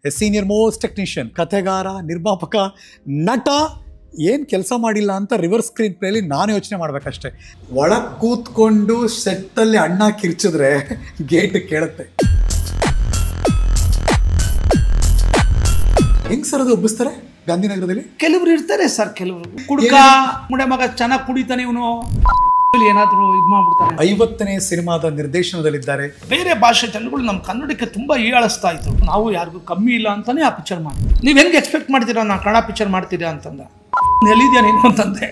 A senior most technician, ಕಥೆಗಾರ, ನಿರ್ಮಾಪಕ, ನಟ. ಏನು ಕೆಲಸ ಮಾಡಿಲ್ಲ ಅಂತ ರಿವರ್ಸ್ ಸ್ಕ್ರೀನ್ ಪ್ಲೇಲಿ ನಾನು ಯೋಚನೆ ಮಾಡ್ಬೇಕಷ್ಟೆ. ಒಳಗೆ ಕೂತ್ಕೊಂಡು ಸೆಟ್ಟಲ್ಲಿ ಅಣ್ಣ ಕಿರ್ಚಿದ್ರೆ ಗೇಟ್ ಕೇಳುತ್ತೆ. ಹೆಂಗ್ ಸರ್ ಅದು ಒಬ್ಬಿಸ್ತಾರೆ ಗಾಂಧಿನಗರದಲ್ಲಿ? ಕೆಲವರು ಇರ್ತಾರೆ ಸರ್, ಕೆಲವರು ಕುಡ್ಕ ಮುಡೆ ಮಗ ಚೆನ್ನಾಗಿ ಕುಡಿತಾನೆ, ಇವನು ಏನಾದ್ರು ಇದು ಮಾಡ್ಬಿಡ್ತಾನೆ. 50ನೇ ಸಿನಿಮಾದ ನಿರ್ದೇಶನದಲ್ಲಿದ್ದಾರೆ. ಬೇರೆ ಭಾಷೆ ಜನಗಳು ನಮ್ಮ ಕನ್ನಡಕ್ಕೆ ತುಂಬಾ ಹೀಯಾಳಿಸ್ತಾ ಇದ್ರು. ನಾವು ಯಾರಿಗೂ ಕಮ್ಮಿ ಇಲ್ಲ ಅಂತಾನೆ ಆ ಪಿಕ್ಚರ್ ಮಾಡಿ. ನೀವ್ ಹೆಂಗೆ ಎಕ್ಸ್ಪೆಕ್ಟ್ ಮಾಡ್ತೀರಾ ನಾ ಕನ್ನಡ ಪಿಕ್ಚರ್ ಮಾಡ್ತೀರಾ ಅಂತಂದ. ಎಲ್ಲಿದ್ಯಾ ನೀನು ಅಂತಂದೆ.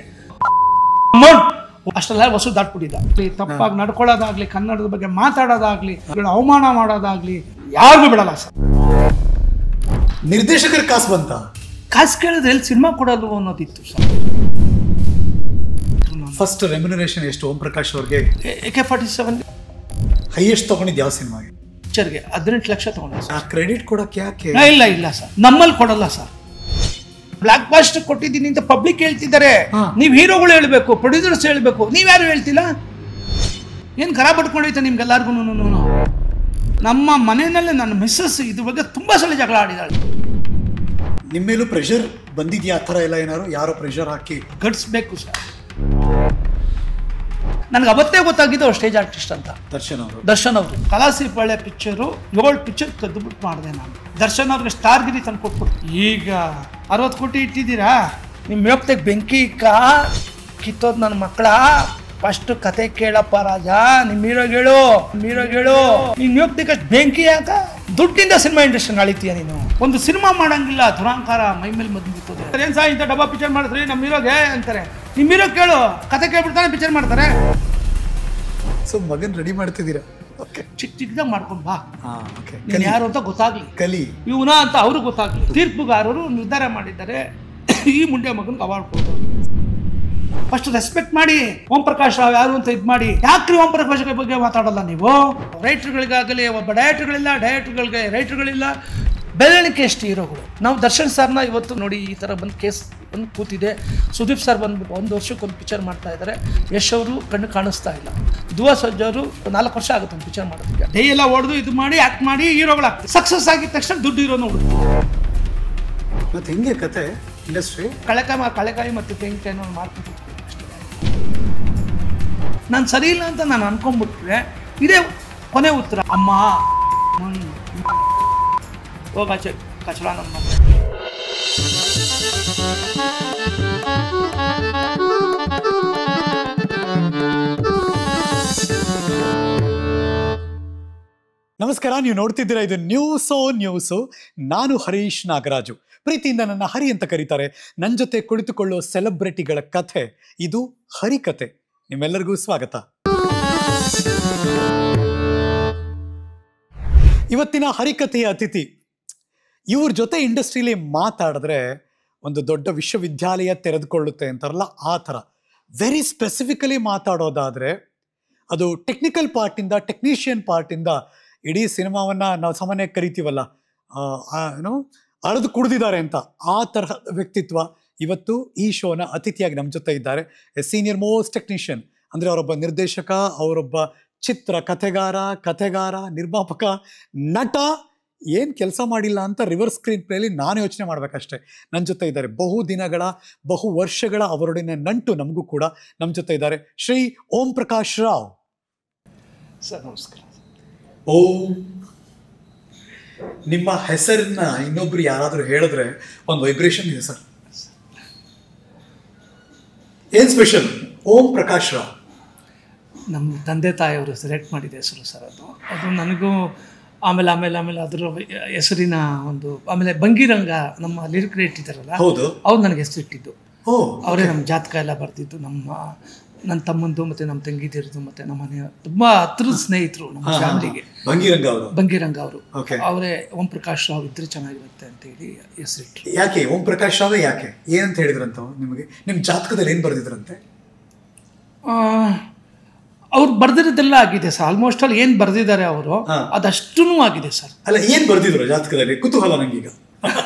ಅಷ್ಟೆಲ್ಲ ಹೊಸ ದಾಟ್ಬಿಟ್ಟಿದ್ದ. ತಪ್ಪಾಗಿ ನಡ್ಕೊಳ್ಳೋದಾಗ್ಲಿ, ಕನ್ನಡದ ಬಗ್ಗೆ ಮಾತಾಡೋದಾಗ್ಲಿ, ಅವಮಾನ ಮಾಡೋದಾಗ್ಲಿ ಯಾರಿಗೂ ಬಿಡಲ್ಲ ಸರ್. ನಿರ್ದೇಶಕರ ಕಾಸು ಬಂತ? ಕಾಸು ಕೇಳಿದ್ರೆ ಎಲ್ಲಿ ಸಿನಿಮಾ ಕೊಡೋದು ಅನ್ನೋದಿತ್ತು ಸರ್. ಫಸ್ಟ್ ರೆಮ್ಯುನರೇಷನ್ ಎಷ್ಟು ಓಂ ಪ್ರಕಾಶ್ ಅವ್ರಿಗೆ? AK-47 ಹೈಯೆಸ್ಟ್ ತಗೊಂಡಿದ್ದು ಯಾವ ಸಿನಿಮಾಗೆ? ಪಿಕ್ಚರ್ಗೆ 18 ಲಕ್ಷ ತಗೊಂಡ. ಆ ಕ್ರೆಡಿಟ್ ಕೊಡಕ್ಕೆ ಯಾಕೆ? ಇಲ್ಲ ಸರ್, ನಮ್ಮಲ್ಲಿ ಕೊಡಲ್ಲ ಸರ್. ಬ್ಲಾಕ್ ಬಾಸ್ಟರ್ ಕೊಟ್ಟಿದ್ದೀನಿ ಅಂತ ಪಬ್ಲಿಕ್ ಹೇಳ್ತಿದ್ದಾರೆ. ನೀವು ಹೀರೋಗಳು ಹೇಳ್ಬೇಕು, ಪ್ರೊಡ್ಯೂಸರ್ಸ್ ಹೇಳ್ಬೇಕು, ನೀವ್ಯಾರು ಹೇಳ್ತಿಲ್ಲ. ಏನು ಖರಾಬ್ ಪಡ್ಕೊಂಡೈತೆ ನಿಮ್ಗೆಲ್ಲರಿಗೂ. ನಮ್ಮ ಮನೆಯಲ್ಲೇ ನನ್ನ ಮಿಸ್ಸಸ್ ಇದ್ರ ಬಗ್ಗೆ ತುಂಬಾ ಸಲ ಜಗಳ ಆಡಿದಾಳೆ. ನಿಮ್ಮೇಲೂ ಪ್ರೆಷರ್ ಬಂದಿದ್ಯಾ ಆ ಥರ ಎಲ್ಲ? ಏನಾರು ಯಾರೋ ಪ್ರೆಷರ್ ಹಾಕಿ ಗಟ್ಸ್ಬೇಕು ಸರ್. ನನಗೆ ಅವತ್ತೇ ಗೊತ್ತಾಗಿದ್ದು ಅವ್ರು ಸ್ಟೇಜ್ ಆರ್ಟಿಸ್ಟ್ ಅಂತ. ದರ್ಶನ್ ಅವರು ಕಲಾಸಿಪಾಳ್ಯ ಪಿಕ್ಚರು 7 ಪಿಕ್ಚರ್ ಕದ್ದುಬಿಟ್ಟು ಮಾಡಿದೆ ನಾನು. ದರ್ಶನ್ ಅವ್ರಿಗೆ ಸ್ಟಾರ್ಗಿರಿ ತಂದು ಕೊಟ್ಬಿಟ್ಟು, ಈಗ 60 ಕೋಟಿ ಇಟ್ಟಿದ್ದೀರಾ, ನಿಮ್ಮ ಯೋಗ್ತೆಗೆ ಬೆಂಕಿ ಕಿತ್ತೋದು ನನ್ನ ಮಕ್ಕಳ. ಫಸ್ಟ್ ಕತೆ ಕೇಳಪ್ಪ ರಾಜ, ನಿಮ್ಮ ಹೀರೋಗಳು ನಿನ್ನ ಯೋಗ್ತಿಗೆ ಬೆಂಕಿ ಯಾಕ? ದುಡ್ಡಿಂದ ಸಿನಿಮಾ ಇಂಡಸ್ಟ್ರಿ ಅಳಿತೀಯ ನೀನು. ಒಂದು ಸಿನಿಮಾ ಮಾಡಂಗಿಲ್ಲ, ದುರಾಂಕಾರ ಮೈ ಮೇಲೆ ಬಂದ್ಬಿಡ್ತದೆ. ಏನ್ ಸಾ ಇಂಥ ಡಬ್ಬಾ ಪಿಕ್ಚರ್ ಮಾಡಿದ್ರಿ ನಮ್ಮ ಹೀರೋಗೆ ಅಂತಾರೆ. ನಿಮ್ಮ ಹೀರೋ ಕೇಳು, ಕತೆ ಕೇಳ್ಬಿಡ್ತಾನೆ ಪಿಕ್ಚರ್ ಮಾಡ್ತಾರೆ. ಸೊ ಮಗನ್ ರೆಡಿ ಮಾಡ್ತಿದ್ದೀರಾ? ಚಿಕ್ಕದಾಗ ಮಾಡ್ಕೊಂಡು ಬಾ, ನೀನು ಯಾರು ಅಂತ ಗೊತ್ತಾಗ್ಲಿ, ಕಲಿ ಇವನ ಅಂತ ಅವ್ರಿಗೆ ಗೊತ್ತಾಗ್ಲಿ. ತೀರ್ಪುಗಾರರು ನಿರ್ಧಾರ ಮಾಡಿದ್ದಾರೆ ಈ ಮುಂಡೆ ಮಗನ್ಗೆ ಅವಾರ್ಡ್ ಕೊಡ್ತಾರೆ. ಫಸ್ಟ್ ರೆಸ್ಪೆಕ್ಟ್ ಮಾಡಿ. ಓಂ ಪ್ರಕಾಶ್ ರಾವ್ ಯಾರು ಅಂತ ಇದು ಮಾಡಿ. ಯಾಕ್ರಿ ಓಂ ಪ್ರಕಾಶ್ ಬಗ್ಗೆ ಮಾತಾಡಲ್ಲ ನೀವು? ರೈಟರ್ಗಳಿಗಾಗಲಿ ಒಬ್ಬ ಡೈರೆಕ್ಟರ್ಗಳಿಗೆ ರೈಟರ್ಗಳಿಲ್ಲ. ಬೆಳವಣಿಗೆ ಎಷ್ಟು ಹೀರೋಗಳು. ನಾವು ದರ್ಶನ್ ಸರ್ನ ಇವತ್ತು ನೋಡಿ ಈ ಥರ ಬಂದು ಕೇಸ್ ಬಂದು ಕೂತಿದೆ. ಸುದೀಪ್ ಸರ್ ಬಂದ್ಬಿಟ್ಟು 1 ವರ್ಷಕ್ಕೊಂದು ಪಿಕ್ಚರ್ ಮಾಡ್ತಾ ಇದ್ದಾರೆ. ಯಶ್ ಅವರು ಕಣ್ಣು ಕಾಣಿಸ್ತಾ ಇಲ್ಲ. ದುವಾ ಸಜ್ಜಾ ಅವರು 4 ವರ್ಷ ಆಗುತ್ತೆ ಒಂದು ಪಿಕ್ಚರ್ ಮಾಡೋದಕ್ಕೆ. ಡೇ ಎಲ್ಲ ಹೊಡೆದು ಇದು ಮಾಡಿ ಆಕ್ಟ್ ಮಾಡಿ ಹೀರೋಗಳಾಗ್ತದೆ. ಸಕ್ಸಸ್ ಆಗಿದ ತಕ್ಷಣ ದುಡ್ಡು ಹೀರೋನು ಹುಡುಕ್ತಾರೆ. ಮತ್ತೆ ಹೆಂಗೆ ಕತೆ ಇಂಡಸ್ಟ್ರಿ? ಕಳೆಕಾಯಿ ಮತ್ತು ತೆಂಗಿನಕಾಯಿನ ಮಾಡ್ಕೊಂಡು ನಾನು ಸರಿ ಇಲ್ಲ ಅಂತ ನಾನು ಅನ್ಕೊಂಡ್ಬಿಟ್ರೆ ಇದೇ ಕೊನೆ ಉತ್ತರ. ಅಮ್ಮ ಹೋಗಾಚೆ ಕಚಡ ನಮ್ಮ. ನಮಸ್ಕಾರ, ನೀವು ನೋಡ್ತಿದ್ದೀರಾ ಇದು ನ್ಯೂಸು. ನಾನು ಹರೀಶ್ ನಾಗರಾಜು. ಪ್ರೀತಿಯಿಂದ ನನ್ನ ಹರಿ ಅಂತ ಕರೀತಾರೆ. ನನ್ನ ಜೊತೆ ಕುಳಿತುಕೊಳ್ಳೋ ಸೆಲೆಬ್ರಿಟಿಗಳ ಕಥೆ ಇದು ಹರಿಕತೆ. ನಿಮ್ಮೆಲ್ಲರಿಗೂ ಸ್ವಾಗತ. ಇವತ್ತಿನ ಹರಿಕತೆಯ ಅತಿಥಿ, ಇವ್ರ ಜೊತೆ ಇಂಡಸ್ಟ್ರಿಲಿ ಮಾತಾಡಿದ್ರೆ ಒಂದು ದೊಡ್ಡ ವಿಶ್ವವಿದ್ಯಾಲಯ ತೆರೆದುಕೊಳ್ಳುತ್ತೆ ಅಂತಾರಲ್ಲ, ಆ ಥರ ವೆರಿ ಸ್ಪೆಸಿಫಿಕಲಿ ಮಾತಾಡೋದಾದರೆ ಅದು ಟೆಕ್ನಿಕಲ್ ಪಾರ್ಟಿಂದ, ಟೆಕ್ನಿಷಿಯನ್ ಪಾರ್ಟಿಂದ ಇಡೀ ಸಿನಿಮಾವನ್ನು ನಾವು ಸಾಮಾನ್ಯ ಕರಿತೀವಲ್ಲ, ಅಳದು ಕುಡಿದಿದ್ದಾರೆ ಅಂತ, ಆ ತರಹದ ವ್ಯಕ್ತಿತ್ವ ಇವತ್ತು ಈ ಶೋನ ಅತಿಥಿಯಾಗಿ ನಮ್ಮ ಜೊತೆ ಇದ್ದಾರೆ. ಎ ಸೀನಿಯರ್ ಮೋಸ್ಟ್ ಟೆಕ್ನಿಷಿಯನ್ ಅಂದರೆ ಅವರೊಬ್ಬ ನಿರ್ದೇಶಕ, ಅವರೊಬ್ಬ ಚಿತ್ರ ಕಥೆಗಾರ, ನಿರ್ಮಾಪಕ, ನಟ. ಏನು ಕೆಲಸ ಮಾಡಿಲ್ಲ ಅಂತ ರಿವರ್ಸ್ ಸ್ಕ್ರೀನ್ ಪ್ಲೇಲಿ ನಾನು ಯೋಚನೆ ಮಾಡ್ಬೇಕಷ್ಟೆ. ನನ್ನ ಜೊತೆ ಇದ್ದಾರೆ. ಬಹು ವರ್ಷಗಳ ಅವರೊಡನೆ ನಂಟು ನಮಗೂ ಕೂಡ. ನಮ್ಮ ಜೊತೆ ಇದ್ದಾರೆ ಶ್ರೀ ಓಂ ಪ್ರಕಾಶ್ ರಾವ್ ಸರ್. ನಮಸ್ಕಾರ. ಓಂ, ನಿಮ್ಮ ಹೆಸರನ್ನ ಇನ್ನೊಬ್ರು ಯಾರಾದರೂ ಹೇಳಿದ್ರೆ ಒಂದು ವೈಬ್ರೇಷನ್ ಇದೆ ಸರ್. ಏನ್ ಸ್ಪೆಷಲ್? ಓಂ ಪ್ರಕಾಶ್ ರಾವ್ ನಮ್ಮ ತಂದೆ ತಾಯಿಯವರು ಸೆಲೆಕ್ಟ್ ಮಾಡಿದ ಹೆಸರು ಸರ್. ಅದು ನನಗೂ ಆಮೇಲೆ ಅದರ ಹೆಸರಿನ ಒಂದು ಆಮೇಲೆ ಬಂಗಿರಂಗ ನಮ್ಮ ಲಿರಿಕ್ ರೈಟ್ ಇದ್ದಾರಲ್ಲ, ಅವ್ರು ನನಗೆ ಹೆಸರು ಇಟ್ಟಿದ್ದು. ಅವರೇ ನಮ್ಮ ಜಾತಕ ಎಲ್ಲ ಬರ್ತಿದ್ದು. ನನ್ನ ತಮ್ಮಂದು ಮತ್ತು ನಮ್ಮ ತಂಗಿದಿರದು ಮತ್ತು ನಮ್ಮ ಮನೆಯ ತುಂಬ ಹತ್ರದ ಸ್ನೇಹಿತರು ನಮ್ಮ ಫ್ಯಾಮಿಲಿಗೆ. ಬಂಗಿರಂಗ ಅವರು ಅವರೇ ಓಂ ಪ್ರಕಾಶ್ ರಾವ್ ಇದ್ರೆ ಚೆನ್ನಾಗಿರುತ್ತೆ ಅಂತ ಹೇಳಿ ಹೆಸರಿಟ್ರು. ಯಾಕೆ ಓಂ ಪ್ರಕಾಶ್ ರಾವ್? ಯಾಕೆ ಏನಂತ ಹೇಳಿದ್ರಂತ ನಿಮಗೆ? ನಿಮ್ಮ ಜಾತಕದಲ್ಲಿ ಏನು ಬರೆದಿದ್ರಂತೆ? ಅವ್ರು ಬರ್ದಿರೋದೆಲ್ಲ ಆಗಿದೆ ಸರ್. ಆಲ್ಮೋಸ್ಟ್ ಅಲ್ಲಿ ಏನು ಬರ್ದಿದ್ದಾರೆ ಅವರು ಅದಷ್ಟೂ ಆಗಿದೆ ಸರ್. ಅಲ್ಲ, ಏನು ಬರ್ದಿದ್ರು ಜಾತಕದಲ್ಲಿ? ಕುತೂಹಲ ನಂಗೀಗ.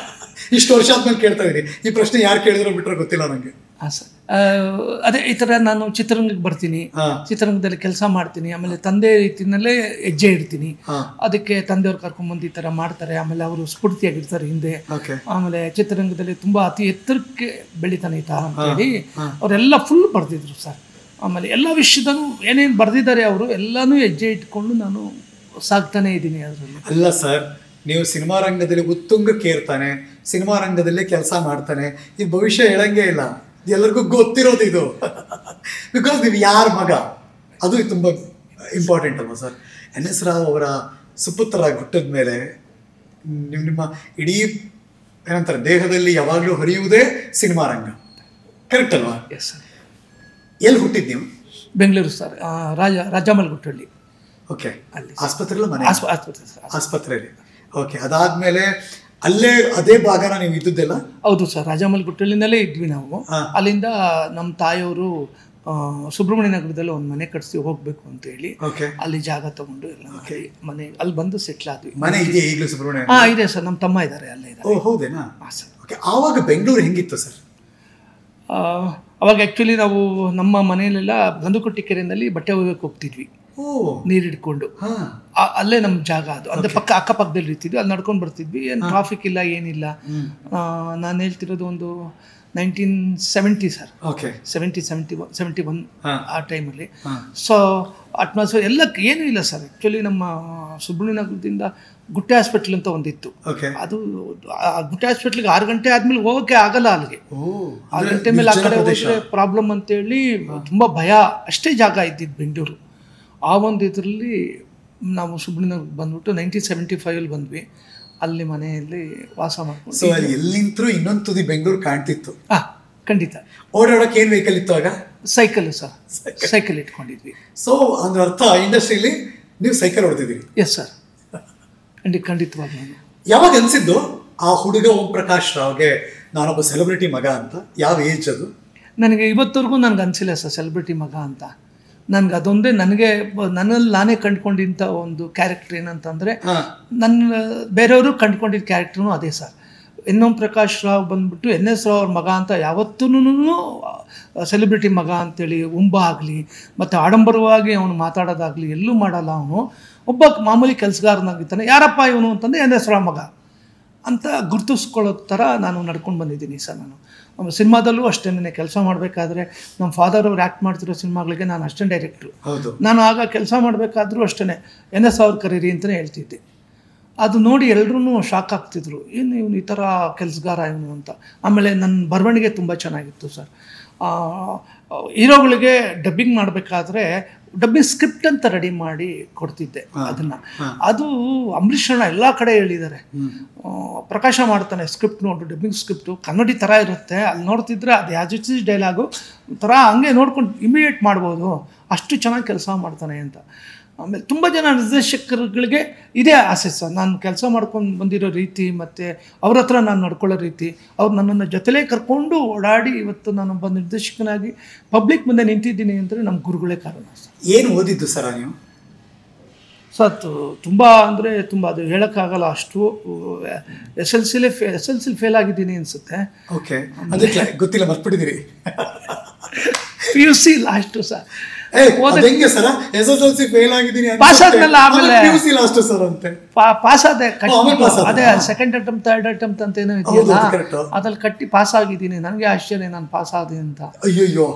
ಇಷ್ಟು ವರ್ಷ ಆದ್ಮೇಲೆ ಕೇಳ್ತಾ ಇದ್ದೀನಿ ಈ ಪ್ರಶ್ನೆ. ಯಾರು ಕೇಳಿದ್ರು ಬಿಟ್ಟರೆ ಗೊತ್ತಿಲ್ಲ ನನಗೆ. ಹಾಂ ಸರ್. ಅದೇ ಈ ಥರ ನಾನು ಚಿತ್ರರಂಗಕ್ಕೆ ಬರ್ತೀನಿ, ಚಿತ್ರರಂಗದಲ್ಲಿ ಕೆಲಸ ಮಾಡ್ತೀನಿ, ಆಮೇಲೆ ತಂದೆ ರೀತಿಯಲ್ಲೇ ಹೆಜ್ಜೆ ಇಡ್ತೀನಿ. ಅದಕ್ಕೆ ತಂದೆಯವ್ರು ಕರ್ಕೊಂಡ್ಬಂದು ಈ ಥರ ಮಾಡ್ತಾರೆ, ಆಮೇಲೆ ಅವರು ಸ್ಫೂರ್ತಿಯಾಗಿರ್ತಾರೆ ಹಿಂದೆ. ಆಮೇಲೆ ಚಿತ್ರರಂಗದಲ್ಲಿ ತುಂಬ ಅತಿ ಎತ್ತರಕ್ಕೆ ಬೆಳಿತಾನೆ ಈತ ಅಂತೇಳಿ ಅವರೆಲ್ಲ ಫುಲ್ ಬರ್ದಿದ್ರು ಸರ್. ಆಮೇಲೆ ಎಲ್ಲ ವಿಷಯದಲ್ಲೂ ಏನೇನು ಬರೆದಿದ್ದಾರೆ ಅವರು ಎಲ್ಲನೂ ಹೆಜ್ಜೆ ಇಟ್ಕೊಂಡು ನಾನು ಸಾಗ್ತಾನೆ ಇದ್ದೀನಿ ಅದರಲ್ಲಿ. ಅಲ್ಲ ಸರ್, ನೀವು ಸಿನಿಮಾ ರಂಗದಲ್ಲಿ ಉತ್ತುಂಗಕ್ಕೆ ಏರ್ತಾನೆ, ಸಿನಿಮಾ ರಂಗದಲ್ಲೇ ಕೆಲಸ ಮಾಡ್ತಾನೆ, ಈ ಭವಿಷ್ಯ ಹೇಳಂಗೆ ಇಲ್ಲ, ಎಲ್ಲರಿಗೂ ಗೊತ್ತಿರೋದು ಇದು. ಬಿಕಾಸ್ ನೀವು ಯಾರ ಮಗ, ಅದು ತುಂಬ ಇಂಪಾರ್ಟೆಂಟ್ ಅಲ್ವಾ ಸರ್. NS ರಾವ್ ಅವರ ಸುಪುತ್ರರಾಗಿ ಹುಟ್ಟಿದ ಮೇಲೆ ನಿಮ್ಮ ಇಡೀ ಏನಂತಾರೆ ದೇಹದಲ್ಲಿ ಯಾವಾಗಲೂ ಹರಿಯುವುದೇ ಸಿನಿಮಾ ರಂಗ, ಕರೆಕ್ಟ್ ಅಲ್ವಾ? Yes sir. ಎಲ್ಲಿ ಹುಟ್ಟಿದ್ದು ನೀವು? ಬೆಂಗಳೂರು ಸರ್, ರಾಜಾಮಲಗುಟ್ಟಳ್ಳಿ. ಓಕೆ, ಆಸ್ಪತ್ರೆಯಲ್ಲಿ ಮನೆ? ಆಸ್ಪತ್ರೆ ಸರ್, ಆಸ್ಪತ್ರೆಯಲ್ಲಿ. ಓಕೆ, ಅದಾದ್ಮೇಲೆ ಅಲ್ಲೇ ಅದೇ ಭಾಗನ ನೀವು ಇದ್ದಿದ್ದೆಲ್ಲ? ಹೌದು ಸರ್, ರಾಜಾಮಲಗುಟ್ಟಳ್ಳಿನಲ್ಲೇ ಇದ್ವಿ ನಾವು. ಅಲ್ಲಿಂದ ನಮ್ಮ ತಾಯಿಯವರು ಸುಬ್ರಹ್ಮಣ್ಯ ನಗರದಲ್ಲಿ ಒಂದು ಮನೆ ಕಟ್ಸಿ ಹೋಗ್ಬೇಕು ಅಂತ ಹೇಳಿ ಅಲ್ಲಿ ಜಾಗ ತಗೊಂಡು ಎಲ್ಲ ಮನೆ ಅಲ್ಲಿ ಬಂದು ಸೆಟ್ಲ್ ಆದ್ವಿ. ಮನೆ ಇದೆಯಾ ಈಗಲೂ ಸುಬ್ರಹ್ಮಣ್ಯ? ಇದೆ ಸರ್, ನಮ್ಮ ತಮ್ಮ ಇದ್ದಾರೆ ಅಲ್ಲೇ ಇದ್ದಾರೆ. ಓ ಹೌದೇನಾ? ಸರ್. ಓಕೆ, ಆವಾಗ ಬೆಂಗಳೂರು ಹೆಂಗಿತ್ತು ಸರ್? ಅವಾಗ ಆ್ಯಕ್ಚುಲಿ ನಾವು ನಮ್ಮ ಮನೆಯಲ್ಲೆಲ್ಲ ಗಂದುಕೊಟ್ಟಿ ಕೆರೆಯಲ್ಲಿ ಬಟ್ಟೆ ಒಗೆಯಕ್ಕೆ ಹೋಗ್ತಿದ್ವಿ ನೀರು ಹಿಡ್ಕೊಂಡು. ಅಲ್ಲೇ ನಮ್ಮ ಜಾಗ ಅದು, ಅಂದರೆ ಅಕ್ಕಪಕ್ಕದಲ್ಲಿ ಇರ್ತಿದ್ವಿ, ಅಲ್ಲಿ ನಡ್ಕೊಂಡು ಬರ್ತಿದ್ವಿ. ಏನು ಟ್ರಾಫಿಕ್ ಇಲ್ಲ, ಏನಿಲ್ಲ. ನಾನು ಹೇಳ್ತಿರೋದು ಒಂದು 1970 ಸರ್. ಓಕೆ, 71 ಆ ಟೈಮಲ್ಲಿ. ಸೊ ಅಟ್ಮಾಸ್ಫಿಯರ್ ಎಲ್ಲ ಏನೂ ಇಲ್ಲ ಸರ್. ಆ್ಯಕ್ಚುಲಿ ನಮ್ಮ ಸುಬ್ರಹ್ಮಣ್ಯ ನಗರದಿಂದ ಗುಟ್ಟೆ ಹಾಸ್ಪಿಟ್ಲ್ ಅಂತ ಒಂದಿತ್ತು. ಅದು ಗುಟ್ಟೆ ಹಾಸ್ಪಿಟ್ಲಿಗೆ 6 ಗಂಟೆ ಆದ್ಮೇಲೆ ಹೋಗೋಕೆ ಆಗಲ್ಲ ಅಲ್ಲಿಗೆ. 6 ಗಂಟೆ ಮೇಲೆ ಆ ಕಡೆ ಹೋದ್ರೆ ಪ್ರಾಬ್ಲಮ್ ಅಂತೇಳಿ ತುಂಬ ಭಯ. ಅಷ್ಟೇ ಜಾಗ ಇದ್ದಿದ್ದು ಬೆಂಗಳೂರು. ಆ ಒಂದು ಇದರಲ್ಲಿ ನಾವು ಸುಬ್ರಹ್ಮಣ್ಯ ಬಂದ್ಬಿಟ್ಟು 1975 ಬಂದ್ವಿ. ಅಲ್ಲಿ ಮನೆಯಲ್ಲಿ ವಾಸ ಮಾಡ್ಕೊಂಡು. ಸೊ ಅಲ್ಲಿ ಎಲ್ಲಿಂತರೂ ಇನ್ನೊಂದು ತುದಿ ಬೆಂಗಳೂರು ಕಾಣ್ತಿತ್ತು. ಖಂಡಿತ. ಓಡಾಡೋಕೆ ಏನು ವೆಹಿಕಲ್ ಇತ್ತು ಆಗ? ಸೈಕಲ್ ಸರ್, ಸೈಕಲ್ ಇಟ್ಕೊಂಡಿದ್ವಿ. ಸೊ ಅಂದ್ರೆ ಅರ್ಥ ಇಂಡಸ್ಟ್ರಿಯಲ್ಲಿ ನೀವು ಸೈಕಲ್ ಹೊಡೆದಿದ್ದೀರಿ? ಎಸ್ ಸರ್, ಖಂಡಿತವಾಗಿ. ಯಾವಾಗ ಅನ್ಸಿದ್ದು ಆ ಹುಡುಗ ಓಂ ಪ್ರಕಾಶ್ ರಾವ್ಗೆ ನಾನೊಬ್ಬ ಸೆಲೆಬ್ರಿಟಿ ಮಗ ಅಂತ? ಯಾವ ಏಜ್ ಅದು? ನನಗೆ ಇವತ್ತವರೆಗೂ ನನಗೆ ಅನಿಸಿಲ್ಲ ಸರ್ ಸೆಲೆಬ್ರಿಟಿ ಮಗ ಅಂತ. ನನಗೆ ಅದೊಂದೇ, ನನ್ನಲ್ಲಿ ನಾನೇ ಕಂಡುಕೊಂಡಿದ್ದ ಒಂದು ಕ್ಯಾರೆಕ್ಟರ್ ಏನಂತಂದರೆ, ಬೇರೆಯವರು ಕಂಡುಕೊಂಡಿದ್ದ ಕ್ಯಾರೆಕ್ಟ್ರೂ ಅದೇ ಸರ್. ಓಂ ಪ್ರಕಾಶ್ ರಾವ್ ಬಂದ್ಬಿಟ್ಟು NS ರಾವ್ ಅವ್ರ ಮಗ ಅಂತ ಯಾವತ್ತೂ ಸೆಲೆಬ್ರಿಟಿ ಮಗ ಅಂತೇಳಿ ಉಂಬ ಆಗಲಿ ಮತ್ತು ಆಡಂಬರವಾಗಿ ಅವನು ಮಾತಾಡೋದಾಗಲಿ ಎಲ್ಲೂ ಮಾಡಲ್ಲ. ಅವನು ಒಬ್ಬ ಮಾಮೂಲಿ ಕೆಲಸಗಾರನಾಗಿರ್ತಾನೆ. ಯಾರಪ್ಪ ಇವನು ಅಂತಂದರೆ NS ರಾವ್ ಮಗ ಅಂತ ಗುರುತಿಸ್ಕೊಳ್ಳೋ ಥರ ನಾನು ನಡ್ಕೊಂಡು ಬಂದಿದ್ದೀನಿ ಸರ್. ನಾನು ಸಿನಿಮಾದಲ್ಲೂ ಅಷ್ಟೇ, ಕೆಲಸ ಮಾಡಬೇಕಾದ್ರೆ ನಮ್ಮ ಫಾದರ್ ಅವ್ರು ಆ್ಯಕ್ಟ್ ಮಾಡ್ತಿರೋ ಸಿನಿಮಾಗಳಿಗೆ ನಾನು ಅಷ್ಟೇ ಡೈರೆಕ್ಟ್ರು. ನಾನು ಆಗ ಕೆಲಸ ಮಾಡಬೇಕಾದ್ರೂ ಅಷ್ಟೇ NS ಅವ್ರ ಕರೀರಿ ಅಂತಲೇ ಹೇಳ್ತಿದ್ದೆ. ಅದು ನೋಡಿ ಎಲ್ಲರೂ ಶಾಕ್ ಆಗ್ತಿದ್ರು, ಏನು ಇವನು ಈ ಥರ ಕೆಲಸಗಾರ ಇವನು ಅಂತ. ಆಮೇಲೆ ನನ್ನ ಬರವಣಿಗೆ ತುಂಬ ಚೆನ್ನಾಗಿತ್ತು ಸರ್. ಹೀರೋಗಳಿಗೆ ಡಬ್ಬಿಂಗ್ ಮಾಡಬೇಕಾದ್ರೆ ಡಬ್ಬಿಂಗ್ ಸ್ಕ್ರಿಪ್ಟ್ ಅಂತ ರೆಡಿ ಮಾಡಿ ಕೊಡ್ತಿದ್ದೆ ಅದನ್ನು. ಅದು ಅಂಬರೀಷ್ ಅಣ್ಣ ಎಲ್ಲ ಕಡೆ ಹೇಳಿದ್ದಾರೆ. ಪ್ರಕಾಶ ಮಾಡ್ತಾನೆ ಸ್ಕ್ರಿಪ್ಟ್ ನೋಡು, ಡಬ್ಬಿಂಗ್ ಸ್ಕ್ರಿಪ್ಟು ಕನ್ನಡಿ ಥರ ಇರುತ್ತೆ, ಅಲ್ಲಿ ನೋಡ್ತಿದ್ರೆ ಅದು ಯಾಜಿಸ್ ಡೈಲಾಗು ಥರ ಹಂಗೆ ನೋಡ್ಕೊಂಡು ಇಮಿಡಿಯೇಟ್ ಮಾಡ್ಬೋದು, ಅಷ್ಟು ಚೆನ್ನಾಗಿ ಕೆಲಸ ಮಾಡ್ತಾನೆ ಅಂತ. ಆಮೇಲೆ ತುಂಬ ಜನ ನಿರ್ದೇಶಕರುಗಳಿಗೆ ಇದೇ ಆಸೆ ಸರ್, ನಾನು ಕೆಲಸ ಮಾಡ್ಕೊಂಡು ಬಂದಿರೋ ರೀತಿ ಮತ್ತು ಅವ್ರ ಹತ್ರ ನಾನು ನಡ್ಕೊಳ್ಳೋ ರೀತಿ, ಅವ್ರು ನನ್ನನ್ನು ಜೊತೆಲೇ ಕರ್ಕೊಂಡು ಓಡಾಡಿ ಇವತ್ತು ನಾನೊಬ್ಬ ನಿರ್ದೇಶಕನಾಗಿ ಪಬ್ಲಿಕ್ ಮುಂದೆ ನಿಂತಿದ್ದೀನಿ ಅಂದರೆ ನಮ್ಮ ಗುರುಗಳೇ ಕಾರಣ ಸರ್. ಏನು ಓದಿದ್ದು ಸರ ನೀವು? ಸರ್ ತುಂಬ ಅಂದರೆ ತುಂಬ, ಅದು ಹೇಳೋಕ್ಕಾಗಲ್ಲ ಅಷ್ಟು. ಎಸ್ ಎಲ್ ಸಿ ಫೇಲ್ ಆಗಿದ್ದೀನಿ ಅನಿಸುತ್ತೆ. ಓಕೆ, ಗೊತ್ತಿಲ್ಲ, ಮರ್ತ್ಬಿಟ್ಟಿದ್ದೀರಿ. PUC last sir. ಪಾಸ್ ಆದೆ, ಅದೇ ಸೆಕೆಂಡ್ ಅಟೆಂಪ್ಟ್ ಥರ್ಡ್ ಅಟೆಂಪ್ಟ್ ಅಂತ ಏನೋ ಇದೆಯಲ್ಲ, ಅದ್ರಲ್ಲಿ ಕಟ್ಟಿ ಪಾಸ್ ಆಗಿದ್ದೀನಿ. ನನಗೆ ಆಶ್ಚರ್ಯ ನಾನು ಪಾಸ್ ಆದೆ ಅಂತ. ಅಯ್ಯೋ,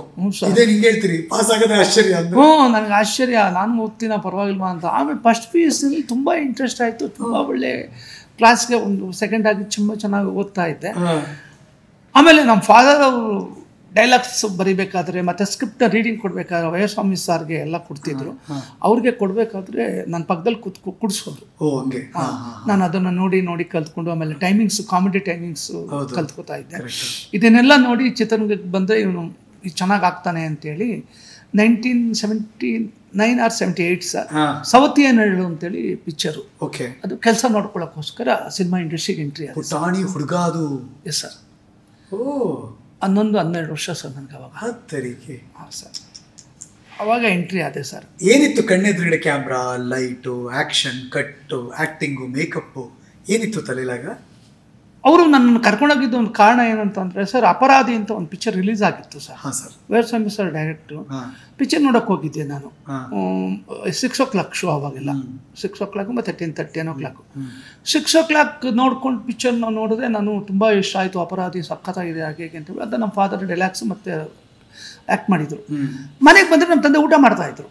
ನನಗೆ ಆಶ್ಚರ್ಯ, ನಾನು ಓದ್ತೀನ ಪರವಾಗಿಲ್ವಾ ಅಂತ. ಆಮೇಲೆ ಫಸ್ಟ್ PUC ತುಂಬ ಇಂಟ್ರೆಸ್ಟ್ ಆಯಿತು, ತುಂಬ ಒಳ್ಳೆ ಕ್ಲಾಸ್ಗೆ ಒಂದು ಸೆಕೆಂಡ್ ಆಗಿ ತುಂಬ ಚೆನ್ನಾಗಿ ಓದ್ತಾ ಇದ್ದೆ. ಆಮೇಲೆ ನಮ್ಮ ಫಾದರ್ ಅವರು ಡೈಲಾಗ್ಸ್ ಬರೀಬೇಕಾದ್ರೆ ಮತ್ತು ಸ್ಕ್ರಿಪ್ಟ್ ರೀಡಿಂಗ್ ಕೊಡಬೇಕಾದ್ರೆ ವಯಸ್ವಾಮಿ ಸಾರ್ಗೆ ಎಲ್ಲ ಕೊಡ್ತಿದ್ರು. ಅವ್ರಿಗೆ ಕೊಡಬೇಕಾದ್ರೆ ನನ್ನ ಪಕ್ಕದಲ್ಲಿ ಕುಡಿಸೋರು. ನಾನು ಅದನ್ನು ನೋಡಿ ಕಲ್ತ್ಕೊಂಡು ಆಮೇಲೆ ಕಾಮಿಡಿ ಟೈಮಿಂಗ್ಸು ಕಲ್ತ್ಕೊತಾ ಇದ್ದೆ. ಇದನ್ನೆಲ್ಲ ನೋಡಿ ಚಿತ್ರರಂಗಕ್ಕೆ ಬಂದರೆ ಇವನು ಚೆನ್ನಾಗಿ ಆಗ್ತಾನೆ ಅಂತೇಳಿ 1979 or 78 ಸರ್, ಸವತಿ ಏನೇಳು ಅಂತೇಳಿ ಪಿಕ್ಚರು. ಅದು ಕೆಲಸ ನೋಡ್ಕೊಳ್ಳೋಕ್ಕೋಸ್ಕರ ಸಿನಿಮಾ ಇಂಡಸ್ಟ್ರಿಗೆ ಎಂಟ್ರಿ ಆದ ಹುಡುಗ ಅದು. Yes sir. 11-12 ವರ್ಷ ಸರ್ ನನಗೆ ಅವಾಗ. ಹಾಂ ಸರ್, ಅವಾಗ ಎಂಟ್ರಿ ಆದೆ ಸರ್. ಏನಿತ್ತು ಕಣ್ಣೆದುರುಗಡೆ? ಕ್ಯಾಮ್ರಾ, ಲೈಟು, ಆ್ಯಕ್ಷನ್, ಕಟ್ಟು, ಆ್ಯಕ್ಟಿಂಗು, ಮೇಕಪ್ಪು ಏನಿತ್ತು ತಲೆಲಾಗ? ಅವರು ನನ್ನನ್ನು ಕರ್ಕೊಂಡೋಗಿದ್ದು ಒಂದು ಕಾರಣ ಏನಂತಂದರೆ ಸರ್, ಅಪರಾಧಿ ಅಂತ ಒಂದು ಪಿಕ್ಚರ್ ರಿಲೀಸ್ ಆಗಿತ್ತು sir. Veeraswamy sir director. Picture ನೋಡೋಕೆ ಹೋಗಿದ್ದೆ ನಾನು. 6 o'clock ಶೋ ಅವಾಗೆಲ್ಲ. 6 o'clock ಮತ್ತು 10 o'clock. 6 o'clock ನೋಡ್ಕೊಂಡು ಪಿಕ್ಚರ್ನ ನೋಡಿದ್ರೆ ನಾನು ತುಂಬ ಇಷ್ಟ ಆಯಿತು. ಅಪರಾಧಿ ಸಖತ್ತಾಗಿದೆ ಹಾಗೆ ಅಂತ ಹೇಳಿ ಅದು ನಮ್ಮ ಫಾದರ್ ಡೆಲಾಕ್ಸ್ ಮತ್ತು ಆ್ಯಕ್ಟ್ ಮಾಡಿದರು. ಮನೆಗೆ ಬಂದರೆ ನಮ್ಮ ತಂದೆ ಊಟ ಮಾಡ್ತಾಯಿದ್ರು.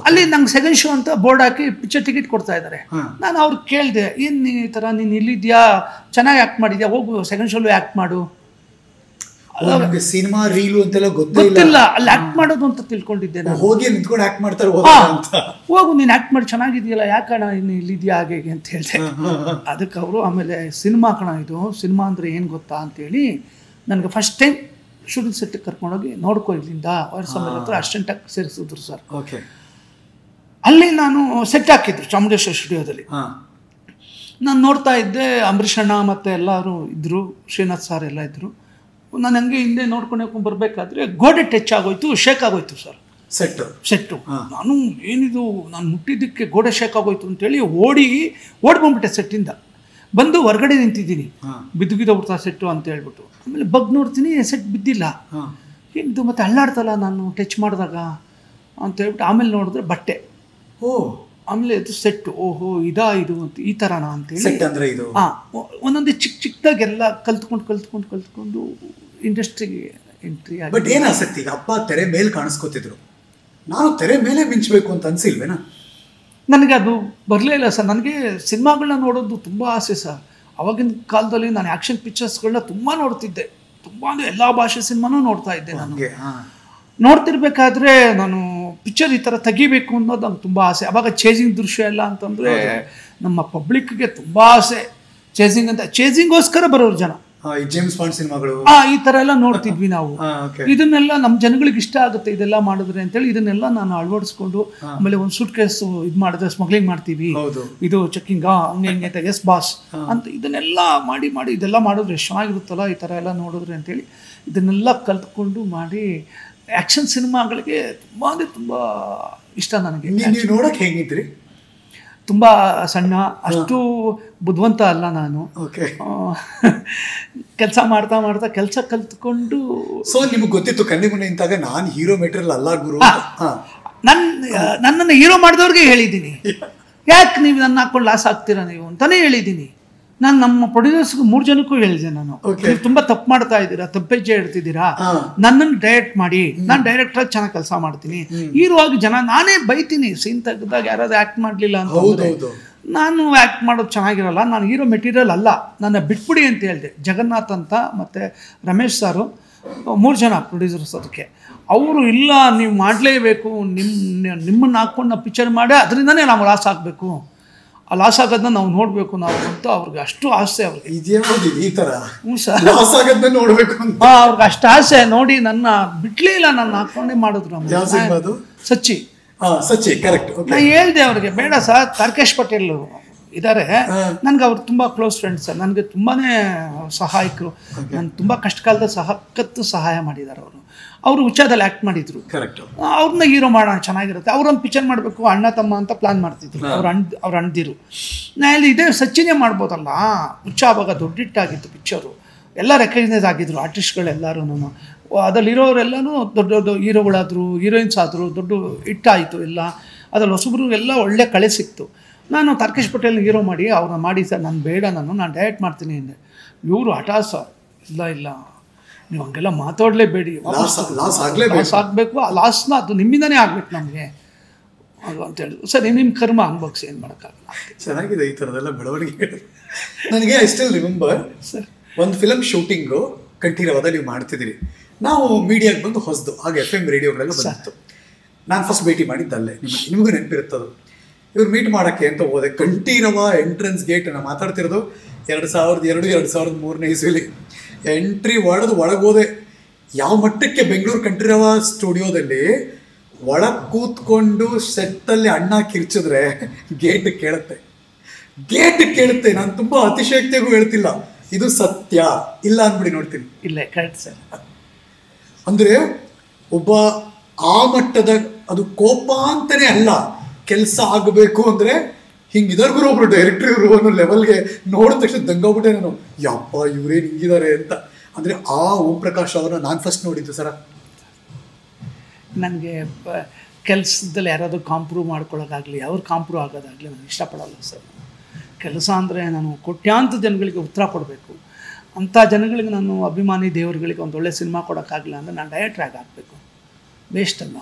ಅಲ್ಲಿ ನಂಗೆ ಸೆಕೆಂಡ್ ಶೋ ಅಂತ ಬೋರ್ಡ್ ಹಾಕಿ ಪಿಕ್ಚರ್ ಟಿಕೆಟ್ ಕೊಡ್ತಾ ಇದ್ದಾರೆ. ನಾನು ಅವ್ರಿಗೆ ಕೇಳಿದೆ, ಏನು ಈ ಥರ ನೀನು ಇಲ್ಲಿದ್ಯಾ, ಚೆನ್ನಾಗಿ ಆ್ಯಕ್ಟ್ ಮಾಡಿದ್ಯಾ, ಹೋಗು ಸೆಕೆಂಡ್ ಶೋಲು ಆ್ಯಕ್ಟ್ ಮಾಡು. ಸಿನಿಮಾ ರೀಲು ಅಂತೆಲ್ಲ ಗೊತ್ತಿಲ್ಲ, ಅಲ್ಲಿ ಆ್ಯಕ್ಟ್ ಮಾಡೋದು ಅಂತ ತಿಳ್ಕೊಂಡಿದ್ದೆ ನಾನು. ಹೋಗಿ ನಿಂತ್ಕೊಂಡು ಆ್ಯಕ್ಟ್ ಮಾಡ್ತಾರೆ, ಹೋಗು ನೀನು ಆ್ಯಕ್ಟ್ ಮಾಡಿ ಚೆನ್ನಾಗಿದೆಯಲ್ಲ, ಯಾಕಣ ಇನ್ನು ಇಲ್ಲಿದ್ಯಾ ಹಾಗೆ ಅಂತ ಹೇಳಿದೆ. ಅದಕ್ಕೆ ಅವರು ಆಮೇಲೆ ಸಿನಿಮಾ ಕಣ ಇದು, ಸಿನಿಮಾ ಅಂದರೆ ಏನು ಗೊತ್ತಾ ಅಂತೇಳಿ ನನಗೆ ಫಸ್ಟ್ ಟೈಮ್ ಶೂಟಿಂಗ್ ಸೆಟ್ಟಿಗೆ ಕರ್ಕೊಂಡೋಗಿ ನೋಡ್ಕೊ ಇಲ್ಲಿಂದ ವೈರಸ್ವಾಮಿ ಹತ್ರ ಅಸಿಸ್ಟೆಂಟಾಗಿ ಸೇರಿಸಿದ್ರು ಸರ್. ಅಲ್ಲಿ ನಾನು ಸೆಟ್ ಹಾಕಿದ್ರು ಚಾಮುಂಡೇಶ್ವರಿ ಸ್ಟುಡಿಯೋದಲ್ಲಿ. ನಾನು ನೋಡ್ತಾ ಇದ್ದೆ, ಅಂಬರೀಷ್ ಅಣ್ಣ ಮತ್ತು ಎಲ್ಲರೂ ಇದ್ದರು, ಶ್ರೀನಾಥ್ ಸರ್ ಎಲ್ಲ ಇದ್ದರು. ನಾನು ಹಂಗೆ ಹಿಂದೆ ನೋಡ್ಕೊಂಡು ಬರಬೇಕಾದ್ರೆ ಗೋಡೆ ಟಚ್ ಆಗೋಯ್ತು, ಶೇಕ್ ಆಗೋಯ್ತು ಸರ್ ಸೆಟ್ಟು. ನಾನು ಏನಿದು, ನಾನು ಮುಟ್ಟಿದ್ದಕ್ಕೆ ಗೋಡೆ ಶೇಕ್ ಆಗೋಯ್ತು ಅಂತೇಳಿ ಓಡಿ ಬಂದ್ಬಿಟ್ಟೆ ಸೆಟ್ಟಿಂದ. ಬಂದು ಹೊರಗಡೆ ನಿಂತಿದ್ದೀನಿ, ಬಿದ್ದುಬಿಡ್ತಾ ಸೆಟ್ಟು ಅಂತ ಹೇಳ್ಬಿಟ್ಟು. ಆಮೇಲೆ ಬಗ್ ನೋಡ್ತೀನಿ, ಸೆಟ್ ಬಿದ್ದಿಲ್ಲ. ಏನಿದು ಮತ್ತೆ ಅಳ್ಳಾಡ್ತಲ್ಲ ನಾನು ಟಚ್ ಮಾಡಿದಾಗ ಅಂತ ಹೇಳ್ಬಿಟ್ಟು ಆಮೇಲೆ ನೋಡಿದ್ರೆ ಬಟ್ಟೆ. ಆಮೇಲೆ ಇದು ಸೆಟ್ಟು. ಓಹೋ ಇದು ಅಂತ ಈ ಥರನಾ ಅಂತೇಳಿ ಒಂದೊಂದೇ ಚಿಕ್ಕದಾಗೆಲ್ಲ ಕಲ್ತ್ಕೊಂಡು ಇಂಡಸ್ಟ್ರಿಗೆ ಎಂಟ್ರಿ ಆಗಿ. ಬಟ್ ಏನು ಆಸಕ್ತಿ, ಈಗ ಅಪ್ಪ ತೆರೆ ಮೇಲೆ ಕಾಣಿಸ್ಕೊತಿದ್ರು, ನಾನು ತೆರೆ ಮೇಲೆ ಮಿಂಚಬೇಕು ಅಂತ ಅನಿಸಿಲ್ವೇನಾ? ನನಗೆ ಅದು ಬರಲೇ ಇಲ್ಲ ಸರ್. ನನಗೆ ಸಿನಿಮಾಗಳನ್ನ ನೋಡೋದು ತುಂಬ ಆಸೆ ಸರ್. ಅವಾಗಿನ ಕಾಲದಲ್ಲಿ ನಾನು ಆ್ಯಕ್ಷನ್ ಪಿಕ್ಚರ್ಸ್ಗಳನ್ನ ತುಂಬ ನೋಡ್ತಿದ್ದೆ. ತುಂಬ ಅಂದರೆ ಎಲ್ಲ ಭಾಷೆ ಸಿನಿಮಾನೂ ನೋಡ್ತಾ ಇದ್ದೆ ನಾನು. ನೋಡ್ತಿರ್ಬೇಕಾದ್ರೆ ನಾನು ಪಿಕ್ಚರ್ ಈ ಥರ ತೆಗಿಬೇಕು ಅನ್ನೋದು ನಂಗೆ ತುಂಬ ಆಸೆ. ಅವಾಗ ಚೇಜಿಂಗ್ ದೃಶ್ಯ ಎಲ್ಲ ಅಂತಂದರೆ ನಮ್ಮ ಪಬ್ಲಿಕ್ಗೆ ತುಂಬ ಆಸೆ. ಚೇಜಿಂಗೋಸ್ಕರ ಬರೋರು ಜನ. ಜೇಮ್ಸ್ ಬಾಂಡ್ ಸಿನಿಮಾಗಳು ಈ ಥರ ಎಲ್ಲ ನೋಡ್ತಿದ್ವಿ ನಾವು. ಇದನ್ನೆಲ್ಲ ನಮ್ಮ ಜನಗಳಿಗೆ ಇಷ್ಟ ಆಗುತ್ತೆ ಇದೆಲ್ಲ ಮಾಡಿದ್ರೆ ಅಂತೇಳಿ ಇದನ್ನೆಲ್ಲ ನಾನು ಅಳವಡಿಸ್ಕೊಂಡು, ಆಮೇಲೆ ಒಂದು ಸೂಟ್ ಕೇಸ್ ಇದು ಮಾಡಿದ್ರೆ ಸ್ಮಗ್ಲಿಂಗ್ ಮಾಡ್ತೀವಿ, ಇದು ಚೆಕ್ಕಿಂಗ್ ಹಂಗೆ ಹಿಂಗೆ ಎಸ್ ಬಾಸ್ ಅಂತ ಇದನ್ನೆಲ್ಲ ಮಾಡಿ ಇದೆಲ್ಲ ಮಾಡಿದ್ರೆ ಎಷ್ಟು ಚೆನ್ನಾಗಿರುತ್ತಲ್ಲ ಈ ಥರ ಎಲ್ಲ ನೋಡಿದ್ರೆ ಅಂತೇಳಿ ಇದನ್ನೆಲ್ಲ ಕಲ್ತ್ಕೊಂಡು ಮಾಡಿ ಆ್ಯಕ್ಷನ್ ಸಿನಿಮಾಗಳಿಗೆ ತುಂಬ ಅಂದರೆ ತುಂಬ ಇಷ್ಟ ನನಗೆ. ನೀವು ನೋಡೋಕೆ ಹೇಗಿದ್ರಿ? ತುಂಬ ಸಣ್ಣ, ಅಷ್ಟು ಬುದ್ಧಿವಂತ ಅಲ್ಲ ನಾನು. ಕೆಲಸ ಮಾಡ್ತಾ ಕೆಲಸ ಕಲ್ತ್ಕೊಂಡು. ಸೊ ನಿಮಗೆ ಗೊತ್ತಿತ್ತು ಕಣ್ಣಿ ಮುನ್ನೆ ನಿಂತಾಗ ನಾನು ಹೀರೋ ಮೆಟೀರಿಯಲ್ ಅಲ್ಲ ಗುರು. ನನ್ನನ್ನು ಹೀರೋ ಮಾಡಿದವ್ರಿಗೆ ಹೇಳಿದ್ದೀನಿ, ಯಾಕೆ ನೀವು ನನ್ನ ಹಾಕೊಂಡು ಲಾಸ್ ಆಗ್ತೀರಾ ನೀವು ಅಂತಾನೆ ಹೇಳಿದ್ದೀನಿ. ನಾನು ನಮ್ಮ ಪ್ರೊಡ್ಯೂಸರ್ಸ್ಗೆ 3 ಜನಕ್ಕೂ ಹೇಳಿದೆ, ನಾನು ನೀವು ತುಂಬ ತಪ್ಪು ಮಾಡ್ತಾ ಇದ್ದೀರಾ, ತಪ್ಪೆಜ್ಜೆ ಇಡ್ತಿದ್ದೀರಾ, ನನ್ನನ್ನು ಡೈರೆಕ್ಟ್ ಮಾಡಿ, ನಾನು ಡೈರೆಕ್ಟ್ರಾಗಿ ಚೆನ್ನಾಗಿ ಕೆಲಸ ಮಾಡ್ತೀನಿ. ಹೀರೋ ಆಗಿ ನಾನೇ ಬೈತೀನಿ. ಸೀನ್ ತೆಗೆದಾಗ ಯಾರಾದ್ರೂ ಆ್ಯಕ್ಟ್ ಮಾಡಲಿಲ್ಲ ಅಂತ ನಾನು ಆ್ಯಕ್ಟ್ ಮಾಡೋದು ಚೆನ್ನಾಗಿರಲ್ಲ, ನಾನು ಹೀರೋ ಮೆಟೀರಿಯಲ್ ಅಲ್ಲ, ನನ್ನ ಬಿಟ್ಬಿಡಿ ಅಂತ ಹೇಳಿದೆ. ಜಗನ್ನಾಥ್ ಅಂತ ಮತ್ತು ರಮೇಶ್ ಸಾರು 3 ಜನ ಪ್ರೊಡ್ಯೂಸರ್ಸ್. ಅದಕ್ಕೆ ಅವರು ಇಲ್ಲ ನೀವು ಮಾಡಲೇಬೇಕು, ನಿಮ್ಮನ್ನು ಹಾಕ್ಕೊಂಡು ನಾವು ಪಿಕ್ಚರ್ ಮಾಡಿ ಅದರಿಂದನೇ ನಾವು ಲಾಸ್ ಆಗಬೇಕು, ಆ ಲಾಸ್ ಆಗೋದನ್ನ ನಾವು ನೋಡಬೇಕು ನಾವು ಅಂತ ಅವ್ರಿಗೆ ಅಷ್ಟು ಆಸೆ. ಅವ್ರಿಗೆ ಈ ಥರ ನೋಡಬೇಕು ಅಂತ ಅವ್ರಿಗೆ ಅಷ್ಟು ಆಸೆ. ನೋಡಿ ನನ್ನ ಬಿಡ್ಲೇ ಇಲ್ಲ, ನನ್ನ ಹಾಕೊಂಡೇ ಮಾಡಿದ್ರು. ಸಚ್ಚಿ ಕರೆಕ್ಟ್. ನಾನು ಹೇಳ್ದೆ ಅವ್ರಿಗೆ, ಬೇಡ ಸರ್, ತಾರಕೇಶ್ ಪಟೇಲ್ ಇದ್ದಾರೆ, ನನಗೆ ಅವ್ರು ತುಂಬ ಕ್ಲೋಸ್ ಫ್ರೆಂಡ್ಸ್ ಸರ್, ನನಗೆ ತುಂಬಾ ಸಹಾಯಕರು. ನಾನು ತುಂಬ ಕಷ್ಟ ಕಾಲದ ಸಹಾಯ ಮಾಡಿದ್ದಾರೆ ಅವರು ಹುಚ್ಚಾದಲ್ಲಿ ಆ್ಯಕ್ಟ್ ಮಾಡಿದ್ರು. ಅವ್ರನ್ನ ಹೀರೋ ಮಾಡೋಣ ಚೆನ್ನಾಗಿರುತ್ತೆ, ಅವ್ರೊಂದು ಪಿಕ್ಚರ್ ಮಾಡಬೇಕು, ಅಣ್ಣ ತಮ್ಮ ಅಂತ ಪ್ಲಾನ್ ಮಾಡ್ತಿದ್ರು ಅವ್ರು ಅಣ್ದಿರು. ನಾನು ಇದೇ ಸಚ್ಚಿನೇ ಮಾಡ್ಬೋದಲ್ಲ. ಹುಚ್ಚ ಆವಾಗ ದೊಡ್ಡಿಟ್ಟಾಗಿತ್ತು ಪಿಕ್ಚರು, ಎಲ್ಲ ರೆಕಗ್ನೈಸ್ ಆಗಿದ್ರು ಆರ್ಟಿಸ್ಟ್ಗಳೆಲ್ಲರೂ. ಅದರಲ್ಲಿರೋರೆಲ್ಲನೂ ದೊಡ್ಡ ದೊಡ್ಡ ಹೀರೋಗಳಾದರು, ಹೀರೋಯಿನ್ಸ್ ಆದರು, ದೊಡ್ಡ ಹಿಟ್ಟಾಯಿತು ಎಲ್ಲ. ಅದ್ರಲ್ಲಿ ಹೊಸಬ್ರು ಎಲ್ಲ ಒಳ್ಳೆ ಕಳೆ ಸಿಕ್ತು. ನಾನು ತಾರಕೇಶ್ ಪಟೇಲ್ನ ಹೀರೋ ಮಾಡಿ ಅವ್ರನ್ನ ಮಾಡಿ ಸರ್ ನಾನು ಬೇಡ, ನಾನು ಡೈರೆಕ್ಟ್ ಮಾಡ್ತೀನಿ ಅಂದೆ. ಇವರು ಹಠ ಸರ್, ಇಲ್ಲ ನೀವು ಹಂಗೆಲ್ಲ ಮಾತಾಡಲೇಬೇಡಿ, ಲಾಸ್ ಆಗಬೇಕು, ಆ ಲಾಸ್ನ ಅದು ನಿಮ್ಮಿಂದನೇ ಆಗ್ಬೇಕು ನಮಗೆ ಅದು ಅಂತ ಹೇಳಿದ್ರು. ಸರಿ ನಿಮ್ಮ ಕರ್ಮ ಅನ್ಭವಿಸಿ, ಏನು ಮಾಡೋಕ್ಕಾಗಲ್ಲ. ಚೆನ್ನಾಗಿದೆ ಈ ಥರದೆಲ್ಲ ಬೆಳವಣಿಗೆ. ನನಗೆ ಐ ಸ್ಟಿಲ್ ರಿಮೆಂಬರ್ ಸರ್, ಒಂದು ಫಿಲಮ್ ಶೂಟಿಂಗು ಕಂಠೀರವಾದ ನೀವು ಮಾಡ್ತಿದ್ದೀರಿ, ನಾವು ಮೀಡಿಯಾಗೆ ಬಂದು ಹೊಸದು ಆಗ FM ರೇಡಿಯೋಗಳೆಲ್ಲ ಬಂದಿತ್ತು. ನಾನು ಫಸ್ಟ್ ಭೇಟಿ ಮಾಡಿದ್ದಲ್ಲೇ, ನಿಮಗೂ ನೆನಪಿರುತ್ತದು. ಇವ್ರು ಮೀಟ್ ಮಾಡೋಕ್ಕೆ ಅಂತ ಹೋದೆ. ಕಂಠೀರವ ಎಂಟ್ರೆನ್ಸ್ ಗೇಟ್ ನಾನು ಮಾತಾಡ್ತಿರೋದು 2002-2003 ಇಸ್ವಿಲಿ. ಎಂಟ್ರಿ ಒಳಗೋದೆ. ಯಾವ ಮಟ್ಟಕ್ಕೆ ಬೆಂಗಳೂರು ಕಂಠೀರವ ಸ್ಟುಡಿಯೋದಲ್ಲಿ ಒಳಗೆ ಕೂತ್ಕೊಂಡು ಸೆಟ್ಟಲ್ಲಿ ಅಣ್ಣ ಕಿರ್ಚಿದ್ರೆ ಗೇಟ್ ಕೇಳುತ್ತೆ. ನಾನು ತುಂಬ ಅತಿಶಯಕ್ತಿಗೂ ಹೇಳ್ತಿಲ್ಲ, ಇದು ಸತ್ಯ, ಇಲ್ಲ ಅಂದ್ಬಿಡಿ ನೋಡ್ತೀನಿ. ಇಲ್ಲ ಕರೆಕ್ಟ್ ಸರ್. ಅಂದರೆ ಒಬ್ಬ ಆ ಮಟ್ಟದ ಅದು ಕೋಪ ಅಂತಲೇ ಅಲ್ಲ, ಕೆಲಸ ಆಗಬೇಕು ಅಂದರೆ ಹಿಂಗಿದಾರ್ ಗುರು ಒಬ್ರು ಡೈರೆಕ್ಟರ್ ಇವರು ಅನ್ನೋ ಲೆವೆಲ್ಗೆ ನೋಡಿದ ತಕ್ಷಣ ದಂಗೋಗ್ಬಿಟ್ಟೆ ನಾನು, ಯಪ್ಪ ಇವ್ರೇನು ಹಿಂಗಿದ್ದಾರೆ ಅಂತ. ಅಂದರೆ ಆ ಓಂ ಪ್ರಕಾಶ್ ಅವರನ್ನ ನಾನು ಫಸ್ಟ್ ನೋಡಿದ್ದು ಸರ. ನನಗೆ ಕೆಲಸದಲ್ಲಿ ಯಾರಾದರೂ ಕಾಂಪ್ರೂವ್ ಮಾಡ್ಕೊಳ್ಳೋಕ್ಕಾಗಲಿ, ಅವ್ರು ಕಾಂಪ್ರೂವ್ ಆಗೋದಾಗಲಿ ನಾನು ಇಷ್ಟಪಡಲ್ಲ ಸರ್. ಕೆಲಸ ಅಂದರೆ ನಾನು ಕೋಟ್ಯಾಂತರ ಜನಗಳಿಗೆ ಉತ್ತರ ಕೊಡಬೇಕು, ಅಂಥ ಜನಗಳಿಗೆ ನಾನು ಅಭಿಮಾನಿ ದೇವರುಗಳಿಗೆ ಒಂದು ಒಳ್ಳೆ ಸಿನಿಮಾ ಕೊಡೋಕ್ಕಾಗಲಿಲ್ಲ ಅಂದರೆ ನಾನು ಡೈರೆಕ್ಟ್ರ್ ಆಗಬೇಕು, ವೇಸ್ಟ್ ಅಲ್ಲ.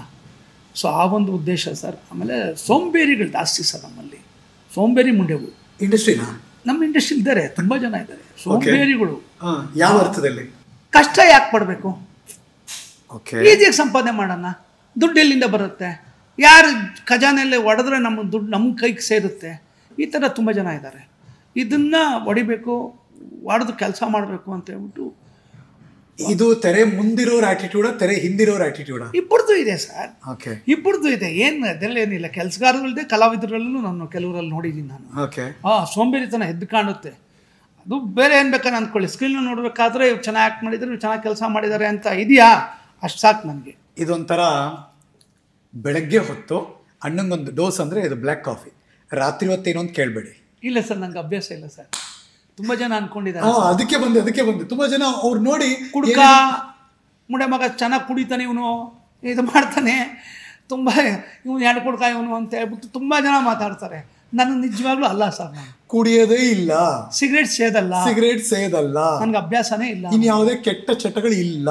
ಸೊ ಆ ಒಂದು ಉದ್ದೇಶ ಸರ್. ಆಮೇಲೆ ಸೋಂಬೇರಿಗಳು ಜಾಸ್ತಿ ಸರ್ ನಮ್ಮಲ್ಲಿ, ಸೋಂಬೇರಿ ಮುಂಡೆವು ಇಂಡಸ್ಟ್ರಿನಾ, ನಮ್ಮ ಇಂಡಸ್ಟ್ರಿ ಇದ್ದಾರೆ, ತುಂಬ ಜನ ಇದ್ದಾರೆ ಸೋಂಬೇರಿಗಳು. ಯಾವ ಅರ್ಥದಲ್ಲಿ? ಕಷ್ಟ ಯಾಕೆ ಪಡಬೇಕು, ಈಜಿಯಾಗಿ ಸಂಪಾದನೆ ಮಾಡೋಣ, ದುಡ್ಡು ಎಲ್ಲಿಂದ ಬರುತ್ತೆ, ಯಾರು ಖಜಾನೆಯಲ್ಲಿ ಹೊಡೆದ್ರೆ ನಮ್ಮ ದುಡ್ಡು ನಮ್ಮ ಕೈಗೆ ಸೇರುತ್ತೆ, ಈ ಥರ ತುಂಬ ಜನ ಇದ್ದಾರೆ. ಇದನ್ನು ಹೊಡಿಬೇಕು, ಹೊಡೆದು ಕೆಲಸ ಮಾಡಬೇಕು ಅಂತ ಹೇಳ್ಬಿಟ್ಟು. ಇದು ತೆರೆ ಮುಂದಿರೋರ ಆಟಿಟ್ಯೂಡ, ತೆರೆ ಹಿಂದಿರೋರ ಆಟಿಟ್ಯೂಡ? ಇಬ್ಬರದು ಇದೆ ಸರ್. ಓಕೆ, ಇಬ್ಬರದು ಇದೆ. ಏನು ಅದೆಲ್ಲ ಏನಿಲ್ಲ, ಕೆಲಸಗಾರರಲ್ಲದೆ ಕಲಾವಿದರಲ್ಲೂ ನಾನು ಕೆಲವರಲ್ಲಿ ನೋಡಿದ್ದೀನಿ ನಾನು. ಓಕೆ, ಸೋಂಬೇರಿತನ ಎದ್ದು ಕಾಣುತ್ತೆ. ಅದು ಬೇರೆ ಏನು ಬೇಕಾದ್ರೆ ಅಂದ್ಕೊಳ್ಳಿ, ಸ್ಕ್ರೀನ್ ನೋಡಬೇಕಾದ್ರೆ ಇವ್ರು ಚೆನ್ನಾಗಿ ಆ್ಯಕ್ಟ್ ಮಾಡಿದ್ದಾರೆ, ಇವ್ರು ಚೆನ್ನಾಗಿ ಕೆಲಸ ಮಾಡಿದ್ದಾರೆ ಅಂತ ಇದೆಯಾ, ಅಷ್ಟು ಸಾಕು ನನಗೆ. ಇದೊಂಥರ ಬೆಳಗ್ಗೆ ಹೊತ್ತು ಅಣ್ಣಂಗೊಂದು ಡೋಸ್ ಅಂದರೆ ಇದು ಬ್ಲ್ಯಾಕ್ ಕಾಫಿ, ರಾತ್ರಿ ಹೊತ್ತೇನು ಅಂತ ಕೇಳಬೇಡಿ. ಇಲ್ಲ ಸರ್, ನನಗೆ ಅಭ್ಯಾಸ ಇಲ್ಲ ಸರ್. ತುಂಬ ಜನ ಅಂದ್ಕೊಂಡಿದ್ದಾರೆ. ಅದಕ್ಕೆ ಬಂದೆ ತುಂಬ ಜನ ಅವ್ರು ನೋಡಿ, ಕುಡ್ಕ ಮುಡೆ ಮಗ ಚೆನ್ನಾಗಿ ಕುಡಿತಾನೆ, ಇವನು ಇದು ಮಾಡ್ತಾನೆ, ತುಂಬ ಇವನು ಎರಡು ಕುಡ್ಕ ಇವನು ಅಂತ ಹೇಳ್ಬಿಟ್ಟು ತುಂಬ ಜನ ಮಾತಾಡ್ತಾರೆ. ನನಗೆ ನಿಜವಾಗ್ಲೂ ಅಲ್ಲ ಸರ್, ನಾನು ಕುಡಿಯೋದೇ ಇಲ್ಲ, ಸಿಗರೇಟ್ ಸೇದಲ್ಲ, ನನಗೆ ಅಭ್ಯಾಸನೇ ಇಲ್ಲ, ಇನ್ನು ಯಾವುದೇ ಕೆಟ್ಟ ಚಟಗಳು ಇಲ್ಲ.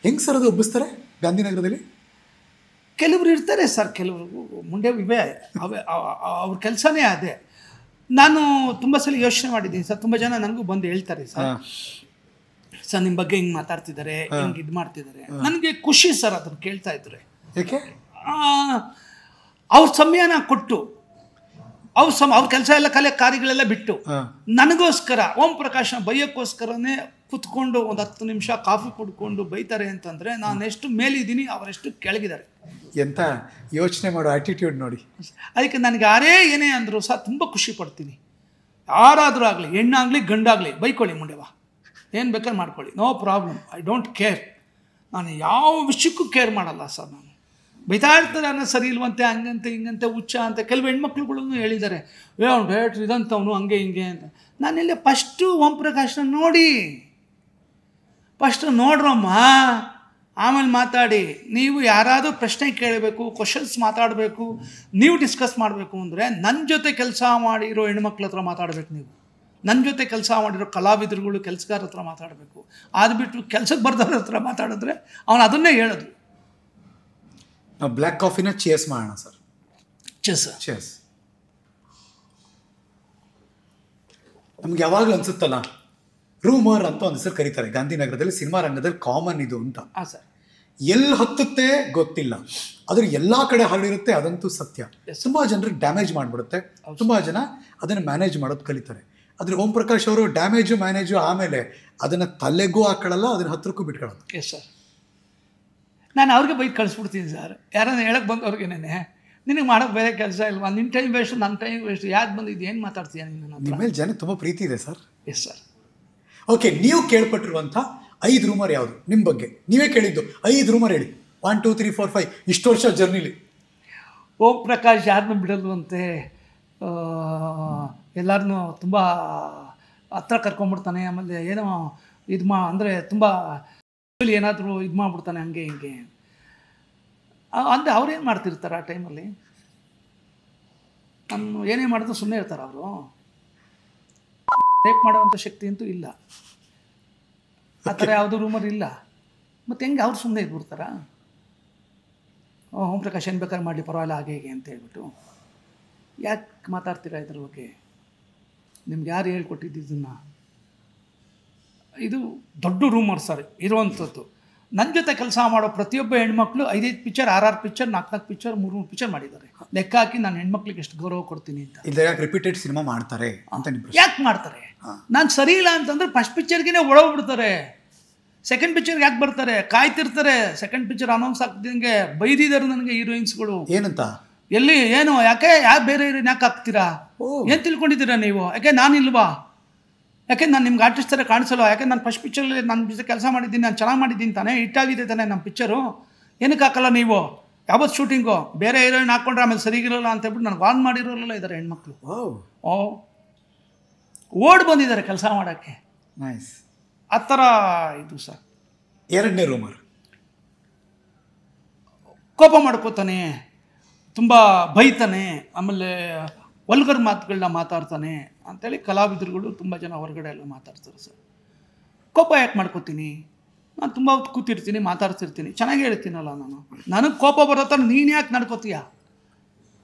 ಹೆಂಗೆ ಸರ್ ಅದು ಒಬ್ಬಿಸ್ತಾರೆ ಗಾಂಧಿನಗರದಲ್ಲಿ? ಕೆಲವರು ಇರ್ತಾರೆ ಸರ್, ಕೆಲವರು ಮುಂದೆ ಇವೆ, ಅವೇ ಅವ್ರ ಕೆಲಸನೇ ಅದೇ. ನಾನು ತುಂಬ ಸಲ ಯೋಚನೆ ಮಾಡಿದ್ದೀನಿ ಸರ್, ತುಂಬ ಜನ ನನಗೂ ಬಂದು ಹೇಳ್ತಾರೆ ಸರ್ ನಿಮ್ಮ ಬಗ್ಗೆ ಹಿಂಗೆ ಮಾತಾಡ್ತಿದ್ದಾರೆ, ಹಿಂಗೆ ಇದು ಮಾಡ್ತಿದ್ದಾರೆ. ನನಗೆ ಖುಷಿ ಸರ್ ಅದನ್ನು ಕೇಳ್ತಾ ಇದ್ರೆ. ಏಕೆ? ಅವ್ರ ಸಮಯನ ಕೊಟ್ಟು, ಅವ್ರ ಕೆಲಸ ಎಲ್ಲ ಕಾರ್ಯಗಳೆಲ್ಲ ಬಿಟ್ಟು ನನಗೋಸ್ಕರ ಓಂ ಪ್ರಕಾಶ್ನ ಬೈಯೋಕ್ಕೋಸ್ಕರನೇ ಕುತ್ಕೊಂಡು ಒಂದು 10 ನಿಮಿಷ ಕಾಫಿ ಕುಡ್ಕೊಂಡು ಬೈತಾರೆ ಅಂತಂದರೆ ನಾನು ಎಷ್ಟು ಮೇಲಿದ್ದೀನಿ, ಅವರೆಷ್ಟು ಕೆಳಗಿದ್ದಾರೆ. ಎಂತ ಯೋಚನೆ ಮಾಡೋ ಆಟಿಟ್ಯೂಡ್ ನೋಡಿ. ಅದಕ್ಕೆ ನನಗೆ ಯಾರೇ ಏನೇ ಅಂದರೂ ಸಹ ತುಂಬ ಖುಷಿ ಪಡ್ತೀನಿ. ಯಾರಾದರೂ ಆಗಲಿ, ಹೆಣ್ಣಾಗಲಿ ಗಂಡಾಗಲಿ, ಬೈಕೊಳ್ಳಿ ಮುಂಡೆವ, ಏನು ಬೇಕಾದ್ರೆ ಮಾಡ್ಕೊಳ್ಳಿ, no problem, I don't care. ನಾನು ಯಾವ ವಿಷಯಕ್ಕೂ ಕೇರ್ ಮಾಡಲ್ಲ ಸರ್. ನಾನು ಬೈತಾ ಇರ್ತಾರೆ, ಅನ್ನೋ ಸರಿ ಇಲ್ವಂತೆ, ಹಂಗಂತೆ ಹಿಂಗಂತೆ ಹುಚ್ಚ ಅಂತ ಕೆಲವು ಹೆಣ್ಮಕ್ಳುಗಳನ್ನು ಹೇಳಿದ್ದಾರೆ, ಅವ್ನು ಡೈರೆಕ್ಟ್ರ್ ಇದಂತವನು ಹಂಗೆ ಹಿಂಗೆ ಅಂತ. ನಾನೆಲ್ಲ ಫಸ್ಟು ಓಂ ಪ್ರಕಾಶ್ನ ನೋಡಿ, ಫಸ್ಟು ನೋಡ್ರಮ್ಮ, ಆಮೇಲೆ ಮಾತಾಡಿ. ನೀವು ಯಾರಾದರೂ ಪ್ರಶ್ನೆ ಕೇಳಬೇಕು, ಕ್ವಶನ್ಸ್ ಮಾತಾಡಬೇಕು, ನೀವು ಡಿಸ್ಕಸ್ ಮಾಡಬೇಕು ಅಂದರೆ ನನ್ನ ಜೊತೆ ಕೆಲಸ ಮಾಡಿರೋ ಹೆಣ್ಮಕ್ಳ ಹತ್ರ ಮಾತಾಡಬೇಕು. ನೀವು ನನ್ನ ಜೊತೆ ಕೆಲಸ ಮಾಡಿರೋ ಕಲಾವಿದರುಗಳು, ಕೆಲಸಗಾರ ಹತ್ರ ಮಾತಾಡಬೇಕು. ಅದು ಬಿಟ್ಟು ಕೆಲಸಕ್ಕೆ ಬರ್ದವ್ರ ಹತ್ರ ಮಾತಾಡಿದ್ರೆ ಅವನು ಅದನ್ನೇ ಹೇಳೋದು. ನಾವು ಬ್ಲ್ಯಾಕ್ ಕಾಫಿನ ಚೇಸ್ ಮಾಡೋಣ ಸರ್. ಚೇಸ್. ನಮ್ಗೆ ಯಾವಾಗಲೂ ಅನ್ಸುತ್ತಲ್ಲ, ರೂಮರ್ ಅಂತ ಒಂದು ಹೆಸರು ಕರೀತಾರೆ ಗಾಂಧಿನಗರದಲ್ಲಿ, ಸಿನಿಮಾ ರಂಗದಲ್ಲಿ ಕಾಮನ್ ಇದು ಅಂತ. ಸರ್, ಎಲ್ಲಿ ಹತ್ತುತ್ತೆ ಗೊತ್ತಿಲ್ಲ, ಆದ್ರೆ ಎಲ್ಲ ಕಡೆ ಹರಡಿರುತ್ತೆ, ಅದಂತೂ ಸತ್ಯ. ತುಂಬ ಜನರಿಗೆ ಡ್ಯಾಮೇಜ್ ಮಾಡಿಬಿಡುತ್ತೆ, ತುಂಬ ಜನ ಅದನ್ನು ಮ್ಯಾನೇಜ್ ಮಾಡೋದು ಕಲಿತಾರೆ. ಆದರೆ ಓಂ ಪ್ರಕಾಶ್ ಅವರು ಮ್ಯಾನೇಜು ಆಮೇಲೆ ಅದನ್ನು ತಲೆಗೂ ಹಾಕೊಳ್ಳಲ್ಲ, ಅದನ್ನ ಹತ್ರಕ್ಕೂ ಬಿಟ್ಕೊಳ್ಳಲ್ಲ. ಎಸ್ ಸರ್, ನಾನು ಅವ್ರಿಗೆ ಬೈದು ಕಳಿಸ್ಬಿಡ್ತೀನಿ ಸರ್. ಯಾರನ್ನ ಹೇಳಕ್ಕೆ ಬಂದವ್ರಿಗೇನೆ, ನಿನಗೆ ಮಾಡೋಕ್ಕೆ ಬೇರೆ ಕೆಲಸ ಇಲ್ವಾ, ನಿನ್ನ ಟೈಮ್ ವೇಸ್ಟ್, ನನ್ನ ಟೈಮ್ ವೇಸ್ಟ್, ಯಾಕೆ ಬಂದಿದ್ದು, ಏನು ಮಾತಾಡ್ತೀಯ ನೀನು? ನಿಮ್ಮ ಮೇಲೆ ಜನ ತುಂಬ ಪ್ರೀತಿ ಇದೆ ಸರ್. Yes sir. ಓಕೆ, ನೀವು ಕೇಳ್ಪಟ್ಟಿರುವಂಥ 5 ರೂಮರ್ ಯಾವುದು ನಿಮ್ಮ ಬಗ್ಗೆ? ನೀವೇ ಕೇಳಿದ್ದು 5 ರೂಮರ್ ಹೇಳಿ. 1 2 3 4 5 ಇಷ್ಟು ವರ್ಷ ಜರ್ನಿಲಿ. ಓಂ ಪ್ರಕಾಶ್ ಯಾರನ್ನೂ ಬಿಡಲ್ವಂತೆ, ಎಲ್ಲರನ್ನೂ ತುಂಬ ಹತ್ರ ಕರ್ಕೊಂಡ್ಬಿಡ್ತಾನೆ, ಆಮೇಲೆ ಏನೋ ಇದು ಅಂದರೆ ತುಂಬ ಏನಾದರೂ ಇದು ಮಾಡಿಬಿಡ್ತಾನೆ, ಹಂಗೆ ಹಿಂಗೆ ಅಂದರೆ ಅವ್ರೇನು ಮಾಡ್ತಿರ್ತಾರೆ ಆ ಟೈಮಲ್ಲಿ? ನಾನು ಏನೇ ಮಾಡಿದ್ರು ಸುಮ್ಮನೆ ಇರ್ತಾರೆ ಅವರು. ರೇಪ್ ಮಾಡೋವಂಥ ಶಕ್ತಿ ಅಂತೂ ಇಲ್ಲ, ಆ ಥರ ಯಾವುದೂ ರೂಮರ್ ಇಲ್ಲ. ಮತ್ತು ಹೆಂಗೆ ಅವ್ರು ಸುಮ್ಮನೆ ಇದ್ಬಿಡ್ತಾರ? ಓಂ ಪ್ರಕಾಶ್ ಏನು ಬೇಕಾದ್ರೆ ಮಾಡಲಿ, ಪರವಾಗಿಲ್ಲ, ಹಾಗೆ ಹೇಗೆ ಅಂತ ಹೇಳ್ಬಿಟ್ಟು ಯಾಕೆ ಮಾತಾಡ್ತೀರಾ ಇದ್ರ ಬಗ್ಗೆ? ನಿಮ್ಗೆ ಯಾರು ಹೇಳ್ಕೊಟ್ಟಿದ್ದು ಇದನ್ನು? ಇದು ದೊಡ್ಡ ರೂಮರ್ ಸರ್ ಇರುವಂಥದ್ದು. ನನ್ನ ಜೊತೆ ಕೆಲಸ ಮಾಡೋ ಪ್ರತಿಯೊಬ್ಬ ಹೆಣ್ಮಕ್ಳು 5 ಪಿಕ್ಚರ್, 6 ಪಿಕ್ಚರ್, 4 ಪಿಕ್ಚರ್, 3 ಪಿಕ್ಚರ್ ಮಾಡಿದ್ದಾರೆ. ಲೆಕ್ಕ ಹಾಕಿ ನಾನು ಹೆಣ್ಮಕ್ಳಿಗೆ ಎಷ್ಟು ಗೌರವ ಕೊಡ್ತೀನಿ ಅಂತ. ಯಾಕೆ ರಿಪೀಟೆಡ್ ಸಿನಿಮಾ ಮಾಡ್ತಾರೆ ಅಂತ? ಯಾಕೆ ಮಾಡ್ತಾರೆ? ನಾನು ಸರಿ ಇಲ್ಲ ಅಂತಂದ್ರೆ ಫಸ್ಟ್ ಪಿಕ್ಚರ್ಗೆ ಒಳಗ್ಬಿಡ್ತಾರೆ, ಸೆಕೆಂಡ್ ಪಿಕ್ಚರ್ಗೆ ಯಾಕೆ ಬರ್ತಾರೆ? ಕಾಯ್ತಿರ್ತಾರೆ. ಸೆಕೆಂಡ್ ಪಿಕ್ಚರ್ ಅನೌನ್ಸ್ ಆಗ್ತಿದ್ದಂಗೆ ಬೈದಿದ್ದಾರೆ ನನಗೆ ಹೀರೋಯಿನ್ಸ್ಗಳು. ಏನಂತ? ಎಲ್ಲಿ ಏನು, ಯಾಕೆ ಬೇರೆ ಹೀರೋಯಿನ್ ಯಾಕೆ ಹಾಕ್ತೀರಾ? ಏನು ತಿಳ್ಕೊಂಡಿದ್ದೀರಾ ನೀವು? ಯಾಕೆ ನಾನಿಲ್ವಾ? ಯಾಕೆ ನಾನು ನಿಮ್ಗೆ ಆರ್ಟಿಸ್ಟ್ ಥರ ಕಾಣಿಸಲ್ವಾ? ಯಾಕೆ ನಾನು ಫಸ್ಟ್ ಪಿಕ್ಚರಲ್ಲಿ ನನ್ನ ಕೆಲಸ ಮಾಡಿದ್ದೀನಿ, ನಾನು ಚೆನ್ನಾಗಿ ಮಾಡಿದ್ದೀನಿ ತಾನೇ, ಹಿಟ್ಟಾಗಿದೆ ತಾನೇ ನಮ್ಮ ಪಿಕ್ಚರು, ಏನಕ್ಕೆ ಹಾಕಲ್ಲ ನೀವು? ಯಾವತ್ತು ಶೂಟಿಂಗು ಬೇರೆ ಹೀರೋಯಿನ್ ಹಾಕ್ಕೊಂಡ್ರೆ ಆಮೇಲೆ ಸರಿಗಿರಲ್ಲ ಅಂತ ಹೇಳ್ಬಿಟ್ಟು ನನಗೆ ಆನ್ ಮಾಡಿರೋಲ್ಲ ಇದ್ದಾರೆ ಹೆಣ್ಮಕ್ಳು. ಓಡ್ ಬಂದಿದ್ದಾರೆ ಕೆಲಸ ಮಾಡೋಕ್ಕೆ. ನೈಸ್. ಆ ಥರ ಇದು ಸರ್. ಎರಡನೇ ರೂಮರ್, ಕೋಪ ಮಾಡ್ಕೋತಾನೆ, ತುಂಬ ಬೈತಾನೆ, ಆಮೇಲೆ ವಲ್ಗರ್ ಮಾತುಗಳನ್ನ ಮಾತಾಡ್ತಾನೆ ಅಂಥೇಳಿ ಕಲಾವಿದರುಗಳು ತುಂಬ ಜನ ಹೊರಗಡೆ ಎಲ್ಲ ಮಾತಾಡ್ತಾರೆ ಸರ್. ಕೋಪ ಯಾಕೆ ಮಾಡ್ಕೋತೀನಿ? ನಾನು ತುಂಬ ಹೊತ್ತು ಕೂತಿರ್ತೀನಿ, ಮಾತಾಡ್ತಿರ್ತೀನಿ, ಚೆನ್ನಾಗಿ ಹೇಳ್ತೀನಲ್ಲ ನಾನು. ನನಗೆ ಕೋಪ ಬರೋ ಥರ ನೀನು ಯಾಕೆ ನಡ್ಕೋತೀಯ?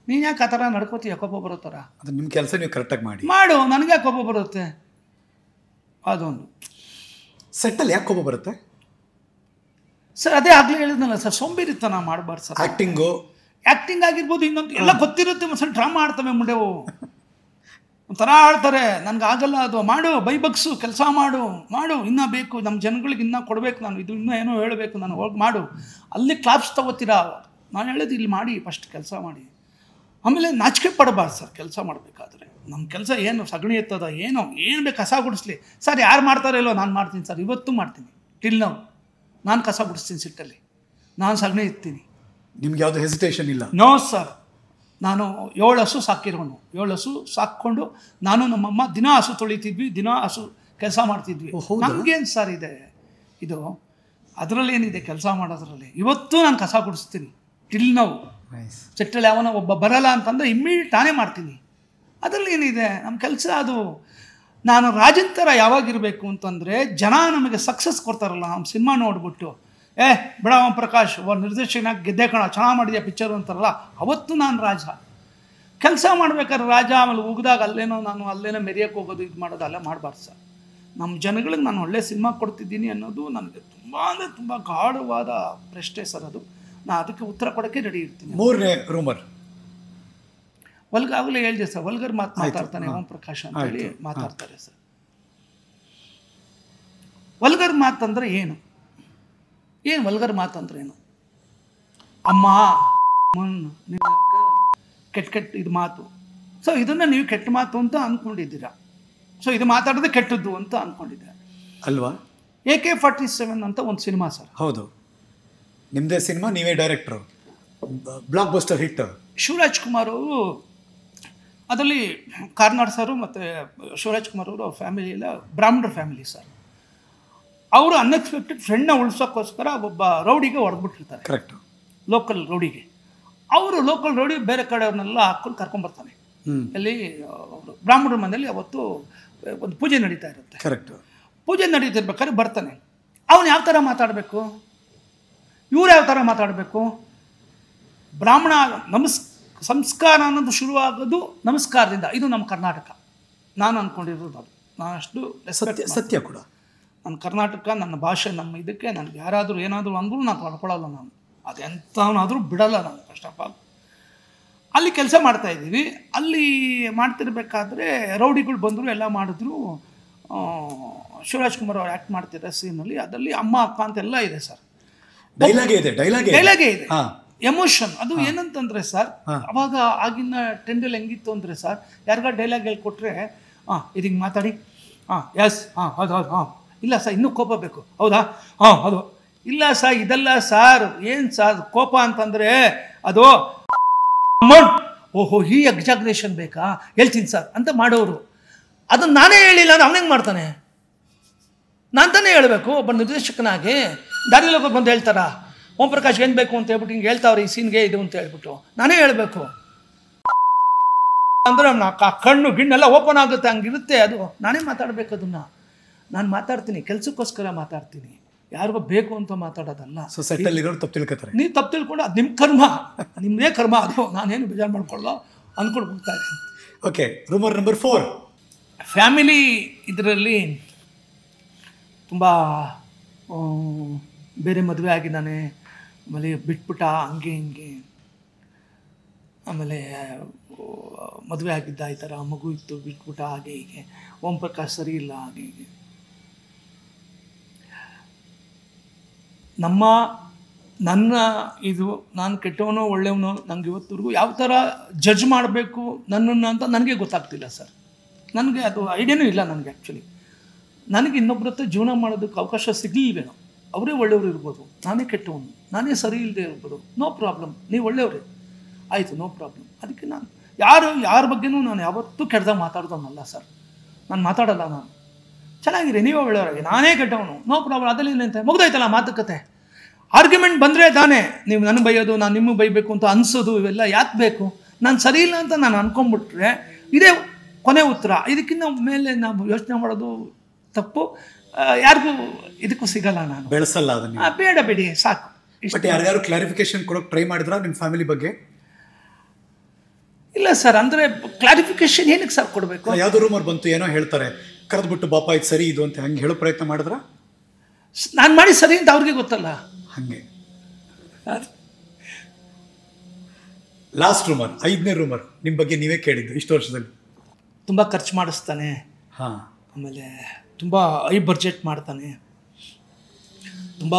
ನೀನು ಯಾಕೆ ಆ ಥರ ನಡ್ಕೋತೀಯ ಕೋಪ ಬರೋ ಥರ? ಅದು ನಿಮ್ಮ ಕೆಲಸ ನೀವು ಕರೆಕ್ಟಾಗಿ ಮಾಡು, ನನಗೆ ಕೋಪ ಬರುತ್ತೆ. ಅದೊಂದು. ಸೆಟ್ಟಲ್ಲಿ ಯಾಕೆ ಕೋಪ ಬರುತ್ತೆ ಸರ್? ಅದೇ ಆಗಲೇ ಹೇಳಿದ್ನಲ್ಲ ಸರ್, ಸೋಂಬೇರಿತನ ಮಾಡಬಾರ್ದು ಸರ್. ಆ್ಯಕ್ಟಿಂಗ್ ಆಗಿರ್ಬೋದು, ಇನ್ನೊಂದು ಎಲ್ಲ ಗೊತ್ತಿರುತ್ತೆ. ಒಂದ್ಸಲ ಡ್ರಾಮಾ ಆಡ್ತವೆ ಮುಂಡೆವು, ಒಂಥರ ಆಡ್ತಾರೆ. ನನಗಾಗಲ್ಲ ಅದು. ಮಾಡು, ಬೈಬಗ್ಸು, ಕೆಲಸ ಮಾಡು, ಇನ್ನೂ ಬೇಕು ನಮ್ಮ ಜನಗಳಿಗೆ, ಇನ್ನೂ ಕೊಡಬೇಕು, ನಾನು ಇದು ಇನ್ನೂ ಏನೋ ಹೇಳಬೇಕು, ನಾನು ಹೋಗಿ ಮಾಡು. ಅಲ್ಲಿ ಕ್ಲಾಪ್ಸ್ ತಗೋತೀರಾ? ನಾನು ಹೇಳೋದು ಇಲ್ಲಿ ಮಾಡಿ, ಫಸ್ಟ್ ಕೆಲಸ ಮಾಡಿ. ಆಮೇಲೆ ನಾಚಿಕೆ ಪಡಬಾರ್ದು ಸರ್ ಕೆಲಸ ಮಾಡಬೇಕಾದ್ರೆ. ನಮ್ಮ ಕೆಲಸ ಏನು ಸಗಣಿ ಎತ್ತದ, ಏನು ಬೇಕು ಕಸ ಗುಡಿಸ್ಲಿ ಸರ್. ಯಾರು ಮಾಡ್ತಾರೋ ಇಲ್ಲೋ ನಾನು ಮಾಡ್ತೀನಿ ಸರ್, ಇವತ್ತು ಮಾಡ್ತೀನಿ. ಟಿಲ್ ನಾವು ನಾನು ಕಸ ಗುಡಿಸ್ತೀನಿ ಸಿಟ್ಟಲ್ಲಿ, ನಾನು ಸಗಣಿ ಎತ್ತೀನಿ. ನಿಮ್ಗೆ ಯಾವುದು ಹೆಸಿಟೇಷನ್ ಇಲ್ಲ? No sir. ನಾನು 7 ಹಸು ಸಾಕಿರೋನು. 7 ಹಸು ಸಾಕ್ಕೊಂಡು ನಾನು ನಮ್ಮಮ್ಮ ದಿನ ಹಸು ತೊಳಿತಿದ್ವಿ, ದಿನ ಹಸು ಕೆಲಸ ಮಾಡ್ತಿದ್ವಿ. ನಮಗೇನು ಸರ್ ಇದೆ ಇದು? ಅದರಲ್ಲಿ ಏನಿದೆ ಕೆಲಸ ಮಾಡೋದ್ರಲ್ಲಿ? ಇವತ್ತು ನಾನು ಕಸ ಗುಡಿಸ್ತೀನಿ ಟಿಲ್ ನಾವು. ಸೆಟ್ಟಲ್ಲಿ ಯಾವನ ಒಬ್ಬ ಬರಲ್ಲ ಅಂತಂದರೆ ಇಮ್ಮಿಡಿಯೇಟ್ ನಾನೇ ಮಾಡ್ತೀನಿ. ಅದರಲ್ಲಿ ಏನಿದೆ ನಮ್ಮ ಕೆಲಸ ಅದು. ನಾನು ರಾಜನ್ ಥರ ಯಾವಾಗಿರಬೇಕು ಅಂತಂದರೆ, ಜನ ನಮಗೆ ಸಕ್ಸಸ್ ಕೊಡ್ತಾರಲ್ಲ ನಮ್ಮ ಸಿನಿಮಾ ನೋಡ್ಬಿಟ್ಟು, ಬಿಡ ಓಂ ಪ್ರಕಾಶ್ ನಿರ್ದೇಶಕನಾಗಿ ಗೆದ್ದೆ ಕಣ, ಚೆನ್ನಾಗಿ ಮಾಡಿದ್ಯಾ ಪಿಕ್ಚರು ಅಂತಾರಲ್ಲ, ಅವತ್ತು ನಾನು ರಾಜ. ಕೆಲಸ ಮಾಡ್ಬೇಕಾದ್ರೆ ರಾಜ. ಆಮೇಲೆ ಉಗಿದಾಗ ಅಲ್ಲೇನೋ ಮೆರೆಯೋಕ್ಕೆ ಹೋಗೋದು, ಇದು ಮಾಡೋದು ಅಲ್ಲೇ ಮಾಡಬಾರ್ದು ಸರ್. ನಮ್ಮ ಜನಗಳಿಗೆ ನಾನು ಒಳ್ಳೆ ಸಿನಿಮಾ ಕೊಡ್ತಿದ್ದೀನಿ ಅನ್ನೋದು ನನಗೆ ತುಂಬ ಅಂದರೆ ತುಂಬ ಗಾಢವಾದ ಪ್ರಶ್ನೆ ಸರ್ ಅದು. ನಾನು ಅದಕ್ಕೆ ಉತ್ತರ ಕೊಡೋಕ್ಕೆ ರೆಡಿ ಇರ್ತೀನಿ. ಮೂರನೇ ರೂಮರ್, ಆಗಲೇ ಹೇಳಿದೆ ಸರ್, ವಲ್ಗರ್ ಮಾತಾಡ್ತಾನೆ ಓಂ ಪ್ರಕಾಶ್ ಅಂತ ಹೇಳಿ ಮಾತಾಡ್ತಾರೆ ಸರ್. ವಲ್ಗರ್ ಮಾತಂದ್ರೆ ಏನು ವಲ್ಗರ್ ಮಾತಂದ್ರೆ ಏನು? ಅಮ್ಮ ಕೆಟ್ಟ ಇದು ಮಾತು. ಸೊ ಇದನ್ನು ನೀವು ಕೆಟ್ಟ ಮಾತು ಅಂತ ಅಂದ್ಕೊಂಡಿದ್ದೀರಾ. ಸೊ ಇದು ಮಾತಾಡೋದು ಕೆಟ್ಟದ್ದು ಅಂತ ಅಂದ್ಕೊಂಡಿದ್ದೀರಾ ಅಲ್ವಾ? AK-47 ಅಂತ ಒಂದು ಸಿನಿಮಾ ಸರ್. ಹೌದು, ನಿಮ್ಮದೇ ಸಿನಿಮಾ, ನೀವೇ director, blockbuster hit. Shivaraj Kumar ಅವರು ಅದರಲ್ಲಿ ಕಾರ್ನಾಡ್ ಸರು ಮತ್ತು ಶಿವರಾಜ್ ಕುಮಾರ್ ಅವರು ಅವ್ರ ಫ್ಯಾಮಿಲಿ ಎಲ್ಲ ಬ್ರಾಹ್ಮಣರ ಫ್ಯಾಮಿಲಿ ಸರ್. ಅವರು ಅನ್ಎಕ್ಸ್ಪೆಕ್ಟೆಡ್ ಫ್ರೆಂಡ್ನ ಉಳಿಸೋಕ್ಕೋಸ್ಕರ ಒಬ್ಬ ರೌಡಿಗೆ ಹೊಡೆದ್ಬಿಟ್ಟಿರ್ತಾರೆ. ಕರೆಕ್ಟ್. ಲೋಕಲ್ ರೌಡಿಗೆ. ಅವರು ಲೋಕಲ್ ರೌಡಿ ಬೇರೆ ಕಡೆಯವ್ರನ್ನೆಲ್ಲ ಹಾಕ್ಕೊಂಡು ಕರ್ಕೊಂಬರ್ತಾನೆ. ಅಲ್ಲಿ ಬ್ರಾಹ್ಮಣರ ಮನೆಯಲ್ಲಿ ಅವತ್ತು ಒಂದು ಪೂಜೆ ನಡೀತಾ ಇರುತ್ತೆ. ಕರೆಕ್ಟ್. ಪೂಜೆ ನಡೀತಿರ್ಬೇಕಾದ್ರೆ ಬರ್ತಾನೆ. ಅವನು ಯಾವ ಥರ ಮಾತಾಡಬೇಕು, ಇವ್ರು ಯಾವ ಥರ ಮಾತಾಡಬೇಕು? ಬ್ರಾಹ್ಮಣ ಸಂಸ್ಕಾರ ಅನ್ನೋದು ಶುರುವಾಗೋದು ನಮಸ್ಕಾರದಿಂದ. ಇದು ನಮ್ಮ ಕರ್ನಾಟಕ. ನಾನು ಅಂದ್ಕೊಂಡಿರೋದು ಅದು. ನಾನು ಅಷ್ಟು ಸತ್ಯ ಕೂಡ. ನನ್ನ ಕರ್ನಾಟಕ, ನನ್ನ ಭಾಷೆ, ನಮ್ಮ ಇದಕ್ಕೆ ನನಗೆ ಯಾರಾದರೂ ಏನಾದರೂ ಅಂದರೂ ನಾನು ಪಡ್ಕೊಳ್ಳಲ್ಲ. ನಾನು ಅದೆಂಥವನಾದರೂ ಬಿಡಲ್ಲ ನಾನು. ಫಸ್ಟ್ ಆಫ್ ಆಲ್ ಅಲ್ಲಿ ಕೆಲಸ ಮಾಡ್ತಾಯಿದ್ದೀವಿ. ಅಲ್ಲಿ ಮಾಡ್ತಿರ್ಬೇಕಾದ್ರೆ ರೌಡಿಗಳು ಬಂದರು, ಎಲ್ಲ ಮಾಡಿದ್ರು. ಶಿವರಾಜ್ ಕುಮಾರ್ ಅವ್ರು ಆ್ಯಕ್ಟ್ ಮಾಡ್ತಿದ್ದಾರೆ ಸೀನಲ್ಲಿ. ಅದರಲ್ಲಿ ಅಮ್ಮ ಅಕ್ಕ ಅಂತೆಲ್ಲ ಇದೆ ಸರ್. ಡೈಲಾಗೇ ಇದೆ. ಎಮೋಷನ್ ಅದು. ಏನಂತಂದರೆ ಸರ್, ಅವಾಗ ಆಗಿನ ಟ್ರೆಂಡಲ್ಲಿ ಹೆಂಗಿತ್ತು ಅಂದರೆ ಸರ್, ಯಾರಿಗಾರು ಡೈಲಾಗ್ ಹೇಳ್ಕೊಟ್ರೆ ಇದು ಹಿಂಗೆ ಮಾತಾಡಿ, ಎಸ್, ಹೌದು, ಇಲ್ಲ ಸರ್ ಇನ್ನೂ ಕೋಪ ಬೇಕು, ಹೌದಾ, ಅದು ಇಲ್ಲ ಸರ್, ಇದೆಲ್ಲ ಸಾರ್ ಏನು ಸಾರ್ ಕೋಪ ಅಂತಂದರೆ ಅದು ಓಹೋ ಈ ಎಕ್ಸಾಗ್ರೇಷನ್ ಬೇಕಾ, ಹೇಳ್ತೀನಿ ಸರ್ ಅಂತ ಮಾಡೋರು. ಅದನ್ನು ನಾನೇ ಹೇಳಿಲ್ಲ ಅಂದ್ರೆ ಅವನಿಗೆ ಮಾಡ್ತಾನೆ. ನಾನು ತಾನೇ ಹೇಳಬೇಕು ಒಬ್ಬ ನಿರ್ದೇಶಕನಾಗಿ. ದಾರಿಯಲ್ಲಿ ಹೋಗೋದು ಬಂದು ಹೇಳ್ತಾರ ಓಂ ಪ್ರಕಾಶ್ ಏನು ಬೇಕು ಅಂತ ಹೇಳ್ಬಿಟ್ಟು ಹಿಂಗೆ ಹೇಳ್ತಾವ್ರೆ ಈ ಸೀನ್ಗೆ ಇದು ಅಂತ ಹೇಳ್ಬಿಟ್ಟು ನಾನೇ ಹೇಳಬೇಕು ಅಂದರೆ ಕಣ್ಣು ಗಿಣ್ಣೆಲ್ಲ ಓಪನ್ ಆಗುತ್ತೆ, ಹಂಗಿರುತ್ತೆ. ಅದು ನಾನೇ ಮಾತಾಡಬೇಕು. ಅದನ್ನು ನಾನು ಮಾತಾಡ್ತೀನಿ, ಕೆಲಸಕ್ಕೋಸ್ಕರ ಮಾತಾಡ್ತೀನಿ, ಯಾರಿಗೋ ಬೇಕು ಅಂತ ಮಾತಾಡೋದಲ್ಲ. ಸೊಸೈಟಿಯಲ್ಲಿರೋರು ತಪ್ಪು ತಿಳ್ಕೊತಾರೆ. ನೀವು ತಪ್ಪು ತಿಳ್ಕೊಂಡು ಅದು ನಿಮ್ಮ ಕರ್ಮ, ನಿಮ್ಮದೇ ಕರ್ಮ. ಅದು ನಾನೇನು ಬೇಜಾರು ಮಾಡ್ಕೊಳ್ಳೋ ಅಂದ್ಕೊಂಡು ಹೋಗ್ತಾ ಇದ್ದೀನಿ. Okay, rumour number 4. ಫ್ಯಾಮಿಲಿ ಇದರಲ್ಲಿ ತುಂಬ ಬೇರೆ ಮದುವೆ ಆಗಿದ್ದಾನೆ, ಆಮೇಲೆ ಬಿಟ್ಬಿಟ್ಟ, ಹಂಗೆ ಹಿಂಗೆ, ಆಮೇಲೆ ಮದುವೆ ಆಗಿದ್ದ, ಈ ಥರ ಮಗು ಇತ್ತು, ಬಿಟ್ಬಿಟ್ಟ, ಹಾಗೆ ಹೀಗೆ, ಓಂ ಪ್ರಕಾಶ್ ಸರಿ ಇಲ್ಲ, ಹಾಗೆ ಹೀಗೆ. ನನ್ನ ಇದು ನಾನು ಕೆಟ್ಟವನೋ ಒಳ್ಳೆಯವನೋ ನನಗೆ ಇವತ್ತುವರೆಗೂ ಯಾವ ಥರ ಜಡ್ಜ್ ಮಾಡಬೇಕು ನನ್ನನ್ನು ಅಂತ ನನಗೆ ಗೊತ್ತಾಗ್ತಿಲ್ಲ ಸರ್. ನನಗೆ ಅದು ಐಡಿಯಾನೂ ಇಲ್ಲ ನನಗೆ. ಆ್ಯಕ್ಚುಲಿ ನನಗೆ ಇನ್ನೊಬ್ಬರ ಹತ್ರ ಜೀವನ ಮಾಡೋದಕ್ಕೆ ಅವಕಾಶ ಸಿಗಲಿಲ್ವೇನೋ. ಅವರೇ ಒಳ್ಳೆಯವರು ಇರ್ಬೋದು, ನಾನೇ ಕೆಟ್ಟವನು, ನಾನೇ ಸರಿ ಇಲ್ಲದೆ ಇರ್ಬೋದು, ನೋ ಪ್ರಾಬ್ಲಮ್, ನೀವು ಒಳ್ಳೆಯವ್ರೆ, ಆಯಿತು, ನೋ ಪ್ರಾಬ್ಲಮ್. ಅದಕ್ಕೆ ನಾನು ಯಾರ ಬಗ್ಗೆನೂ ನಾನು ಯಾವತ್ತೂ ಕೆಟ್ಟದಾಗ ಮಾತಾಡ್ದವನಲ್ಲ ಸರ್. ನಾನು ಮಾತಾಡಲ್ಲ. ನಾನು ಚೆನ್ನಾಗಿರಿ, ನೀವೇ ಒಳ್ಳೆಯವರಾಗಿ, ನಾನೇ ಕೆಟ್ಟವನು, ನೋ ಪ್ರಾಬ್ಲಮ್. ಅದರಲ್ಲಿ ಏನಂತೆ ಮುಗ್ದಾಯ್ತಲ್ಲ ಮಾತುಕತೆ. ಆರ್ಗ್ಯುಮೆಂಟ್ ಬಂದರೆ ತಾನೇ ನೀವು ನನಗೆ ಬೈಯೋದು, ನಾನು ನಿಮಗೆ ಬೈಬೇಕು ಅಂತ ಅನಿಸೋದು, ಇವೆಲ್ಲ ಯಾಕೆ ಬೇಕು? ನಾನು ಸರಿ ಇಲ್ಲ ಅಂತ ನಾನು ಅನ್ಕೊಂಡ್ಬಿಟ್ರೆ ಇದೇ ಕೊನೆ ಉತ್ತರ. ಇದಕ್ಕಿಂತ ಮೇಲೆ ನಾವು ಯೋಚನೆ ಮಾಡೋದು ತಪ್ಪು. ಯಾರಿಗೂ ಇದಕ್ಕೂ ಸಿಗಲ್ಲ, ನಾನು ಬೆಳೆಸಲ್ಲ ಅದನ್ನ. ಬೇಡ ಬಿಡಿ, ಸಾಕು. ಬಟ್ ಯಾರ್ಯಾರು ಕ್ಲಾರಿಫಿಕೇಶನ್ ಕೊಡೋಕೆ ಟ್ರೈ ಮಾಡಿದ್ರ ನಿಮ್ಮ ಫ್ಯಾಮಿಲಿ ಬಗ್ಗೆ? ಇಲ್ಲ ಸರ್, ಅಂದರೆ ಕ್ಲಾರಿಫಿಕೇಶನ್ ಏನಕ್ಕೆ ಸರ್ ಕೊಡಬೇಕು? ಯಾವ್ದು ರೂಮರ್ ಬಂತು, ಏನೋ ಹೇಳ್ತಾರೆ, ಕರೆದ್ಬಿಟ್ಟು ಬಾಪ ಇದು ಸರಿ ಇದು ಅಂತ ಹಂಗೆ ಹೇಳೋ ಪ್ರಯತ್ನ ಮಾಡಿದ್ರ? ನಾನು ಮಾಡಿ ಸರಿ ಅಂತ ಅವ್ರಿಗೆ ಗೊತ್ತಲ್ಲ. ಹಂಗೆ ಲಾಸ್ಟ್ ರೂಮರ್, 5ನೇ ರೂಮರ್ ನಿಮ್ಮ ಬಗ್ಗೆ ನೀವೇ ಕೇಳಿದ್ದು ಇಷ್ಟು ವರ್ಷದಲ್ಲಿ. ತುಂಬ ಖರ್ಚು ಮಾಡಿಸ್ತಾನೆ, ಹಾಂ, ಆಮೇಲೆ ತುಂಬ ಹೈ ಬಡ್ಜೆಟ್ ಮಾಡ್ತಾನೆ, ತುಂಬ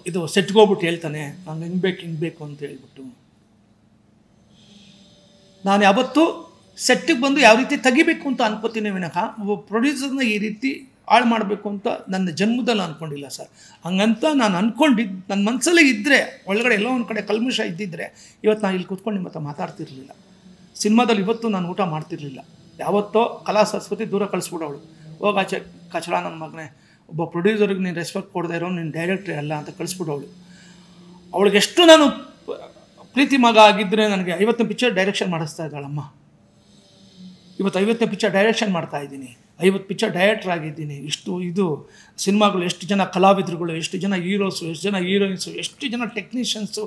ಇದು ಸೆಟ್ಗೋಗ್ಬಿಟ್ಟು ಹೇಳ್ತಾನೆ ನಾನು ಹಿಂಗೆ ಬೇಕು ಅಂತ ಹೇಳ್ಬಿಟ್ಟು. ನಾನು ಯಾವತ್ತೂ ಸೆಟ್ಟಿಗೆ ಬಂದು ಯಾವ ರೀತಿ ತೆಗಿಬೇಕು ಅಂತ ಅನ್ಕೋತೀನಿ ವಿನಃ ಒಬ್ಬ ಪ್ರೊಡ್ಯೂಸರ್ನ ಈ ರೀತಿ ಹಾಳು ಮಾಡಬೇಕು ಅಂತ ನನ್ನ ಜನ್ಮದಲ್ಲಿ ಅಂದ್ಕೊಂಡಿಲ್ಲ ಸರ್. ಹಂಗಂತ ನಾನು ಅಂದ್ಕೊಂಡಿದ್ದು ನನ್ನ ಮನಸ್ಸಲ್ಲೇ ಇದ್ದರೆ, ಒಳಗಡೆ ಎಲ್ಲೋ ಒಂದು ಕಡೆ ಕಲ್ಮಶ ಇದ್ದಿದ್ದರೆ ಇವತ್ತು ನಾನು ಇಲ್ಲಿ ಕೂತ್ಕೊಂಡು ನಿಮ್ಮ ಹತ್ರ ಮಾತಾಡ್ತಿರ್ಲಿಲ್ಲ. ಸಿನಿಮಾದಲ್ಲಿ ಇವತ್ತು ನಾನು ಊಟ ಮಾಡ್ತಿರ್ಲಿಲ್ಲ. ಯಾವತ್ತೋ ಕಲಾ ಸರಸ್ವತಿ ದೂರ ಕಳಿಸ್ಬಿಡೋಳು, ಹೋಗಾಚೆ ಕಚಡ ನನ್ನ ಮಗನೇ, ಒಬ್ಬ ಪ್ರೊಡ್ಯೂಸರ್ಗೆ ನೀನು ರೆಸ್ಪೆಕ್ಟ್ ಕೊಡದೇ ಇರೋ ನೀನು ಡೈರೆಕ್ಟ್ರೇ ಅಲ್ಲ ಅಂತ ಕಳಿಸ್ಬಿಡೋಳು. ಅವಳಿಗೆಷ್ಟು ನಾನು ಪ್ರೀತಿ ಮಗ ಆಗಿದ್ದರೆ ನನಗೆ 50 ಪಿಕ್ಚರ್ ಡೈರೆಕ್ಷನ್ ಮಾಡಿಸ್ತಾ ಇದ್ದಾಳಮ್ಮ. ಇವತ್ತು 50 ಪಿಕ್ಚರ್ ಡೈರೆಕ್ಷನ್ ಮಾಡ್ತಾ ಇದ್ದೀನಿ, 50 ಪಿಕ್ಚರ್ ಡೈರೆಕ್ಟ್ರ್ ಆಗಿದ್ದೀನಿ. ಇದು ಸಿನಿಮಾಗಳು, ಎಷ್ಟು ಜನ ಕಲಾವಿದರುಗಳು, ಎಷ್ಟು ಜನ ಹೀರೋಸು, ಎಷ್ಟು ಜನ ಹೀರೋಯಿನ್ಸು, ಎಷ್ಟು ಜನ ಟೆಕ್ನಿಷಿಯನ್ಸು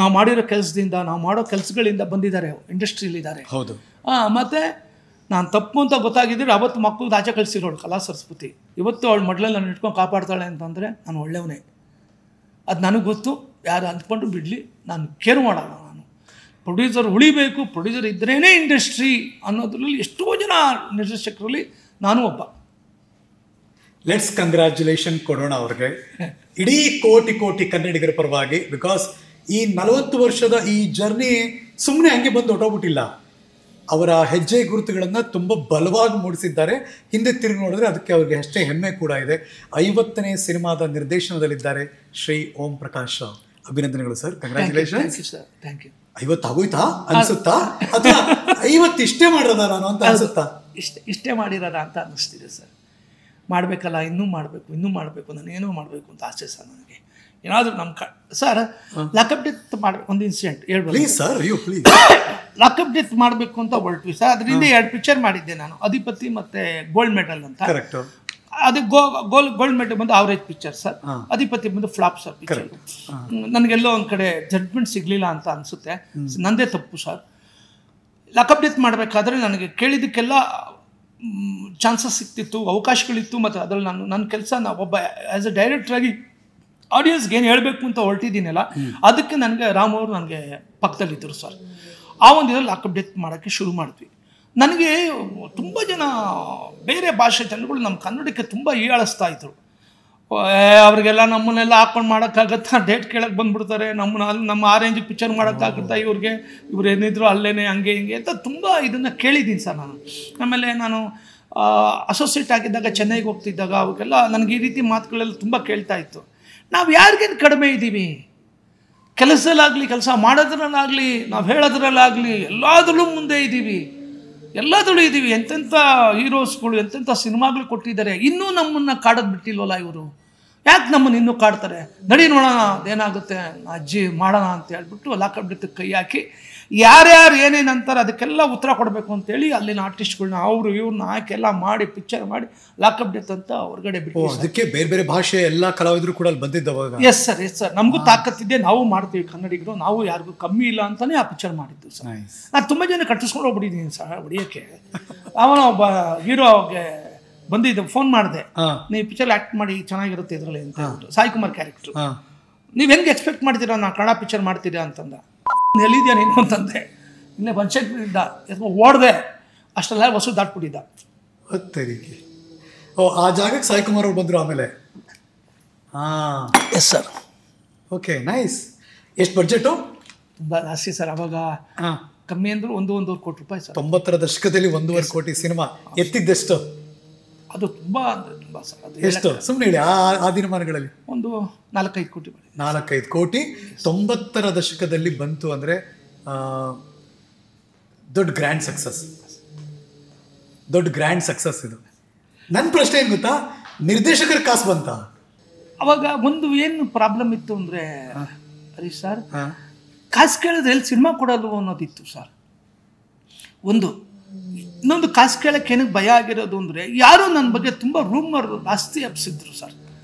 ನಾವು ಮಾಡಿರೋ ಕೆಲಸದಿಂದ, ನಾವು ಮಾಡೋ ಕೆಲಸಗಳಿಂದ ಬಂದಿದ್ದಾರೆ, ಇಂಡಸ್ಟ್ರಿಯಲ್ಲಿದ್ದಾರೆ. ಹೌದು. ಮತ್ತು ನಾನು ತಪ್ಪು ಅಂತ ಗೊತ್ತಾಗಿದ್ದರೆ ಅವತ್ತು ಮಕ್ಕಳು ಆಚೆ ಕಳಿಸಿರೋಳು ಕಲಾ ಸರಸ್ವತಿ. ಇವತ್ತು ಅವಳು ಮಡ್ಲಲ್ಲಿ ನಾನು ಇಟ್ಕೊಂಡು ಕಾಪಾಡ್ತಾಳೆ ಅಂತಂದರೆ ನಾನು ಒಳ್ಳೆಯವನೇ. ಅದು ನನಗೆ ಗೊತ್ತು. ಯಾರು ಅಂದ್ಕೊಂಡು ಬಿಡಲಿ, ನಾನು ಕೇರ್ ಮಾಡಲ್ಲ. ನಾನು ಪ್ರೊಡ್ಯೂಸರ್ ಉಳಿಬೇಕು, ಪ್ರೊಡ್ಯೂಸರ್ ಇದ್ರೇ ಇಂಡಸ್ಟ್ರಿ ಅನ್ನೋದ್ರಲ್ಲಿ ಎಷ್ಟೋ ಜನ ನಿರ್ದೇಶಕರಲ್ಲಿ ನಾನು ಒಬ್ಬ. ಲೆಟ್ಸ್ ಕಂಗ್ರ್ಯಾಚುಲೇಷನ್ ಕೊಡೋಣ ಅವ್ರಿಗೆ, ಇಡೀ ಕೋಟಿ ಕನ್ನಡಿಗರ ಪರವಾಗಿ. ಬಿಕಾಸ್ ಈ 40 ವರ್ಷದ ಈ ಜರ್ನಿ ಸುಮ್ಮನೆ ಹಂಗೆ ಬಂದು ಹೊಟ್ಟೋಗ್ಬಿಟ್ಟಿಲ್ಲ. ಅವರ ಹೆಜ್ಜೆ ಗುರುತುಗಳನ್ನು ತುಂಬ ಬಲವಾಗಿ ಮೂಡಿಸಿದ್ದಾರೆ. ಹಿಂದೆ ತಿರುಗಿ ನೋಡಿದ್ರೆ ಅದಕ್ಕೆ ಅವ್ರಿಗೆ ಅಷ್ಟೇ ಹೆಮ್ಮೆ ಕೂಡ ಇದೆ. 50ನೇ ಸಿನಿಮಾದ ನಿರ್ದೇಶನದಲ್ಲಿದ್ದಾರೆ ಶ್ರೀ ಓಂ ಪ್ರಕಾಶ್ ರಾವ್. ಅಭಿನಂದನೆಗಳು ಸರ್, ಕಂಗ್ರ್ಯಾಚುಲೇಷನ್ಸ್. Thank you. 50 ಆಗೋಯ್ತಾ ಅನ್ಸುತ್ತಾ, ಅಥವಾ 50 ಇಷ್ಟೇ ಮಾಡೋದ ನಾನು ಅಂತ ಅನ್ಸುತ್ತಾ? ಇಷ್ಟೇ ಮಾಡಿರೋದ ಅಂತ ಅನ್ನಿಸ್ತಿದೆ ಸರ್. ಮಾಡಬೇಕಲ್ಲ, ಇನ್ನೂ ಮಾಡಬೇಕು, ನಾನು ಏನೋ ಮಾಡಬೇಕು ಅಂತ ಆಸೆ ಸರ್ ನನಗೆ. ಏನಾದರೂ ನಮ್ಮ ಸರ್ ಲಾಕಪ್ ಡೆತ್ ಮಾಡಬೇಕು. ಒಂದು ಇನ್ಸಿಡೆಂಟ್ ಹೇಳ್ಬೋದು please sir, please. Lockup death ಮಾಡಬೇಕು ಅಂತ ಹೊರಟ್ವಿ ಸರ್. ಅದರಿಂದ 2 ಪಿಕ್ಚರ್ ಮಾಡಿದ್ದೆ ನಾನು, ಅಧಿಪತಿ ಮತ್ತು ಗೋಲ್ಡ್ ಮೆಡಲ್ ಅಂತ. ಕರೆಕ್ಟ್. ಅದು ಗೋಲ್ಡ್ ಮೆಡಲ್ ಬಂದು ಆವರೇಜ್ ಪಿಕ್ಚರ್ ಸರ್, ಅಧಿಪತಿ ಬಂದು ಫ್ಲಾಪ್ ಸರ್ ಪಿಕ್ಚರ್. ನನಗೆಲ್ಲೋ ಒಂದು ಕಡೆ ಜಡ್ಜ್ಮೆಂಟ್ ಸಿಗಲಿಲ್ಲ ಅಂತ ಅನಿಸುತ್ತೆ, ನಂದೇ ತಪ್ಪು ಸರ್. ಲಾಕಪ್ ಡೆತ್ ಮಾಡಬೇಕಾದ್ರೆ ನನಗೆ ಕೇಳಿದ್ದಕ್ಕೆಲ್ಲ ಚಾನ್ಸಸ್ ಸಿಗ್ತಿತ್ತು, ಅವಕಾಶಗಳಿತ್ತು. ಮತ್ತು ಅದರಲ್ಲಿ ನನ್ನ ಕೆಲಸ ಒಬ್ಬ ಆ್ಯಸ್ ಎ ಡೈರೆಕ್ಟ್ರಾಗಿ ಆಡಿಯನ್ಸ್ಗೆ ಏನು ಹೇಳಬೇಕು ಅಂತ ಹೊರಟಿದ್ದೀನಲ್ಲ, ಅದಕ್ಕೆ ನನಗೆ ರಾಮ್ ಅವರು ನನಗೆ ಪಕ್ಕದಲ್ಲಿದ್ದರು ಸರ್. ಆ ಒಂದು ಇದರಲ್ಲಿ ಲಾಕಪ್ ಡೆತ್ ಮಾಡೋಕ್ಕೆ ಶುರು ಮಾಡಿದ್ವಿ. ನನಗೆ ತುಂಬ ಜನ ಬೇರೆ ಭಾಷೆ ಜನಗಳು ನಮ್ಮ ಕನ್ನಡಕ್ಕೆ ತುಂಬ ಹೀಯಾಳಿಸ್ತಾ ಇದ್ರು. ಅವ್ರಿಗೆಲ್ಲ ನಮ್ಮನ್ನೆಲ್ಲ ಹಾಕೊಂಡು ಮಾಡೋಕ್ಕಾಗತ್ತಾ, ಡೇಟ್ ಕೇಳಕ್ಕೆ ಬಂದುಬಿಡ್ತಾರೆ, ನಮ್ಮ ಆ ರೇಂಜಿಗೆ ಪಿಕ್ಚರ್ ಮಾಡೋಕ್ಕಾಗುತ್ತಾ ಇವ್ರಿಗೆ, ಇವ್ರು ಏನಿದ್ರು ಅಲ್ಲೇನೆ ಹಂಗೆ ಹಿಂಗೆ ಅಂತ ತುಂಬ ಇದನ್ನು ಕೇಳಿದ್ದೀನಿ ಸರ್ ನಾನು. ಆಮೇಲೆ ನಾನು ಅಸೋಸಿಯೇಟ್ ಆಗಿದ್ದಾಗ ಚೆನ್ನೈಗೆ ಹೋಗ್ತಿದ್ದಾಗ ಅವಕ್ಕೆಲ್ಲ ನನಗೆ ಈ ರೀತಿ ಮಾತುಗಳೆಲ್ಲ ತುಂಬ ಕೇಳ್ತಾ ಇತ್ತು. ನಾವು ಯಾರಿಗೇನು ಕಡಿಮೆ ಇದ್ದೀವಿ? ಕೆಲಸದಲ್ಲಾಗಲಿ, ಕೆಲಸ ಮಾಡೋದ್ರಲ್ಲಾಗಲಿ, ನಾವು ಹೇಳೋದ್ರಲ್ಲಾಗಲಿ ಎಲ್ಲದರಲ್ಲೂ ಮುಂದೆ ಇದ್ದೀವಿ. ಎಂತೆಂಥ ಹೀರೋಸ್ಗಳು, ಎಂತೆಂಥ ಸಿನಿಮಾಗಳು ಕೊಟ್ಟಿದ್ದಾರೆ. ಇನ್ನೂ ನಮ್ಮನ್ನು ಕಾಡೋದು ಬಿಟ್ಟಿಲ್ವಲ್ಲ ಇವರು. ಯಾಕೆ ನಮ್ಮನ್ನು ಇನ್ನೂ ಕಾಡ್ತಾರೆ? ನಡಿ ನೋಡೋಣ ಅದೇನಾಗುತ್ತೆ, ಅಜ್ಜಿ ಮಾಡೋಣ ಅಂತ ಹೇಳ್ಬಿಟ್ಟು ಲಾಕಪ್ ಡೆತ್ ಕೈ ಹಾಕಿ ಯಾರ್ಯಾರು ಏನೇನು ಅಂತಾರೆ ಅದಕ್ಕೆಲ್ಲ ಉತ್ತರ ಕೊಡಬೇಕು ಅಂತೇಳಿ ಅಲ್ಲಿನ ಆರ್ಟಿಸ್ಟ್ಗಳನ್ನ ಇವ್ರನ್ನ ಹಾಕಿ ಎಲ್ಲ ಮಾಡಿ ಪಿಕ್ಚರ್ ಮಾಡಿ ಲಾಕಪ್ ಡೆತ್ ಅಂತ ಹೊರಗಡೆ ಬಿಟ್ಟು. ಅದಕ್ಕೆ ಬೇರೆ ಬೇರೆ ಭಾಷೆ ಎಲ್ಲ ಕಲಾವಿದರು ಕೂಡ ಅಲ್ಲಿ ಬಂದಿದ್ದವಾಗ. ಎಸ್ ಸರ್, ನಮಗೂ ತಾಕತ್ತಿದೆ, ನಾವು ಮಾಡ್ತೀವಿ ಕನ್ನಡಿಗರು, ನಾವು ಯಾರಿಗೂ ಕಮ್ಮಿ ಇಲ್ಲ ಅಂತಲೇ ಆ ಪಿಕ್ಚರ್ ಮಾಡಿದ್ದು ಸರ್. ನಾನು ತುಂಬ ಜನ ಕಟ್ಟಿಸ್ಕೊಂಡು ಹೋಗ್ಬಿಟ್ಟಿದ್ದೀನಿ ಸರ್ ಹೊಡಿಯೋಕ್ಕೆ. ಅವನ ಒಬ್ಬ ಹೀರೋಗೆ ಬಂದಿದ್ದೆ, ಫೋನ್ ಮಾಡಿದೆ, ನೀವು ಪಿಕ್ಚರ್ ಆ್ಯಕ್ಟ್ ಮಾಡಿ ಚೆನ್ನಾಗಿರುತ್ತೆ ಇದರಲ್ಲಿ ಅಂತ ಹೇಳ್ಬಿಟ್ಟು. ಸಾಯಿ ಕುಮಾರ್ ಕ್ಯಾರೆಕ್ಟ್ರು. ನೀವು ಹೆಂಗೆ ಎಕ್ಸ್ಪೆಕ್ಟ್ ಮಾಡ್ತೀರಾ ನಾನು ಕನ್ನಡ ಪಿಕ್ಚರ್ ಮಾಡ್ತೀರಾ ಅಂತಂದ. ಎಲ್ಲಿದ್ಯಾ ನೀನು ಅಂತಂದೆ. ಇನ್ನೇ ಬನ್ಶೆಟ್ನಿಂದ ಓಡ್ದೆ, ಅಷ್ಟೆಲ್ಲ ವಸು ದಾಟ್ಬಿಟ್ಟಿದ್ದ. ಆ ಜಾಗಕ್ಕೆ ಸಾಯಿ ಕುಮಾರ್ ಅವ್ರು ಬಂದರು ಆಮೇಲೆ. Yes sir. Okay, nice. ಎಷ್ಟು ಬಡ್ಜೆಟು? ತುಂಬ ಜಾಸ್ತಿ ಸರ್. ಅವಾಗ ಕಮ್ಮಿ ಅಂದರೂ 1-1.5 ಕೋಟಿ ರೂಪಾಯಿ ಸರ್. 90ರ ದಶಕದಲ್ಲಿ 1.5 ಕೋಟಿ ಸಿನಿಮಾ ಎತ್ತಿದ್ದೆಷ್ಟು? ಅದು ತುಂಬ ಅಂದರೆ ತುಂಬ ಸರ್. ಅದು ಎಷ್ಟು ಸುಮ್ಮನೆ ಹೇಳಿ ಆ ದಿನಮಾನಗಳಲ್ಲಿ? ಒಂದು 4-5 ಕೋಟಿ ಬರೀ. 4-5 ಕೋಟಿ 90ರ ದಶಕದಲ್ಲಿ ಬಂತು ಅಂದರೆ ದೊಡ್ಡ ಗ್ರ್ಯಾಂಡ್ ಸಕ್ಸಸ್ ಇದು. ನನ್ನ ಪ್ರಶ್ನೆ ಏನು ಗೊತ್ತಾ, ನಿರ್ದೇಶಕರ ಕಾಸು ಬಂತ ಅವಾಗ? ಒಂದು ಏನು ಪ್ರಾಬ್ಲಮ್ ಇತ್ತು ಅಂದರೆ ಹರೀಶ್ ಸರ್, ಕಾಸು ಕೇಳಿದ್ರೆ ಎಲ್ಲಿ ಸಿನಿಮಾ ಕೊಡೋದು ಅನ್ನೋದಿತ್ತು ಸರ್ ಒಂದು. ಇನ್ನೊಂದು, ಕಾಸು ಕೇಳೋಕ್ಕೆ ಏನಕ್ಕೆ ಭಯ ಆಗಿರೋದು ಅಂದರೆ, ಯಾರೋ ನನ್ನ ಬಗ್ಗೆ ತುಂಬ ರೂಮರ್ ಜಾಸ್ತಿ ಹಬ್ಸಿದ್ರು ಸರ್.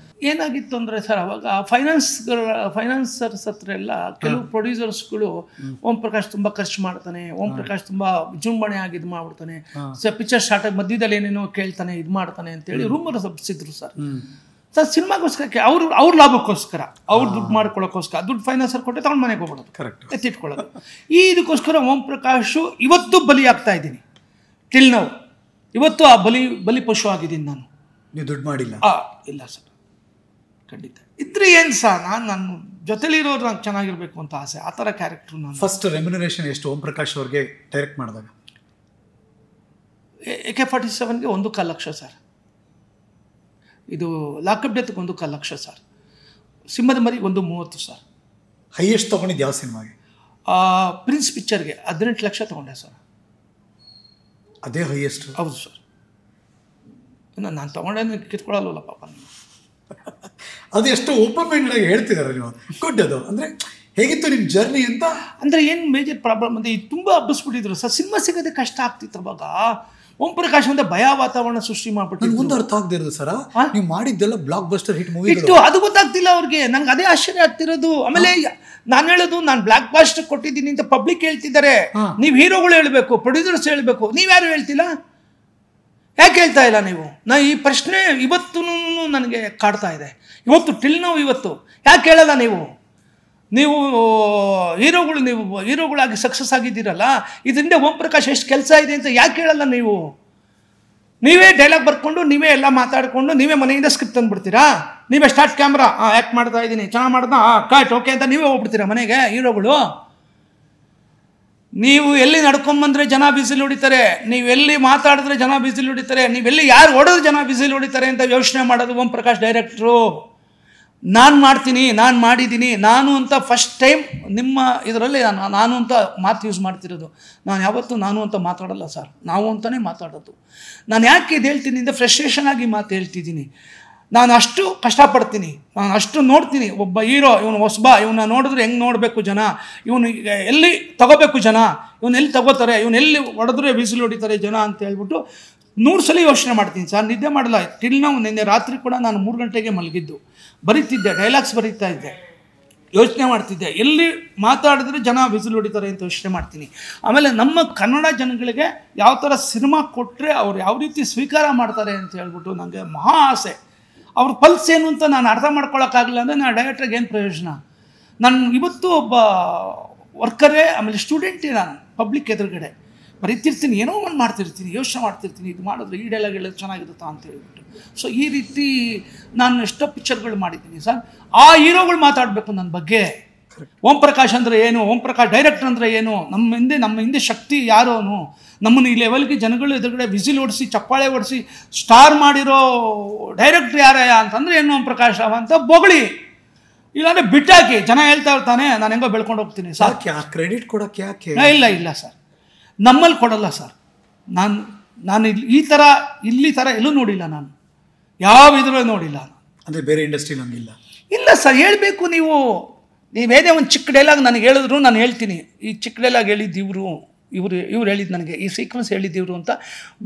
ಏನಾಗಿತ್ತು ಅಂದರೆ ಸರ್, ಅವಾಗ ಫೈನಾನ್ಸರ್ಸ್ ಹತ್ರ ಎಲ್ಲ ಕೆಲವು ಪ್ರೊಡ್ಯೂಸರ್ಸ್ಗಳು ಓಂ ಪ್ರಕಾಶ್ ತುಂಬ ಖರ್ಚು ಮಾಡ್ತಾನೆ, ಓಂ ಪ್ರಕಾಶ್ ತುಂಬ ವಿಜೃಂಭಣೆ ಆಗಿ ಇದು ಮಾಡ್ಬಿಡ್ತಾನೆ, ಪಿಕ್ಚರ್ ಸ್ಟಾರ್ಟ್ ಆಗಿ ಮಧ್ಯದಲ್ಲಿ ಏನೇನೋ ಕೇಳ್ತಾನೆ, ಇದು ಮಾಡ್ತಾನೆ ಅಂತೇಳಿ ರೂಮರ್ ಹಬ್ಸಿದ್ರು ಸರ್. ಸರ್ ಸಿನಿಮಾಗೋಸ್ಕರಕ್ಕೆ ಅವ್ರ ಲಾಭಕ್ಕೋಸ್ಕರ, ಅವ್ರು ದುಡ್ಡು ಮಾಡ್ಕೊಳ್ಳೋಕ್ಕೋಸ್ಕರ, ದುಡ್ಡು ಫೈನಾನ್ಸರ್ ಕೊಟ್ಟೆ ತಗೊಂಡು ಮನೆಗೆ ಹೋಗ್ಬಿಡೋದು, ಎತ್ತಿಟ್ಕೊಳ್ಳೋದು. ಇದಕ್ಕೋಸ್ಕರ ಓಂ ಪ್ರಕಾಶು ಇವತ್ತು ಬಲಿ ಆಗ್ತಾ ಇದ್ದೀನಿ, ಟಿಲ್ ನಾವು ಇವತ್ತು ಆ ಬಲಿ ಪಶು ಆಗಿದ್ದೀನಿ ನಾನು. ನೀವು ದುಡ್ಡು ಮಾಡಿಲ್ಲ? ಇಲ್ಲ ಸರ್, ಖಂಡಿತ. ಇದ್ರೆ ಏನು ಸರ್, ನನ್ನ ಜೊತೆಲಿರೋರು ನಂಗೆ ಚೆನ್ನಾಗಿರ್ಬೇಕು ಅಂತ ಆಸೆ, ಆ ಥರ ಕ್ಯಾರೆಕ್ಟ್ರು ನಾನು. ಫಸ್ಟ್ ರೆಮ್ಯುನರೇಷನ್ ಎಷ್ಟು ಓಂ ಪ್ರಕಾಶ್ ಅವ್ರಿಗೆ ಡೈರೆಕ್ಟ್ ಮಾಡಿದಾಗ? AK-47ಗೆ 1.25 ಲಕ್ಷ ಸರ್. ಇದು ಲಾಕಪ್ ಡೆತ್ಗೆ 1.25 ಲಕ್ಷ ಸರ್. ಸಿಂಹದ ಮರಿ 1.30 ಸರ್. ಹೈಯೆಸ್ಟ್ ತೊಗೊಂಡಿದ್ದು ಯಾವ ಸಿನಿಮಾಗೆ? ಪ್ರಿನ್ಸ್ ಪಿಕ್ಚರ್ಗೆ 18 ಲಕ್ಷ ತೊಗೊಂಡೆ ಸರ್. ಅದೇ ಹೈಯೆಸ್ಟ್? ಹೌದು ಸರ್. ಇನ್ನು ನಾನು ತೊಗೊಂಡೇನು ಕಿತ್ಕೊಳ್ಳಲ್ಲ ಪಾಪ. ಅದು ಎಷ್ಟು ಓಪನ್ ಮೈಂಡೆಡ್ ಆಗಿ ಹೇಳ್ತಿದ್ದಾರೆ ನೀವು. ಗುಡ್. ಅದು ಅಂದರೆ ಹೇಗಿತ್ತು ನಿಮ್ಮ ಜರ್ನಿ ಅಂತ? ಅಂದರೆ ಏನು ಮೇಜರ್ ಪ್ರಾಬ್ಲಮ್ ಅಂದರೆ, ಇದು ತುಂಬ ಹಬ್ಬಿಸ್ಬಿಟ್ಟಿದ್ರು ಸರ್. ಸಿನಿಮಾ ಸಿಗೋದೇ ಕಷ್ಟ ಆಗ್ತಿತ್ತು ಅವಾಗ. ಓಂ ಪ್ರಕಾಶ್ ಅಂತ ಭಯ ವಾತಾವರಣ ಸೃಷ್ಟಿ ಮಾಡ್ಬಿಟ್ಟು ಮುಂದೆ ಅರ್ಥ ಆಗದಿರೋದು ಸರ, ನೀವು ಮಾಡಿದ್ದೆಲ್ಲ ಬ್ಲಾಕ್ ಬಸ್ಟರ್ ಹಿಟ್ ಮೂವಿ ಇತ್ತು, ಅದು ಗೊತ್ತಾಗ್ತಿಲ್ಲ ಅವ್ರಿಗೆ. ನಂಗೆ ಅದೇ ಆಶ್ಚರ್ಯ ಆಗ್ತಿರೋದು. ಆಮೇಲೆ ನಾನು ಹೇಳೋದು, ನಾನು ಬ್ಲಾಕ್ ಬಸ್ಟರ್ ಕೊಟ್ಟಿದ್ದೀನಿ ಅಂತ ಪಬ್ಲಿಕ್ ಹೇಳ್ತಿದ್ದಾರೆ. ನೀವು ಹೀರೋಗಳು ಹೇಳ್ಬೇಕು, ಪ್ರೊಡ್ಯೂಸರ್ಸ್ ಹೇಳ್ಬೇಕು, ನೀವ್ಯಾರು ಹೇಳ್ತಿಲ್ಲ? ಯಾಕೆ ಹೇಳ್ತಾ ಇಲ್ಲ ನೀವು? ಈ ಪ್ರಶ್ನೆ ಇವತ್ತು ನನಗೆ ಕಾಡ್ತಾ ಇದೆ. ಇವತ್ತು ಟಿಲ್ ನಾವು ಇವತ್ತು ಯಾಕೆ ಹೇಳಲ್ಲ ನೀವು? ನೀವು ಹೀರೋಗಳಾಗಿ ಸಕ್ಸಸ್ ಆಗಿದ್ದೀರಲ್ಲ, ಇದರಿಂದ ಓಂ ಪ್ರಕಾಶ್ ಎಷ್ಟು ಕೆಲಸ ಇದೆ ಅಂತ ಯಾಕೆ ಹೇಳಲ್ಲ ನೀವು? ನೀವೇ ಡೈಲಾಗ್ ಬರ್ಕೊಂಡು, ನೀವೇ ಎಲ್ಲ ಮಾತಾಡಿಕೊಂಡು, ನೀವೇ ಮನೆಯಿಂದ ಸ್ಕ್ರಿಪ್ಟ್ ತಂದುಬಿಡ್ತೀರಾ, ನೀವೇ ಸ್ಟಾರ್ಟ್ ಕ್ಯಾಮ್ರಾ, ಆ್ಯಕ್ಟ್ ಮಾಡ್ತಾ ಇದ್ದೀನಿ, ಚೆನ್ನಾಗಿ ಮಾಡ್ದಾ, ಕಟ್ ಓಕೆ ಅಂತ ನೀವೇ ಹೋಗ್ಬಿಡ್ತೀರಾ ಮನೆಗೆ. ಹೀರೋಗಳು ನೀವು ಎಲ್ಲಿ ನಡ್ಕೊಂಬಂದ್ರೆ ಜನ ಬಿಸಿಲು ಹೊಡಿತಾರೆ, ನೀವೆಲ್ಲಿ ಮಾತಾಡಿದ್ರೆ ಜನ ಬಿಸಿಲು ಹೊಡಿತಾರೆ, ನೀವೆಲ್ಲಿ ಯಾರು ಹೊಡೆದ್ರೆ ಜನ ಬಿಸಿಲು ಹೊಡಿತಾರೆ ಅಂತ ಯೋಚನೆ ಮಾಡೋದು ಓಂ ಪ್ರಕಾಶ್ ಡೈರೆಕ್ಟ್ರು. ನಾನು ಮಾಡ್ತೀನಿ, ನಾನು ಮಾಡಿದ್ದೀನಿ, ನಾನು ಅಂತ ಫಸ್ಟ್ ಟೈಮ್ ನಿಮ್ಮ ಇದರಲ್ಲಿ ನಾನು ಅಂತ ಮಾತು ಯೂಸ್ ಮಾಡ್ತಿರೋದು. ನಾನು ಯಾವತ್ತೂ ನಾನು ಅಂತ ಮಾತಾಡಲ್ಲ ಸರ್, ನಾವು ಅಂತಲೇ ಮಾತಾಡೋದು. ನಾನು ಯಾಕೆ ಇದು ಹೇಳ್ತೀನಿ ಅಂದರೆ, ಫ್ರಸ್ಟ್ರೇಷನ್ ಆಗಿ ಮಾತು ಹೇಳ್ತಿದ್ದೀನಿ. ನಾನು ಅಷ್ಟು ಕಷ್ಟಪಡ್ತೀನಿ, ನಾನು ಅಷ್ಟು ನೋಡ್ತೀನಿ. ಒಬ್ಬ ಹೀರೋ, ಇವನು ಹೊಸಬ, ಇವನ್ನ ನೋಡಿದ್ರೆ ಹೆಂಗೆ ನೋಡಬೇಕು ಜನ, ಇವನು ಎಲ್ಲಿ ತಗೋಬೇಕು ಜನ, ಇವನು ಎಲ್ಲಿ ತಗೋತಾರೆ, ಇವನು ಎಲ್ಲಿ ಹೊಡೆದ್ರೆ ಬಿಸಿಲು ಹೊಡಿತಾರೆ ಜನ ಅಂತ ಹೇಳ್ಬಿಟ್ಟು 100 ಸಲ ಯೋಚನೆ ಮಾಡ್ತೀನಿ ಸರ್. ನಿದ್ದೆ ಮಾಡಲ್ಲ. ಟಿಲ್ ನಾವು ನಿನ್ನೆ ರಾತ್ರಿ ಕೂಡ ನಾನು 3 ಗಂಟೆಗೆ ಮಲಗಿದ್ದು, ಬರೀತಿದ್ದೆ, ಡೈಲಾಗ್ಸ್ ಬರೀತಾ ಇದ್ದೆ, ಯೋಚನೆ ಮಾಡ್ತಿದ್ದೆ, ಎಲ್ಲಿ ಮಾತಾಡಿದ್ರೆ ಜನ ಬಿಸಿಲು ಹೊಡಿತಾರೆ ಅಂತ ಯೋಚನೆ ಮಾಡ್ತೀನಿ. ಆಮೇಲೆ ನಮ್ಮ ಕನ್ನಡ ಜನಗಳಿಗೆ ಯಾವ ಥರ ಸಿನಿಮಾ ಕೊಟ್ಟರೆ ಅವ್ರು ಯಾವ ರೀತಿ ಸ್ವೀಕಾರ ಮಾಡ್ತಾರೆ ಅಂತ ಹೇಳ್ಬಿಟ್ಟು ನನಗೆ ಮಹಾ ಆಸೆ. ಅವ್ರ ಪಲ್ಸ್ ಏನು ಅಂತ ನಾನು ಅರ್ಥ ಮಾಡ್ಕೊಳಕ್ಕಾಗಲಿಲ್ಲ ಅಂದರೆ ನಾನು ಡೈರೆಕ್ಟ್ರಿಗೆ ಏನು ಪ್ರಯೋಜನ? ನಾನು ಇವತ್ತು ಒಬ್ಬ ವರ್ಕರೇ, ಆಮೇಲೆ ಸ್ಟೂಡೆಂಟೇ ನಾನು. ಪಬ್ಲಿಕ್ ಎದುರುಗಡೆ ಬರೀತಿರ್ತೀನಿ, ಏನೋ ಒಂದು ಮಾಡ್ತಿರ್ತೀನಿ, ಯೋಚನೆ ಮಾಡ್ತಿರ್ತೀನಿ, ಇದು ಮಾಡಿದ್ರೆ ಈ ಡೈಲಾಗ್ ಹೇಳೋದು ಚೆನ್ನಾಗಿರುತ್ತಾ ಅಂತ ಹೇಳ್ಬಿಟ್ಟು. ಸೊ ಈ ರೀತಿ ನಾನು ಎಷ್ಟೋ ಪಿಕ್ಚರ್ಗಳು ಮಾಡಿದ್ದೀನಿ ಸರ್. ಆ ಹೀರೋಗಳು ಮಾತಾಡಬೇಕು ನನ್ನ ಬಗ್ಗೆ. ಓಂ ಪ್ರಕಾಶ್ ಅಂದರೆ ಏನು, ಓಂ ಪ್ರಕಾಶ್ ಡೈರೆಕ್ಟರ್ ಅಂದರೆ ಏನು, ನಮ್ಮ ಹಿಂದೆ ಶಕ್ತಿ ಯಾರು, ನಮ್ಮನ್ನು ಈ ಲೆವೆಲ್ಗೆ ಜನಗಳು ಎದುರುಗಡೆ ವಿಸಿಲ್ ಓಡಿಸಿ, ಚಪ್ಪಾಳೆ ಓಡಿಸಿ ಸ್ಟಾರ್ ಮಾಡಿರೋ ಡೈರೆಕ್ಟ್ರ್ ಯಾರಯ್ಯ ಅಂತಂದರೆ ಏನು ಓಂ ಪ್ರಕಾಶ್ ರಾವ್ ಅಂತ ಬೊಗಳಿ, ಇಲ್ಲಾಂದರೆ ಬಿಟ್ಟಾಕಿ. ಜನ ಹೇಳ್ತಾ ಇರ್ತಾನೆ, ನಾನು ಹೆಂಗೋ ಬೆಳ್ಕೊಂಡು ಹೋಗ್ತೀನಿ ಸರ್. ಕ್ರೆಡಿಟ್ ಕೊಡೋಕ್ಕೆ ಯಾಕೆ? ಇಲ್ಲ ಸರ್, ನಮ್ಮಲ್ಲಿ ಕೊಡಲ್ಲ ಸರ್. ನಾನು ಇಲ್ಲಿ ಥರ ಎಲ್ಲೂ ನೋಡಿಲ್ಲ, ನಾನು ಯಾವ ಇದ್ರಲ್ಲಿ ನೋಡಿಲ್ಲ. ಅಂದರೆ ಬೇರೆ ಇಂಡಸ್ಟ್ರಿ ನಮಗಿಲ್ಲ. ಇಲ್ಲ ಸರ್, ಹೇಳಬೇಕು ನೀವೇನೇ ಒಂದು ಚಿಕ್ಕ ಡೈಲಾಗ್ ನನಗೆ ಹೇಳಿದ್ರು ನಾನು ಹೇಳ್ತೀನಿ, ಈ ಚಿಕ್ಕ ಡೈಲಾಗ್ ಹೇಳಿದ್ದು ಇವ್ರು ಹೇಳಿದ್ದು ನನಗೆ, ಈ ಸೀಕ್ವೆನ್ಸ್ ಹೇಳಿದ್ದಿವ್ರು ಅಂತ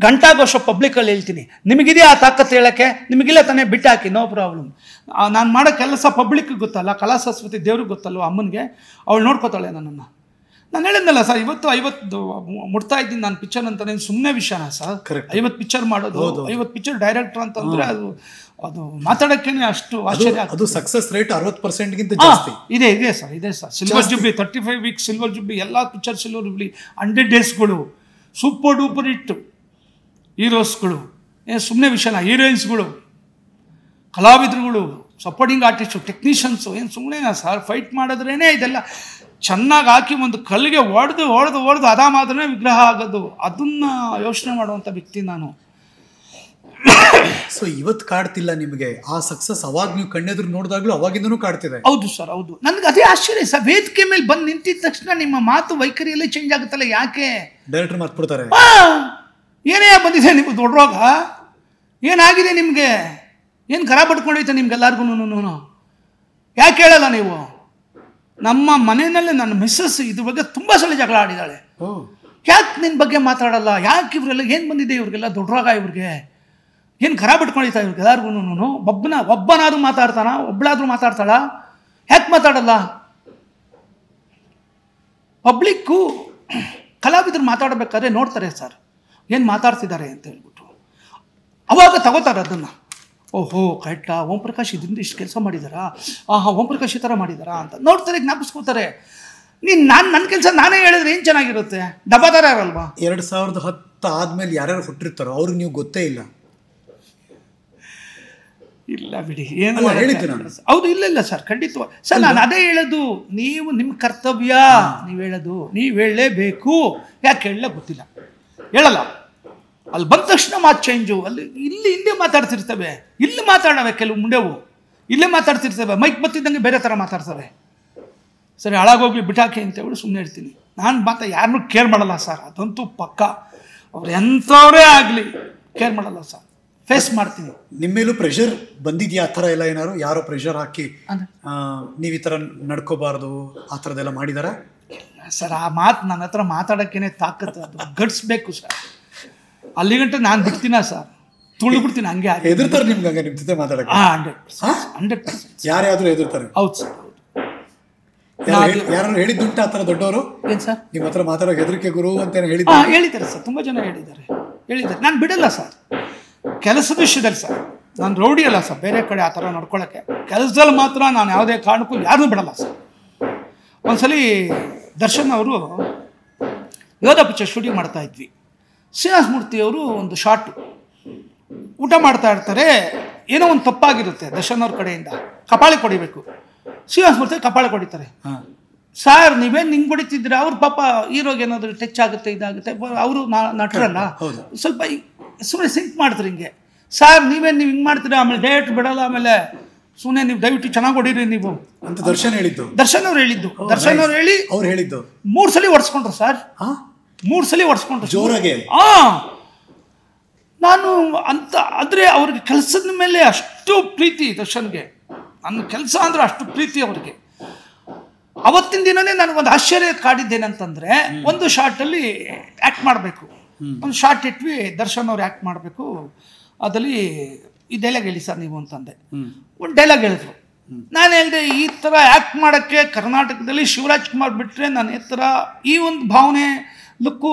ಗಂಟಾಗೋಷ ಪಬ್ಲಿಕಲ್ಲಿ ಹೇಳ್ತೀನಿ. ನಿಮಗಿದೆಯಾ ಆ ತಾಕತ್ತು ಹೇಳೋಕ್ಕೆ? ನಿಮಗಿಲ್ಲ ತಾನೇ, ಬಿಟ್ಟು ಹಾಕಿ, ನೋ ಪ್ರಾಬ್ಲಮ್. ನಾನು ಮಾಡೋ ಕೆಲಸ ಪಬ್ಲಿಕ್ಗೆ ಗೊತ್ತಲ್ಲ, ಕಲಾ ಸರಸ್ವತಿ ದೇವ್ರಿಗೆ ಗೊತ್ತಲ್ವ, ಅಮ್ಮನಿಗೆ, ಅವಳು ನೋಡ್ಕೋತಾಳೆ ನನ್ನನ್ನು. ನಾನು ಹೇಳಿದ್ನಲ್ಲ ಸರ್, 50 ಮುಡ್ತಾ ಇದ್ದೀನಿ ನಾನು ಪಿಕ್ಚರ್ ಅಂತ. ಸುಮ್ಮನೆ ವಿಷಯನ ಸರ್? 50 ಪಿಕ್ಚರ್ ಮಾಡೋದು, 50 ಪಿಕ್ಚರ್ ಡೈರೆಕ್ಟರ್ ಅಂತಂದರೆ ಅದು ಮಾತಾಡೋಕ್ಕೇನೆ ಅಷ್ಟು ಆಶ್ಚರ್ಯ. ಅದು ಸಕ್ಸಸ್ ರೇಟ್ 60%ಗಿಂತ ಜಾಸ್ತಿ ಇದೆ ಸರ್. Silver jubilee, 35 weeks silver jubilee, ಎಲ್ಲ ಪಿಕ್ಚರ್ ಸಿಲ್ವರ್ ಜುಬ್ಲಿ, 100 ಡೇಸ್ಗಳು, ಸೂಪರ್ ಡೂಪರ್ ಹಿಟ್ ಹೀರೋಸ್ಗಳು. ಏನು ಸುಮ್ಮನೆ ವಿಷಯನ? ಹೀರೋಯಿನ್ಸ್ಗಳು, ಕಲಾವಿದರುಗಳು, ಸಪೋರ್ಟಿಂಗ್ ಆರ್ಟಿಸ್ಟು, ಟೆಕ್ನಿಷಿಯನ್ಸು, ಏನು ಸುಮ್ಮನೆನಾ ಸರ್? ಫೈಟ್ ಮಾಡಿದ್ರೇ ಇದೆಲ್ಲ ಚೆನ್ನಾಗಿ ಹಾಕಿ ಒಂದು ಕಲ್ಲಿಗೆ ಹೊಡೆದು ಅದಾಮಾದ್ರೆ ವಿಗ್ರಹ ಆಗೋದು. ಅದನ್ನು ಯೋಚನೆ ಮಾಡುವಂಥ ವ್ಯಕ್ತಿ ನಾನು. ಸೊ ಇವತ್ತು ಕಾಡ್ತಿಲ್ಲ ನಿಮಗೆ ಆ ಸಕ್ಸಸ್, ಅವಾಗ ನೀವು ಕಣ್ಣೆದುರು ನೋಡಿದಾಗ್ಲೂ ಅವಾಗಿಂದನೂ ಕಾಡ್ತಿದೆ. ಹೌದು ಸರ್, ಹೌದು. ನನಗೆ ಅದೇ ಆಶ್ಚರ್ಯ ಸರ್, ವೇದಿಕೆ ಮೇಲೆ ಬಂದು ನಿಂತಿದ ತಕ್ಷಣ ನಿಮ್ಮ ಮಾತು ವೈಖರಿಯಲ್ಲೇ ಚೇಂಜ್ ಆಗುತ್ತಲ್ಲ, ಯಾಕೆ? ಡೈರೆಕ್ಟರ್ ಮಾತ್ಬಿಡ್ತಾರೆ, ಏನೇ ಬಂದಿದೆ ನಿಮ್ಗೆ ದೊಡ್ಡ ರೋಗ, ಏನಾಗಿದೆ ನಿಮಗೆ, ಏನು ಖರಾಬ್ ಪಡ್ಕೊಂಡೈತೆ ನಿಮ್ಗೆಲ್ಲರಿಗೂ, ಯಾಕೆ ಹೇಳಲ್ಲ ನೀವು? ನಮ್ಮ ಮನೆಯಲ್ಲೇ ನನ್ನ ಮಿಸ್ಸಸ್ ಇದ್ರ ಬಗ್ಗೆ ತುಂಬ ಸಲ ಜಗಳ ಆಡಿದ್ದಾಳೆ. ಯಾಕೆ ನಿನ್ನ ಬಗ್ಗೆ ಮಾತಾಡಲ್ಲ, ಯಾಕೆ ಇವರೆಲ್ಲ ಏನು ಬಂದಿದೆ ಇವ್ರಿಗೆಲ್ಲ ದೊಡ್ಡ ರೋಗ, ಇವ್ರಿಗೆ ಏನು ಖರಾಬ್ ಇಟ್ಕೊಂಡಿರ್ತಾ ಇವ್ರಿಗೆಲ್ಲರಿಗೂ? ಒಬ್ಬನಾದ್ರೂ ಮಾತಾಡ್ತಾನ, ಒಬ್ಬಳಾದ್ರೂ ಮಾತಾಡ್ತಾಳ, ಯಾಕೆ ಮಾತಾಡಲ್ಲ? ಪಬ್ಲಿಕ್ಕು ಕಲಾವಿದರು ಮಾತಾಡಬೇಕಾದ್ರೆ ನೋಡ್ತಾರೆ ಸರ್, ಏನು ಮಾತಾಡ್ತಿದ್ದಾರೆ ಅಂತ ಹೇಳ್ಬಿಟ್ಟು, ಅವಾಗ ತಗೋತಾರೆ ಅದನ್ನು. ಓಹೋ ಕರೆಕ್ಟ, ಓಂ ಪ್ರಕಾಶ್ ಇದರಿಂದ ಇಷ್ಟು ಕೆಲಸ ಮಾಡಿದಾರಾ, ಓಂ ಪ್ರಕಾಶ್ ಈ ಥರ ಮಾಡಿದಾರಾ ಅಂತ ನೋಡ್ತಾರೆ, ಜ್ಞಾಪಿಸ್ಕೋತಾರೆ. ನನ್ನ ಕೆಲಸ ನಾನೇ ಹೇಳಿದ್ರೆ ಏನು ಚೆನ್ನಾಗಿರುತ್ತೆ, ಡಬ್ಬಾದಾರ ಯಾರಲ್ವಾ? 2010 ಆದ್ಮೇಲೆ ಯಾರ್ಯಾರು ಹುಟ್ಟಿರ್ತಾರೋ ಅವ್ರಿಗೆ ನೀವು ಗೊತ್ತೇ ಇಲ್ಲ. ಇಲ್ಲ ಬಿಡಿ, ಏನು ಹೇಳಿದ್ದು ನಾನು. ಹೌದು, ಇಲ್ಲ ಸರ್, ಖಂಡಿತ ಸರ್, ನಾನು ಅದೇ ಹೇಳೋದು, ನೀವು ನಿಮ್ಮ ಕರ್ತವ್ಯ ನೀವು ಹೇಳೋದು, ನೀವು ಹೇಳಲೇಬೇಕು. ಯಾಕೆ ಹೇಳಲ್ಲ ಗೊತ್ತಿಲ್ಲ, ಹೇಳಲ್ಲ. ಅಲ್ಲಿ ಬಂದ ತಕ್ಷಣ ಮಾತು ಚೇಂಜು, ಇಲ್ಲಿ ಹಿಂದೆ ಮಾತಾಡ್ತಿರ್ತವೆ, ಇಲ್ಲಿ ಮಾತಾಡವೆ ಕೆಲವು ಮುಂಡೆವು, ಇಲ್ಲೇ ಮಾತಾಡ್ತಿರ್ತವೆ, ಮೈಕ್ ಬತ್ತಿದ್ದಂಗೆ ಬೇರೆ ಥರ ಮಾತಾಡ್ತವೆ. ಸರಿ, ಹಾಳಾಗೋಗ್ಲಿ ಬಿಟಾಕಿ ಅಂತ ಹೇಳಿ ಸುಮ್ಮನೆ ಇರ್ತೀನಿ. ನಾನು ಯಾರನ್ನೂ ಕೇರ್ ಮಾಡಲ್ಲ ಸರ್, ಅದಂತೂ ಪಕ್ಕ. ಅವ್ರು ಎಂಥವರೇ ಆಗಲಿ ಕೇರ್ ಮಾಡಲ್ಲ ಸರ್, ಫೇಸ್ ಮಾಡ್ತೀನಿ. ನಿಮ್ಮೇಲೂ ಪ್ರೆಷರ್ ಬಂದಿದ್ಯಾ ಆ ಥರ ಎಲ್ಲ? ಏನಾರು ಯಾರೋ ಪ್ರೆಷರ್ ಹಾಕಿ ನೀವು ಈ ಥರ ನಡ್ಕೋಬಾರ್ದು ಆ ಥರದ್ದೆಲ್ಲ ಮಾಡಿದಾರ? ಸರ್, ಆ ಮಾತು ನನ್ನ ಹತ್ರ ಮಾತಾಡೋಕ್ಕೇನೆ ತಾಕತ್ತು, ಅದು ಗಡ್ಸ್ಬೇಕು ಸರ್. ಅಲ್ಲಿಗಂಟ ನಾನು ಬಿಡ್ತೀನ ಸರ್, ತುಳಿದ್ಬಿಡ್ತೀನಿ ಹಂಗೆ. ಎದುರ್ತಾರೆ ನಿಮ್ಗೆ ಹಂಗೆ ನಿಮ್ಮ ಜೊತೆ ಮಾತಾಡಕ್ಕೆ? 100%. ಯಾರ್ಯಾದ್ರೂ ಎದುರ್ತಾರೆ? ಹೌದು ಸರ್. ಯಾರು ಹೇಳಿದ್ದುಂಟ ಆ ಥರ ದೊಡ್ಡವರು ಏನು ಸರ್ ನಿಮ್ಮ ಹತ್ರ ಮಾತಾಡೋ ಹೆದರಿಕೆ ಗುರು ಅಂತ ಹೇಳಿದ್ದಾರೆ ಸರ್, ತುಂಬ ಜನ ಹೇಳಿದ್ದಾರೆ. ನಾನು ಬಿಡಲ್ಲ ಸರ್ ಕೆಲಸದ ವಿಷಯದಲ್ಲಿ ಸರ್, ನಾನು ರೌಡಿ ಅಲ್ಲ ಸರ್, ಬೇರೆ ಕಡೆ ಆ ಥರ ನಡ್ಕೊಳ್ಳೋಕ್ಕೆ. ಕೆಲಸದಲ್ಲಿ ಮಾತ್ರ ನಾನು ಯಾವುದೇ ಕಾರಣಕ್ಕೂ ಯಾರನ್ನೂ ಬಿಡಲ್ಲ ಸರ್. ಒಂದ್ಸಲಿ ದರ್ಶನ್ ಅವರು ಯೋಧ ಪಿಕ್ಚರ್ ಶೂಟಿಂಗ್ ಮಾಡ್ತಾ ಇದ್ವಿ. ಶ್ರೀನಿವಾಸ ಮೂರ್ತಿಯವರು ಒಂದು ಶಾರ್ಟು ಊಟ ಮಾಡ್ತಾ ಇರ್ತಾರೆ, ಏನೋ ಒಂದು ತಪ್ಪಾಗಿರುತ್ತೆ ದರ್ಶನ್ ಅವ್ರ ಕಡೆಯಿಂದ, ಕಪಾಳಿ ಕೊಡಿಬೇಕು. ಶ್ರೀನಿವಾಸ ಮೂರ್ತಿ ಕಪಾಳಿ ಕೊಡಿತಾರೆ. ಸರ್ ನೀವೇನು ನಿಂಗೆ ಹೊಡಿತಿದ್ರೆ, ಅವ್ರ ಪಾಪ ಹೀರೋಗೆ ಏನಾದರೂ ಟಚ್ ಆಗುತ್ತೆ, ಇದಾಗುತ್ತೆ, ಅವರು ನಟರಲ್ಲ, ಸ್ವಲ್ಪ ಸುಮ್ಮನೆ ಸಿಂಕ್ ಮಾಡ್ತಾರೆ ಹಿಂಗೆ. ಸರ್ ನೀವು ಹಿಂಗೆ ಮಾಡ್ತೀರಾ, ಆಮೇಲೆ ಡೈರೆಕ್ಟ್ ಬಿಡಲ್ಲ, ಆಮೇಲೆ ಸುಮ್ಮನೆ ನೀವು ದಯವಿಟ್ಟು ಚೆನ್ನಾಗಿ ಹೊಡೀರಿ ನೀವು ಅಂತ ದರ್ಶನ್ ಹೇಳಿದ್ದು. ದರ್ಶನ್ ಅವ್ರು ಹೇಳಿದ್ದು 3 ಸಲ ಹೊಡ್ಸ್ಕೊಂಡ್ರು ಸರ್, 3 ಸಲ ಹೊಡ್ಸ್ಕೊಂಡ್ರು ಜೋರಾಗೆ. ನಾನು ಅಂತ ಆದರೆ ಅವ್ರಿಗೆ ಕೆಲಸದ ಮೇಲೆ ಅಷ್ಟು ಪ್ರೀತಿ ದರ್ಶನ್ಗೆ, ನನ್ನ ಕೆಲಸ ಅಂದರೆ ಅಷ್ಟು ಪ್ರೀತಿ ಅವ್ರಿಗೆ. ಅವತ್ತಿನ ದಿನನೇ ನನಗೊಂದು ಆಶ್ಚರ್ಯ ಕಾಡಿದ್ದೇನಂತಂದರೆ, ಒಂದು ಶಾರ್ಟಲ್ಲಿ ಆ್ಯಕ್ಟ್ ಮಾಡಬೇಕು, ಒಂದು ಶಾರ್ಟ್ ಇಟ್ವಿ, ದರ್ಶನ್ ಅವ್ರು ಆ್ಯಕ್ಟ್ ಮಾಡಬೇಕು. ಅದರಲ್ಲಿ ಈ ಡೈಲಾಗ್ ಹೇಳಿ ಸರ್ ನೀವು ಅಂತಂದೆ. ಒಂದು ಡೈಲಾಗ್ ಹೇಳಿದ್ರು, ನಾನು ಹೇಳಿದೆ ಈ ಥರ ಆ್ಯಕ್ಟ್ ಮಾಡೋಕ್ಕೆ ಕರ್ನಾಟಕದಲ್ಲಿ ಶಿವರಾಜ್ ಕುಮಾರ್ ಬಿಟ್ಟರೆ ನಾನು ಈ ಥರ ಈ ಒಂದು ಭಾವನೆ ಲುಕ್ಕು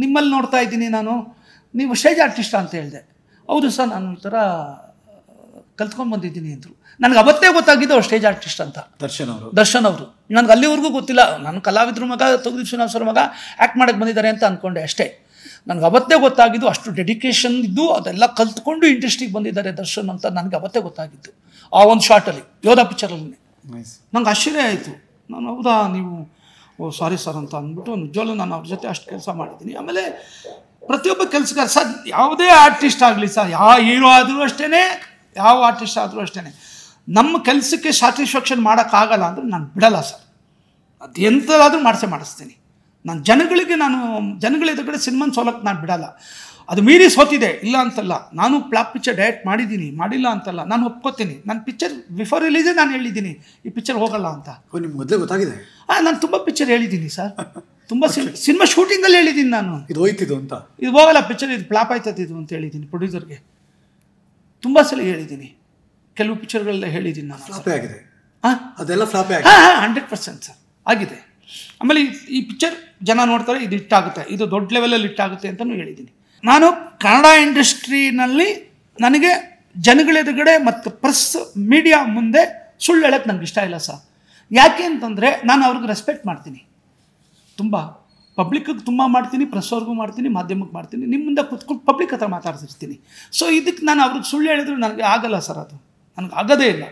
ನಿಮ್ಮಲ್ಲಿ ನೋಡ್ತಾ ಇದ್ದೀನಿ ನಾನು, ನೀವು ಸ್ಟೇಜ್ ಆರ್ಟಿಸ್ಟ್ ಅಂತ ಹೇಳಿದೆ. ಹೌದು ಸರ್, ನಾನು ಈ ಥರ ಕಲ್ತ್ಕೊಂಡು ಬಂದಿದ್ದೀನಿ ಅಂದರು. ನನಗೆ ಅವತ್ತೇ ಗೊತ್ತಾಗಿದ್ದು ಅವ್ರು ಸ್ಟೇಜ್ ಆರ್ಟಿಸ್ಟ್ ಅಂತ. ದರ್ಶನ್ ಅವರು ನನಗೆ ಅಲ್ಲಿವರೆಗೂ ಗೊತ್ತಿಲ್ಲ, ನಾನು ಕಲಾವಿದ್ರ ಮಗ, ತೊಗರಿ ಶ್ರೀನಿವಾಸರ ಮಗ, ಆ್ಯಕ್ಟ್ ಮಾಡೋಕ್ಕೆ ಬಂದಿದ್ದಾರೆ ಅಂತ ಅಂದ್ಕೊಂಡೆ ಅಷ್ಟೇ. ನನಗೆ ಅವತ್ತೇ ಗೊತ್ತಾಗಿದ್ದು ಅಷ್ಟು ಡೆಡಿಕೇಶನ್ ಇದ್ದು ಅದೆಲ್ಲ ಕಲ್ತ್ಕೊಂಡು ಇಂಡಸ್ಟ್ರಿಗೆ ಬಂದಿದ್ದಾರೆ ದರ್ಶನ್ ಅಂತ ನನಗೆ ಅವತ್ತೇ ಗೊತ್ತಾಗಿದ್ದು, ಆ ಒಂದು ಶಾರ್ಟಲ್ಲಿ ಯೋಧ ಪಿಕ್ಚರಲ್ಲಿ. ನಂಗೆ ಆಶ್ಚರ್ಯ ಆಯಿತು. ನಾನು ಹೌದಾ ನೀವು, ಓ ಸಾರಿ ಸರ್ ಅಂತ ಅಂದ್ಬಿಟ್ಟು ನಿಜವಲ್ಲೂ ನಾನು ಅವ್ರ ಜೊತೆ ಅಷ್ಟು ಕೆಲಸ ಮಾಡಿದ್ದೀನಿ. ಆಮೇಲೆ ಪ್ರತಿಯೊಬ್ಬ ಕೆಲಸಗಾರ ಸರ್, ಯಾವುದೇ ಆರ್ಟಿಸ್ಟ್ ಆಗಲಿ ಸರ್, ಯಾವ ಹೀರೋ ಆದರೂ ಅಷ್ಟೇ, ಯಾವ ಆರ್ಟಿಸ್ಟ್ ಆದರೂ ಅಷ್ಟೇ, ನಮ್ಮ ಕೆಲಸಕ್ಕೆ ಸ್ಯಾಟಿಸ್ಫ್ಯಾಕ್ಷನ್ ಮಾಡೋಕ್ಕಾಗಲ್ಲ ಅಂದರೆ ನಾನು ಬಿಡಲ್ಲ ಸರ್. ಅದು ಎಂಥದಾದರೂ ಮಾಡಿಸ್ತೀನಿ. ನಾನು ಜನಗಳ ಎದುರುಗಡೆ ಸಿನಿಮಾನ ಸೋಲಕ್ಕೆ ನಾನು ಬಿಡಲ್ಲ. ಅದು ಮೀರಿ ಸೋತಿದೆ ಇಲ್ಲ ಅಂತಲ್ಲ, ನಾನು ಫ್ಲಾಪ್ ಪಿಕ್ಚರ್ ಡೈರೆಕ್ಟ್ ಮಾಡಿದ್ದೀನಿ, ಮಾಡಿಲ್ಲ ಅಂತಲ್ಲ, ನಾನು ಒಪ್ಕೋತೀನಿ. ನನ್ನ ಪಿಕ್ಚರ್ ಬಿಫೋರ್ ರಿಲೀಸೇ ನಾನು ಹೇಳಿದ್ದೀನಿ ಈ ಪಿಕ್ಚರ್ ಹೋಗಲ್ಲ ಅಂತ. ನಿಮ್ಗೆ ಮೊದಲೇ ಗೊತ್ತಾಗಿದೆ? ನಾನು ತುಂಬ ಪಿಕ್ಚರ್ ಹೇಳಿದ್ದೀನಿ ಸರ್, ತುಂಬ ಸಿನಿಮಾ ಶೂಟಿಂಗಲ್ಲಿ ಹೇಳಿದ್ದೀನಿ ನಾನು, ಇದು ಹೋಯ್ತಿದ್ದು ಅಂತ, ಇದು ಹೋಗಲ್ಲ ಪಿಕ್ಚರ್, ಇದು ಫ್ಲಾಪ್ ಆಯ್ತದೆ ಇದು ಅಂತ ಹೇಳಿದ್ದೀನಿ ಪ್ರೊಡ್ಯೂಸರ್ಗೆ. ತುಂಬ ಸಲ ಹೇಳಿದ್ದೀನಿ, ಕೆಲವು ಪಿಕ್ಚರ್ಗಳೆಲ್ಲ ಹೇಳಿದ್ದೀನಿ ನಾನು. ಫ್ಲಾಪೇ ಆಗಿದೆ ಅದೆಲ್ಲ? ಫ್ಲಾಪೇ 100% ಸರ್ ಆಗಿದೆ. ಆಮೇಲೆ ಈ ಪಿಕ್ಚರ್ ಜನ ನೋಡ್ತಾರೆ, ಇದು ಹಿಟ್ಟಾಗುತ್ತೆ, ಇದು ದೊಡ್ಡ ಲೆವೆಲಲ್ಲಿ ಹಿಟ್ಟಾಗುತ್ತೆ ಅಂತಲೂ ಹೇಳಿದ್ದೀನಿ. ನಾನು ಕನ್ನಡ ಇಂಡಸ್ಟ್ರಿನಲ್ಲಿ ನನಗೆ ಜನಗಳ ಎದುರುಗಡೆ ಮತ್ತು ಪ್ರೆಸ್ ಮೀಡಿಯಾ ಮುಂದೆ ಸುಳ್ಳು ಹೇಳೋಕ್ಕೆ ನನಗೆ ಇಷ್ಟ ಇಲ್ಲ ಸರ್. ಯಾಕೆ ಅಂತಂದರೆ ನಾನು ಅವ್ರಿಗೆ ರೆಸ್ಪೆಕ್ಟ್ ಮಾಡ್ತೀನಿ, ತುಂಬ ಪಬ್ಲಿಕ್ಕಿಗೆ ತುಂಬ ಮಾಡ್ತೀನಿ, ಪ್ರೆಸ್ ಅವ್ರಿಗೂ ಮಾಡ್ತೀನಿ, ಮಾಧ್ಯಮಕ್ಕೆ ಮಾಡ್ತೀನಿ, ನಿಮ್ಮ ಮುಂದೆ ಕೂತ್ಕೊಂಡು ಪಬ್ಲಿಕ್ ಹತ್ರ ಮಾತಾಡ್ತಿರ್ತೀನಿ. ಸೊ ಇದಕ್ಕೆ ನಾನು ಅವ್ರಿಗೆ ಸುಳ್ಳು ಹೇಳಿದ್ರು ನನಗೆ ಆಗಲ್ಲ ಸರ್, ಅದು ನನಗೆ ಆಗೋದೇ ಇಲ್ಲ.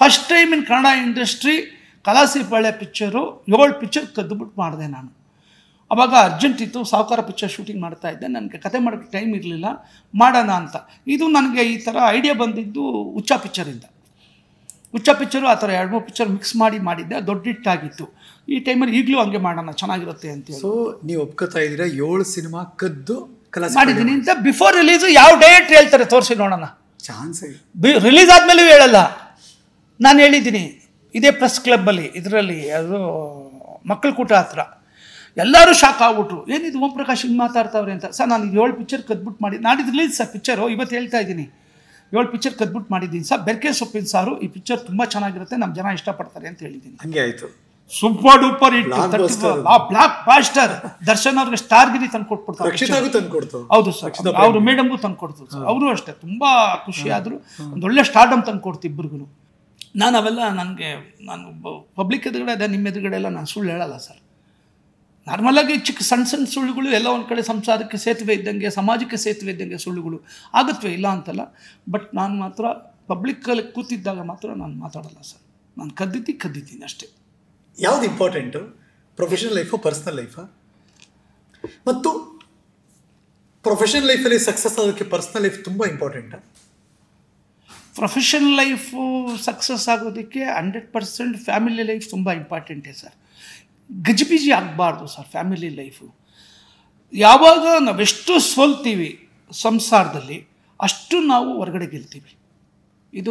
First time in Kannada industry Kalasipalya picture 7 picture ಕದ್ದುಬಿಟ್ಟು ಮಾಡಿದೆ ನಾನು. ಅವಾಗ ಅರ್ಜೆಂಟ್ ಇತ್ತು, ಸಾಹುಕಾರ ಪಿಕ್ಚರ್ ಶೂಟಿಂಗ್ ಮಾಡ್ತಾ ಇದ್ದೆ, ನನಗೆ ಕತೆ ಮಾಡೋಕ್ಕೆ ಟೈಮ್ ಇರಲಿಲ್ಲ, ಮಾಡೋಣ ಅಂತ. ಇದು ನನಗೆ ಈ ಥರ ಐಡಿಯಾ ಬಂದಿದ್ದು ಹುಚ್ಚ ಪಿಕ್ಚರಿಂದ. ಹುಚ್ಚ ಪಿಕ್ಚರು ಆ ಥರ 2-3 ಪಿಕ್ಚರ್ ಮಿಕ್ಸ್ ಮಾಡಿದ್ದೆ, ದೊಡ್ಡ ಹಿಟ್ಟಾಗಿತ್ತು. ಈ ಟೈಮಲ್ಲಿ ಈಗಲೂ ಹಂಗೆ ಮಾಡೋಣ, ಚೆನ್ನಾಗಿರುತ್ತೆ ಅಂತೇಳಿ. ಸೊ ನೀವು ಒಪ್ಕೋತಾ ಇದ್ದೀರಾ 7 ಸಿನಿಮಾ ಕದ್ದು ಮಾಡಿದ್ದೀನಿ ಅಂತ. ಬಿಫೋರ್ ರಿಲೀಸು ಯಾವ ಡೇಟ್ ಹೇಳ್ತಾರೆ ತೋರಿಸಿ ನೋಡೋಣ. ಚಾನ್ಸ್ ರಿಲೀಸ್ ಆದಮೇಲೂ ಹೇಳಲ್ಲ. ನಾನು ಹೇಳಿದ್ದೀನಿ ಇದೇ ಪ್ರೆಸ್ ಕ್ಲಬ್ಬಲ್ಲಿ, ಇದರಲ್ಲಿ ಅದು ಮಕ್ಕಳ ಕೂಟ ಹತ್ರ. ಎಲ್ಲರೂ ಶಾಕ್ ಆಗ್ಬಿಟ್ರು, ಏನಿದು ಓಂ ಪ್ರಕಾಶ್ ಹಿಂಗೆ ಮಾತಾಡ್ತಾವ್ರೆ ಅಂತ. ಸರ್ ನಾನು 7 ಪಿಕ್ಚರ್ ಕದ್ಬಿಟ್ಟು ಮಾಡಿ, ನಾಡಿದ್ದು ರಿಲೀಸ್ ಸರ್ ಪಿಕ್ಚರು, ಇವತ್ತು ಹೇಳ್ತಾ ಇದ್ದೀನಿ 7 ಪಿಕ್ಚರ್ ಕದ್ಬಿಟ್ಟು ಮಾಡಿದ್ದೀನಿ ಸರ್. ಬೆರ್ಕೆ ಸೊಪ್ಪಿನ ಸಾರು, ಈ ಪಿಕ್ಚರ್ ತುಂಬ ಚೆನ್ನಾಗಿರುತ್ತೆ, ನಮ್ಮ ಜನ ಇಷ್ಟಪಡ್ತಾರೆ ಅಂತ ಹೇಳಿದ್ದೀನಿ. ಹಂಗೆ ಆಯಿತು. Super duper hit, blockbuster. Darshan ಅವ್ರಿಗೆ ಸ್ಟಾರ್ಗಿರಿ ತಂದು ಕೊಟ್ಬಿಡ್ತಾರೆ. ಹೌದು ಸರ್, ಅವರು ಮೇಡಮ್ಗೂ ತಂದು ಕೊಡ್ತು ಸರ್. ಅವರು ಅಷ್ಟೇ ತುಂಬ ಖುಷಿ ಆದರು. ಒಂದೊಳ್ಳೆ ಸ್ಟಾರ್ಡಮ್ ತಂದು ಕೊಡ್ತು ಇಬ್ಬರಿಗೂ. ನಾನು ಅವೆಲ್ಲ ನಾನು ಪಬ್ಲಿಕ್ ಎದುರುಗಡೆ ಅದೇ ನಿಮ್ಮ ಎದುರುಗಡೆ ಎಲ್ಲ ನಾನು ಸುಳ್ಳು ಹೇಳಲ್ಲ ಸರ್. ನಾರ್ಮಲಾಗಿ ಚಿಕ್ಕ ಸಣ್ಣ ಸುಳ್ಳುಗಳು ಎಲ್ಲ ಒಂದು ಕಡೆ ಸಂಸಾರಕ್ಕೆ ಸೇತುವೆ ಇದ್ದಂಗೆ, ಸಮಾಜಕ್ಕೆ ಸೇತುವೆ ಇದ್ದಂಗೆ ಸುಳ್ಳುಗಳು ಆಗುತ್ತವೆ, ಇಲ್ಲ ಅಂತಲ್ಲ. ಬಟ್ ನಾನು ಮಾತ್ರ ಪಬ್ಲಿಕ್ಕಲ್ಲಿ ಕೂತಿದ್ದಾಗ ಮಾತ್ರ ನಾನು ಮಾತಾಡಲ್ಲ ಸರ್. ನಾನು ಕದ್ದಿದ್ದೀನಿ ಅಷ್ಟೇ. ಯಾವ್ದು ಇಂಪಾರ್ಟೆಂಟು, ಪ್ರೊಫೆಷನಲ್ ಲೈಫು ಪರ್ಸ್ನಲ್ ಲೈಫಾ? ಮತ್ತು ಪ್ರೊಫೆಷನಲ್ ಲೈಫಲ್ಲಿ ಸಕ್ಸಸ್ ಆಗೋಕ್ಕೆ ಪರ್ಸ್ನಲ್ ಲೈಫ್ ತುಂಬ ಇಂಪಾರ್ಟೆಂಟಾ? ಪ್ರೊಫೆಷನಲ್ ಲೈಫು ಸಕ್ಸಸ್ ಆಗೋದಕ್ಕೆ 100% ಫ್ಯಾಮಿಲಿ ಲೈಫ್ ತುಂಬ ಇಂಪಾರ್ಟೆಂಟೇ ಸರ್. ಗಜಿಬಿಜಿ ಆಗಬಾರ್ದು ಸರ್ ಫ್ಯಾಮಿಲಿ ಲೈಫು. ಯಾವಾಗ ನಾವೆಷ್ಟು ಸೋಲ್ತೀವಿ ಸಂಸಾರದಲ್ಲಿ, ಅಷ್ಟು ನಾವು ಹೊರಗಡೆ ಗೆಲ್ತೀವಿ. ಇದು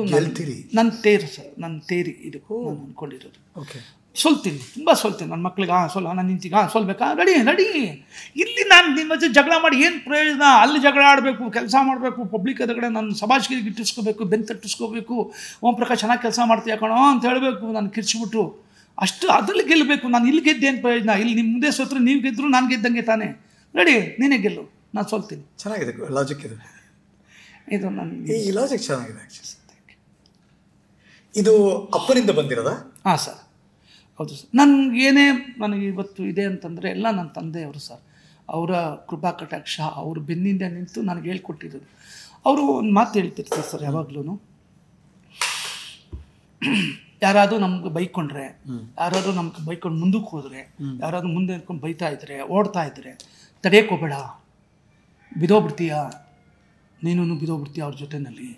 ನನ್ನ ತೇರು ಸರ್, ನನ್ನ ತೇರಿ ಇದು ನಾನು ಅಂದ್ಕೊಂಡಿರೋದು. ಓಕೆ, ಸೋಲ್ತೀನಿ, ತುಂಬ ಸೋಲ್ತೀನಿ. ನನ್ನ ಮಕ್ಳಿಗೆ ನಾನು ನಿಂತಿಗೆ ಸೋಲ್ಬೇಕಾ, ರೆಡಿ. ಇಲ್ಲಿ ನಾನು ನಿಮ್ಮ ಜೊತೆ ಜಗಳ ಮಾಡಿ ಏನು ಪ್ರಯೋಜನ? ಅಲ್ಲಿ ಜಗಳ ಆಡಬೇಕು, ಕೆಲಸ ಮಾಡಬೇಕು, ಪಬ್ಲಿಕ್ ಎದುರುಗಡೆ ನನ್ನ ಸಮಾಜಕ್ಕೆ ಇಟ್ಟಿಸ್ಕೋಬೇಕು, ಬೆಂತಟ್ಟಿಸ್ಕೋಬೇಕು. ಓಂ ಪ್ರಕಾಶ್ ಚೆನ್ನಾಗಿ ಕೆಲಸ ಮಾಡ್ತೀಯ ಕಣೋ ಅಂತ ಹೇಳಬೇಕು, ನಾನು ಕಿರ್ಚಿಬಿಟ್ಟು. ಅಷ್ಟು ಅದರಲ್ಲಿ ಗೆಲ್ಲಬೇಕು. ನಾನು ಇಲ್ಲಿ ಗೆದ್ದೇನು ಪ್ರಯೋಜನ? ಇಲ್ಲಿ ನಿಮ್ಮ ಮುಂದೆ ಸೋತ್ರು ನೀವು ಗೆದ್ದರು ನಾನು ಗೆದ್ದಂಗೆ ತಾನೇ. ರೆಡಿ, ನೀನೇ ಗೆಲ್ಲು, ನಾನು ಸೋಲ್ತೀನಿ. ಚೆನ್ನಾಗಿದೆ ಲಾಜಿಕ್ ಇದು. ಇದು ನನ್ನ ಈ ಲಾಜಿಕ್ ಚೆನ್ನಾಗಿದೆ. ಇದು ಅಪ್ಪನಿಂದ ಬಂದಿರೋದಾ? ಹಾಂ ಸರ್, ಹೌದು ಸರ್. ನನಗೆ ಇವತ್ತು ಇದೆ ಅಂತಂದರೆ ಎಲ್ಲ ನನ್ನ ತಂದೆಯವರು ಸರ್. ಅವರ ಕೃಪಾ ಕಟಾಕ್ಷ, ಅವರು ಬೆನ್ನಿಂದ ನಿಂತು ನನಗೆ ಹೇಳ್ಕೊಟ್ಟಿರೋದು. ಅವರು ಒಂದು ಮಾತು ಹೇಳ್ತಿರ್ತಾರೆ ಸರ್ ಯಾವಾಗಲೂ, ಯಾರಾದರೂ ನಮ್ಗೆ ಬೈಕೊಂಡ್ರೆ, ಯಾರಾದರೂ ನಮ್ಗೆ ಬೈಕೊಂಡು ಮುಂದಕ್ಕೆ ಹೋದರೆ, ಯಾರಾದರೂ ಮುಂದೆ ನಿಂತ್ಕೊಂಡು ಬೈತಾ ಇದ್ರೆ, ಓಡ್ತಾ ಇದ್ದರೆ ತಡೆಯೋಕೆ ಹೋಗಬೇಡ, ಬಿದೋಗ್ಬಿಡ್ತೀಯ, ನೀನು ಬಿದೋಗ್ಬಿಡ್ತೀಯ ಅವ್ರ ಜೊತೆಯಲ್ಲಿ.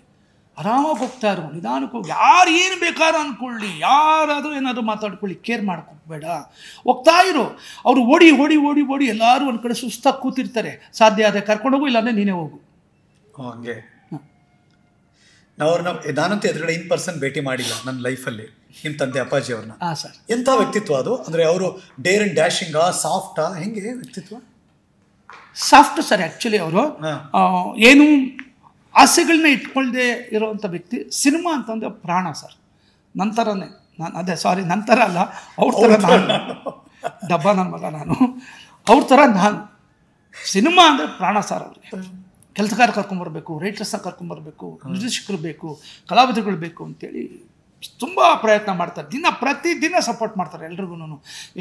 ಆರಾಮಾಗಿ ಹೋಗ್ತಾ ಇರೋ, ನಿಧಾನಕ್ಕೆ ಹೋಗಿ. ಯಾರು ಏನು ಬೇಕಾದ್ರೂ ಅಂದ್ಕೊಳ್ಳಿ, ಯಾರಾದರೂ ಏನಾದರೂ ಮಾತಾಡ್ಕೊಳ್ಳಿ, ಕೇರ್ ಮಾಡ್ಕೋಬೇಡ, ಹೋಗ್ತಾ ಇರೋ. ಅವರು ಓಡಿ ಓಡಿ ಓಡಿ ಓಡಿ ಎಲ್ಲರೂ ಒಂದು ಕಡೆ ಸುಸ್ತಾಗಿ ಕೂತಿರ್ತಾರೆ. ಸಾಧ್ಯ ಆದರೆ ಕರ್ಕೊಂಡೋಗು, ಇಲ್ಲಾಂದರೆ ನೀನೇ ಹೋಗು. ಹಂಗೆ ನಾನಂತೂ ಎದುರುಗಡೆ ಇನ್ ಪರ್ಸನ್ ಭೇಟಿ ಮಾಡಿಲ್ಲ ನನ್ನ ಲೈಫಲ್ಲಿ ನಿಮ್ಮ ತಂದೆ ಅಪ್ಪಾಜಿ ಅವ್ರನ್ನ. ಹಾಂ ಸರ್. ಎಂಥ ವ್ಯಕ್ತಿತ್ವ ಅದು? ಅಂದರೆ ಅವರು ಡೇರ್ ಅಂಡ್ ಡ್ಯಾಶಿಂಗಾ, ಸಾಫ್ಟಾ, ಹೆಂಗೆ ವ್ಯಕ್ತಿತ್ವ? Soft sir. ಆ್ಯಕ್ಚುಲಿ ಅವರು ಏನು ಆಸೆಗಳನ್ನ ಇಟ್ಕೊಳ್ಳದೆ ಇರೋವಂಥ ವ್ಯಕ್ತಿ. ಸಿನಿಮಾ ಅಂತಂದರೆ ಪ್ರಾಣ ಸರ್. ನಂತರನೇ ನಂತರ ಅಲ್ಲ, ಅವ್ರ ಥರ ನಾನು ಡಬ್ಬ ನನ್ನ ಮಗ ನಾನು, ಅವ್ರ ಥರ ನಾನು. ಸಿನಿಮಾ ಅಂದರೆ ಪ್ರಾಣ ಸರ್ ಅವ್ರಿಗೆ. ಕೆಲಸಗಾರ ಕರ್ಕೊಂಬರ್ಬೇಕು, ರೈಟರ್ಸ್ನ ಕರ್ಕೊಂಬರ್ಬೇಕು, ನಿರ್ದೇಶಕರು ಬೇಕು, ಕಲಾವಿದರುಗಳು ಬೇಕು ಅಂತೇಳಿ ತುಂಬ ಪ್ರಯತ್ನ ಮಾಡ್ತಾರೆ. ಪ್ರತಿದಿನ ಸಪೋರ್ಟ್ ಮಾಡ್ತಾರೆ ಎಲ್ರಿಗೂ.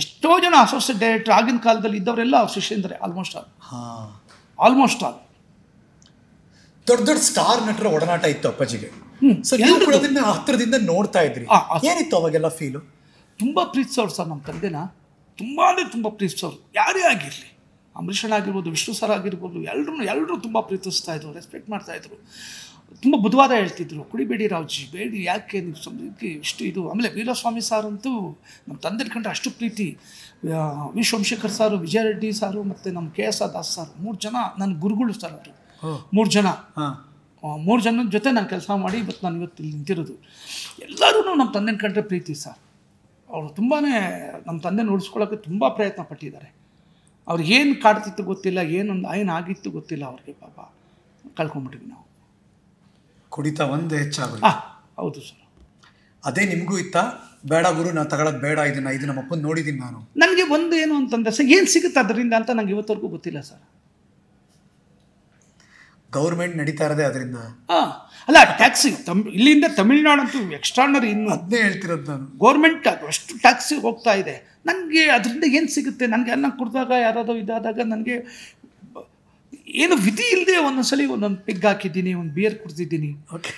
ಎಷ್ಟೋ ಜನ ಅಸೋಸಿಯೇಟ್ ಡೈರೆಕ್ಟರ್ ಆಗಿನ ಕಾಲದಲ್ಲಿ ಇದ್ದವರೆಲ್ಲ ಅವ್ರ ಶಿಷ್ಯಂದರೆ ಆಲ್ಮೋಸ್ಟ್ ಆಲ್. ದೊಡ್ಡ ದೊಡ್ಡ ಸ್ಟಾರ್ ನಟರ ಒಡನಾಟ ಇತ್ತು ಅಪ್ಪಾಜಿಗೆ. ಸೊ ನೀವು ಕೂಡ ಅದನ್ನ ಹತ್ತಿರದಿಂದ ನೋಡ್ತಾ ಇದ್ರಿ. ಏನಿತ್ತು ಅವಾಗೆಲ್ಲ ಫೀಲು? ತುಂಬ ಪ್ರೀತಿಸೋರು ಸರ್ ನಮ್ಮ ತಂದೆನ, ತುಂಬ ಅಂದರೆ ತುಂಬ ಪ್ರೀತಿಸೋರು. ಯಾರೇ ಆಗಿರಲಿ, ಅಂಬರೀಷಣ್ಣ ಆಗಿರ್ಬೋದು, ವಿಷ್ಣು ಸರ್ ಆಗಿರ್ಬೋದು, ಎಲ್ಲರೂ ತುಂಬ ಪ್ರೀತಿಸ್ತಾಯಿದ್ರು, ರೆಸ್ಪೆಕ್ಟ್ ಮಾಡ್ತಾಯಿದ್ರು. ತುಂಬ ಬುಧವಾರ ಹೇಳ್ತಿದ್ರು, ಕುಡಿಬೇಡಿ ರಾವ್ಜಿ, ಬೇಡಿ, ಯಾಕೆ ನೀವು ಸಮಯಕ್ಕೆ ಇಷ್ಟು ಇದು. ಆಮೇಲೆ ವೀರಸ್ವಾಮಿ ಸಾರ್ ಅಂತೂ ನಮ್ಮ ತಂದೆ ಕಂಡ್ರೆ ಅಷ್ಟು ಪ್ರೀತಿ. ವಿ ಸೋಮಶೇಖರ್ ಸಾರು, ವಿಜಯ ರೆಡ್ಡಿ ಸಾರು ಮತ್ತು ನಮ್ಮ KS ದಾಸ್ ಸಾರು, 3 ಜನ ನನ್ನ ಗುರುಗಳು ಸರ್. ಅವರು 3 ಜನ, 3 ಜನದ ಜೊತೆ ನಾನು ಕೆಲಸ ಮಾಡಿ ನಾನು ಇವತ್ತು ಇಲ್ಲಿ ನಿಂತಿರೋದು. ಎಲ್ಲರೂ ನಮ್ಮ ತಂದೆನ ಕಂಡ್ರೆ ಪ್ರೀತಿ ಸರ್. ಅವರು ತುಂಬಾ ನಮ್ಮ ತಂದೆನ ಉಳಿಸ್ಕೊಳ್ಳೋಕ್ಕೆ ತುಂಬ ಪ್ರಯತ್ನ ಪಟ್ಟಿದ್ದಾರೆ. ಅವ್ರಿಗೆ ಏನು ಕಾಡ್ತಿತ್ತು ಗೊತ್ತಿಲ್ಲ, ಏನು ಆಗಿತ್ತು ಗೊತ್ತಿಲ್ಲ ಅವ್ರಿಗೆ. ಪಾಪ ಕಳ್ಕೊಂಬಿಟ್ವಿ ನಾವು. ಕುಡಿತ ಒಂದು ಹೆಚ್ಚಾಗೋದು. ಹೌದು ಸರ್. ಅದೇ ನಿಮಗೂ ಇತ್ತಾ? ಬೇಡ ಗುರು, ನಾನು ತಗೊಳ್ಳೋದು ಬೇಡ, ಇದು ನಮ್ಮ ಅಪ್ಪನ ನೋಡಿದ್ದೀನಿ ನಾನು. ನನಗೆ ಒಂದು ಏನು ಅಂತಂದರೆ ಸರ್, ಏನು ಸಿಗುತ್ತೆ ಅದರಿಂದ ಅಂತ ನಂಗೆ ಇವತ್ತವರೆಗೂ ಗೊತ್ತಿಲ್ಲ ಸರ್. ಗೌರ್ಮೆಂಟ್ ನಡೀತಾ ಇರೋದೇ ಅದರಿಂದ. ಅಲ್ಲ, ಟ್ಯಾಕ್ಸಿ ಇಲ್ಲಿಂದ ತಮಿಳ್ನಾಡಂತೂ ಎಕ್ಸ್ಟ್ರಾರ್ನರಿ. ಇನ್ನು ಅದನ್ನೇ ಹೇಳ್ತಿರೋದು ನಾನು. ಗೌರ್ಮೆಂಟ್ ಅಷ್ಟು ಟ್ಯಾಕ್ಸಿ ಹೋಗ್ತಾ ಇದೆ. ನನಗೆ ಅದರಿಂದ ಏನು ಸಿಗುತ್ತೆ? ನನಗೆ ಅನ್ನ ಕುಡಿದಾಗ, ಯಾರಾದರೂ ಇದಾದಾಗ ನನಗೆ ಏನು ವಿಧಿ ಇಲ್ಲದೆ ಒಂದೊಂದ್ಸಲಿ ಒಂದೊಂದು ಪೆಗ್ ಹಾಕಿದ್ದೀನಿ, ಒಂದು ಬಿಯರ್ ಕುಡ್ದಿದ್ದೀನಿ. ಓಕೆ,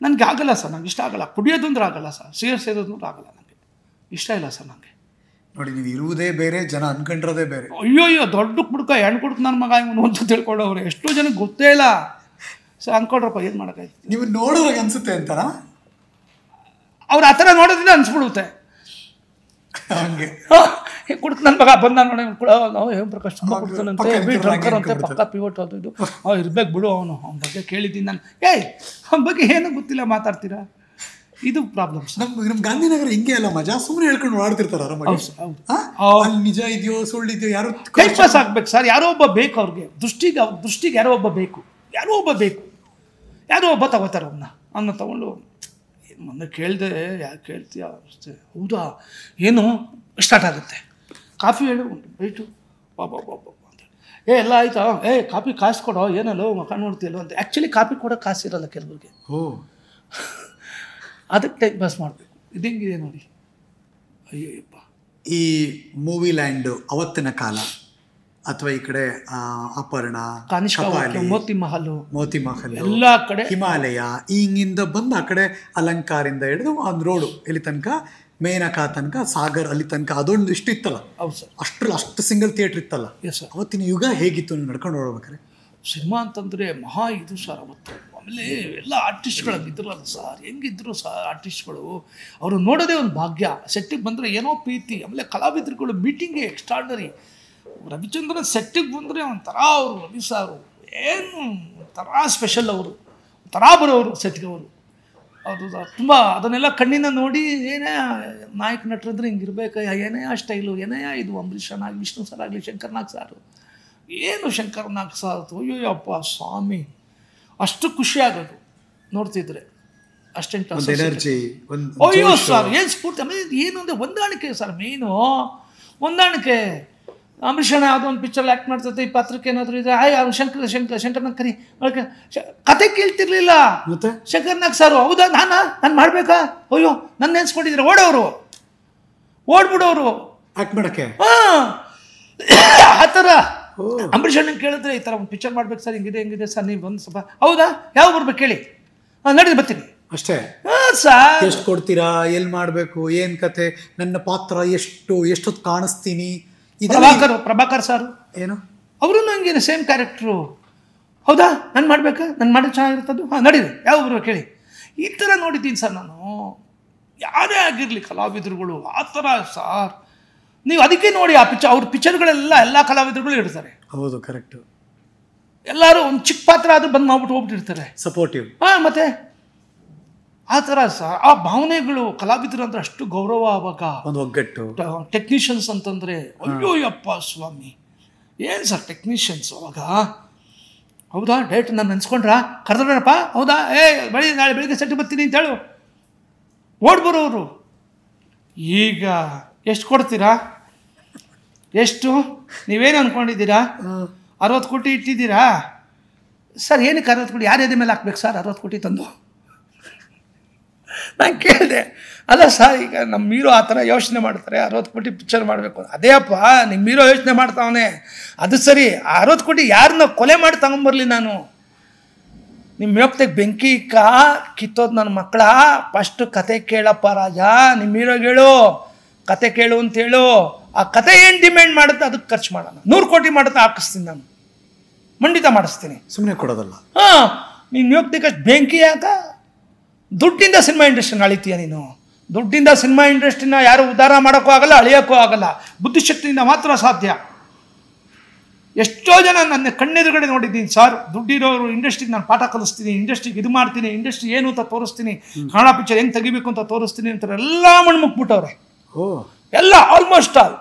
ನನಗೆ ಆಗಲ್ಲ ಸರ್, ನಂಗೆ ಇಷ್ಟ ಆಗಲ್ಲ. ಕುಡಿಯೋದಂದ್ರೆ ಆಗಲ್ಲ ಸರ್, ಸೇರೋದಂದ್ರೆ ಆಗಲ್ಲ, ನನಗೆ ಇಷ್ಟ ಇಲ್ಲ ಸರ್. ನನಗೆ ನೋಡಿ, ನೀವು ಇರುವುದೇ ಬೇರೆ, ಜನ ಅನ್ಕೊಂಡಿರೋದೇ ಬೇರೆ. ಅಯ್ಯೋ ದೊಡ್ಡ ಕುಡ್ಕ ಹೆಣ್ಣು ಕುಡ್ಕ ನನ್ನ ಮಗ ಇವನು ಅಂತ ತಿಳ್ಕೊಂಡವ್ರೆ. ಎಷ್ಟೋ ಜನಕ್ಕೆ ಗೊತ್ತೇ ಇಲ್ಲ. ಸರ್ ಅನ್ಕೊಂಡ್ರಪ್ಪ, ಏನು ಮಾಡೋಕ್ಕಾಯ್ತು. ನೀವು ನೋಡೋವಾಗ ಅನ್ಸುತ್ತೆ ಅಂತನಾ? ಅವ್ರು ಆ ಥರ ನೋಡೋದ್ರಿಂದ ಅನ್ಸ್ಬಿಡುತ್ತೆ. ಹಂಗೆ ಕುಡ್ಕ ನನ್ನ ಮಗ ಬಂದ ನೋಡಿ ನಾವು ಹೇಮ್ ಪ್ರಕಾಶ್ ತುಂಬ ಕೊಡ್ತಾನಂತೆ, ಡ್ರಂಕರ್ ಅಂತೆ, ಪಕ್ಕ ಪಿವಟ್ ಅದು ಇದು ಇರ್ಬೇಕು ಬಿಡು. ಅವನ ಬಗ್ಗೆ ಕೇಳಿದ್ದೀನಿ ನಾನು. ಅವನ ಬಗ್ಗೆ ಏನೂ ಗೊತ್ತಿಲ್ಲ ಮಾತಾಡ್ತೀರಾ, ಇದು ಪ್ರಾಬ್ಲಮ್. ನಮ್ಮ ಗಾಂಧಿನಗರ ಹಿಂಗೆ ಅಲ್ಲ, ಮಜಾ ಸುಮ್ಮನೆ ಹೇಳ್ಕೊಂಡು ಓಡಾಡ್ತಿರ್ತಾರೆ ಆರಾಮಾಗಿ. ನಿಜ ಇದೆಯೋ ಸುಳ್ಳಿದೆಯೋ ಯಾರು ಟೈಮ್ ಪಾಸ್ ಆಗ್ಬೇಕು ಸರ್. ಯಾರೋ ಒಬ್ಬ ಬೇಕು ಅವ್ರಿಗೆ, ದೃಷ್ಟಿಗೆ ಯಾರೋ ಒಬ್ಬ ಬೇಕು, ಯಾರೋ ಒಬ್ಬ ತಗೋತಾರೆ ಅವನ್ನ ತಗೊಂಡು. ಮೊನ್ನೆ ಕೇಳಿದೆ, ಯಾಕೆ ಕೇಳ್ತೀಯ ಅಷ್ಟೇ. ಹೌದಾ, ಏನು ಸ್ಟಾರ್ಟ್ ಆಗುತ್ತೆ. ಕಾಫಿ ಹೇಳು ರೇಟು ಬಾಬಾ ಅಂತ. ಎಲ್ಲ ಆಯ್ತಾ, ಕಾಫಿ ಕಾಸು ಕೊಡೋ, ಏನಲ್ಲೋ ಮಕ್ಕ ನೋಡ್ತೀಯಲ್ಲೋ ಅಂತ. ಆ್ಯಕ್ಚುಲಿ ಕಾಫಿ ಕೊಡೋಕೆ ಕಾಸು ಇರೋಲ್ಲ ಕೆಲವ್ರಿಗೆ. ಅದಕ್ಕೆ ಟೈಮ್ ಪಾಸ್ ಮಾಡಬೇಕು. ಇದು ಹೆಂಗಿದೆ ನೋಡಿ. ಅಯ್ಯಪ್ಪ, ಈ ಮೂವಿ ಲ್ಯಾಂಡು ಅವತ್ತಿನ ಕಾಲ ಅಥವಾ ಈ ಕಡೆ ಅಪರ್ಣ, ಮೋತಿ ಮಹಲ್ ಎಲ್ಲ ಕಡೆ ಹಿಮಾಲಯ ಹಿಂಗಿಂದ ಬಂದು ಆ ಕಡೆ ಅಲಂಕಾರಿಂದ ಹಿಡಿದು ಒಂದು ರೋಡು ಇಲ್ಲಿ ತನಕ ಮೇನಕಾ ತನಕ ಸಾಗರ್ ಅಲ್ಲಿ ತನಕ ಅದೊಂದು ಇಷ್ಟು ಇತ್ತಲ್ಲ. ಹೌದು ಸರ್. ಅಷ್ಟು ಸಿಂಗಲ್ ಥಿಯೇಟ್ರ್ ಇತ್ತಲ್ಲ. Yes sir. ಅವತ್ತಿನ ಯುಗ ಹೇಗಿತ್ತು ನೀವು ನಡ್ಕೊಂಡು ಹೋಗ್ಬೇಕಾರೆ? ಸಿನಿಮಾ ಅಂತಂದರೆ ಮಹಾ ಇದು ಸರ್ ಅವತ್ತು. ಆಮೇಲೆ ಎಲ್ಲ ಆರ್ಟಿಸ್ಟ್ಗಳಾಗಿದ್ರಲ್ಲ ಸರ್, ಹೆಂಗಿದ್ರು ಸರ್ ಆರ್ಟಿಸ್ಟ್ಗಳು. ಅವರು ನೋಡೋದೇ ಒಂದು ಭಾಗ್ಯ. ಸೆಟ್ಟಿಗೆ ಬಂದರೆ ಏನೋ ಪ್ರೀತಿ. ಆಮೇಲೆ ಕಲಾವಿದರುಗಳು ಮೀಟಿಂಗೇ ಎಕ್ಸ್ಟ್ರಾರ್ಡನರಿ. ರವಿಚಂದ್ರನ್ ಸೆಟ್ಟಿಗೆ ಬಂದರೆ ಒಂಥರ ಅವರು, ರವಿ ಸಾರು ಏನು ಒಂಥರ ಸ್ಪೆಷಲ್. ಅವರು ಒಂಥರ ಬರೋರು ಸೆಟ್ಗೆ. ಅವರು ತುಂಬ ಅದನ್ನೆಲ್ಲ ಕಣ್ಣಿನ ನೋಡಿ, ಏನೇ ನಾಯಕ ನಟರಂದ್ರೆ ಹಿಂಗಿರ್ಬೇಕು, ಏನೇ ಆ ಸ್ಟೈಲು, ಏನೇ ಇದು ಅಂಬರೀಷನಾಗಿ, ವಿಷ್ಣು ಸರ್ ಆಗಲಿ, ಶಂಕರ್ನಾಗ್ ಸಾರು, ಏನು ಶಂಕರ್ನಾಗ್ ಸಾರ್. ಅಯ್ಯೋಯಪ್ಪ ಸ್ವಾಮಿ, ಅಷ್ಟು ಖುಷಿ ಆಗೋದು ನೋಡ್ತಿದ್ರೆ. ಅಷ್ಟೆಂಟು ಎನರ್ಜಿ. ಅಯ್ಯೋ ಸರ್, ಏನು ಸ್ಫೂರ್ತಿ. ಆಮೇಲೆ ಏನು ಅಂದರೆ ಹೊಂದಾಣಿಕೆ ಸರ್, ಮೇನು ಹೊಂದಾಣಿಕೆ. ಅಂಬರೀಷನ ಯಾವುದೋ ಒಂದು ಪಿಕ್ಚರ್ ಆ್ಯಕ್ಟ್ ಮಾಡ್ತೈತೆ, ಈ ಪಾತ್ರಕ್ಕೆ ಏನಾದರೂ ಇದೆ, ಶಂಕರ್ನಾಗ್ ಕರಿ ಕತೆ ಕೇಳ್ತಿರ್ಲಿಲ್ಲ ಶಂಕರ್ನಾಗ್ ಸಾರು. ಹೌದಾ, ನಾನು ಮಾಡಬೇಕಾ? ಅಯ್ಯೋ ನನ್ನ ನೆನ್ಸ್ಕೊಂಡಿದ್ರೆ ಓಡ್ಬಿಡೋರು ಆ್ಯಕ್ಟ್ ಮಾಡೋಕ್ಕೆ. ಆ ಥರ ಅಂಬರೀಷಣ್ಣಂಗೆ ಕೇಳಿದ್ರೆ, ಈ ಥರ ಒಂದು ಪಿಕ್ಚರ್ ಮಾಡ್ಬೇಕು ಸರ್, ಹಿಂಗಿದೆ ಸರ್, ನೀವು ಒಂದು ಸ್ವಲ್ಪ. ಹೌದಾ, ಯಾವ ಬರ್ಬೇಕು ಕೇಳಿ, ನಡೀಲಿ ಬರ್ತೀನಿ ಅಷ್ಟೇ. ಸರ್ ಎಷ್ಟು ಕೊಡ್ತೀರಾ, ಎಲ್ಲಿ ಮಾಡಬೇಕು, ಏನು ಕತೆ, ನನ್ನ ಪಾತ್ರ ಎಷ್ಟೊತ್ತು ಕಾಣಿಸ್ತೀನಿ. ಪ್ರಭಾಕರ್ ಸಾರು ಏನು, ಅವರು ಹಂಗೇನು ಸೇಮ್ ಕ್ಯಾರೆಕ್ಟ್ರು. ಹೌದಾ, ನಾನು ಮಾಡಬೇಕಾ, ನಾನು ಮಾಡೋದು ಚೆನ್ನಾಗಿರ್ತದ್ದು. ನಡೀರಿ, ಯಾವ ಬರ್ಬೇಕು ಹೇಳಿ. ಈ ಥರ ನೋಡಿದ್ದೀನಿ ಸರ್ ನಾನು. ಯಾರೇ ಆಗಿರಲಿ ಕಲಾವಿದರುಗಳು ಆ ಥರ ಸರ್. ನೀವು ಅದಕ್ಕೆ ನೋಡಿ ಆ ಅವ್ರ ಪಿಕ್ಚರ್ಗಳೆಲ್ಲ ಎಲ್ಲ ಕಲಾವಿದರುಗಳು ಇಡ್ತಾರೆ. ಹೌದು, ಕರೆಕ್ಟು. ಎಲ್ಲರೂ ಒಂದು ಚಿಕ್ಕ ಪಾತ್ರ ಆದರೂ ಬಂದು ಮಾಡ್ಬಿಟ್ಟು ಹೋಗ್ಬಿಟ್ಟಿರ್ತಾರೆ, ಸಪೋರ್ಟಿವ್. ಮತ್ತೆ ಆ ಥರ ಸರ್. ಆ ಭಾವನೆಗಳು ಕಲಾವಿದರು ಅಂದ್ರೆ ಅಷ್ಟು ಗೌರವ. ಆವಾಗ ಒಂದು ಒಗ್ಗಟ್ಟು. ಟೆಕ್ನಿಷಿಯನ್ಸ್ ಅಂತಂದರೆ ಅಯ್ಯೋಯಪ್ಪ ಸ್ವಾಮಿ, ಏನು ಸರ್ ಟೆಕ್ನಿಷಿಯನ್ಸ್ ಅವಾಗ. ಹೌದಾ, ಡೇಟ್ ನಾನು ನೆನ್ಸ್ಕೊಂಡ್ರಾ, ಕರೆದ್ರಪ್ಪ, ಹೌದಾ, ನಾಳೆ ಬೆಳಿಗ್ಗೆ ಸೆಟ್ ಬರ್ತೀನಿ ಅಂತ ಹೇಳು, ಓಡ್ಬರೋರು. ಈಗ ಎಷ್ಟು ಕೊಡ್ತೀರಾ, ಎಷ್ಟು, ನೀವೇನು ಅಂದ್ಕೊಂಡಿದ್ದೀರಾ? 60 ಕೋಟಿ ಇಟ್ಟಿದ್ದೀರಾ ಸರ್. ಏನಕ್ಕೆ 60 ಕೋಟಿ? ಯಾರು ಎದೆ ಮೇಲೆ ಹಾಕ್ಬೇಕು ಸರ್ 60 ಕೋಟಿ ತಂದು? ನಾನು ಕೇಳಿದೆ. ಅಲ್ಲ ಸರ್, ಈಗ ನಮ್ಮ ಹೀರೋ ಆ ಥರ ಯೋಚನೆ ಮಾಡ್ತಾರೆ, 60 ಕೋಟಿ ಪಿಕ್ಚರ್ ಮಾಡಬೇಕು. ಅದೇ ಅಪ್ಪ, ನಿಮ್ಮ ಹೀರೋ ಯೋಚನೆ ಮಾಡ್ತಾವನೆ, ಅದು ಸರಿ. 60 ಕೋಟಿ ಯಾರನ್ನ ಕೊಲೆ ಮಾಡಿ ತಗೊಂಬರ್ಲಿ ನಾನು? ನಿಮ್ಮ ಯೋಗ್ತೆಗೆ ಬೆಂಕಿ ಕಿತ್ತೋದು ನನ್ನ ಮಕ್ಕಳ. ಫಸ್ಟು ಕತೆ ಕೇಳಪ್ಪ ರಾಜ, ನಿಮ್ಮ ಹೀರೋಗೆ ಹೇಳು, ಕತೆ ಕೇಳು ಅಂತೇಳು. ಆ ಕತೆ ಏನು ಡಿಮ್ಯಾಂಡ್ ಮಾಡುತ್ತೆ ಅದಕ್ಕೆ ಖರ್ಚು ಮಾಡೋಣ. 100 ಕೋಟಿ ಮಾಡುತ್ತೆ ಹಾಕಿಸ್ತೀನಿ ನಾನು, ಖಂಡಿತ ಮಾಡಿಸ್ತೀನಿ. ಸುಮ್ಮನೆ ಕೊಡೋದಲ್ಲ. ನೀನು ಯೋಗ್ತಿಗೆ ಅಷ್ಟು ಬೆಂಕಿ ಯಾಕ? ದುಡ್ಡಿಂದ ಸಿನಿಮಾ ಇಂಡಸ್ಟ್ರಿನ ಅಳಿತೀಯ ನೀನು. ದುಡ್ಡಿಂದ ಸಿನಿಮಾ ಇಂಡಸ್ಟ್ರಿನ ಯಾರು ಉದ್ಧಾರ ಮಾಡೋಕ್ಕೂ ಆಗಲ್ಲ, ಅಳಿಯೋಕ್ಕೂ ಆಗಲ್ಲ. ಬುದ್ಧಿಶಕ್ತಿಯಿಂದ ಮಾತ್ರ ಸಾಧ್ಯ. ಎಷ್ಟೋ ಜನ ನನ್ನ ಕಣ್ಣೆದುರುಗಡೆ ನೋಡಿದ್ದೀನಿ ಸರ್. ದುಡ್ಡಿರೋರು ಇಂಡಸ್ಟ್ರಿಗೆ ನಾನು ಪಾಠ ಕಲಿಸ್ತೀನಿ, ಇಂಡಸ್ಟ್ರಿಗೆ ಇದು ಮಾಡ್ತೀನಿ, ಇಂಡಸ್ಟ್ರಿ ಏನು ಅಂತ ತೋರಿಸ್ತೀನಿ, ಕನ್ನಡ ಪಿಕ್ಚರ್ ಹೆಂಗೆ ತೆಗಿಬೇಕು ಅಂತ ತೋರಿಸ್ತೀನಿ ಅಂತಾರೆ. ಎಲ್ಲ ಮಣ್ಮುಕ್ಬಿಟ್ಟವ್ರೆ, ಎಲ್ಲ ಆಲ್ಮೋಸ್ಟ್ ಆಲ್.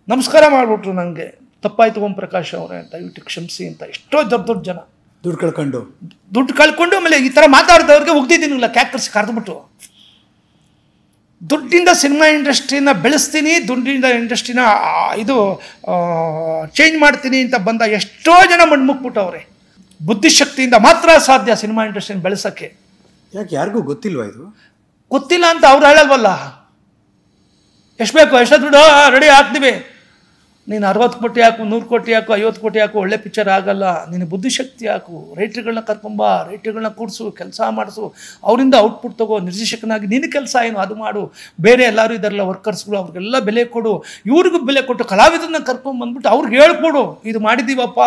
ನಮಸ್ಕಾರ ಮಾಡಿಬಿಟ್ರು ನನಗೆ. ತಪ್ಪಾಯ್ತು ಓಂ ಪ್ರಕಾಶ್ ಅವರೇ, ದಯವಿಟ್ಟು ಕ್ಷಮಿಸಿ ಅಂತ. ಎಷ್ಟೋ ದೊಡ್ಡ ಜನ ದುಡ್ಡು ಕಳ್ಕೊಂಡು ಆಮೇಲೆ ಈ ಥರ ಮಾತಾಡಿದವ್ರಿಗೆ ಉಗ್ದಿದ್ದೀನಿಲ್ಲ, ಕ್ಯಾಕರ್ಸ್ ಕರೆದ್ಬಿಟ್ಟು. ದುಡ್ಡಿಂದ ಸಿನಿಮಾ ಇಂಡಸ್ಟ್ರಿನ ಬೆಳೆಸ್ತೀನಿ, ದುಡ್ಡಿಂದ ಇಂಡಸ್ಟ್ರಿನ ಇದು ಚೇಂಜ್ ಮಾಡ್ತೀನಿ ಅಂತ ಬಂದ ಎಷ್ಟೋ ಜನ ಮಣ್ಮುಕ್ಬಿಟ್ಟವ್ರೆ. ಬುದ್ಧಿಶಕ್ತಿಯಿಂದ ಮಾತ್ರ ಸಾಧ್ಯ ಸಿನಿಮಾ ಇಂಡಸ್ಟ್ರಿನ ಬೆಳೆಸೋಕ್ಕೆ. ಯಾಕೆ ಯಾರಿಗೂ ಗೊತ್ತಿಲ್ವಾ ಇದು? ಗೊತ್ತಿಲ್ಲ ಅಂತ ಅವ್ರು ಹೇಳಲ್ವಲ್ಲ. ಎಷ್ಟು ಬೇಕು, ಎಷ್ಟೋ ದುಡ್ಡು ರೆಡಿ ಹಾಕ್ತೀವಿ. ನೀನು 60 ಕೋಟಿ ಹಾಕು, 100 ಕೋಟಿ ಹಾಕು, 50 ಕೋಟಿ ಹಾಕು, ಒಳ್ಳೆ ಪಿಕ್ಚರ್ ಆಗಲ್ಲ. ನೀನು ಬುದ್ಧಿಶಕ್ತಿ ಹಾಕು, ರೈಟ್ರುಗಳನ್ನ ಕರ್ಕೊಂಬ, ರೈಟ್ರುಗಳನ್ನ ಕೂಡಿಸು, ಕೆಲಸ ಮಾಡಿಸು, ಅವರಿಂದ ಔಟ್ಪುಟ್ ತಗೋ, ನಿರ್ದೇಶಕನಾಗಿ ನಿನ್ನ ಕೆಲಸ ಏನು ಅದು ಮಾಡು. ಬೇರೆ ಎಲ್ಲರೂ ಇದ್ದಾರಲ್ಲ ವರ್ಕರ್ಸ್ಗಳು, ಅವ್ರಿಗೆಲ್ಲ ಬೆಲೆ ಕೊಡು, ಇವ್ರಿಗೂ ಬೆಲೆ ಕೊಟ್ಟು ಕಲಾವಿದರನ್ನ ಕರ್ಕೊಂಬಂದ್ಬಿಟ್ಟು ಅವ್ರಿಗೆ ಹೇಳ್ಕೊಡು, ಇದು ಮಾಡಿದ್ದೀವಪ್ಪ,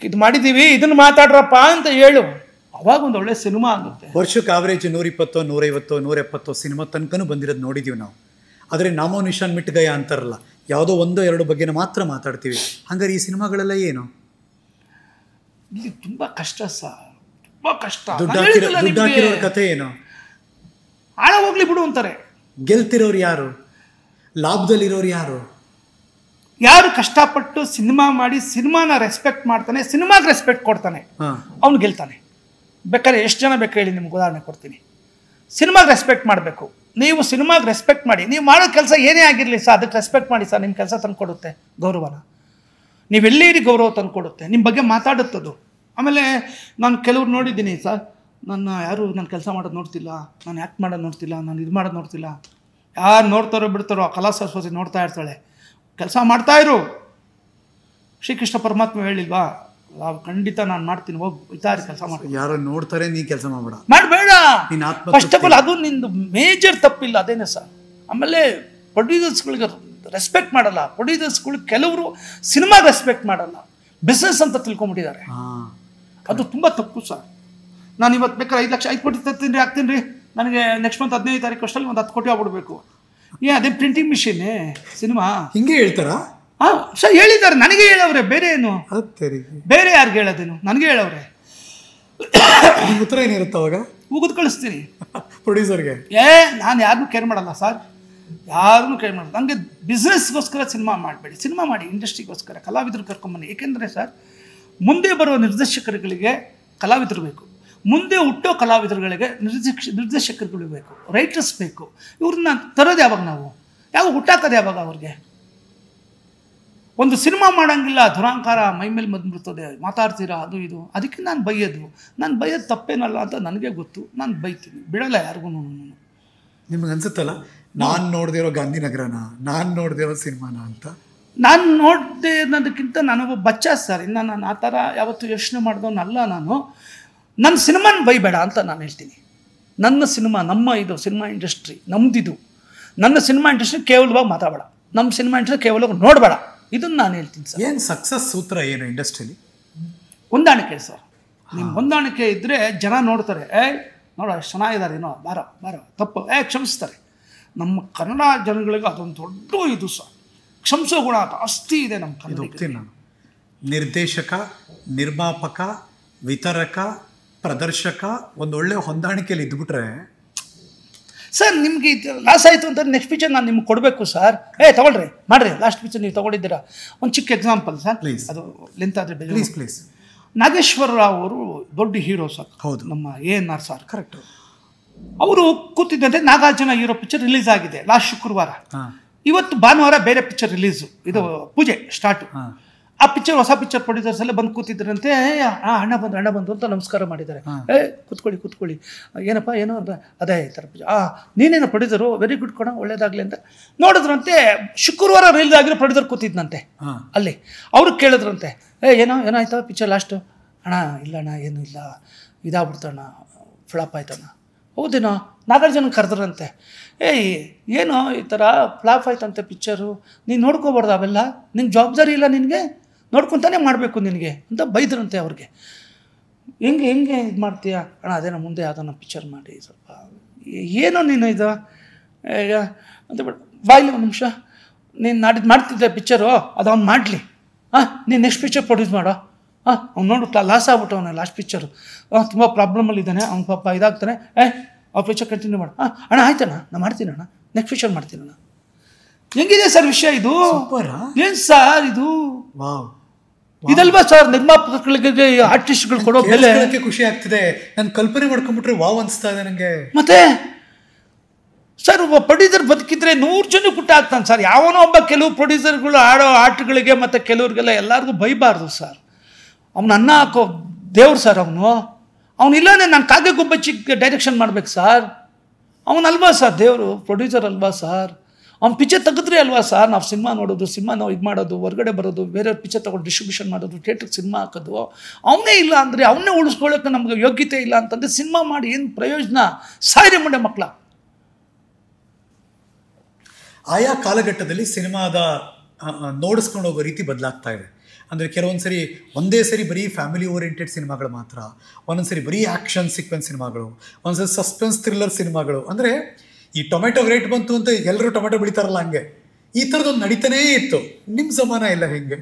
ಇದು ಮಾಡಿದ್ದೀವಿ, ಇದನ್ನು ಮಾತಾಡ್ರಪ್ಪ ಅಂತ ಹೇಳು. ಅವಾಗ ಒಂದು ಒಳ್ಳೆ ಸಿನಿಮಾ ಆಗುತ್ತೆ. ವರ್ಷಕ್ಕೆ ಆವ್ರೇಜ್ 120, 150, 170 ಸಿನಿಮಾ ತನಕನೂ ಬಂದಿರೋದು ನೋಡಿದ್ದೀವಿ ನಾವು. ಆದರೆ ನಾಮೋ ನಿಶಾನ್ ಮಿಟ್ಗಯ ಅಂತಾರಲ್ಲ, ಯಾವುದೋ 1-2 ಬಗ್ಗೆನ ಮಾತ್ರ ಮಾತಾಡ್ತೀವಿ. ಹಾಗಾದ್ರೆ ಈ ಸಿನಿಮಾಗಳೆಲ್ಲ ಏನು? ಇಲ್ಲಿ ತುಂಬ ಕಷ್ಟ ಸರ್, ತುಂಬ ಕಷ್ಟ. ದುಡ್ಡು ಹಾಕಿರೋರ ಕಥೆ ಏನು? ಆಳ ಹೋಗ್ಲಿ ಬಿಡು ಅಂತಾರೆ. ಗೆಲ್ತಿರೋರು ಯಾರು? ಲಾಭದಲ್ಲಿರೋರು ಯಾರು? ಯಾರು ಕಷ್ಟಪಟ್ಟು ಸಿನಿಮಾ ಮಾಡಿ ಸಿನಿಮಾನ ರೆಸ್ಪೆಕ್ಟ್ ಮಾಡ್ತಾನೆ, ಸಿನಿಮಾಗೆ ರೆಸ್ಪೆಕ್ಟ್ ಕೊಡ್ತಾನೆ, ಅವ್ನು ಗೆಲ್ತಾನೆ. ಬೇಕಾದ್ರೆ ಎಷ್ಟು ಜನ ಬೇಕು ಹೇಳಿ, ನಿಮ್ಗೆ ಉದಾಹರಣೆ ಕೊಡ್ತೀನಿ. ಸಿನಿಮಾಗೆ ರೆಸ್ಪೆಕ್ಟ್ ಮಾಡಬೇಕು. ನೀವು ಸಿನಿಮಾಗೆ ರೆಸ್ಪೆಕ್ಟ್ ಮಾಡಿ, ನೀವು ಮಾಡೋ ಕೆಲಸ ಏನೇ ಆಗಿರಲಿ ಸರ್, ಅದಕ್ಕೆ ರೆಸ್ಪೆಕ್ಟ್ ಮಾಡಿ ಸರ್. ನಿಮ್ಮ ಕೆಲಸ ತಂದುಕೊಡುತ್ತೆ ಗೌರವನ, ನೀವೆಲ್ಲೇ ಗೌರವ ತಂದುಕೊಡುತ್ತೆ, ನಿಮ್ಮ ಬಗ್ಗೆ ಮಾತಾಡುತ್ತದು. ಆಮೇಲೆ ನಾನು ಕೆಲವ್ರು ನೋಡಿದ್ದೀನಿ ಸರ್, ನನ್ನ ಕೆಲಸ ಮಾಡೋದು ನೋಡ್ತಿಲ್ಲ, ನಾನು ಆ್ಯಕ್ಟ್ ಮಾಡೋದು ನೋಡ್ತಿಲ್ಲ, ನಾನು ಇದು ಮಾಡೋದು ನೋಡ್ತಿಲ್ಲ. ಯಾರು ನೋಡ್ತಾರೋ ಬಿಡ್ತಾರೋ, ಆ ಕಲಾ ಸರಸ್ವತಿ ನೋಡ್ತಾ ಇರ್ತಾಳೆ, ಕೆಲಸ ಮಾಡ್ತಾಯಿರು. ಶ್ರೀಕೃಷ್ಣ ಪರಮಾತ್ಮ ಹೇಳಿಲ್ವಾ, ಖಂಡಿತ ನಾನು ಮಾಡ್ತೀನಿ, ಹೋಗಿ ವಿಚಾರ ಕೆಲಸ ಮಾಡ್ತೀನಿ. ಯಾರೋ ನೋಡ್ತಾರೆ, ನೀ ಕೆಲಸ ಮಾಡಬೇಡ. ಫಸ್ಟ್ ಆಫ್ ಆಲ್ ಅದು ನಿಂದು ಮೇಜರ್ ತಪ್ಪಿಲ್ಲ, ಅದೇನೇ ಸರ್. ಆಮೇಲೆ ಪ್ರೊಡ್ಯೂಸರ್ಸ್ಗಳಿಗೆ ರೆಸ್ಪೆಕ್ಟ್ ಮಾಡಲ್ಲ. ಪ್ರೊಡ್ಯೂಸರ್ಸ್ಗಳು ಕೆಲವರು ಸಿನಿಮಾ ರೆಸ್ಪೆಕ್ಟ್ ಮಾಡಲ್ಲ, ಬಿಸ್ನೆಸ್ ಅಂತ ತಿಳ್ಕೊಂಬಿಟ್ಟಿದ್ದಾರೆ. ಅದು ತುಂಬ ತಪ್ಪು ಸರ್. ನಾನು ಇವತ್ತು ಬೇಕಾದ್ರೆ 5 ಲಕ್ಷ 5 ಕೋಟಿ ತರ್ತೀನಿ, ಹಾಕ್ತೀನಿ ರೀ, ನನಗೆ ನೆಕ್ಸ್ಟ್ ಮಂತ್ 15 ತಾರೀಕು ಅಷ್ಟರಲ್ಲಿ ಒಂದು 10 ಕೋಟಿ ಆಗ್ಬಿಡ್ಬೇಕು. ಅದೇ ಪ್ರಿಂಟಿಂಗ್ ಮಿಷಿನ್ನೇ ಸಿನಿಮಾ. ಹಿಂಗೆ ಹೇಳ್ತಾರಾ? ಸರ್ ಹೇಳಿದ್ದಾರೆ, ನನಗೆ ಹೇಳವ್ರೆ, ಬೇರೆ ಏನು, ಬೇರೆ ಯಾರಿಗೆ ಹೇಳೋದೇನು, ನನಗೆ ಹೇಳವ್ರೆ. ಉತ್ತರ ಏನಿರುತ್ತೆ ಅವಾಗ? ಉಗಿದು ಕಳಿಸ್ತೀನಿ ಪ್ರೊಡ್ಯೂಸರ್ಗೆ. ನಾನು ಯಾರನ್ನೂ ಕೇರ್ ಮಾಡಲ್ಲ ಸರ್, ಯಾರನ್ನೂ ಕೇರ್ ಮಾಡಲ್ಲ. ನನಗೆ ಬಿಸ್ನೆಸ್ಗೋಸ್ಕರ ಸಿನಿಮಾ ಮಾಡಬೇಡಿ, ಸಿನಿಮಾ ಮಾಡಿ ಇಂಡಸ್ಟ್ರಿಗೋಸ್ಕರ, ಕಲಾವಿದರು ಕರ್ಕೊಂಬನ್ನಿ. ಏಕೆಂದರೆ ಸರ್, ಮುಂದೆ ಬರುವ ನಿರ್ದೇಶಕರುಗಳಿಗೆ ಕಲಾವಿದರು ಬೇಕು, ಮುಂದೆ ಹುಟ್ಟೋ ಕಲಾವಿದರುಗಳಿಗೆ ನಿರ್ದೇಶಕರುಗಳು ಬೇಕು, ರೈಟರ್ಸ್ ಬೇಕು. ಇವ್ರನ್ನ ತರೋದು ಯಾವಾಗ, ನಾವು ಯಾವಾಗ ಹುಟ್ಟಾಕೋದು ಯಾವಾಗ ಅವ್ರಿಗೆ? ಒಂದು ಸಿನಿಮಾ ಮಾಡೋಂಗಿಲ್ಲ, ದುರಾಂಕಾರ ಮೈ ಮೇಲೆ ಬಂದ್ಬಿಡ್ತದೆ, ಮಾತಾಡ್ತೀರಾ ಅದು ಇದು. ಅದಕ್ಕೆ ನಾನು ಬೈಯೋದು ತಪ್ಪೇನಲ್ಲ ಅಂತ ನನಗೆ ಗೊತ್ತು, ನಾನು ಬೈತೀನಿ, ಬಿಡಲ್ಲ ಯಾರಿಗೂ. ನಿಮ್ಗೆ ಅನ್ಸುತ್ತಲ್ಲ, ನಾನು ನೋಡ್ದಿರೋ ಗಾಂಧಿನಗರನ, ನಾನು ನೋಡ್ದಿರೋ ಸಿನಿಮಾನ ಅಂತ? ನಾನು ನೋಡದೆ ಅನ್ನೋದಕ್ಕಿಂತ ನಾನೊಬ್ಬ ಬಚ್ಚ ಸರ್. ಇನ್ನು ನಾನು ಆ ಥರ ಯಾವತ್ತೂ ಯೋಚನೆ ಮಾಡಿದವನಲ್ಲ ನಾನು. ನನ್ನ ಸಿನಿಮಾನ ಬೈಬೇಡ ಅಂತ ನಾನು ಹೇಳ್ತೀನಿ. ನನ್ನ ಸಿನಿಮಾ, ನಮ್ಮ ಇದು ಸಿನಿಮಾ ಇಂಡಸ್ಟ್ರಿ ನಮ್ಮದಿದು. ನನ್ನ ಸಿನಿಮಾ ಇಂಡಸ್ಟ್ರಿ ಕೇವಲವಾಗಿ ಮಾತಾಡಬೇಡ, ನಮ್ಮ ಸಿನಿಮಾ ಇಂಡಸ್ಟ್ರಿ ಕೇವಲವಾಗಿ ನೋಡಬೇಡ, ಇದನ್ನು ನಾನು ಹೇಳ್ತೀನಿ ಸರ್. ಏನು ಸಕ್ಸಸ್ ಸೂತ್ರ ಏನು ಇಂಡಸ್ಟ್ರಿಲಿ? ಹೊಂದಾಣಿಕೆ ಸರ್. ನಿಮ್ಮ ಹೊಂದಾಣಿಕೆ ಇದ್ದರೆ ಜನ ನೋಡ್ತಾರೆ, ನೋಡ ಎಷ್ಟು ಚೆನ್ನಾಗಿದ್ದಾರೆ, ಏನೋ ಬಾರ ತಪ್ಪು ಕ್ಷಮಿಸ್ತಾರೆ. ನಮ್ಮ ಕನ್ನಡ ಜನಗಳಿಗೆ ಅದೊಂದು ದೊಡ್ಡ ಇದು ಸರ್, ಕ್ಷಮಿಸೋ ಗುಣ ಜಾಸ್ತಿ ಇದೆ ನಮ್ಮ ಕನ್ನಡ. ಹೋಗ್ತೀನಿ ನಾನು. ನಿರ್ದೇಶಕ, ನಿರ್ಮಾಪಕ, ವಿತರಕ, ಪ್ರದರ್ಶಕ ಒಂದೊಳ್ಳೆ ಹೊಂದಾಣಿಕೆಯಲ್ಲಿ ಇದ್ಬಿಟ್ರೆ ಸರ್, ನಿಮಗೆ ಲಾಸ್ ಆಯಿತು ಅಂತ ನೆಕ್ಸ್ಟ್ ಪಿಕ್ಚರ್ ನಾನು ನಿಮ್ಗೆ ಕೊಡಬೇಕು ಸರ್. ತಗೊಳ್ರಿ, ಮಾಡಿರಿ, ಲಾಸ್ಟ್ ಪಿಕ್ಚರ್ ನೀವು ತೊಗೊಂಡಿದ್ದೀರಾ. ಒಂದು ಚಿಕ್ಕ ಎಕ್ಸಾಂಪಲ್ ಸರ್, ಪ್ಲೀಸ್, ಅದು ಲೆಂತ್ ಆದರೆ ಪ್ಲೀಸ್. ನಾಗೇಶ್ವರ ರಾವ್ ಅವರು ದೊಡ್ಡ ಹೀರೋ ಸರ್. ಹೌದು, ನಮ್ಮ ANR ಸರ್. ಕರೆಕ್ಟು. ಅವರು ಕೂತಿದ್ದಂತೆ ನಾಗಾರ್ಜುನ ಹೀರೋ ಪಿಕ್ಚರ್ ರಿಲೀಸ್ ಆಗಿದೆ ಲಾಸ್ಟ್ ಶುಕ್ರವಾರ. ಇವತ್ತು ಭಾನುವಾರ ಬೇರೆ ಪಿಕ್ಚರ್ ರಿಲೀಸು, ಇದು ಪೂಜೆ ಸ್ಟಾರ್ಟು. ಆ ಪಿಕ್ಚರ್, ಹೊಸ ಪಿಕ್ಚರ್ ಪ್ರೊಡ್ಯೂಸರ್ಸ್ ಎಲ್ಲ ಬಂದು ಕೂತಿದ್ರಂತೆ. ಅಣ್ಣ ಬಂದು ಅಂತ ನಮಸ್ಕಾರ ಮಾಡಿದ್ದಾರೆ. ಕೂತ್ಕೊಳ್ಳಿ, ಏನಪ್ಪ ಏನೋ ಅಂತ. ಅದೇ ಈ ಥರ ಪೂಜೆ. ನೀನೇನೋ ಪ್ರೊಡ್ಯೂಸರು, ವೆರಿ ಗುಡ್ ಕೊಡ, ಒಳ್ಳೇದಾಗಲಿ ಅಂತ ನೋಡಿದ್ರಂತೆ. ಶುಕ್ರವಾರ ರಿಲೀಸ್ ಆಗಿರೋ ಪ್ರೊಡ್ಯೂಸರ್ ಕೂತಿದ್ನಂತೆ ಅಲ್ಲಿ. ಅವ್ರಿಗೆ ಕೇಳಿದ್ರಂತೆ, ಏನೋ ಆಯ್ತಾ ಪಿಕ್ಚರ್ ಲಾಸ್ಟು? ಅಣ್ಣ ಇಲ್ಲ ಅಣ್ಣ, ಏನೂ ಇಲ್ಲ, ಇದಾಗ್ಬಿಡ್ತಣ್ಣ, ಫ್ಲಾಪ್ ಆಯ್ತಣ್ಣ. ಹೌದೇನೋ? ನಾಗಾರ್ಜುನ ಕರೆದ್ರಂತೆ. ಏನೋ ಈ ಥರ ಫ್ಲಾಪ್ ಆಯ್ತಂತೆ ಪಿಕ್ಚರು, ನೀನು ನೋಡ್ಕೋಬಾರ್ದು, ಅವೆಲ್ಲ ನಿನ್ನ ಜವಾಬ್ದಾರಿ ಇಲ್ಲ, ನಿನಗೆ ನೋಡ್ಕೊತಾನೆ ಮಾಡಬೇಕು ನಿನಗೆ ಅಂತ ಬೈದ್ರಂತೆ ಅವ್ರಿಗೆ. ಹೆಂಗೆ ಇದು ಮಾಡ್ತೀಯ? ಅಣ್ಣ ಅದೇನೋ ಮುಂದೆ ಯಾವುದೋ ಪಿಕ್ಚರ್ ಮಾಡಿ ಸ್ವಲ್ಪ, ಏನೋ ನೀನು ಇದು ಈಗ ಅಂತ ಬಿಡು, ಬಾಯ್ಲಿ ಒಂದು ನಿಮಿಷ, ನೀನು ನಾಡಿದ್ದು ಮಾಡ್ತಿದ್ದೆ ಪಿಕ್ಚರು, ಅದು ಅವ್ನು ಮಾಡಲಿ. ನೀನು ನೆಕ್ಸ್ಟ್ ಪಿಕ್ಚರ್ ಪ್ರೊಡ್ಯೂಸ್ ಮಾಡೋ. ಅವ್ನು ನೋಡು ಲಾಸ್ ಆಗ್ಬಿಟ್ಟು ಅವನ ಲಾಸ್ಟ್ ಪಿಕ್ಚರು, ತುಂಬ ಪ್ರಾಬ್ಲಮಲ್ಲಿದ್ದಾನೆ ಅವ್ನು, ಪಾಪ ಇದಾಗ್ತಾನೆ. ಆ ಪಿಕ್ಚರ್ ಕಂಟಿನ್ಯೂ ಮಾಡು. ಅಣ್ಣ ಆಯ್ತಣ್ಣ, ನಾನು ಮಾಡ್ತೀನಿ ಅಣ್ಣ, ನೆಕ್ಸ್ಟ್ ಪಿಕ್ಚರ್ ಮಾಡ್ತೀನಿ ಅಣ್ಣ. ಹೆಂಗಿದೆ ಸರ್ ವಿಷಯ ಇದು? ಏನು ಸರ್ ಇದು? ಇದಲ್ವಾ ಸರ್ ನಿರ್ಮಾಪಕರಿಗೆ, ಆರ್ಟಿಸ್ಟ್ಗಳು ಕೊಡೋ ಬೆಲೆ? ಖುಷಿ ಆಗ್ತಿದೆ, ನಾನು ಕಲ್ಪನೆ ಮಾಡ್ಕೊಂಡ್ಬಿಟ್ರೆ ವಾವ್ ಅನಿಸ್ತಾ ಇದೆ ನನಗೆ. ಮತ್ತೆ ಸರ್, ಒಬ್ಬ ಪ್ರೊಡ್ಯೂಸರ್ ಬದುಕಿದ್ರೆ 100 ಜನ ಕುಟ್ಟ ಆಗ್ತಾನೆ ಸರ್. ಯಾವನೋ ಒಬ್ಬ ಕೆಲವು ಪ್ರೊಡ್ಯೂಸರ್ಗಳು ಆಡೋ ಆಟಗಳಿಗೆ ಮತ್ತು ಕೆಲವ್ರಿಗೆಲ್ಲ ಎಲ್ಲರಿಗೂ ಬೈಬಾರ್ದು ಸರ್. ಅವನು ಅನ್ನ ಹಾಕೋ ದೇವ್ರು ಸರ್. ಅವನಿಲ್ಲನೇ ನಾನು ಕಾಗೆ ಗುಬ್ಬಚ್ಚಿಗೆ ಡೈರೆಕ್ಷನ್ ಮಾಡ್ಬೇಕು ಸರ್. ಅವನಲ್ವಾ ಸರ್ ದೇವರು, ಪ್ರೊಡ್ಯೂಸರ್ ಅಲ್ವಾ ಸರ್? ಅವ್ನು ಪಿಕ್ಚರ್ ತೆಗೆದ್ರೆ ಅಲ್ವಾ ಸರ್ ನಾವು ಸಿನಿಮಾ ನೋಡೋದು, ಸಿನಿಮಾ ನಾವು ಇದು ಮಾಡೋದು, ಹೊರಗಡೆ ಬರೋದು, ಬೇರೆಯವ್ರ ಪಿಕ್ಚರ್ ತೊಗೊಂಡು ಡಿಸ್ಟ್ರಿಬ್ಯೂಷನ್ ಮಾಡೋದು, ಥಿಯೇಟ್ರಿಗೆ ಸಿನಿಮಾ ಹಾಕೋದು. ಅವನೇ ಇಲ್ಲ ಅಂದರೆ, ಅವನ್ನೇ ಉಳಿಸ್ಕೊಳ್ಳೋಕೆ ನಮಗೆ ಯೋಗ್ಯತೆ ಇಲ್ಲ ಅಂತಂದರೆ ಸಿನಿಮಾ ಮಾಡಿ ಏನು ಪ್ರಯೋಜನ? ಸಾಯ್ರೆ ಮುಂಡೆ ಮಕ್ಕಳ. ಆಯಾ ಕಾಲಘಟ್ಟದಲ್ಲಿ ಸಿನಿಮಾದ ನೋಡಿಸ್ಕೊಂಡು ಹೋಗೋ ರೀತಿ ಬದಲಾಗ್ತಾ ಇದೆ. ಅಂದರೆ ಕೆಲವೊಂದು ಸರಿ ಒಂದೇ ಸರಿ ಬರೀ ಫ್ಯಾಮಿಲಿ ಓರಿಯೆಂಟೆಡ್ ಸಿನಿಮಾಗಳು ಮಾತ್ರ, ಒಂದೊಂದು ಸರಿ ಬರೀ ಆ್ಯಕ್ಷನ್ ಸೀಕ್ವೆನ್ಸ್ ಸಿನಿಮಾಗಳು, ಒಂದೊಂದು ಸಸ್ಪೆನ್ಸ್ ಥ್ರಿಲ್ಲರ್ ಸಿನಿಮಾಗಳು. ಅಂದರೆ ಈ ಟೊಮೆಟೊ ರೇಟ್ ಬಂತು ಅಂತ ಎಲ್ಲರೂ ಟೊಮೆಟೊ ಬೆಳಿತಾರಲ್ಲ, ಹಂಗೆ ಈ ಥರದೊಂದು ನಡೀತಾನೇ ಇತ್ತು. ನಿಮ್ಮ ಜಮಾನ ಎಲ್ಲ ಹೆಂಗೆ?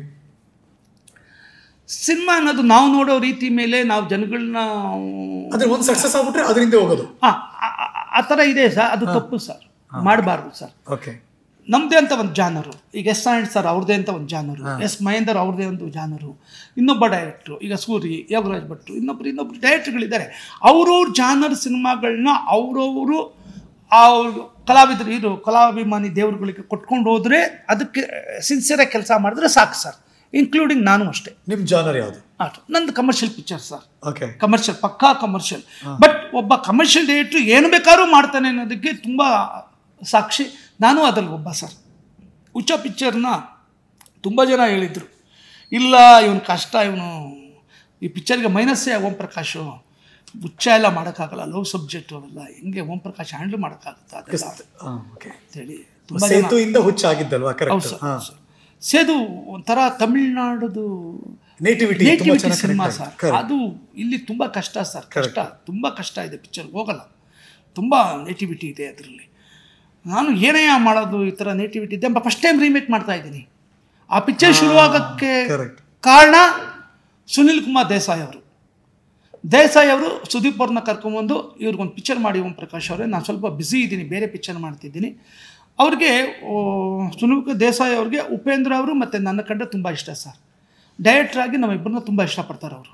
ಸಿನಿಮಾ ಅನ್ನೋದು ನಾವು ನೋಡೋ ರೀತಿ ಮೇಲೆ ನಾವು ಜನಗಳನ್ನ ಅಂದರೆ ಒಂದು ಸಕ್ಸಸ್ ಆಗ್ಬಿಟ್ರೆ ಅದರಿಂದ ಹೋಗೋದು ಆ ಥರ ಇದೆ ಸರ್. ಅದು ತಪ್ಪು ಸರ್, ಮಾಡಬಾರ್ದು ಸರ್. ಓಕೆ, ನಮ್ಮದೇ ಅಂತ ಒಂದು ಜಾನರು. ಈಗ ಎಸ್ ನಾರಾಯಣ್ ಸರ್ ಅವ್ರದ್ದೇ ಅಂತ ಒಂದು ಜಾನರು, ಎಸ್ ಮಹೇಂದರ್ ಅವ್ರದ್ದೇ ಒಂದು ಜಾನರು, ಇನ್ನೊಬ್ಬ ಡೈರೆಕ್ಟ್ರು, ಈಗ ಸೂರಿ, ಯೋಗರಾಜ್ ಭಟ್ರು, ಇನ್ನೊಬ್ರು ಡೈರೆಕ್ಟ್ರುಗಳಿದ್ದಾರೆ. ಅವ್ರವ್ರ ಜಾನರ್ ಸಿನಿಮಾಗಳನ್ನ ಅವ್ರವರು ಕಲಾವಿದರು ಕಲಾಭಿಮಾನಿ ದೇವರುಗಳಿಗೆ ಕೊಟ್ಕೊಂಡು ಹೋದರೆ, ಅದಕ್ಕೆ ಸಿನ್ಸಿಯರಾಗಿ ಕೆಲಸ ಮಾಡಿದ್ರೆ ಸಾಕು ಸರ್. ಇನ್ಕ್ಲೂಡಿಂಗ್ ನಾನು ಅಷ್ಟೇ. ನಿಮ್ಮ ಜಾನರ್ ಯಾವುದು? ನಂದು commercial picture sir. Okay, commercial, ಪಕ್ಕಾ ಕಮರ್ಷಿಯಲ್. ಬಟ್ ಒಬ್ಬ ಕಮರ್ಷಿಯಲ್ ಡೈರೆಕ್ಟ್ರು ಏನು ಬೇಕಾದ್ರೂ ಮಾಡ್ತಾನೆ ಅನ್ನೋದಕ್ಕೆ ತುಂಬ ಸಾಕ್ಷಿ ನಾನು ಅದರಲ್ಲಿ ಒಬ್ಬ ಸರ್. ಹುಚ್ಚ ಪಿಕ್ಚರ್ನ ತುಂಬ ಜನ ಹೇಳಿದರು, ಇಲ್ಲ ಇವನು ಕಷ್ಟ, ಇವನು ಈ ಪಿಕ್ಚರ್ಗೆ ಮೈನಸ್ಸೇ ಓಂ ಪ್ರಕಾಶು, ಹುಚ್ಚ ಎಲ್ಲ ಮಾಡೋಕ್ಕಾಗಲ್ಲ, ಲವ್ ಸಬ್ಜೆಕ್ಟ್ ಅವೆಲ್ಲ ಹೆಂಗೆ ಓಂ ಪ್ರಕಾಶ್ ಹ್ಯಾಂಡಲ್ ಮಾಡೋಕ್ಕಾಗುತ್ತಾ ಅದೆಲ್ಲ ಅಂತೇಳಿ ತುಂಬ ಸೇತುವಿಂದ ಹುಚ್ಚಾಗಿದ್ದಲ್ವಾ? ಹೌದು ಸರ್. ಸೇದು ಒಂಥರ ತಮಿಳ್ನಾಡುದು ನೇಟಿವಿಟಿ ಸಿನಿಮಾ ಸರ್. ಅದು ಇಲ್ಲಿ ತುಂಬ ಕಷ್ಟ ಸರ್, ಕಷ್ಟ, ತುಂಬ ಕಷ್ಟ ಇದೆ. ಪಿಕ್ಚರ್ಗೆ ಹೋಗಲ್ಲ, ತುಂಬ ನೇಟಿವಿಟಿ ಇದೆ ಅದರಲ್ಲಿ. ನಾನು ಏನೇ ಮಾಡೋದು ಈ ಥರ ನೇಟಿವಿಟಿ ಇದೆ. ಫಸ್ಟ್ ಟೈಮ್ ರೀಮೇಕ್ ಮಾಡ್ತಾ ಇದ್ದೀನಿ. ಆ ಪಿಕ್ಚರ್ ಶುರುವಾಗೋಕ್ಕೆ ಕಾರಣ ಸುನಿಲ್ ಕುಮಾರ್ ದೇಸಾಯಿ ಅವರು ಸುದೀಪ್ ಅವ್ರನ್ನ ಕರ್ಕೊಂಬಂದು ಇವ್ರಿಗೊಂದು ಪಿಕ್ಚರ್ ಮಾಡಿ ಓಂ ಪ್ರಕಾಶ್ ಅವರೇ, ನಾನು ಸ್ವಲ್ಪ ಬ್ಯುಸಿ ಇದ್ದೀನಿ, ಬೇರೆ ಪಿಕ್ಚರ್ ಮಾಡ್ತಿದ್ದೀನಿ. ಅವ್ರಿಗೆ ಸುನಿಲ್ ದೇಸಾಯಿ ಅವ್ರಿಗೆ ಉಪೇಂದ್ರ ಅವರು ಮತ್ತು ನನ್ನ ಕಂಡ್ರೆ ತುಂಬ ಇಷ್ಟ ಸರ್. ಡೈರೆಕ್ಟ್ರಾಗಿ ನಮ್ಮಿಬ್ಬರನ್ನ ತುಂಬ ಇಷ್ಟಪಡ್ತಾರೆ ಅವರು,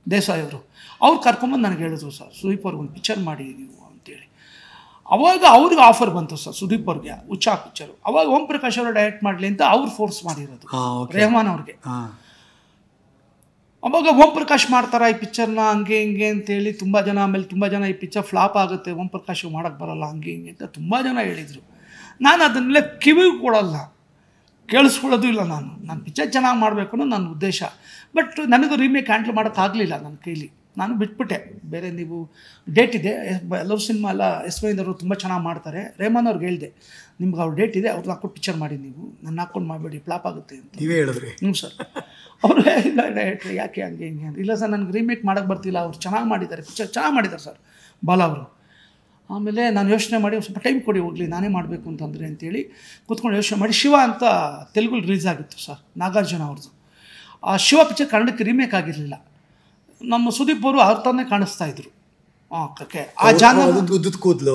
ದೇಸಾಯಿ ಅವರು. ಅವ್ರು ಕರ್ಕೊಂಬಂದು ನನಗೆ ಹೇಳಿದ್ರು, ಸರ್ ಸುದೀಪ್ ಅವ್ರಿಗೊಂದು ಪಿಕ್ಚರ್ ಮಾಡಿ ನೀವು ಅಂತೇಳಿ. ಅವಾಗ ಅವ್ರಿಗೆ ಆಫರ್ ಬಂತು ಸರ್, ಸುದೀಪ್ ಅವ್ರಿಗೆ ಹುಚ್ಚ ಪಿಕ್ಚರು. ಅವಾಗ ಓಂ ಪ್ರಕಾಶ್ ಅವರು ಡೈರೆಕ್ಟ್ ಮಾಡಲಿ ಅಂತ ಅವ್ರು ಫೋರ್ಸ್ ಮಾಡಿರೋದು, ರೆಹಮಾನ್ ಅವ್ರಿಗೆ. ಅವಾಗ ಓಂ ಪ್ರಕಾಶ್ ಮಾಡ್ತಾರ ಈ ಪಿಕ್ಚರ್ನ, ಹಂಗೆ ಹಿಂಗೆ ಅಂತೇಳಿ ತುಂಬ ಜನ ಈ ಪಿಕ್ಚರ್ ಫ್ಲಾಪ್ ಆಗುತ್ತೆ, ಓಂ ಪ್ರಕಾಶ್ ಮಾಡೋಕ್ಕೆ ಬರೋಲ್ಲ, ಹಂಗೆ ಹಿಂಗೆ ಅಂತ ತುಂಬ ಜನ ಹೇಳಿದರು. ನಾನು ಅದನ್ನೆಲ್ಲ ಕಿವಿಗೆ ಕೊಡೋಲ್ಲ, ಕೇಳಿಸ್ಕೊಳ್ಳೋದು ಇಲ್ಲ. ನಾನು ಪಿಕ್ಚರ್ ಚೆನ್ನಾಗಿ ಮಾಡಬೇಕು ಅನ್ನೋ ನನ್ನ ಉದ್ದೇಶ. ಬಟ್ ನನಗೂ ರೀಮೇಕ್ ಹ್ಯಾಂಡ್ಲ್ ಮಾಡೋಕ್ಕಾಗಲಿಲ್ಲ ನನ್ನ ಕೈಲಿ. ನಾನು ಬಿಟ್ಬಿಟ್ಟೆ. ಬೇರೆ ನೀವು ಡೇಟ್ ಇದೆ, ಲವ್ ಸಿನಿಮಾ ಎಲ್ಲ ಎಸ್ ವೈಂದವರು ತುಂಬ ಚೆನ್ನಾಗಿ ಮಾಡ್ತಾರೆ. ರೆಹಮಾನ್ ಅವ್ರಿಗೆ ಹೇಳಿದೆ, ನಿಮ್ಗೆ ಅವ್ರ ಡೇಟ್ ಇದೆ, ಅವ್ರನ್ನ ಹಾಕ್ಕೊಂಡು ಪಿಕ್ಚರ್ ಮಾಡಿ, ನೀವು ನನ್ನ ಹಾಕ್ಕೊಂಡು ಮಾಡಬೇಡಿ, ಫ್ಲಾಪ್ ಆಗುತ್ತೆ ಅಂತ. ನೀವೇ ಹೇಳಿದ್ರಿ? ಹ್ಞೂ ಸರ್. ಅವರು ಇಲ್ಲ ಡೈರೆಕ್ಟ್ರಿ ಯಾಕೆ ಹಂಗೆ ಹಿಂಗೆ ಅಂತ. ಇಲ್ಲ ಸರ್, ನನಗೆ ರೀಮೇಕ್ ಮಾಡೋಕ್ಕೆ ಬರ್ತಿಲ್ಲ, ಅವ್ರು ಚೆನ್ನಾಗಿ ಮಾಡಿದ್ದಾರೆ, ಪಿಕ್ಚರ್ ಚೆನ್ನಾಗಿ ಮಾಡಿದ್ದಾರೆ ಸರ್ ಬಾಲಾ ಅವರು. ಆಮೇಲೆ ನಾನು ಯೋಚನೆ ಮಾಡಿ ಸ್ವಲ್ಪ ಟೈಮ್ ಕೊಡಿ, ಹೋಗಲಿ ನಾನೇ ಮಾಡಬೇಕು ಅಂತಂದರೆ ಅಂತೇಳಿ ಕೂತ್ಕೊಂಡು ಯೋಚನೆ ಮಾಡಿ, ಶಿವ ಅಂತ ತೆಲುಗು ರಿಲೀಸ್ ಆಗಿತ್ತು ಸರ್, ನಾಗಾರ್ಜುನ ಅವ್ರದ್ದು. ಆ ಶಿವ ಪಿಕ್ಚರ್ ಕನ್ನಡಕ್ಕೆ ರೀಮೇಕ್ ಆಗಿರಲಿಲ್ಲ. ನಮ್ಮ ಸುದೀಪ್ ಅವರು ಅವ್ರ ತಾನೇ ಕಾಣಿಸ್ತಾ ಇದ್ರು. ಆ ಜಾನ ಕೂದಲು,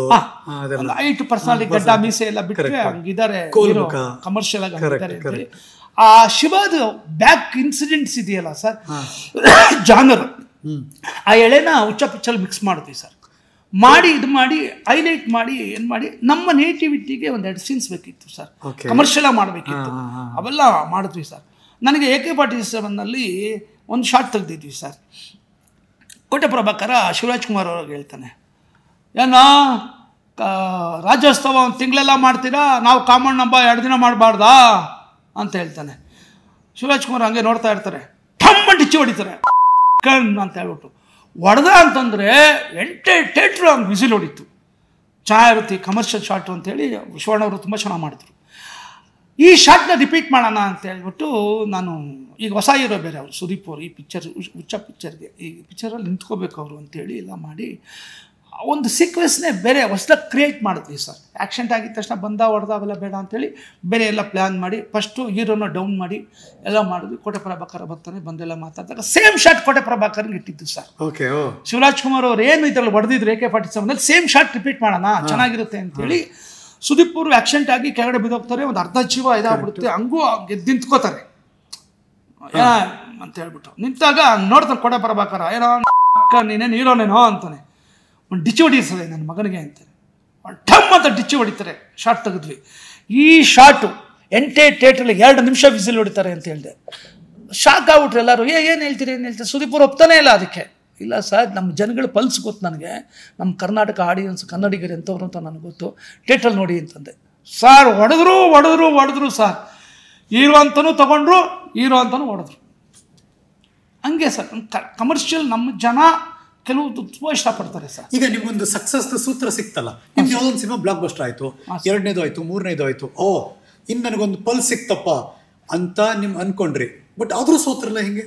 ಐಟು ಪರ್ಸನಾಲಿಟಿ, ಗಡ್ಡ ಮೀಸೆ ಎಲ್ಲ ಬಿಟ್ಟರೆ ಹಂಗಿದ್ದಾರೆ, ಕಮರ್ಷಿಯಲ್ ಆಗಿ ಹಂಗಿದ್ದಾರೆ. ಆ ಶಿವದ ಬ್ಯಾಕ್ ಇನ್ಸಿಡೆಂಟ್ಸ್ ಇದೆಯಲ್ಲ ಸರ್, ಜಾನರ್, ಆ ಎಳೆನ ಹುಚ್ಚ ಪಿಕ್ಚರ್ ಮಿಕ್ಸ್ ಮಾಡಿದ್ವಿ ಸರ್. ಇದು ಮಾಡಿ ಹೈಲೈಟ್ ಮಾಡಿ ಏನು ಮಾಡಿ ನಮ್ಮ ನೇಟಿವಿಟಿಗೆ ಒಂದೆರಡು ಸೀನ್ಸ್ ಬೇಕಿತ್ತು ಸರ್, ಕಮರ್ಷಿಯಲ್ ಆಗಿ ಮಾಡಬೇಕಿತ್ತು. ಅವೆಲ್ಲ ಮಾಡಿದ್ವಿ ಸರ್. ನನಗೆ AK-47ನಲ್ಲಿ ಒಂದು ಶಾರ್ಟ್ ತೆಗೆದಿದ್ವಿ ಸರ್. ಕೋಟೆ ಪ್ರಭಾಕರ ಶಿವರಾಜ್ ಕುಮಾರ್ ಅವ್ರಿಗೆ ಹೇಳ್ತಾನೆ, ಏನೋ ರಾಜ್ಯೋತ್ಸವ ಒಂದು ತಿಂಗಳೆಲ್ಲ ಮಾಡ್ತೀರಾ, ನಾವು ಕಾಮಣ್ಣ ಹಬ್ಬ 2 ದಿನ ಮಾಡಬಾರ್ದಾ ಅಂತ ಹೇಳ್ತಾನೆ. ಶಿವರಾಜ್ ಕುಮಾರ್ ಹಂಗೆ ನೋಡ್ತಾ ಇರ್ತಾರೆ, ಠಮ್ಮ ಡಿಚ್ಚಿ ಹೊಡಿತಾರೆ ಕಣ್ಣು ಅಂತ ಹೇಳ್ಬಿಟ್ಟು. ಹೊಡೆದ ಅಂತಂದರೆ ಥಿಯೇಟ್ರು ಹಂಗೆ ವಿಸಿಲ್ ಹೊಡಿತು. ಚೆನ್ನಾಗಿರುತ್ತೆ ಕಮರ್ಷಿಯಲ್ ಶಾರ್ಟು ಅಂತೇಳಿ ಶಿವಣ್ಣ ಅವರು ತುಂಬ ಚೆನ್ನಾಗಿ ಮಾಡಿದ್ರು. ಈ ಶಾರ್ಟ್ನ ರಿಪೀಟ್ ಮಾಡೋಣ ಅಂತ ಹೇಳ್ಬಿಟ್ಟು ನಾನು, ಈಗ ಹೊಸ ಹೀರೋ ಬೇರೆ ಅವರು ಸುದೀಪ್ ಅವರು, ಈ ಪಿಕ್ಚರ್ ಹುಚ್ಚ ಪಿಕ್ಚರ್ಗೆ ಈ ಪಿಕ್ಚರಲ್ಲಿ ನಿಂತ್ಕೋಬೇಕು ಅವರು ಅಂತೇಳಿ ಎಲ್ಲ ಮಾಡಿ ಒಂದು ಸೀಕ್ವೆನ್ಸ್ನೇ ಬೇರೆ ಹೊಸದಾಗಿ ಕ್ರಿಯೇಟ್ ಮಾಡಿದ್ವಿ ಸರ್. ಆ್ಯಕ್ಸಿಡೆಂಟ್ ಆಗಿದ ತಕ್ಷಣ ಹೊಡೆದ ಅವೆಲ್ಲ ಬೇಡ ಅಂತೇಳಿ ಬೇರೆ ಎಲ್ಲ ಪ್ಲ್ಯಾನ್ ಮಾಡಿ ಫಸ್ಟು ಹೀರೋನ ಡೌನ್ ಮಾಡಿ ಎಲ್ಲ ಮಾಡಿದ್ವಿ. ಕೋಟೆ ಪ್ರಭಾಕರ ಬರ್ತಾನೆ, ಬಂದೆಲ್ಲ ಮಾತಾಡಿದಾಗ ಸೇಮ್ ಶಾರ್ಟ್ ಕೋಟೆ ಪ್ರಭಾಕರ್ಗೆ ಇಟ್ಟಿದ್ದು ಸರ್. ಶಿವರಾಜ್ ಕುಮಾರ್ ಅವರು ಏನು ಇದರಲ್ಲಿ ಹೊಡೆದಿದ್ರು AK-47 ಸೇಮ್ ಶಾರ್ಟ್ ರಿಪೀಟ್ ಮಾಡೋಣ ಚೆನ್ನಾಗಿರುತ್ತೆ ಅಂತೇಳಿ. ಸುದೀಪ್ ಅವರು ಆಕ್ಸಿಡೆಂಟ್ ಆಗಿ ಕೆಳಗಡೆ ಬಿದ್ದೋಗ್ತಾರೆ, ಒಂದು ಅರ್ಧ ಜೀವ ಇದಾಗ್ಬಿಡುತ್ತೆ, ಹಂಗೂ ಗೆದ್ದು ನಿಂತ್ಕೋತಾರೆ ಅಂತ ಹೇಳ್ಬಿಟ್ಟು. ನಿಂತಾಗ ನೋಡ್ತಾನೆ ಕೋಟೆ ಪ್ರಭಾಕರ, ಏನೋ ನೀನೇನು ಹೀರೋನೇನೋ ಅಂತಾನೆ. ಒಂದು ಡಿಚ್ಚಿ ಹೊಡಿಸದೆ ನನ್ನ ಮಗನಿಗೆ ಅಂತಾರೆ, ಠಮ್ ಅಂತ ಡಿಚ್ಚಿ ಹೊಡಿತಾರೆ. ಶಾರ್ಟ್ ತೆಗೆದ್ವಿ. ಈ ಶಾರ್ಟು ಥಿಯೇಟ್ರಲ್ಲಿ 2 ನಿಮಿಷ ವಿಸಿಲ್ ಹೊಡಿತಾರೆ ಅಂತ ಹೇಳಿದೆ. ಶಾಕ್ ಆಗ್ಬಿಟ್ರು ಎಲ್ಲರೂ. ಏನು ಹೇಳ್ತೀರಿ ಸುದೀಪ್ ಅವರು ಒಪ್ತಾನೆ ಇಲ್ಲ ಅದಕ್ಕೆ. ಇಲ್ಲ ಸರ್, ನಮ್ಮ ಜನಗಳ ಪಲ್ಸ್ ಗೊತ್ತು ನನಗೆ, ನಮ್ಮ ಕರ್ನಾಟಕ ಆಡಿಯನ್ಸ್ ಕನ್ನಡಿಗರು ಎಂಥವ್ರು ಅಂತ ನನಗೆ ಗೊತ್ತು, ಥಿಯೇಟ್ರಲ್ಲಿ ನೋಡಿ ಅಂತಂದೆ. ಸರ್ ಹೊಡೆದ್ರು ಸರ್. ಹೀರೋ ಅಂತಲೂ ತಗೊಂಡ್ರು, ಹೀರೋ ಅಂತಲೂ ಹೊಡೆದ್ರು. ಹಂಗೆ ಸರ್ ಕಮರ್ಷಿಯಲ್ ನಮ್ಮ ಜನ ಕೆಲವು ತುಂಬ ಇಷ್ಟಪಡ್ತಾರೆ ಸರ್. ಈಗ ನಿಮ್ಗೊಂದು ಸಕ್ಸಸ್ ಸೂತ್ರ ಸಿಕ್ತಲ್ಲ, ನಿಮ್ಗೆ ಯಾವ್ದೊಂದು ಸಿನಿಮಾ ಬ್ಲಾಕ್ ಬಸ್ಟರ್ ಆಯ್ತು, ಎರಡನೇದು ಆಯ್ತು, ಮೂರನೇದು ಆಯ್ತು, ಓ ಇನ್ನು ನನಗೊಂದು ಪಲ್ಸ್ ಸಿಕ್ತಪ್ಪ ಅಂತ ನಿಮ್ ಅನ್ಕೊಂಡ್ರಿ, ಬಟ್ ಆದ್ರೂ ಸೋತ್ರಲ್ಲ, ಹಿಂಗೆ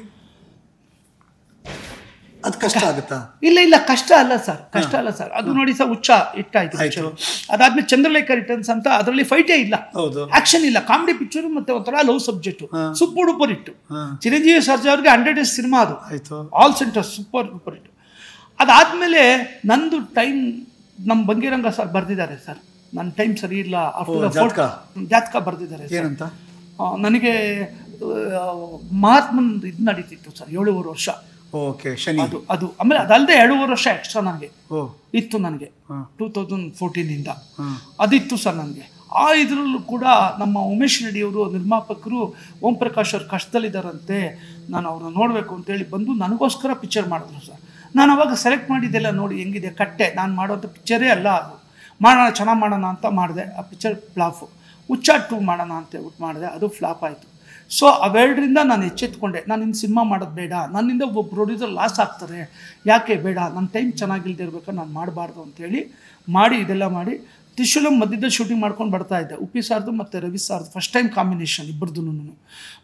ಅದು ಕಷ್ಟ ಆಗುತ್ತಾ? ಇಲ್ಲ ಕಷ್ಟ ಅಲ್ಲ ಸರ್. ಅದು ನೋಡಿ ಸರ್ ಹುಚ್ಚ ಇಟ್ಟಾಯ್ತು ಪಿಕ್ಚರು. ಅದಾದ್ಮೇಲೆ ಚಂದ್ರಲೇಖ ರಿಟರ್ನ್ಸ್ ಅಂತ, ಅದರಲ್ಲಿ ಫೈಟೇ ಇಲ್ಲ, ಆಕ್ಷನ್ ಇಲ್ಲ, ಕಾಮಿಡಿ ಪಿಕ್ಚರ್ ಮತ್ತೆ ಒಂಥರ ಲವ್ ಸಬ್ಜೆಕ್ಟ್, ಸೂಪರ್ ಡೂಪರ್ ಇಟ್ಟು. ಚಿರಂಜೀವಿ ಸರ್ಜಾ ಅವ್ರಿಗೆ 100 days ಸಿನಿಮಾ ಅದು, ಆಲ್ ಸೆಂಟರ್ ಸೂಪರ್ ಡೂಪರ್ ಇಟ್ಟು. ಅದಾದ್ಮೇಲೆ ನಂದು ಟೈಮ್ ನಮ್ಮ ಬಂಗಿರಂಗ ಸರ್ ಬರ್ದಿದ್ದಾರೆ ಸರ್, ನನ್ನ ಟೈಮ್ ಸರಿ ಇಲ್ಲ, ಜಾತಕ ಬರ್ದಿದ್ದಾರೆ ಏನಂತ. ನನಗೆ ಮಹಾತ್ಮನ್ ಇದು ನಡೀತಿತ್ತು ಸರ್ 7.5 ವರ್ಷ. ಓಕೆ, ಶನಿ ಅದು ಆಮೇಲೆ ಅದಲ್ಲದೆ 2.5 ವರ್ಷ ಎಕ್ಸ್ಟ್ರಾ ನನಗೆ ಇತ್ತು, ನನಗೆ 2014 ಅದಿತ್ತು ಸರ್ ನನಗೆ. ಆ ಇದರಲ್ಲೂ ಕೂಡ ನಮ್ಮ ಉಮೇಶ್ ರೆಡ್ಡಿ ಅವರು ನಿರ್ಮಾಪಕರು ಓಂ ಪ್ರಕಾಶ್ ಅವ್ರು ಕಷ್ಟದಲ್ಲಿದ್ದಾರಂತೆ, ನಾನು ಅವ್ರನ್ನ ನೋಡಬೇಕು ಅಂತೇಳಿ ಬಂದು ನನಗೋಸ್ಕರ ಪಿಕ್ಚರ್ ಮಾಡಿದ್ರು ಸರ್. ನಾನು ಅವಾಗ ಸೆಲೆಕ್ಟ್ ಮಾಡಿದ್ದೆಲ್ಲ ನೋಡಿ ಹೆಂಗಿದೆ ಕಟ್ಟೆ, ನಾನು ಮಾಡೋಂಥ ಪಿಕ್ಚರೇ ಅಲ್ಲ ಅದು, ಮಾಡೋಣ ಚೆನ್ನಾಗಿ ಮಾಡೋಣ ಅಂತ ಮಾಡಿದೆ. ಆ ಪಿಕ್ಚರ್ ಫ್ಲಾಫು. ಹುಚ್ಚ 2 ಮಾಡೋಣ ಅಂತ ಹೇಳ್ಬಿಟ್ಟು ಮಾಡಿದೆ, ಅದು ಫ್ಲಾಪ್ ಆಯಿತು. ಸೊ ಅವೆರಡರಿಂದ ನಾನು ಎಚ್ಚೆತ್ಕೊಂಡೆ, ನಾನು ಇನ್ನು ಸಿನಿಮಾ ಮಾಡೋದು ಬೇಡ, ನನ್ನಿಂದ ಒಬ್ಬ ಪ್ರೊಡ್ಯೂಸರ್ ಲಾಸ್ ಆಗ್ತಾರೆ, ಯಾಕೆ ಬೇಡ, ನನ್ನ ಟೈಮ್ ಚೆನ್ನಾಗಿಲ್ದೇ ಇರಬೇಕು, ನಾನು ಮಾಡಬಾರ್ದು ಅಂತೇಳಿ ಇದೆಲ್ಲ ಮಾಡಿ ತ್ರಿಶೂಲಂ ಮಧ್ಯದಲ್ಲಿ ಶೂಟಿಂಗ್ ಮಾಡ್ಕೊಂಡು ಬರ್ತಾಯಿದ್ದೆ. ಉಪ್ಪಿ ಸಾರ್ದು ಮತ್ತು ರವಿ ಸಾರ್ದು ಫಸ್ಟ್ ಟೈಮ್ ಕಾಂಬಿನೇಷನ್ ಇಬ್ಬರದ್ದು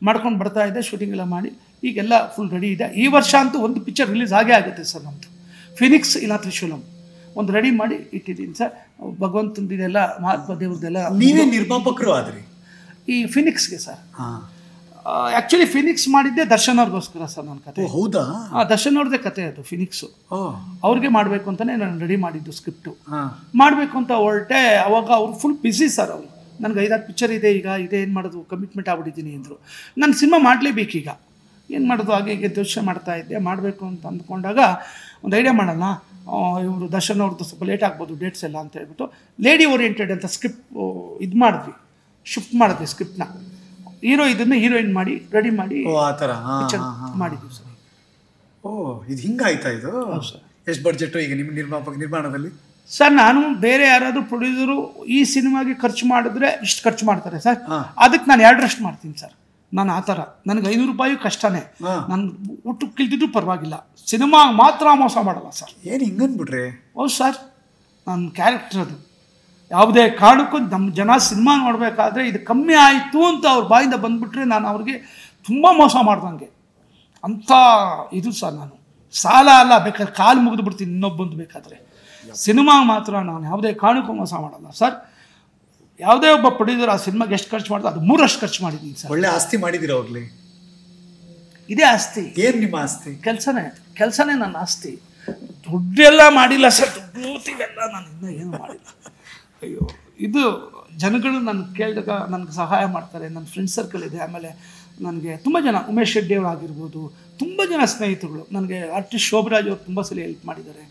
ಮಾಡ್ಕೊಂಡು ಬರ್ತಾಯಿದ್ದೆ. ಶೂಟಿಂಗ್ ಎಲ್ಲ ಮಾಡಿ ಈಗೆಲ್ಲ ಫುಲ್ ರೆಡಿ ಇದೆ. ಈ ವರ್ಷ ಅಂತೂ ಒಂದು ಪಿಕ್ಚರ್ ರಿಲೀಸ್ ಆಗುತ್ತೆ ಸರ್ ನಮ್ಮದು, ಫಿನಿಕ್ಸ್ ಇಲ್ಲ ತ್ರಿಶೂಲಂ ಒಂದು ರೆಡಿ ಮಾಡಿ ಇಟ್ಟಿದ್ದೀನಿ ಸರ್. ಭಗವಂತಂದಿದೆಲ್ಲ ಮಹಾತ್ಮ ದೇವ್ರದ್ದೆಲ್ಲ. ನೀವೇ ನಿರ್ಮಾಪಕರು ಆದ್ರಿ ಈ ಫಿನಿಕ್ಸ್ಗೆ ಸರ್. ಆ್ಯಕ್ಚುಲಿ ಫಿನಿಕ್ಸ್ ಮಾಡಿದ್ದೆ ದರ್ಶನ್ ಅವ್ರಿಗೋಸ್ಕರ ಸರ್ ನನ್ನ ಕತೆ. ಹೌದಾ? ದರ್ಶನ್ ಅವ್ರದ್ದೇ ಕತೆ ಅದು ಫಿನಿಕ್ಸು. ಅವ್ರಿಗೆ ಮಾಡಬೇಕು ಅಂತಲೇ ನಾನು ರೆಡಿ ಮಾಡಿದ್ದು ಸ್ಕ್ರಿಪ್ಟು. ಮಾಡಬೇಕು ಅಂತ ಹೊರಟೆ, ಅವಾಗ ಅವ್ರು ಫುಲ್ ಬ್ಯುಸಿ ಸರ್. ಅವರು ನನಗೆ 5-6 ಪಿಕ್ಚರ್ ಇದೆ, ಈಗ ಏನು ಮಾಡೋದು, ಕಮಿಟ್ಮೆಂಟ್ ಆಗ್ಬಿಟ್ಟಿದ್ದೀನಿ ಅಂದರು. ನಾನು ಸಿನಿಮಾ ಮಾಡಲೇಬೇಕೀಗ, ಏನು ಮಾಡೋದು, ಹಾಗೆ ಹೀಗೆ ಯೋಚನೆ ಮಾಡ್ತಾಯಿದ್ದೆ. ಮಾಡಬೇಕು ಅಂತ ಅಂದ್ಕೊಂಡಾಗ ಒಂದು ಐಡಿಯಾ ಮಾಡೋಣ, ಇವರು ದರ್ಶನ್ ಅವ್ರದ್ದು ಸ್ವಲ್ಪ ಲೇಟ್ ಆಗ್ಬೋದು ಡೇಟ್ಸ್ ಎಲ್ಲ ಅಂತ ಹೇಳ್ಬಿಟ್ಟು ಲೇಡಿ ಓರಿಯೆಂಟೆಡ್ ಅಂತ ಸ್ಕ್ರಿಪ್ಟ್ ಇದು ಮಾಡಿದ್ವಿ, ಶಿಫ್ಟ್ ಮಾಡಿದ್ವಿ ಸ್ಕ್ರಿಪ್ಟ್ನ. ಇದನ್ನು ಹೀರೋಯಿನ್ ಮಾಡಿ ರೆಡಿ ಮಾಡಿ ಆ ಥರ ಮಾಡಿದ್ವಿ ಸರ್. ಇದು ಹಿಂಗಾಯ್ತಾ? ಇದು ಎಷ್ಟು ಬಡ್ಜೆಟು ಈಗ ನಿಮ್ಮ ನಿರ್ಮಾಣದಲ್ಲಿ? ಸರ್ ನಾನು ಬೇರೆ ಯಾರಾದರೂ ಪ್ರೊಡ್ಯೂಸರು ಈ ಸಿನಿಮಾಗೆ ಖರ್ಚು ಮಾಡಿದ್ರೆ ಇಷ್ಟು ಖರ್ಚು ಮಾಡ್ತಾರೆ ಸರ್, ಅದಕ್ಕೆ ನಾನು 2ರಷ್ಟು ಮಾಡ್ತೀನಿ ಸರ್. ನಾನು ಆ ಥರ, ನನಗೆ 500 ರೂಪಾಯಿ ಕಷ್ಟನೇ, ನಾನು ಊಟಕ್ಕೆ ಕಿಲ್ತಿದ್ರು ಪರವಾಗಿಲ್ಲ, ಸಿನಿಮಾ ಮಾತ್ರ ಮೋಸ ಮಾಡಲ್ಲ ಸರ್. ಏನು ಹಿಂಗನ್ಬಿಟ್ರೆ? ಹೌದು ಸರ್, ನನ್ನ ಕ್ಯಾರೆಕ್ಟರ್ ಅದು. ಯಾವುದೇ ಕಾರಣಕ್ಕೂ ನಮ್ಮ ಜನ ಸಿನಿಮಾ ನೋಡಬೇಕಾದ್ರೆ ಇದು ಕಮ್ಮಿ ಆಯಿತು ಅಂತ ಅವ್ರ ಬಾಯಿಂದ ಬಂದುಬಿಟ್ರೆ ನಾನು ಅವ್ರಿಗೆ ತುಂಬ ಮೋಸ ಮಾಡ್ದಂಗೆ ಅಂಥ ಇದು ಸರ್. ನಾನು ಸಾಲ ಅಲ್ಲ, ಬೇಕಾದ್ರೆ ಕಾಲು ಮುಗಿದು ಬಿಡ್ತೀನಿ ಇನ್ನೊಬ್ಬಂದು, ಬೇಕಾದರೆ ಸಿನಿಮಾ ಮಾತ್ರ ನಾನು ಯಾವುದೇ ಕಾರಣಕ್ಕೂ ಮೋಸ ಮಾಡಲ್ಲ ಸರ್. ಯಾವುದೇ ಒಬ್ಬ ಪ್ರೊಡ್ಯೂಸರ್ ಆ ಸಿನಿಮಾಗೆ ಎಷ್ಟು ಖರ್ಚು ಮಾಡ್ತಾರೆ ಅದು 3ರಷ್ಟು ಖರ್ಚು ಮಾಡಿದ್ದೀನಿ ಸರ್. ಒಳ್ಳೆ ಆಸ್ತಿ ಮಾಡಿದ್ದೀರ ಹೋಗ್ಲಿ. ಇದೇ ಆಸ್ತಿ. ಏನು ನಿಮ್ಮ ಆಸ್ತಿ? ಕೆಲಸನೇ ನನ್ನ ಆಸ್ತಿ. ದುಡ್ಡೆಲ್ಲ ಮಾಡಿಲ್ಲ ಸರ್, ದುಡ್ಡಿವೆಲ್ಲ ನಾನು ಇನ್ನೂ ಏನು ಮಾಡಿಲ್ಲ. ಅಯ್ಯೋ, ಇದು ಜನಗಳು ನನ್ನ ಕೇಳಿದಾಗ ನನಗೆ ಸಹಾಯ ಮಾಡ್ತಾರೆ, ನನ್ನ ಫ್ರೆಂಡ್ ಸರ್ಕಲ್ ಇದೆ. ಆಮೇಲೆ ನನಗೆ ತುಂಬ ಜನ, ಉಮೇಶ್ ರೆಡ್ಡಿ ಅವರು ಆಗಿರ್ಬೋದು, ತುಂಬ ಜನ ಸ್ನೇಹಿತರುಗಳು ನನಗೆ, ಆರ್ಟಿಸ್ಟ್ ಶೋಭರಾಜ್ ಅವರು ತುಂಬ ಸಲ ಹೆಲ್ಪ್ ಮಾಡಿದ್ದಾರೆ.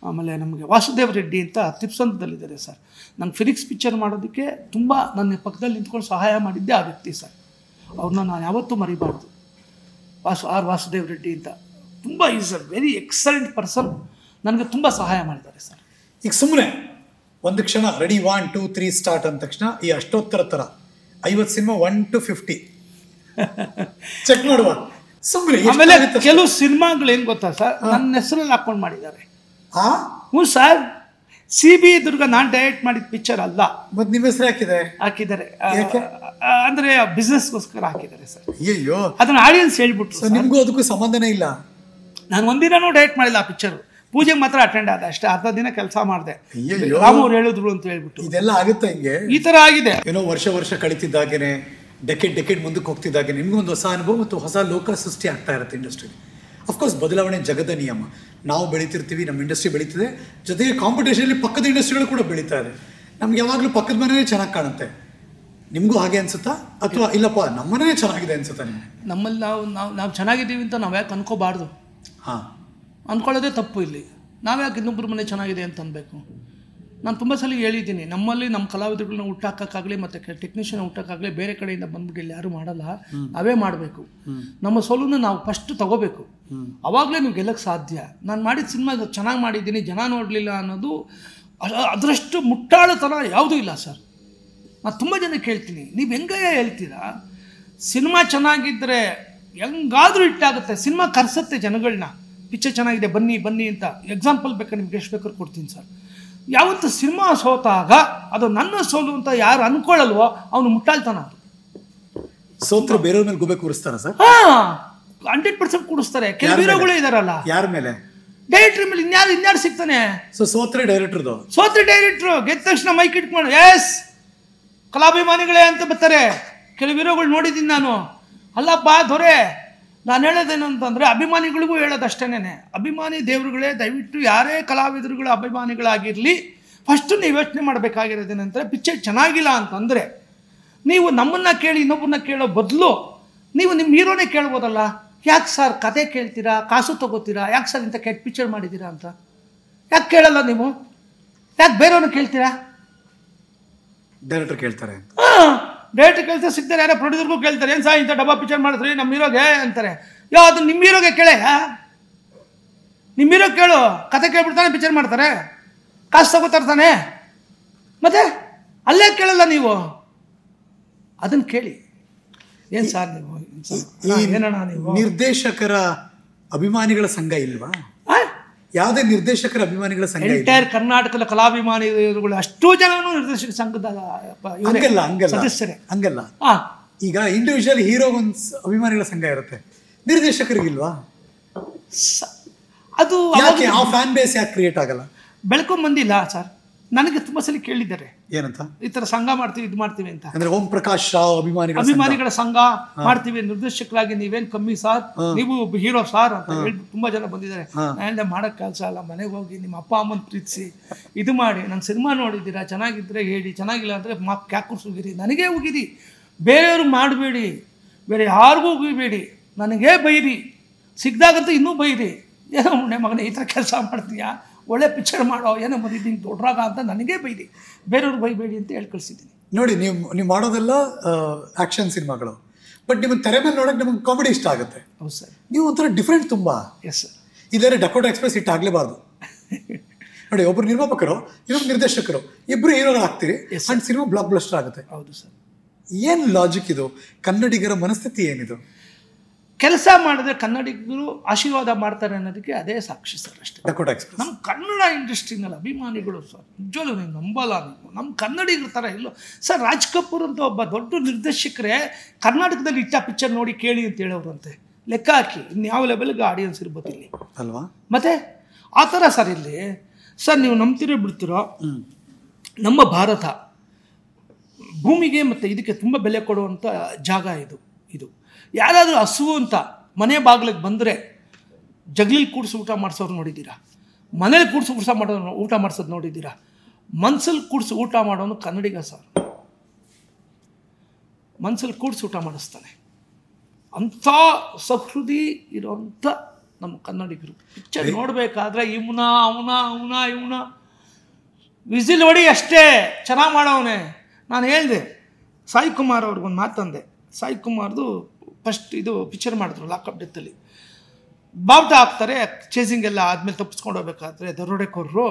ಆಮೇಲೆ ನಮಗೆ ವಾಸುದೇವ್ ರೆಡ್ಡಿ ಅಂತ ತಿಪ್ಸಂತದಲ್ಲಿದ್ದಾರೆ ಸರ್. ನಾನು ಫಿನಿಕ್ಸ್ ಪಿಕ್ಚರ್ ಮಾಡೋದಕ್ಕೆ ತುಂಬ ನನ್ನ ಪಕ್ಕದಲ್ಲಿ ನಿಂತ್ಕೊಂಡು ಸಹಾಯ ಮಾಡಿದ್ದೆ ಆ ವ್ಯಕ್ತಿ ಸರ್. ಅವ್ರನ್ನ ನಾನು ಯಾವತ್ತೂ ಮರಿಬಾರ್ದು. ವಾಸುದೇವ್ ರೆಡ್ಡಿ ಅಂತ ತುಂಬ is a very excellent person, ನನಗೆ ತುಂಬ ಸಹಾಯ ಮಾಡಿದ್ದಾರೆ ಸರ್. ಈಗ ಸುಮ್ಮನೆ ಒಂದು ಕ್ಷಣ ರೆಡಿ 1 2 3 ಸ್ಟಾರ್ಟ್ ಅಂದ ತಕ್ಷಣ ಈ ಅಷ್ಟೋತ್ತರ ಥರ 50 ಸಿನಿಮಾ 1 to 50 ಚೆಕ್ ಮಾಡುವ ಸುಮ್ಮನೆ. ಆಮೇಲೆ ಕೆಲವು ಸಿನಿಮಾಗಳು ಏನು ಗೊತ್ತಾ ಸರ್, ನನ್ನ ಹೆಸರಲ್ಲಿ ಹಾಕೊಂಡು ಮಾಡಿದ್ದಾರೆ. ಹ್ಞೂ ಸರ್, CB ದುರ್ಗ ನಾನು ಡೈರೆಕ್ಟ್ ಮಾಡಿದ ಪಿಕ್ಚರ್ ಅಲ್ಲ. ಮತ್ತೆ ನಿಮ್ಮ ಹೆಸರು ಹಾಕಿದ್ದಾರೆ ಅಂದರೆ ಬಿಸ್ನೆಸ್ಗೋಸ್ಕರ ಹಾಕಿದ್ದಾರೆ ಸರ್. ಅಯ್ಯೋ, ಅದನ್ನ ಆಡಿಯನ್ಸ್ ಹೇಳ್ಬಿಟ್ರು. ನಿಮಗೂ ಅದಕ್ಕೂ ಸಂಬಂಧನೇ ಇಲ್ಲ. ನಾನು ಒಂದಿನೂ ಡೈರೆಕ್ಟ್ ಮಾಡಿಲ್ಲ ಆ ಪಿಕ್ಚರ್, ಪೂಜೆಗೆ ಮಾತ್ರ ಅಟೆಂಡ್ ಆದ ಅಷ್ಟೇ, ಅರ್ಧ ದಿನ ಕೆಲಸ ಮಾಡಿದೆ. ರಾಮ್ ಅವ್ರು ಹೇಳಿದ್ರು ಅಂತ ಹೇಳ್ಬಿಟ್ಟು ಇದೆಲ್ಲ ಆಗುತ್ತೆ. ಹಿಂಗೆ ಈ ಥರ ಆಗಿದೆ. ಏನೋ ವರ್ಷ ಕಳೀತಿದ್ದಾಗೇನೆ, ಡೆಕೆಡ್ ಮುಂದಕ್ಕೆ ಹೋಗ್ತಿದ್ದಾಗೆ ನಿಮ್ಗೊಂದು ಹೊಸ ಅನುಭವ ಮತ್ತು ಹೊಸ ಲೋಕ ಸೃಷ್ಟಿ ಆಗ್ತಾ ಇರುತ್ತೆ ಇಂಡಸ್ಟ್ರಿ. ಅಫ್ಕೋರ್ಸ್ ಬದಲಾವಣೆ ಜಗದ ನಿಯಮ. ನಾವು ಬೆಳೀತಿರ್ತೀವಿ, ನಮ್ಮ ಇಂಡಸ್ಟ್ರಿ ಬೆಳೀತಿದೆ, ಜೊತೆಗೆ ಕಾಂಪಿಟೇಷನಲ್ಲಿ ಪಕ್ಕದ ಇಂಡಸ್ಟ್ರಿಗಳು ಕೂಡ ಬೆಳೀತಾ ಇದೆ. ನಮ್ಗೆ ಯಾವಾಗಲೂ ಪಕ್ಕದ ಮನೆಯೇ ಚೆನ್ನಾಗಿ ಕಾಣುತ್ತೆ. ನಿಮಗೂ ಹಾಗೆ ಅನ್ಸುತ್ತಾ, ಅಥವಾ ಇಲ್ಲಪ್ಪ ನಮ್ಮನೇ ಚೆನ್ನಾಗಿದೆ ಅನ್ಸುತ್ತಾ ನಿಮಗೆ? ನಮ್ಮಲ್ಲಿ ನಾವು ಚೆನ್ನಾಗಿದ್ದೀವಿ ಅಂತ ನಾವು ಯಾಕೆ ಅನ್ಕೋಬಾರ್ದು? ಅಂದ್ಕೊಳ್ಳೋದೇ ತಪ್ಪು. ಇಲ್ಲಿ ನಾವು ಯಾಕೆ ಇನ್ನೊಬ್ಬರ ಮನೆ ಚೆನ್ನಾಗಿದೆ ಅಂತ ಅನ್ಬೇಕು? ನಾನು ತುಂಬ ಸಲ ಹೇಳಿದ್ದೀನಿ, ನಮ್ಮಲ್ಲಿ ನಮ್ಮ ಕಲಾವಿದಗಳನ್ನ ಹುಟ್ಟಾಕೋಕ್ಕಾಗಲಿ ಮತ್ತು ಟೆಕ್ನಿಷಿಯನ್ ಹುಟ್ಟೋಕ್ಕಾಗಲಿ ಬೇರೆ ಕಡೆಯಿಂದ ಬಂದ್ಬಿಟ್ಟು ಇಲ್ಲಿ ಯಾರೂ ಮಾಡಲ್ಲ, ನಾವೇ ಮಾಡಬೇಕು. ನಮ್ಮ ಸೋಲನ್ನು ನಾವು ಫಸ್ಟ್ ತಗೋಬೇಕು, ಆವಾಗಲೇ ನೀವು ಗೆಲ್ಲಕ್ಕೆ ಸಾಧ್ಯ. ನಾನು ಮಾಡಿದ ಸಿನಿಮಾ ಚೆನ್ನಾಗಿ ಮಾಡಿದ್ದೀನಿ, ಜನ ನೋಡಲಿಲ್ಲ ಅನ್ನೋದು ಅದರಷ್ಟು ಮುಟ್ಟಾಳತನ ಯಾವುದೂ ಇಲ್ಲ ಸರ್. ನಾನು ತುಂಬ ಜನ ಕೇಳ್ತೀನಿ, ನೀವು ಹೆಂಗಯ್ಯ ಹೇಳ್ತೀರಾ, ಸಿನಿಮಾ ಚೆನ್ನಾಗಿದ್ದರೆ ಹೆಂಗಾದರೂ ಹಿಟ್ಟಾಗುತ್ತೆ, ಸಿನಿಮಾ ಕರ್ಸತ್ತೆ ಜನಗಳನ್ನ, ಪಿಕ್ಚರ್ ಚೆನ್ನಾಗಿದೆ ಬನ್ನಿ ಬನ್ನಿ ಅಂತ. ಎಕ್ಸಾಂಪಲ್ ಬೇಕಾದ್ರೆ ನಿಮ್ಗೆ ಎಷ್ಟು ಬೇಕಾದ್ರೂ ಕೊಡ್ತೀನಿ ಸರ್. ಯಾವತ್ತು ಸಿನಿಮಾ ಸೋತಾಗ ಅದು ನನ್ನ ಸೋಲು ಅಂತ ಯಾರು ಅನ್ಕೊಳ್ಳಲ್ವೋ ಅವನು ಮುಟ್ಟಾಳ್ತಾನ. ಸೋತ್ರ ಬೇರೆಯವ್ರ ಮೇಲೆ ಗುಬೆ ಕೂರಿಸ್ತಾರ ಸರ್? 100% ಕೂಡಿಸ್ತಾರೆ. ಕೆಲವು ಹೀರೋಗಳು ಇದಾರಲ್ಲ, ಯಾರ ಮೇಲೆ? ಡೈರೆಕ್ಟರ್ ಮೇಲೆ. ಇನ್ಯಾರು ಸಿಗ್ತಾನೆ? ಸೋತ್ರೆ ಡೈರೆಕ್ಟರ್ದು. ಸೋತ್ರೆ ಡೈರೆಕ್ಟ್ರು ಗೆದ್ದ ತಕ್ಷಣ ಮೈಕ್ ಇಟ್ಕೊಂಡು ಎಸ್ ಕಲಾಭಿಮಾನಿಗಳೇ ಅಂತ ಬರ್ತಾರೆ. ಕೆಲವು ಹೀರೋಗಳು ನೋಡಿದ್ದೀನಿ ನಾನು. ಅಲ್ಲಪ್ಪ ದೊರೆ, ನಾನು ಹೇಳೋದೇನು ಅಂತಂದರೆ, ಅಭಿಮಾನಿಗಳಿಗೂ ಹೇಳೋದಷ್ಟೇನೆ, ಅಭಿಮಾನಿ ದೇವರುಗಳೇ, ದಯವಿಟ್ಟು ಯಾರೇ ಕಲಾವಿದರುಗಳ ಅಭಿಮಾನಿಗಳಾಗಿರಲಿ, ಫಸ್ಟು ನೀವು ಯೋಚನೆ ಮಾಡಬೇಕಾಗಿರೋದೇನಂದರೆ, ಪಿಕ್ಚರ್ ಚೆನ್ನಾಗಿಲ್ಲ ಅಂತಂದರೆ ನೀವು ನಮ್ಮನ್ನು ಕೇಳಿ ಇನ್ನೊಬ್ಬರನ್ನ ಕೇಳೋ ಬದಲು ನೀವು ನಿಮ್ಮ ಹೀರೋನೇ ಕೇಳ್ಬೋದಲ್ಲ. ಯಾಕೆ ಸರ್ ಕತೆ ಕೇಳ್ತೀರಾ, ಕಾಸು ತೊಗೋತೀರಾ, ಯಾಕೆ ಸರ್ ಇಂಥ ಕೆಟ್ಟ ಪಿಕ್ಚರ್ ಮಾಡಿದ್ದೀರಾ ಅಂತ ಯಾಕೆ ಕೇಳಲ್ಲ ನೀವು? ಯಾಕೆ ಬೇರೆಯವ್ರನ್ನ ಕೇಳ್ತೀರಾ? ಡೈರೆಕ್ಟರ್ ಕೇಳ್ತಾರೆ. ಡೈರೆಕ್ಟರ್ ಕೇಳ್ತಾರೆ, ಸಿಗ್ತಾರೆ. ಯಾರೋ ಪ್ರೊಡ್ಯೂಸರ್ಗೂ ಕೇಳ್ತಾರೆ, ಏನು ಸರ್ ಇಂಥ ಡಬ್ಬಾ ಪಿಕ್ಚರ್ ಮಾಡಿದ್ರಿ ನಮ್ಮ ಹೀರೋಗೆ ಅಂತಾರೆ. ಅದು ನಿಮ್ಮ ಹೀರೋಗೆ ಕೇಳೆ, ನಿಮ್ಮ ಹೀರೋ ಕೇಳು. ಕತೆ ಕೇಳ್ಬಿಡ್ತಾನೆ ಪಿಕ್ಚರ್ ಮಾಡ್ತಾರೆ, ಕಾಸು ತಗೋತಾರ್ತಾನೆ. ಮತ್ತೆ ಅಲ್ಲೇ ಕೇಳಲ್ಲ ನೀವು, ಅದನ್ನು ಕೇಳಿ. ಏನು ಸರ್ ನೀವು ಏನಣ್ಣ ನೀವು ನಿರ್ದೇಶಕರ ಅಭಿಮಾನಿಗಳ ಸಂಘ ಇಲ್ವಾ? ಯಾವುದೇ ನಿರ್ದೇಶಕರ ಅಭಿಮಾನಿಗಳ ಸಂಘ? ಎಂಟೈರ್ ಕರ್ನಾಟಕದ ಕಲಾಭಿಮಾನಿಗಳು ಅಷ್ಟೂ ಜನನು ನಿರ್ದೇಶಕ ಸಂಘದ ಸದಸ್ಯರೇ. ಹಂಗಲ್ಲ, ಈಗ ಇಂಡಿವಿಜುವಲ್ ಹೀರೋಗೊಂದು ಅಭಿಮಾನಿಗಳ ಸಂಘ ಇರುತ್ತೆ, ನಿರ್ದೇಶಕರಿಗಿಲ್ವಾ? ಅದು ಆ ಫ್ಯಾನ್ ಬೇಸ್ ಯಾಕೆ ಕ್ರಿಯೇಟ್ ಆಗಲ್ಲ? ಬೆಳ್ಕೊಂಡ್ ಬಂದಿಲ್ಲ ಸರ್. ನನಗೆ ತುಂಬ ಸಲ ಕೇಳಿದ್ದಾರೆ, ಏನಂತ, ಈ ಥರ ಸಂಘ ಮಾಡ್ತೀವಿ, ಇದು ಮಾಡ್ತೀವಿ ಅಂತ. ಅಂದ್ರೆ ಓಂ ಪ್ರಕಾಶ್ ರಾವ್ ಅಭಿಮಾನಿಗಳ ಸಂಘ ಮಾಡ್ತೀವಿ, ನಿರ್ದೇಶಕರಾಗಿ ನೀವೇನು ಕಮ್ಮಿ ಸರ್, ನೀವು ಒಬ್ಬ ಹೀರೋ ಸಾರ್ ಅಂತ ಹೇಳಿ ತುಂಬ ಜನ ಬಂದಿದ್ದಾರೆ. ನಾನು ಮಾಡೋಕ್ಕೆ ಕೆಲಸ ಅಲ್ಲ, ಮನೆಗೆ ಹೋಗಿ ನಿಮ್ಮ ಅಪ್ಪ ಅಮ್ಮನ ಪ್ರೀತಿಸಿ ಇದು ಮಾಡಿ, ನನ್ನ ಸಿನಿಮಾ ನೋಡಿದ್ದೀರಾ, ಚೆನ್ನಾಗಿದ್ದರೆ ಹೇಳಿ, ಚೆನ್ನಾಗಿಲ್ಲ ಅಂದರೆ ಕ್ಯಾಕುರ್ಸ್ ಹೋಗಿರಿ, ನನಗೇ ಹೋಗಿರಿ, ಬೇರೆಯವ್ರಿಗೆ ಮಾಡಬೇಡಿ, ಬೇರೆ ಯಾರಿಗೂ ಹೋಗಿಬೇಡಿ, ನನಗೇ ಬೈರಿ, ಸಿಗ್ದಾಗಂತೂ ಇನ್ನೂ ಬೈರಿ. ಏನೋ ಮುನ್ನೆ ಮಗನೇ ಈ ಥರ ಕೆಲಸ ಮಾಡ್ತೀಯಾ, ಒಳ್ಳೆ ಪಿಕ್ಚರ್ ಮಾಡೋ, ಏನೋ ಬಂದಿದ್ದೀನಿ ದೊಡ್ಡರಾಗ ಅಂತ ನನಗೇ ಬೈದಿ, ಬೇರೆಯವ್ರು ಬೈಬೇಡಿ ಅಂತ ಹೇಳಿ ಕಳಿಸಿದ್ದೀನಿ. ನೋಡಿ, ನೀವು ಮಾಡೋದೆಲ್ಲ ಆ್ಯಕ್ಷನ್ ಸಿನಿಮಾಗಳು, ಬಟ್ ನಿಮ್ಮನ್ನು ತೆರೆ ಮೇಲೆ ನೋಡೋಕೆ ನಿಮಗೆ ಕಾಮಿಡಿ ಇಷ್ಟ ಆಗುತ್ತೆ. ಹೌದು ಸರ್. ನೀವು ಒಂಥರ ಡಿಫ್ರೆಂಟ್ ತುಂಬ. Yes sir. ಇಲ್ಲೇ ಡಕೋಟಾ ಎಕ್ಸ್ಪ್ರೆಸ್ ಹಿಟ್ ಆಗಲೇಬಾರ್ದು. ನೋಡಿ, ಒಬ್ಬರು ನಿರ್ಮಾಪಕರು, ಇನ್ನೊಬ್ಬರು ನಿರ್ದೇಶಕರು, ಇಬ್ಬರು ಹೀರೋಗಳು ಆಗ್ತೀರಿ, ಅಂಡ್ ಸಿನಿಮಾ ಬ್ಲಾಕ್ ಬಸ್ಟರ್ ಆಗುತ್ತೆ. ಹೌದು ಸರ್. ಏನು ಲಾಜಿಕ್ ಇದು? ಕನ್ನಡಿಗರ ಮನಸ್ಥಿತಿ ಏನಿದು? ಕೆಲಸ ಮಾಡಿದ್ರೆ ಕನ್ನಡಿಗರು ಆಶೀರ್ವಾದ ಮಾಡ್ತಾರೆ ಅನ್ನೋದಕ್ಕೆ ಅದೇ ಸಾಕ್ಷಿ ಸರ್. ಅಷ್ಟೇ. ಡಕೋಟಾ ಎಕ್ಸ್ಪ್ರೆಸ್ ನಮ್ಮ ಕನ್ನಡ ಇಂಡಸ್ಟ್ರಿನಲ್ಲಿ ಅಭಿಮಾನಿಗಳು ಸರ್, ನಿಜವಲ್ಲೂ ನೀವು ನಂಬಲ್ಲ, ನೀವು ನಮ್ಮ ಕನ್ನಡಿಗರ ಥರ ಇಲ್ಲೋ ಸರ್. ರಾಜ್ ಕಪೂರ್ ಅಂತ ಒಬ್ಬ ದೊಡ್ಡ ನಿರ್ದೇಶಕರೇ ಕರ್ನಾಟಕದಲ್ಲಿ ಇಟ್ಟ ಪಿಕ್ಚರ್ ನೋಡಿ ಕೇಳಿ ಅಂತ ಹೇಳೋರಂತೆ. ಲೆಕ್ಕ ಹಾಕಿ ಇನ್ಯಾವ ಲೆವೆಲ್ಗೆ ಆಡಿಯನ್ಸ್ ಇರ್ಬೋದು ಇಲ್ಲಿ ಅಲ್ವಾ? ಮತ್ತೆ ಆ ಥರ ಸರ್ ಇಲ್ಲಿ ಸರ್, ನೀವು ನಂಬ್ತಿರೋ ಬಿಡ್ತಿರೋ, ನಮ್ಮ ಭಾರತ ಭೂಮಿಗೆ ಮತ್ತು ಇದಕ್ಕೆ ತುಂಬ ಬೆಲೆ ಕೊಡುವಂಥ ಜಾಗ ಇದು. ಯಾರಾದರೂ ಹಸುವು ಅಂತ ಮನೆ ಬಾಗಿಲಿಗೆ ಬಂದರೆ ಜಗ್ಲಿಲಿ ಕೂಡಿಸಿ ಊಟ ಮಾಡಿಸೋರು ನೋಡಿದ್ದೀರಾ? ಮನೇಲಿ ಕೂಡಿಸಿ ಊಟ ಮಾಡಿಸೋದು ನೋಡಿದ್ದೀರಾ? ಮನ್ಸಲ್ಲಿ ಕೂಡಿಸಿ ಊಟ ಮಾಡೋನು ಕನ್ನಡಿಗ ಸರ್. ಮನ್ಸಲ್ಲಿ ಕೂಡಿಸಿ ಊಟ ಮಾಡಿಸ್ತಾನೆ. ಅಂಥ ಸಹೃದಿ ಇರೋಂಥ ನಮ್ಮ ಕನ್ನಡಿಗರು ಪಿಕ್ಚರ್ ನೋಡಬೇಕಾದ್ರೆ ಇವನ ವಿಸಿಲ್ ಹೊಡಿ ಅಷ್ಟೇ, ಚೆನ್ನಾಗಿ ಮಾಡೋವನೇ. ನಾನು ಹೇಳಿದೆ ಸಾಯಿ ಕುಮಾರ್ ಅವ್ರಿಗೊಂದು ಮಾತಂದೆ. ಸಾಯಿ ಕುಮಾರ್ದು ಫಸ್ಟ್ ಇದು ಪಿಕ್ಚರ್ ಮಾಡಿದ್ರು ಲಾಕಪ್ ಡೆತ್ತಲ್ಲಿ, ಬಾವುಟ ಹಾಕ್ತಾರೆ, ಚೇಸಿಂಗ್ ಎಲ್ಲ ಆದಮೇಲೆ ತಪ್ಪಿಸ್ಕೊಂಡು ಹೋಗ್ಬೇಕಾದ್ರೆ ದರೋಡೆಕೋರರು,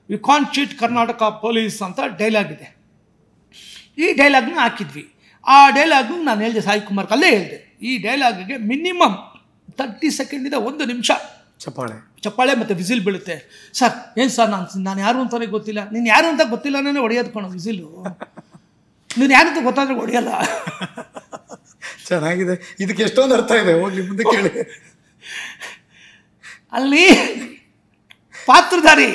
we can't cheat Karnataka police ಅಂತ ಡೈಲಾಗ್ ಇದೆ. ಈ ಡೈಲಾಗ್ನ ಹಾಕಿದ್ವಿ. ಆ ಡೈಲಾಗ್ನ ನಾನು ಹೇಳಿದೆ ಸಾಯಿ ಕುಮಾರ್ಗೆ, ಅಲ್ಲೇ ಹೇಳಿದೆ, ಈ ಡೈಲಾಗ್ಗೆ ಮಿನಿಮಮ್ 30 ಸೆಕೆಂಡಿಂದ 1 ನಿಮಿಷ ಚಪ್ಪಾಳೆ ಮತ್ತು ವಿಸಿಲ್ ಬೀಳುತ್ತೆ. ಸರ್ ಏನು ಸರ್, ನಾನು ಯಾರು ಅಂತಲೇ ಗೊತ್ತಿಲ್ಲ. ನೀನು ಯಾರು ಅಂತ ಗೊತ್ತಿಲ್ಲನೇ ಹೊಡೆಯೋದು ಕಣೋ ವಿಸಿಲು. ನೀನು ಯಾರಂತ ಗೊತ್ತಾದ್ರೆ ಹೊಡೆಯಲ್ಲ. ಚೆನ್ನಾಗಿದೆ, ಇದಕ್ಕೆ ಎಷ್ಟೊಂದು ಅರ್ಥ ಇದೆ, ಹೋಗ್ಲಿ ಮುಂದೆ ಕೇಳಿ. ಅಲ್ಲಿ ಪಾತ್ರಧಾರಿ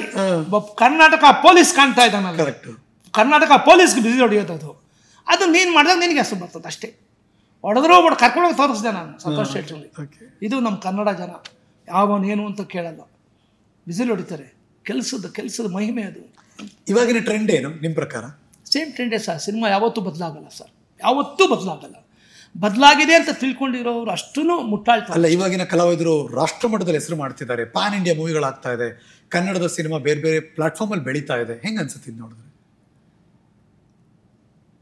ಕರ್ನಾಟಕ ಪೊಲೀಸ್ ಕಾಣ್ತಾ ಇದ್ದಾನಲ್ಲ, ಕರ್ನಾಟಕ ಪೊಲೀಸ್ಗೆ ಬಿಸಿ ಹೊಡೆಯೋದು. ಅದು ನೀನು ಮಾಡಿದಾಗ ನಿನಗೆ ಹೆಸರು ಬರ್ತದೆ ಅಷ್ಟೇ. ಹೊಡೆದ್ರೂ ಕರ್ಕೊಂಡೋಗಿ ತೋರಿಸ್ದೆ ನಾನು ಸಂತೋಷ್ ಶೆಟ್ಟರಲ್ಲಿ. ಇದು ನಮ್ಮ ಕನ್ನಡ ಜನ ಯಾವನೇನು ಅಂತ ಕೇಳಲ್ಲ, ಬಿಸಿಲು ಹೊಡಿತಾರೆ. ಕೆಲಸದ ಮಹಿಮೆ ಅದು. ಇವಾಗಿನ ಟ್ರೆಂಡ್ ಏನು ನಿಮ್ಮ ಪ್ರಕಾರ? Same ಟ್ರೆಂಡೇ sir. ಸಿನಿಮಾ ಯಾವತ್ತೂ ಬದಲಾಗಲ್ಲ ಸರ್, ಯಾವತ್ತೂ ಬದಲಾಗಲ್ಲ. ಬದಲಾಗಿದೆ ಅಂತ ತಿಳ್ಕೊಂಡಿರೋರು ಅಷ್ಟೂ ಮುಟ್ಟಾಳ್ತಾರೆ. ಅಲ್ಲ, ಇವಾಗಿನ ಕಲಾವಿದರು ರಾಷ್ಟ್ರ ಮಟ್ಟದಲ್ಲಿ ಹೆಸರು ಮಾಡ್ತಿದ್ದಾರೆ, ಪ್ಯಾನ್ ಇಂಡಿಯಾ ಮೂವಿಗಳಾಗ್ತಾ ಇದೆ, ಕನ್ನಡದ ಸಿನಿಮಾ ಬೇರೆ ಬೇರೆ ಪ್ಲಾಟ್ಫಾರ್ಮಲ್ಲಿ ಬೆಳೀತಾ ಇದೆ. ಹೆಂಗೆ ಅನ್ಸುತ್ತೆ ಇದು ನೋಡಿದ್ರೆ?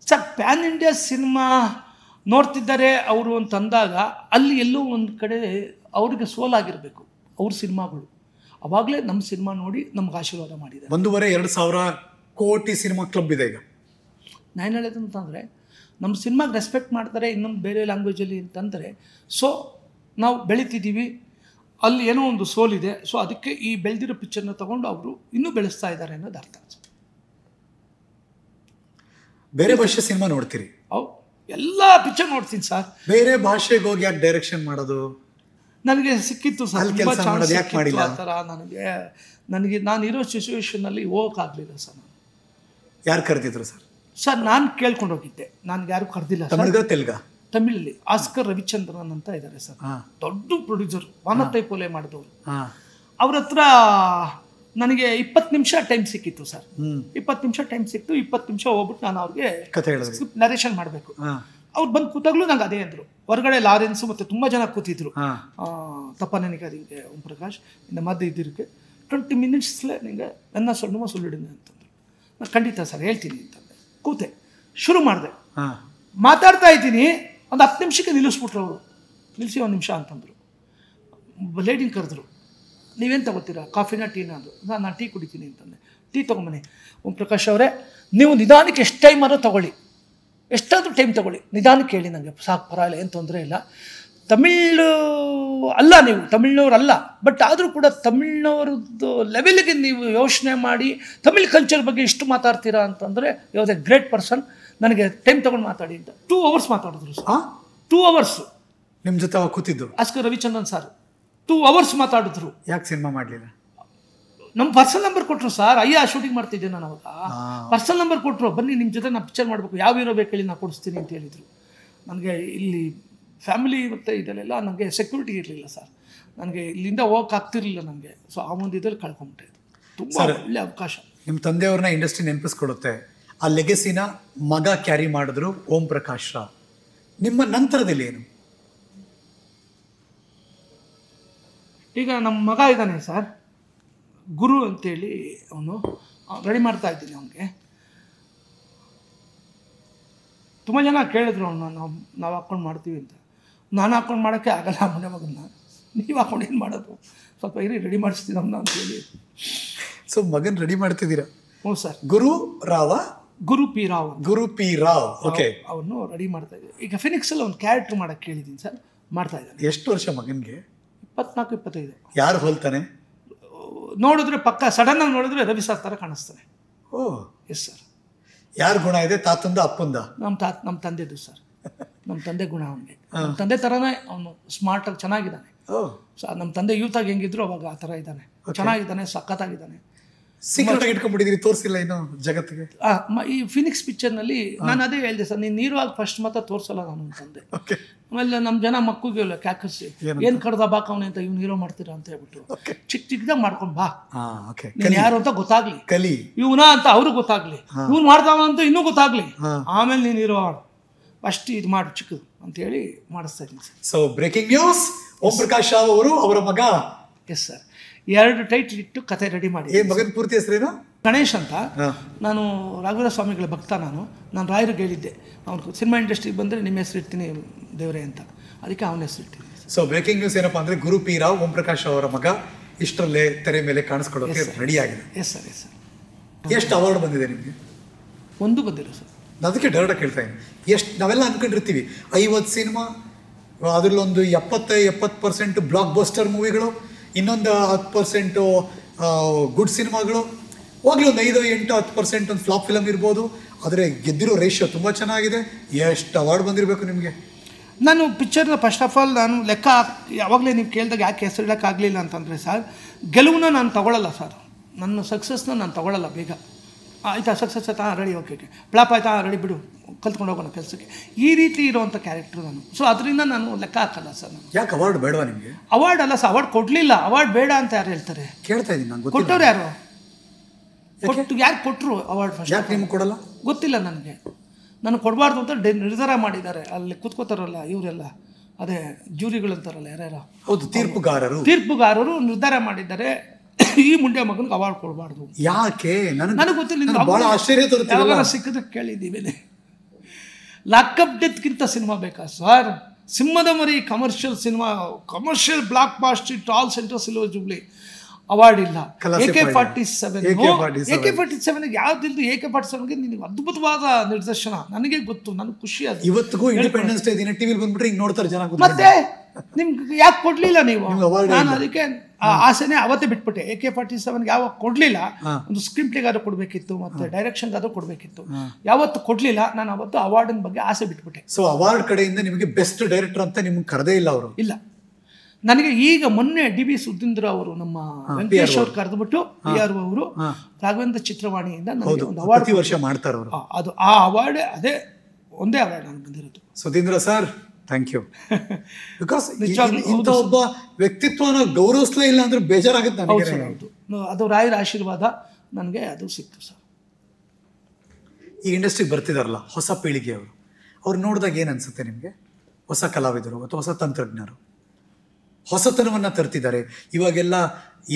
ಸರ್, ಪ್ಯಾನ್ ಇಂಡಿಯಾ ಸಿನಿಮಾ ನೋಡ್ತಿದ್ದಾರೆ ಅವರು ಅಂತಂದಾಗ ಅಲ್ಲಿ ಎಲ್ಲೋ ಒಂದು ಕಡೆ ಅವ್ರಿಗೆ ಸೋಲಾಗಿರಬೇಕು ಅವ್ರ ಸಿನಿಮಾಗಳು. ಅವಾಗಲೇ ನಮ್ಮ ಸಿನಿಮಾ ನೋಡಿ ನಮ್ಗೆ ಆಶೀರ್ವಾದ ಮಾಡಿದ್ದಾರೆ. 1,500-2,000 ಕೋಟಿ ಸಿನಿಮಾ ಕ್ಲಬ್ ಇದೆ ಈಗ. ನಾನು ಹೇಳೋದು ಅಂತಂದರೆ ನಮ್ಮ ಸಿನಿಮಾಗೆ ರೆಸ್ಪೆಕ್ಟ್ ಮಾಡ್ತಾರೆ ಇನ್ನೊಂದು ಬೇರೆ ಲ್ಯಾಂಗ್ವೇಜಲ್ಲಿ ಅಂತಂದರೆ ಸೊ ನಾವು ಬೆಳೀತಿದ್ದೀವಿ, ಅಲ್ಲಿ ಏನೋ ಒಂದು ಸೋಲಿದೆ, ಸೊ ಅದಕ್ಕೆ ಈ ಬೆಳೆದಿರೋ ಪಿಕ್ಚರ್ನ ತೊಗೊಂಡು ಅವರು ಇನ್ನೂ ಬೆಳೆಸ್ತಾ ಇದ್ದಾರೆ ಅನ್ನೋದು ಅರ್ಥ. ಬೇರೆ ಭಾಷೆ ಸಿನಿಮಾ ನೋಡ್ತೀರಿ? ಎಲ್ಲ ಪಿಕ್ಚರ್ ನೋಡ್ತೀನಿ ಸರ್. ಬೇರೆ ಭಾಷೆಗೆ ಹೋಗಿ ಯಾಕೆ ಡೈರೆಕ್ಷನ್ ಮಾಡೋದು? ನನಗೆ ಸಿಕ್ಕಿತ್ತು ಸರ್, ತುಂಬ ಚಾನ್ಸ್ ಸಿಕ್ಕಿತ್ತು ಆ ಥರ. ನನಗೆ ನಾನಿರೋ ಸಿಚುವೇಶನಲ್ಲಿ ಹೋಗೋಕ್ಕಾಗಲಿಲ್ಲ ಸರ್. ನಾನು ಯಾರು ಕರೆದಿದ್ರು ಸರ್? ಸರ್ ನಾನು ಕೇಳ್ಕೊಂಡು ಹೋಗಿದ್ದೆ, ನನಗೆ ಯಾರು ಕರೆದಿಲ್ಲ ಸರ್. ತಮಿಳಲ್ಲಿ ಆಸ್ಕರ್ ರವಿಚಂದ್ರನ್ ಅಂತ ಇದ್ದಾರೆ ಸರ್, ದೊಡ್ಡ ಪ್ರೊಡ್ಯೂಸರ್, ವಾನತೈ ಪೋಲೆ ಮಾಡಿದವರು. ಅವ್ರ ಹತ್ರ ನನಗೆ 20 ನಿಮಿಷ ಟೈಮ್ ಸಿಕ್ಕಿತ್ತು ಸರ್. 20 ನಿಮಿಷ ಟೈಮ್ ಸಿಕ್ತು. 20 ನಿಮಿಷ ಹೋಗ್ಬಿಟ್ಟು ನಾನು ಅವ್ರಿಗೆ ಸ್ಕ್ರಿಪ್ಟ್ ನರೇಷನ್ ಮಾಡಬೇಕು. ಅವ್ರು ಬಂದು ಕೂತಾಗ್ಲೂ ನಂಗೆ ಅದೇ ಅಂದರು. ಹೊರಗಡೆ ಲಾರೆನ್ಸು ಮತ್ತು ತುಂಬ ಜನ ಕೂತಿದ್ರು. ತಪ್ಪ ನನಗೆ ಅದಕ್ಕೆ ಓಂ ಪ್ರಕಾಶ್ இந்த மாதிரி இது இருக்குது 20 ಮಿನಿಟ್ಸ್ಲೆ ನಿಮಗೆ ನನ್ನ ಸೊಳ್ಳುಮ ಸುಳ್ಳಿಡುங்க ಅಂತಂದರು. ನಾನು ಖಂಡಿತ ಸರ್ ಹೇಳ್ತೀನಿ ಅಂತಂದೆ. ಕೂತೆ ಶುರು ಮಾಡಿದೆ, ಮಾತಾಡ್ತಾ ಇದ್ದೀನಿ. ಒಂದು 10 ನಿಮಿಷಕ್ಕೆ ನಿಲ್ಲಿಸ್ಬಿಟ್ರು ಅವರು. ನಿಲ್ಲಿಸಿ 1 ನಿಮಿಷ ಅಂತಂದರು. ಲೇಡಿನ ಕರೆದ್ರು, ನೀವೇನು ತಗೋತೀರಾ, ಕಾಫಿನ ಟೀನ ಅಂದರು. ನಾನು ಟೀ ಕುಡಿತೀನಿ ಅಂತಂದೆ. ಟೀ ತೊಗೊಂಬನ್ನಿ. ಓಂ ಪ್ರಕಾಶ್ ಅವರೇ, ನೀವು ನಿಧಾನಕ್ಕೆ ಎಷ್ಟು ಟೈಮ್ ಆದರೂ ತೊಗೊಳ್ಳಿ, ಎಷ್ಟಾದರೂ ಟೈಮ್ ತೊಗೊಳ್ಳಿ, ನಿಧಾನಕ್ಕೆ ಹೇಳಿ, ನನಗೆ ಸಾಕು, ಪರವಾಗಿಲ್ಲ, ಏನು ತೊಂದರೆ ಇಲ್ಲ. ತಮಿಳು ಅಲ್ಲ, ನೀವು ತಮಿಳ್ನವ್ರಲ್ಲ, ಬಟ್ ಆದರೂ ಕೂಡ ತಮಿಳ್ನವ್ರದ್ದು ಲೆವೆಲ್ಗೆ ನೀವು ಯೋಚನೆ ಮಾಡಿ ತಮಿಳ್ ಕಲ್ಚರ್ ಬಗ್ಗೆ ಇಷ್ಟು ಮಾತಾಡ್ತೀರಾ ಅಂತಂದರೆ you are a great person. ನನಗೆ ಟೈಮ್ ತೊಗೊಂಡು ಮಾತಾಡಿ ಅಂತ 2 ಅವರ್ಸ್ ಮಾತಾಡಿದ್ರು ಸರ್. 2 ಅವರ್ಸ್ ನಿಮ್ಮ ಜೊತೆ ಕೂತಿದ್ದು ಆಸ್ಕರ್ ರವಿಚಂದ್ರನ್ ಸರ್ 2 ಅವರ್ಸ್ ಮಾತಾಡಿದ್ರು. ಯಾಕೆ ಸಿನಿಮಾ ಮಾಡಲಿಲ್ಲ? ನಮ್ಮ ಪರ್ಸನಲ್ ನಂಬರ್ ಕೊಟ್ಟರು ಸರ್. ಶೂಟಿಂಗ್ ಮಾಡ್ತಿದ್ದೆ ನಾನು ಅವಾಗ. ಪರ್ಸನಲ್ ನಂಬರ್ ಕೊಟ್ಟರು, ಬನ್ನಿ ನಿಮ್ಮ ಜೊತೆ ನಾನು ಪಿಕ್ಚರ್ ಮಾಡಬೇಕು, ಯಾವ ಹೀರೋ ಬೇಕು ಹೇಳಿ ನಾನು ಕೊಡಿಸ್ತೀನಿ ಅಂತ ಹೇಳಿದರು. ನನಗೆ ಇಲ್ಲಿ ಫ್ಯಾಮಿಲಿ ಮತ್ತು ಇದೆಲ್ಲ ನನಗೆ ಸೆಕ್ಯೂರಿಟಿ ಇರಲಿಲ್ಲ ಸರ್. ನನಗೆ ಇಲ್ಲಿಂದ ಹೋಗೋಕ್ಕಾಗ್ತಿರ್ಲಿಲ್ಲ ನನಗೆ. ಸೊ ಆ ಒಂದು ಇದರಲ್ಲಿ ಕಳ್ಕೊಂಬಿಟ್ಟೆ. ತುಂಬ ಒಳ್ಳೆ ಅವಕಾಶ. ನಿಮ್ಮ ತಂದೆಯವ್ರನ್ನ ಇಂಡಸ್ಟ್ರಿ ನೆನಪಿಸ್ಕೊಡುತ್ತೆ. ಆ ಲೆಗೆಸಿನ ಮಗ ಕ್ಯಾರಿ ಮಾಡಿದ್ರು ಓಂ ಪ್ರಕಾಶ್ ರಾವ್. ನಿಮ್ಮ ನಂತರದಲ್ಲಿ ಏನು? ಈಗ ನಮ್ಮ ಮಗ ಇದ್ದಾನೆ ಸರ್, ಗುರು ಅಂತೇಳಿ, ಅವನು ರೆಡಿ ಮಾಡ್ತಾ ಇದ್ದೀನಿ ಅವನಿಗೆ. ತುಂಬ ಜನ ಕೇಳಿದ್ರು ಅವನ್ನ, ನಾವು ಹಾಕ್ಕೊಂಡು ಮಾಡ್ತೀವಿ ಅಂತ. ನಾನು ಹಾಕ್ಕೊಂಡು ಮಾಡೋಕ್ಕೆ ಆಗಲ್ಲ ಮನೆ ಮಗನ್ನ, ನೀವು ಹಾಕ್ಕೊಂಡು ಏನು ಮಾಡೋದು, ಸ್ವಲ್ಪ ಇರಿ ರೆಡಿ ಮಾಡಿಸ್ತೀನಿ ಅವನ್ನ ಅಂತೇಳಿ. ಸೊ ಮಗನ ರೆಡಿ ಮಾಡ್ತಿದ್ದೀರಾ? ಹ್ಞೂ ಸರ್. ಗುರು ಪಿ ರಾವ್. ಓಕೆ, ಅವನು ರೆಡಿ ಮಾಡ್ತಾ ಇದ್ದೀವಿ. ಈಗ ಫಿನಿಕ್ಸಲ್ಲಿ ಒಂದು ಕ್ಯಾರೆಕ್ಟರ್ ಮಾಡೋಕ್ಕೆ ಕೇಳಿದ್ದೀನಿ ಸರ್, ಮಾಡ್ತಾ ಇದ್ದಾನೆ. ಎಷ್ಟು ವರ್ಷ ಮಗನಿಗೆ? 24-25. ಯಾರು ಹೋಲ್ತಾನೆ? ನೋಡಿದ್ರೆ ಪಕ್ಕ ಸಡನ್ನಾಗಿ ನೋಡಿದ್ರೆ ರವಿ ಸರ್ ಥರ ಕಾಣಿಸ್ತಾನೆ. ಓ ಎಸ್ ಸರ್. ಯಾರು ಗುಣ ಇದೆ, ತಾತಂದ ಅಪ್ಪಂದ? ನಮ್ಮ ತಂದೆದು ಸರ್. ನಮ್ಮ ತಂದೆ ಗುಣ ಅವನಿಗೆ. ನಮ್ಮ ತಂದೆ ಥರನೇ ಅವನು, ಸ್ಮಾರ್ಟಾಗಿ ಚೆನ್ನಾಗಿದ್ದಾನೆ. ನಮ್ಮ ತಂದೆ ಯೂತಾಗಿ ಹೆಂಗಿದ್ರು ಅವಾಗ ಆ ಥರ ಇದ್ದಾನೆ, ಚೆನ್ನಾಗಿದ್ದಾನೆ, ಸಖತ್ತಾಗಿದ್ದಾನೆ. ಸೀಕ್ರೆಟ್ ಇಟ್ಕೊಂಡ್ಬಿಟ್ಟಿದ್ದೀರಿ, ತೋರಿಸಿಲ್ಲ ಇನ್ನು ಜಗತ್ತಿಗೆ? ಈ ಫಿನಿಕ್ಸ್ ಪಿಕ್ಚರ್ನಲ್ಲಿ ನಾನು ಅದೇ ಹೇಳಿದೆ ಸರ್, ನೀನು ನೀರುವಾಗಿ ಫಸ್ಟ್ ಮಾತ್ರ ತೋರಿಸಲ್ಲ ನಾನು ಅಂತಂದೆ. ಆಮೇಲೆ ನಮ್ಮ ಜನ ಮಕ್ಕಳಿಗೆ ಕ್ಯಾಕರ್ಸಿ ಏನು ಕಡ್ದ ಬಾಕವನೆ ಅಂತ ಇವ್ನು ಹೀರೋ ಮಾಡ್ತೀರಾ ಅಂತ ಹೇಳ್ಬಿಟ್ಟು ಚಿಕ್ಕದಾಗ ಮಾಡ್ಕೊಂಡು ಬಾ, ನೀನು ಯಾರು ಅಂತ ಗೊತ್ತಾಗ್ಲಿ, ಕಲಿ ಇವನ ಅಂತ ಅವ್ರಿಗೆ ಗೊತ್ತಾಗ್ಲಿ, ಇವ್ನು ಮಾಡ್ತಾವ ಅಂತ ಇನ್ನೂ ಗೊತ್ತಾಗ್ಲಿ, ಆಮೇಲೆ ನೀನು ಹೀರೋ ಮಾಡು, ಫಸ್ಟ್ ಇದು ಮಾಡು ಚಿಕ್ಕದು ಅಂತೇಳಿ ಮಾಡಿಸ್ತಾ ಇದ್ದೀನಿ ಸರ್. ಸೊ ಬ್ರೇಕಿಂಗ್ ನ್ಯೂಸ್, ಓಂ ಪ್ರಕಾಶ್ ರಾವ್ ಅವರು ಅವರ ಮಗ. Yes sir. 2 ಟೈಟ್ಲ್ ಇಟ್ಟು ಕತೆ ರೆಡಿ ಮಾಡಿ. ಮಗನ ಪೂರ್ತಿ ಹೆಸರೇನು? ಗಣೇಶ್ ಅಂತ. ನಾನು ರಾಘವೇಂದ್ರ ಸ್ವಾಮಿಗಳ ಭಕ್ತ. ನಾನು ರಾಯರಿಗೆ ಹೇಳಿದ್ದೆ, ಅವ್ನು ಸಿನಿಮಾ ಇಂಡಸ್ಟ್ರಿಗೆ ಬಂದರೆ ನಿಮ್ಮ ಹೆಸರು ಇರ್ತೀನಿ ದೇವರೇ ಅಂತ, ಅದಕ್ಕೆ ಅವನ ಹೆಸರು ಇರ್ತೀನಿ. ಸೊ ಬ್ರೇಕಿಂಗ್ ನ್ಯೂಸ್ ಏನಪ್ಪ ಅಂದರೆ, ಗುರು ಪಿ ರಾವ್ ಓಂ ಪ್ರಕಾಶ್ ಅವರ ಮಗ ಇಷ್ಟರಲ್ಲೇ ತೆರೆ ಮೇಲೆ ಕಾಣಿಸ್ಕೊಳ್ಳೋಕೆ ರೆಡಿ ಆಗಿದೆ. Yes sir. Yes sir. ಎಷ್ಟು ಅವಾರ್ಡ್ ಬಂದಿದೆ ನಿಮಗೆ? ಒಂದು ಬಂದಿಲ್ಲ ಸರ್. ಅದಕ್ಕೆ ಡೈರೆಕ್ಟಾಗಿ ಕೇಳ್ತಾ ಇದ್ದೀನಿ. ಎಷ್ಟು ನಾವೆಲ್ಲ ಅಂದ್ಕೊಂಡಿರ್ತೀವಿ 50 ಸಿನಿಮಾ, ಅದರಲ್ಲೊಂದು 70% ಬ್ಲಾಕ್ ಬಸ್ಟರ್ ಮೂವಿಗಳು, ಇನ್ನೊಂದು 10% ಗುಡ್ ಸಿನಿಮಾಗಳು, ಹೋಗ್ಲಿ ಒಂದು 5-8-10% ಒಂದು ಫ್ಲಾಪ್ ಫಿಲಮ್ ಇರ್ಬೋದು. ಆದರೆ ಗೆದ್ದಿರೋ ರೇಷಿಯೋ ತುಂಬ ಚೆನ್ನಾಗಿದೆ. ಎಷ್ಟು ಅವಾರ್ಡ್ ಬಂದಿರಬೇಕು ನಿಮಗೆ? ನಾನು ಪಿಕ್ಚರ್ನ ಫಸ್ಟ್ ಆಫ್ ಆಲ್ ನಾನು ಲೆಕ್ಕ ಯಾವಾಗಲೇ ನೀವು ಕೇಳಿದಾಗ ಯಾಕೆ ಹೆಸರು ಇಡೋಕ್ಕಾಗಲಿಲ್ಲ ಅಂತಂದರೆ ಸರ್, ಗೆಲುವನ್ನ ನಾನು ತೊಗೊಳ್ಳಲ್ಲ ಸರ್, ನನ್ನ ಸಕ್ಸಸ್ನ ನಾನು ತೊಗೊಳ್ಳಲ್ಲ ಬೇಗ. ಆಯಿತಾ, ಸಕ್ಸಸ್ ಆಯ್ತಾ, ರೆಡಿ, ಓಕೆ, ಫ್ಲಾಪ್ ಆಯಿತಾ, ರೆಡಿ, ಬಿಡು, ಕಲ್ತ್ಕೊಂಡು ಹೋಗೋಣ ಕೆಲಸಕ್ಕೆ, ಈ ರೀತಿ ಇರೋವಂಥ ಕ್ಯಾರೆಕ್ಟ್ರು ನಾನು. ಸೊ ಅದರಿಂದ ನಾನು ಲೆಕ್ಕ ಹಾಕಲ್ಲ ಸರ್. ನಾನು ಯಾಕೆ ಅವಾರ್ಡ್ ಬೇಡವಾ ನಿಮಗೆ? ಅವಾರ್ಡ್ ಅಲ್ಲ ಸರ್, ಅವಾರ್ಡ್ ಕೊಡಲಿಲ್ಲ. ಅವಾರ್ಡ್ ಬೇಡ ಅಂತ ಯಾರು ಹೇಳ್ತಾರೆ? ಕೇಳ್ತಾ ಇದ್ದೀನಿ ನಾನು. ಕೊಟ್ಟವ್ರು ಯಾರು? ಯಾರು ಕೊಟ್ಟರು ಅವಾರ್ಡ್? ಫಸ್ಟ್ ಯಾಕೆ ನಿಮ್ಗೆ ಕೊಡಲ್ಲ ಗೊತ್ತಿಲ್ಲ ನನಗೆ. ನಾನು ಕೊಡಬಾರ್ದು ಅಂತ ನಿರ್ಧಾರ ಮಾಡಿದ್ದಾರೆ. ಅಲ್ಲಿ ಕೂತ್ಕೋತಾರಲ್ಲ ಇವರೆಲ್ಲ, ಅದೇ ಜ್ಯೂರಿಗಳಂತಾರಲ್ಲ ಯಾರ್ಯಾರು, ಹೌದು, ತೀರ್ಪುಗಾರರು ನಿರ್ಧಾರ ಮಾಡಿದ್ದಾರೆ, ಈ ಮುಂಡೆ ಮಗನಿಗೆ ಅವಾರ್ಡ್ ಕೊಡಬಾರ್ದು. ಯಾಕೆ? ನನಗೆ ಗೊತ್ತಿಲ್ಲ. ಭಾಳ ಆಶ್ಚರ್ಯ ತೋರುತ್ತೆ. ಯಾವಾಗ ಸಿಕ್ಕಿದ್ರೆ ಕೇಳಿದ್ದೀವಿ. ಲಾಕಪ್ ಡೆತ್ಗಿಂತ ಸಿನಿಮಾ ಬೇಕಾ ಸರ್? ಸಿಂಹದ ಮರಿ commercial cinema, commercial blockbuster, all centre silver jubilee, award ಇಲ್ಲ. ಖಲಾಸಿ AK-47 AK-47 ಯಾವ್ದಿಲ್ದು AK-47ಗೆ ನಿನಗೆ ಅದ್ಭುತವಾದ ನಿರ್ದೇಶನ. ನನಗೆ ಗೊತ್ತು, ನನಗೆ ಖುಷಿ. ಅದು ಇವತ್ತಿಗೂ ಇಂಡಿಪೆಂಡೆನ್ಸ್ ಡೇ ದಿನ ಟಿವಿಲಿ ಬಂದ್ಬಿಟ್ರೆ ಹಿಂಗೆ ನೋಡ್ತಾರೆ ಜನ. ಮತ್ತೆ ನಿಮ್ಗೆ ಯಾಕೆ ಕೊಡ್ಲಿಲ್ಲ ನೀವು? ನಾನು ಅದಕ್ಕೆ ಆ ಆಸೆನೆ ಅವತ್ತೇ ಬಿಟ್ಬಿಟ್ಟೆ. AK-47 ಯಾವಾಗ ಕೊಡ್ಲಿಲ್ಲ, ಒಂದು ಸ್ಕ್ರೀನ್ ಪ್ಲೇಗಾದ್ರೂ ಕೊಡ್ಬೇಕಿತ್ತು, ಮತ್ತೆ ಡೈರೆಕ್ಷನ್ಗಾದ್ರೂ ಕೊಡ್ಬೇಕಿತ್ತು. ಯಾವತ್ತು ಕೊಡ್ಲಿಲ್ಲ, ನಾನು ಅವತ್ತು ಅವಾರ್ಡಿನ ಬಗ್ಗೆ ಆಸೆ ಬಿಟ್ಬಿಟ್ಟೆ. ಸೊ ಅವಾರ್ಡ್ ಕಡೆಯಿಂದ ನಿಮಗೆ ಬೆಸ್ಟ್ ಡೈರೆಕ್ಟರ್ ಅಂತ ನಿಮ್ಗೆ ಕರೆದೇ ಇಲ್ಲ ಅವರು? ಇಲ್ಲ, ನನಗೆ ಈಗ ಮೊನ್ನೆ DB ಸುಧೀಂದ್ರ ಅವರು, ನಮ್ಮ ವೆಂಕಟೇಶ್ ಅವ್ರು ಕರೆದುಬಿಟ್ಟು PRO ಅವರು ರಾಘವೇಂದ್ರ ಚಿತ್ರವಾಣಿಯಿಂದ ನನಗೆ ಒಂದು ಅವಾರ್ಡ್ ವರ್ಷ ಮಾಡ್ತಾರೆ ಅವರು. ಅದು ಆ ಅವಾರ್ಡ್, ಅದೇ ಒಂದೇ ಅವಾರ್ಡ್ ನನಗೆ ಬಂದಿರೋದು. Sudhindra sir, thank you. Because ಇಂಥ ಒಬ್ಬ ವ್ಯಕ್ತಿತ್ವನ ಗೌರವಿಸಲೇ ಇಲ್ಲ ಅಂದ್ರೆ ಬೇಜಾರಾಗುತ್ತೆ ನನಗೆ. ಹೌದು, ಅದು ರಾಯರ ಆಶೀರ್ವಾದ ನನಗೆ ಅದು ಸಿಕ್ತು ಸರ್. ಈ ಇಂಡಸ್ಟ್ರಿಗೆ ಬರ್ತಿದಾರಲ್ಲ ಹೊಸ ಪೀಳಿಗೆಯವರು, ಅವ್ರು ನೋಡಿದಾಗ ಏನು ಅನ್ಸುತ್ತೆ ನಿಮಗೆ? ಹೊಸ ಕಲಾವಿದರು ಅಥವಾ ಹೊಸ ತಂತ್ರಜ್ಞರು ಹೊಸತನವನ್ನು ತರ್ತಿದ್ದಾರೆ. ಇವಾಗೆಲ್ಲ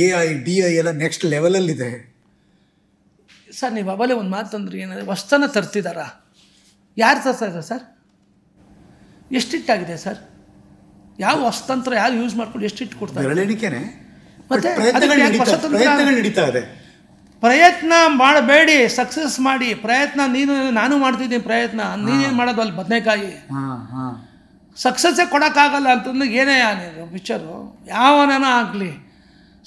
AI DI ಎಲ್ಲ ನೆಕ್ಸ್ಟ್ ಲೆವೆಲಲ್ಲಿದೆ ಸರ್. ನೀವು ಅವಲೇ ಒಂದು ಮಾತಂದ್ರೆ ಏನಂದರೆ, ಹೊಸ್ತನ ತರ್ತಿದ್ದಾರಾ? ಯಾರು ತರ್ತಾ ಇದ್ದಾರೆ ಸರ್? ಎಷ್ಟಿಟ್ಟಾಗಿದೆ ಸರ್? ಯಾವ ಹೊಸ್ತಂತ್ರ ಯಾರು ಯೂಸ್ ಮಾಡ್ಕೊಂಡು ಎಷ್ಟಿಟ್ಟು ಕೊಡ್ತಾರೆ? ಬೆರಳೆಣಿಕೆನೆ. ಮತ್ತೆ ನಡೀತಾ ಇದೆ. ಪ್ರಯತ್ನ ಮಾಡಬೇಡಿ, ಸಕ್ಸಸ್ ಮಾಡಿ. ಪ್ರಯತ್ನ ನಾನು ಮಾಡ್ತಿದ್ದೀನಿ ಪ್ರಯತ್ನ, ನೀನೇನು ಮಾಡೋದು ಅಲ್ಲಿ ಬದನೆಕಾಯಿ. ಸಕ್ಸಸ್ಸೇ ಕೊಡೋಕ್ಕಾಗಲ್ಲ ಅಂತಂದ್ರೆ ಏನೇ ನೀನು ಪಿಕ್ಚರು ಯಾವನ ಆಗಲಿ,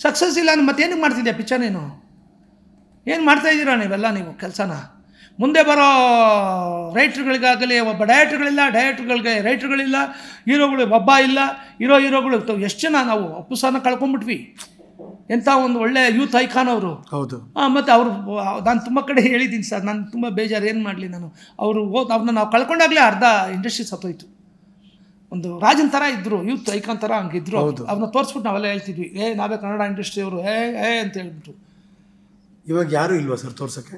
ಸಕ್ಸಸ್ ಇಲ್ಲ ಅಂದ್ರೆ ಮತ್ತೇನಕ್ಕೆ ಮಾಡ್ತಿದ್ಯಾ ಪಿಕ್ಚರ್? ನೀನು ಏನು ಮಾಡ್ತಾಯಿದ್ದೀರಾ ನೀವೆಲ್ಲ ನೀವು ಕೆಲಸನ? ಮುಂದೆ ಬರೋ ರೈಟ್ರುಗಳಿಗಾಗಲಿ, ಒಬ್ಬ ಡೈರೆಕ್ಟ್ರುಗಳಿಗೆ ರೈಟ್ರುಗಳಿಲ್ಲ, ಹೀರೋಗಳು ಒಬ್ಬ ಇಲ್ಲ. ಹೀರೋಗಳು ಎಷ್ಟು ಜನ ನಾವು ಅಪ್ಪುಸನ ಕಳ್ಕೊಂಡ್ಬಿಟ್ವಿ. ಎಂಥ ಒಂದು ಒಳ್ಳೆ ಯೂತ್ ಐಕಾನ್ ಅವರು. ಹೌದು. ಮತ್ತು ಅವರು, ನಾನು ತುಂಬ ಕಡೆ ಹೇಳಿದ್ದೀನಿ ಸರ್, ನಾನು ತುಂಬ ಬೇಜಾರು, ಏನು ಮಾಡಲಿ ನಾನು. ಅವ್ರನ್ನ ನಾವು ಕಳ್ಕೊಂಡಾಗಲೇ ಅರ್ಧ ಇಂಡಸ್ಟ್ರಿ ಸತ್ತೋಯ್ತು. ಒಂದು ರಾಜನ್ ಥರ ಇದ್ದರು, ಯೂತ್ ಐಕಾನ್ ಥರ ಹಂಗಿದ್ರು. ಅವ್ರನ್ನ ತೋರಿಸ್ಬಿಟ್ಟು ನಾವೆಲ್ಲ ಹೇಳ್ತಿದ್ವಿ, ನಾವೇ ಕನ್ನಡ ಇಂಡಸ್ಟ್ರಿಯವರು ಅಂತ ಹೇಳ್ಬಿಟ್ಟು. ಇವಾಗ ಯಾರೂ ಇಲ್ವಾ ಸರ್ ತೋರ್ಸೋಕ್ಕೆ?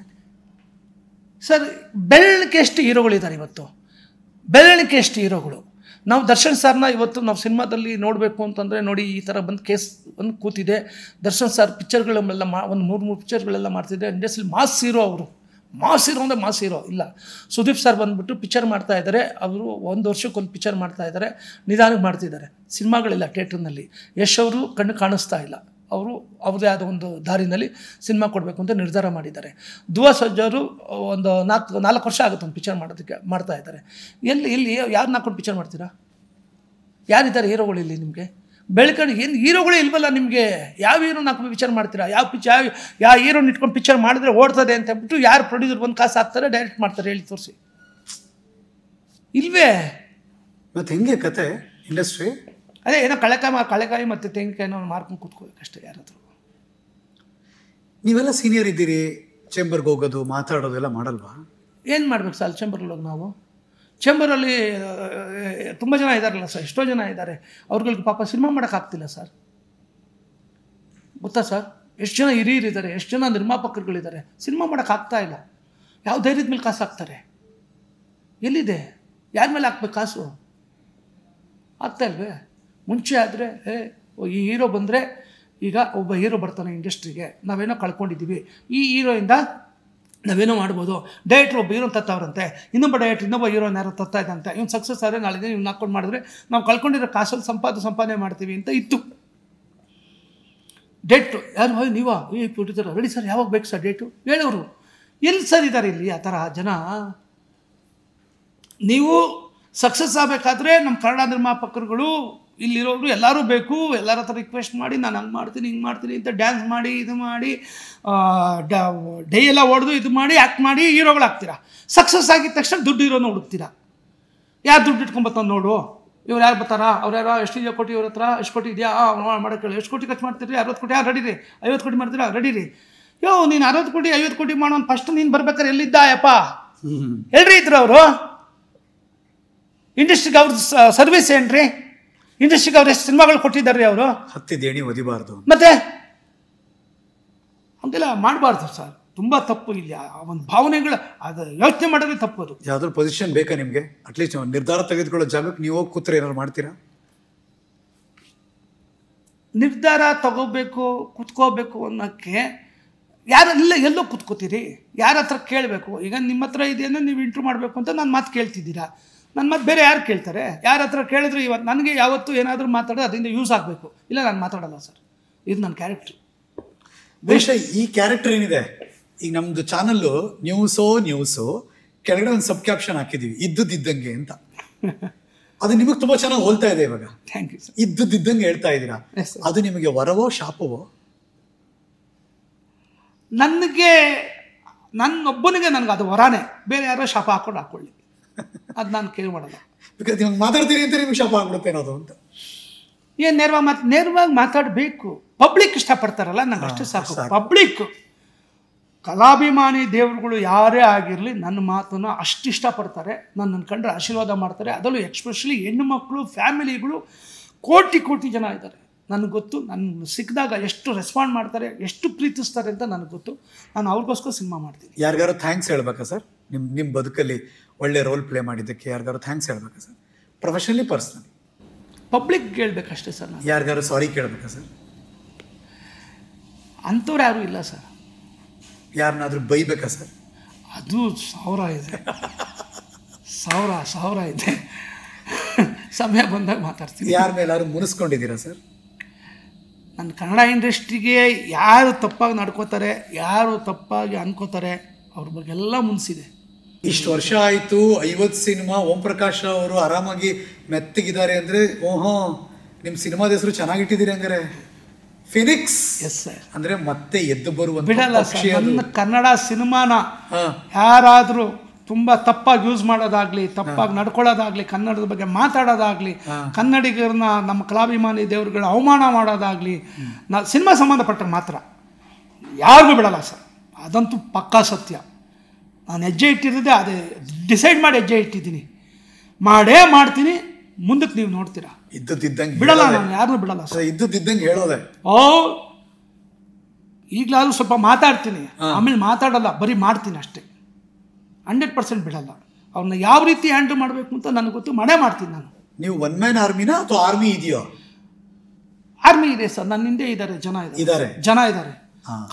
ಸರ್, ಬೆರಳಿಕೆ ಎಷ್ಟು ಹೀರೋಗಳಿದ್ದಾರೆ ಇವತ್ತು, ಬೆರಳಿಕೆ ಎಷ್ಟು ಹೀರೋಗಳು. ನಾವು ದರ್ಶನ್ ಸರ್ನ ಇವತ್ತು ನಾವು ಸಿನಿಮಾದಲ್ಲಿ ನೋಡಬೇಕು ಅಂತಂದರೆ ನೋಡಿ, ಈ ಥರ ಬಂದು ಕೇಸ್ ಬಂದು ಕೂತಿದೆ. ದರ್ಶನ್ ಸರ್ ಪಿಕ್ಚರ್ಗಳೆಲ್ಲ ಒಂದು 3 ಪಿಕ್ಚರ್ಗಳೆಲ್ಲ ಮಾಡ್ತಿದ್ದೆ. ಇಂಡಸ್ಟ್ರಿಯಲ್ಲಿ ಮಾಸ್ ಹೀರೋ ಅವರು. ಮಾಸ್ ಹೀರೋ ಅಂದರೆ ಮಾಸ್ ಹೀರೋ ಇಲ್ಲ. ಸುದೀಪ್ ಸರ್ ಬಂದುಬಿಟ್ಟು ಪಿಕ್ಚರ್ ಮಾಡ್ತಾಯಿದ್ದಾರೆ. ಅವರು 1 ವರ್ಷಕ್ಕೊಂದು ಪಿಕ್ಚರ್ ಮಾಡ್ತಾಯಿದ್ದಾರೆ, ನಿಧಾನಕ್ಕೆ ಮಾಡ್ತಿದ್ದಾರೆ. ಸಿನಿಮಾಗಳಿಲ್ಲ ಥಿಯೇಟ್ರ್ನಲ್ಲಿ. ಯಶ್ ಅವರು ಕಣ್ಣು ಕಾಣಿಸ್ತಾ ಇಲ್ಲ. ಅವರು ಅವ್ರದ್ದೇ ಆದ ಒಂದು ದಾರಿನಲ್ಲಿ ಸಿನಿಮಾ ಕೊಡಬೇಕು ಅಂತ ನಿರ್ಧಾರ ಮಾಡಿದ್ದಾರೆ. ಧ್ರುವ ಸರ್ಜಾ ಒಂದು 4 ವರ್ಷ ಆಗುತ್ತೆ ಒಂದು ಪಿಕ್ಚರ್ ಮಾಡೋದಕ್ಕೆ, ಮಾಡ್ತಾಯಿದ್ದಾರೆ. ಇಲ್ಲಿ ಯಾರು ನಾಲ್ಕೊಂಡು ಪಿಕ್ಚರ್ ಮಾಡ್ತೀರಾ? ಯಾರಿದ್ದಾರೆ ಹೀರೋಗಳು ಇಲ್ಲಿ ನಿಮಗೆ? ಬೆಳ್ಕೊಂಡು ಏನು ಹೀರೋಗಳೇ ಇಲ್ವಲ್ಲ ನಿಮಗೆ. ಯಾವ ಹೀರೋ ನಾಲ್ಕು ಪಿಕ್ಚರ್ ಮಾಡ್ತೀರಾ? ಯಾವ ಹೀರೋನ ಇಟ್ಕೊಂಡು ಪಿಕ್ಚರ್ ಮಾಡಿದ್ರೆ ಓಡ್ತದೆ ಅಂತ ಹೇಳ್ಬಿಟ್ಟು ಯಾರು ಪ್ರೊಡ್ಯೂಸರ್ ಒಂದು ಕಾಸು ಹಾಕ್ತಾರೆ, ಡೈರೆಕ್ಟ್ ಮಾಡ್ತಾರೆ, ಹೇಳಿ ತೋರಿಸಿ. ಇಲ್ವೇ? ಮತ್ತು ಹೆಂಗೆ ಕತೆ ಇಂಡಸ್ಟ್ರಿ? ಅದೇ ಏನೋ ಕಳೆಕಾಯಿ ಮತ್ತು ತೆಂಗಿನಕಾಯಿನೋ ಮಾರ್ಕೊಂಡು ಕೂತ್ಕೋಬೇಕಷ್ಟೇ ಯಾರಾದರೂ. ನೀವೆಲ್ಲ ಸೀನಿಯರ್ ಇದ್ದೀರಿ, ಚೇಂಬರ್ಗೆ ಹೋಗೋದು ಮಾತಾಡೋದು ಎಲ್ಲ ಮಾಡಲ್ವಾ? ಏನು ಮಾಡ್ಬೇಕು ಸರ್ ಚೇಂಬರ್ಗೆ ಹೋಗಿ ನಾವು? ಚೇಂಬರಲ್ಲಿ ತುಂಬ ಜನ ಇದ್ದಾರಲ್ಲ ಸರ್, ಎಷ್ಟೋ ಜನ ಇದ್ದಾರೆ. ಅವ್ರುಗಳಿಗೆ ಪಾಪ ಸಿನಿಮಾ ಮಾಡೋಕ್ಕಾಗ್ತಿಲ್ಲ ಸರ್, ಗೊತ್ತಾ ಸರ್? ಎಷ್ಟು ಜನ ಹಿರಿಯರಿದ್ದಾರೆ, ಎಷ್ಟು ಜನ ನಿರ್ಮಾಪಕರುಗಳಿದ್ದಾರೆ, ಸಿನಿಮಾ ಮಾಡೋಕ್ಕಾಗ್ತಾ ಇಲ್ಲ. ಯಾವ ಧೈರ್ಯದ ಮೇಲೆ ಕಾಸು ಹಾಕ್ತಾರೆ? ಎಲ್ಲಿದೆ? ಯಾರ ಮೇಲೆ ಹಾಕ್ಬೇಕು ಕಾಸು? ಆಗ್ತಾ ಇಲ್ವೇ? ಮುಂಚೆ ಆದರೆ ಈ ಹೀರೋ ಬಂದರೆ, ಈಗ ಒಬ್ಬ ಹೀರೋ ಬರ್ತಾನೆ ಇಂಡಸ್ಟ್ರಿಗೆ, ನಾವೇನೋ ಕಳ್ಕೊಂಡಿದ್ದೀವಿ, ಈ ಹೀರೋಯಿಂದ ನಾವೇನೋ ಮಾಡ್ಬೋದು. ಡೈರೆಕ್ಟ್ರ್ ಒಬ್ಬ ಹೀರೋನ್ ತತ್ತವ್ರಂತೆ, ಇನ್ನೊಬ್ಬ ಹೀರೋನ್ ಯಾರೋ ತತ್ತಾ ಇದ್ದಂತೆ, ಇವ್ನು ಸಕ್ಸಸ್ ಆದರೆ ನಾಳೆ ದಿನ ಇವ್ನು ಹಾಕ್ಕೊಂಡು ಮಾಡಿದ್ರೆ ನಾವು ಕಳ್ಕೊಂಡಿರೋ ಕಾಸಲ್ಲಿ ಸಂಪಾದನೆ ಮಾಡ್ತೀವಿ ಅಂತ ಇತ್ತು ಡೇಟು. ಯಾರು ನೀವಾ ಪ್ರೊಡ್ಯೂಸರ್? ರೆಡಿ ಸರ್, ಯಾವಾಗ ಬೇಕು ಸರ್ ಡೇಟು ಹೇಳೋರು? ಎಲ್ಲಿ ಸರ್ ಇದ್ದಾರೆ ಇಲ್ಲಿ ಆ ಥರ ಜನ? ನೀವು ಸಕ್ಸಸ್ ಆಗಬೇಕಾದ್ರೆ ನಮ್ಮ ಕನ್ನಡ ನಿರ್ಮಾಪಕರುಗಳು ಇಲ್ಲಿರೋರು ಎಲ್ಲರೂ ಬೇಕು. ಎಲ್ಲರ ಹತ್ರ ರಿಕ್ವೆಸ್ಟ್ ಮಾಡಿ, ನಾನು ಹಂಗೆ ಮಾಡ್ತೀನಿ ಹಿಂಗೆ ಮಾಡ್ತೀನಿ ಅಂತ ಡ್ಯಾನ್ಸ್ ಮಾಡಿ, ಇದು ಮಾಡಿ, ಡೇ ಎಲ್ಲ ಹೊಡೆದು ಇದು ಮಾಡಿ ಆ್ಯಕ್ಟ್ ಮಾಡಿ ಹೀರೋಗಳು ಆಗ್ತೀರಾ. ಸಕ್ಸಸ್ ಆಗಿದ ತಕ್ಷಣ ದುಡ್ಡು ಹೀರೋನ ಹುಡುಕ್ತೀರಾ. ಯಾರು ದುಡ್ಡು ಇಟ್ಕೊಂಬತ್ತಾನೆ ನೋಡು, ಇವ್ರು ಯಾರು ಬರ್ತಾರಾ? ಅವ್ರು ಯಾರೋ ಎಷ್ಟು ಕೋಟಿ, ಇವ್ರ ಹತ್ರ ಎಷ್ಟು ಕೋಟಿ ಇದೆಯಾ ಮಾಡೋಕ್ಕೆ, ಎಷ್ಟು ಕೋಟಿ ಖರ್ಚು ಮಾಡ್ತೀರಿ? 60 ಕೋಟಿ. ಯಾರು ರೆಡಿ ರೀ? 50 ಕೋಟಿ ಮಾಡ್ತೀರಾ? ರೆಡಿ ರೀ. ನೀನು 60 ಕೋಟಿ 50 ಕೋಟಿ ಮಾಡೋನು ಫಸ್ಟ್ ನೀನು ಬರ್ಬೇಕಾರೆ ಎಲ್ಲಿದ್ದ ಯಪ್ಪ? ಎಲ್ರಿ ಇದ್ರು ಅವರು? ಇಂಡಸ್ಟ್ರಿಗೆ ಅವ್ರದ್ದು ಸರ್ವಿಸ್ ಏನ್ರಿ? ಇಂಡಸ್ಟ್ರಿಗೆ ಅವ್ರು ಎಷ್ಟು ಸಿನಿಮಾಗಳು ಕೊಟ್ಟಿದ್ದಾರೆ ಅವರು? ಹತ್ತಿದೇಣಿ ಒದಿಬಾರ್ದು. ಮತ್ತೆ ಹಂಗೆಲ್ಲ ಮಾಡಬಾರ್ದು ಸರ್, ತುಂಬ ತಪ್ಪು. ಇಲ್ಲಿ ಒಂದು ಭಾವನೆಗಳು ಅದು ಯೋಚನೆ ಮಾಡೋದೇ ತಪ್ಪದು. ಯಾವ್ದಾದ್ರು ಪೊಸಿಷನ್ ಬೇಕಾ ನಿಮಗೆ? ಅಟ್ಲೀಸ್ಟ್ ನಿರ್ಧಾರ ತೆಗೆದುಕೊಳ್ಳೋ ಜಾಗಕ್ಕೆ ನೀವು ಹೋಗಿ ಕೂತ್ರೆ ಏನಾದ್ರು ಮಾಡ್ತೀರಾ? ನಿರ್ಧಾರ ತಗೋಬೇಕು, ಕುತ್ಕೋಬೇಕು ಅನ್ನೋಕ್ಕೆ ಯಾರು ಇಲ್ಲ, ಎಲ್ಲೋ ಕುತ್ಕೋತೀರಿ? ಯಾರ ಹತ್ರ ಕೇಳಬೇಕು? ಈಗ ನಿಮ್ಮ ಹತ್ರ ಇದೆಯನ್ನ ನೀವು ಇಂಟ್ರೂ ಮಾಡಬೇಕು ಅಂತ ನಾನು ಮಾತು ಕೇಳ್ತಿದ್ದೀರಾ, ನನ್ನ ಮಾತು ಬೇರೆ ಯಾರು ಕೇಳ್ತಾರೆ? ಯಾರ ಹತ್ರ ಕೇಳಿದ್ರು ಇವತ್ತು ನನಗೆ ಯಾವತ್ತೂ ಏನಾದರೂ ಮಾತಾಡೋದು ಅದರಿಂದ ಯೂಸ್ ಆಗಬೇಕು. ಇಲ್ಲ, ನಾನು ಮಾತಾಡಲ್ಲ ಸರ್, ಇದು ನನ್ನ ಕ್ಯಾರೆಕ್ಟ್ರು. ಬಹುಶಃ ಈ ಕ್ಯಾರೆಕ್ಟರ್ ಏನಿದೆ, ಈಗ ನಮ್ದು ಚಾನಲ್ಲು ನ್ಯೂಸು ಕೆಳಗಡೆ ಒಂದು ಸಬ್ ಕ್ಯಾಪ್ಷನ್ ಹಾಕಿದೀವಿ, ಇದ್ದಂಗೆ ಅಂತ. ಅದು ನಿಮಗೆ ತುಂಬಾ ಚೆನ್ನಾಗಿ ಹೋಲ್ತಾ ಇದೆ ಇವಾಗ. Thank you sir. ಇದ್ದಂಗೆ ಹೇಳ್ತಾ ಇದ್ದೀರಾ. ಅದು ನಿಮಗೆ ವರವೋ ಶಾಪವೋ? ನನ್ನೊಬ್ಬನಿಗೆ ನನಗೆ ಅದು ವರಾನೆ, ಬೇರೆ ಯಾರೋ ಶಾಪ ಹಾಕೊಳ್ಳಿ, ಅದು ನಾನು ಕೇಳಿ ಮಾಡಲ್ಲ. ಬಿಕಾಸ್ ನೀವು ಮಾತಾಡ್ತೀರಿ ಅಂತ ನಿಮ್ಗೆ ಶಾಪ ಆಗ್ಬಿಡುತ್ತೆ ಅನ್ನೋದು ಅಂತ. ಏನು ನೇರವಾಗಿ ಮಾತಾಡಬೇಕು. ಪಬ್ಲಿಕ್ ಇಷ್ಟಪಡ್ತಾರಲ್ಲ, ನಂಗೆ ಅಷ್ಟೇ ಸಾಕು. ಪಬ್ಲಿಕ್ ಕಲಾಭಿಮಾನಿ ದೇವರುಗಳು ಯಾರೇ ಆಗಿರಲಿ ನನ್ನ ಮಾತನ್ನು ಅಷ್ಟು ಇಷ್ಟಪಡ್ತಾರೆ, ನನ್ನನ್ನು ಕಂಡ್ರೆ ಆಶೀರ್ವಾದ ಮಾಡ್ತಾರೆ. ಅದರಲ್ಲೂ ಎಕ್ಸ್ಪೆಷಲಿ ಹೆಣ್ಣು ಮಕ್ಕಳು, ಫ್ಯಾಮಿಲಿಗಳು ಕೋಟಿ ಜನ ಇದ್ದಾರೆ. ನನಗೆ ಗೊತ್ತು, ನನ್ನ ಸಿಕ್ಕಿದಾಗ ಎಷ್ಟು ರೆಸ್ಪಾಂಡ್ ಮಾಡ್ತಾರೆ, ಎಷ್ಟು ಪ್ರೀತಿಸ್ತಾರೆ ಅಂತ ನನಗೆ ಗೊತ್ತು. ನಾನು ಅವ್ರಿಗೋಸ್ಕರ ಸಿನಿಮಾ ಮಾಡ್ತೀನಿ. ಯಾರಿಗಾರು ಥ್ಯಾಂಕ್ಸ್ ಹೇಳ್ಬೇಕಾ ಸರ್? ನಿಮ್ಮ ಬದುಕಲ್ಲಿ ಒಳ್ಳೆ ರೋಲ್ ಪ್ಲೇ ಮಾಡಿದ್ದಕ್ಕೆ ಯಾರಿಗಾರು ಥ್ಯಾಂಕ್ಸ್ ಹೇಳ್ಬೇಕಾ ಸರ್? Professionally, personally? ಪಬ್ಲಿಕ್ ಹೇಳ್ಬೇಕಷ್ಟೇ ಸರ್. ನಾನು ಯಾರಿಗಾರು ಸಾರಿ ಕೇಳಬೇಕಾ ಸರ್? ಅಂಥವ್ರು ಯಾರೂ ಇಲ್ಲ ಸರ್. ಯಾರನ್ನಾದ್ರೂ ಬೈಬೇಕಾ ಸರ್? ಅದು ಸಾವಿರ ಇದೆ. ಸಮಯ ಬಂದಾಗ ಮಾತಾಡ್ತೀನಿ. ಯಾರ ಮೇಲಾದ್ರು ಮುನಿಸ್ಕೊಂಡಿದ್ದೀರಾ ಸರ್? ನನ್ನ ಕನ್ನಡ ಇಂಡಸ್ಟ್ರಿಗೆ ಯಾರು ತಪ್ಪಾಗಿ ನಡ್ಕೋತಾರೆ, ಯಾರು ತಪ್ಪಾಗಿ ಅನ್ಕೋತಾರೆ, ಅವ್ರ ಬಗ್ಗೆ ಎಲ್ಲ ಮುನ್ಸಿದೆ. ಇಷ್ಟು ವರ್ಷ ಆಯಿತು, 50 ಸಿನಿಮಾ, ಓಂ ಪ್ರಕಾಶ್ ಅವರು ಆರಾಮಾಗಿ ಮೆತ್ತಗಿದ್ದಾರೆ ಅಂದರೆ, ಓಹೋ ನಿಮ್ಮ ಸಿನಿಮಾದ ಹೆಸರು ಚೆನ್ನಾಗಿಟ್ಟಿದ್ದೀರಿ ಹಂಗಾರೆ. ಫಿನಿಕ್ಸ್. Yes sir. ಅಂದರೆ ಮತ್ತೆ ಎದ್ದು ಬರುವಂತ ಬಿಡಲ್ಲ ಸರ್. ನನ್ನ ಕನ್ನಡ ಸಿನಿಮಾನ ಯಾರಾದರೂ ತುಂಬ ತಪ್ಪಾಗಿ ಯೂಸ್ ಮಾಡೋದಾಗ್ಲಿ, ತಪ್ಪಾಗಿ ನಡ್ಕೊಳ್ಳೋದಾಗ್ಲಿ, ಕನ್ನಡದ ಬಗ್ಗೆ ಮಾತಾಡೋದಾಗ್ಲಿ, ಕನ್ನಡಿಗರನ್ನ, ನಮ್ಮ ಕಲಾಭಿಮಾನಿ ದೇವರುಗಳ ಅವಮಾನ ಮಾಡೋದಾಗ್ಲಿ, ಸಿನಿಮಾ ಸಂಬಂಧಪಟ್ಟ ಮಾತ್ರ ಯಾರಿಗೂ ಬಿಡಲ್ಲ ಸರ್. ಅದಂತೂ ಪಕ್ಕಾ ಸತ್ಯ. ನಾನು ಹೆಜ್ಜೆ ಇಟ್ಟಿರೋದೇ ಅದೇ, ಡಿಸೈಡ್ ಮಾಡಿ ಹೆಜ್ಜೆ ಇಟ್ಟಿದ್ದೀನಿ, ಮಾಡೇ ಮಾಡ್ತೀನಿ. ಮುಂದಕ್ಕೆ ನೀವು ನೋಡ್ತೀರಾ. ಇದ್ದಂಗೆ ಬಿಡಲ್ಲ, ನಾನು ಯಾರನ್ನೂ ಬಿಡಲ್ಲ ಸರ್. ಇದ್ದಂಗೆ ಹೇಳೋದೆ. ಈಗಲಾದ್ರೂ ಸ್ವಲ್ಪ ಮಾತಾಡ್ತೀನಿ, ಆಮೇಲೆ ಮಾತಾಡಲ್ಲ, ಬರೀ ಮಾಡ್ತೀನಿ ಅಷ್ಟೇ. 100% ಬಿಡಲ್ಲ. ಅವ್ರನ್ನ ಯಾವ ರೀತಿ ಹ್ಯಾಂಡಲ್ ಮಾಡಬೇಕು ಅಂತ ನನಗೆ ಗೊತ್ತು, ಮಾಡೇ ಮಾಡ್ತೀನಿ ನಾನು. ನೀವು ಒನ್ ಮ್ಯಾನ್ ಆರ್ಮಿನಾ ಅಥವಾ ಆರ್ಮಿ ಇದೆಯೋ? ಆರ್ಮಿ ಇದೆ ಸರ್, ನನ್ನ ಹಿಂದೆ ಇದ್ದಾರೆ, ಜನ ಇದ್ದಾರೆ.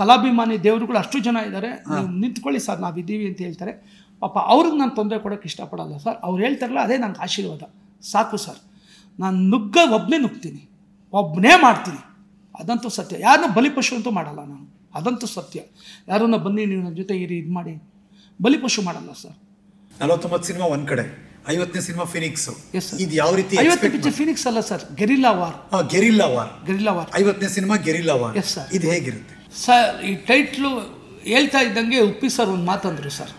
ಕಲಾಭಿಮಾನಿ ದೇವರುಗಳು ಅಷ್ಟು ಜನ ಇದ್ದಾರೆ. ನೀವು ನಿಂತ್ಕೊಳ್ಳಿ ಸರ್, ನಾವಿದ್ದೀವಿ ಅಂತ ಹೇಳ್ತಾರೆ. ಪಾಪ ಅವ್ರಿಗೆ ನಾನು ತೊಂದರೆ ಕೊಡೋಕ್ಕೆ ಇಷ್ಟಪಡಲ್ಲ ಸರ್. ಅವ್ರು ಹೇಳ್ತಾರಲ್ಲ, ಅದೇ ನನಗೆ ಆಶೀರ್ವಾದ. ಸಾಕು ಸರ್. ನಾನು ಒಬ್ಬನೇ ನುಗ್ತೀನಿ, ಒಬ್ಬನೇ ಮಾಡ್ತೀನಿ. ಅದಂತೂ ಸತ್ಯ. ಯಾರನ್ನೂ ಬಲಿಪಶು ಅಂತೂ ಮಾಡಲ್ಲ ನಾನು, ಅದಂತೂ ಸತ್ಯ. ಯಾರನ್ನ ಬನ್ನಿ ನೀವು ನನ್ನ ಜೊತೆ ಇದು ಮಾಡಿ, ಬಲಿಪಶು ಮಾಡಲ್ಲ ಸರ್. 49 ಸಿನಿಮಾ ಒಂದ್ ಕಡೆ, 50ನೇ ಸಿನಿಮಾ ಫಿನಿಕ್ಸ್. ಇದು ಯಾವ ರೀತಿ? 50 ಪಿಕ್ಚರ್ ಫಿನಿಕ್ಸ್ ಅಲ್ಲ ಸರ್, ಗೆರಿಲ್ಲಾ ವಾರ್. 50ನೇ cinema guerrilla war. Yes sir. ಇದು ಹೇಗಿರುತ್ತೆ ಸರ್? ಈ ಟೈಟ್ಲು ಹೇಳ್ತಾ ಇದ್ದಂಗೆ ಉಪ್ಪಿ ಸರ್ ಒಂದು ಮಾತಂದರು ಸರ್,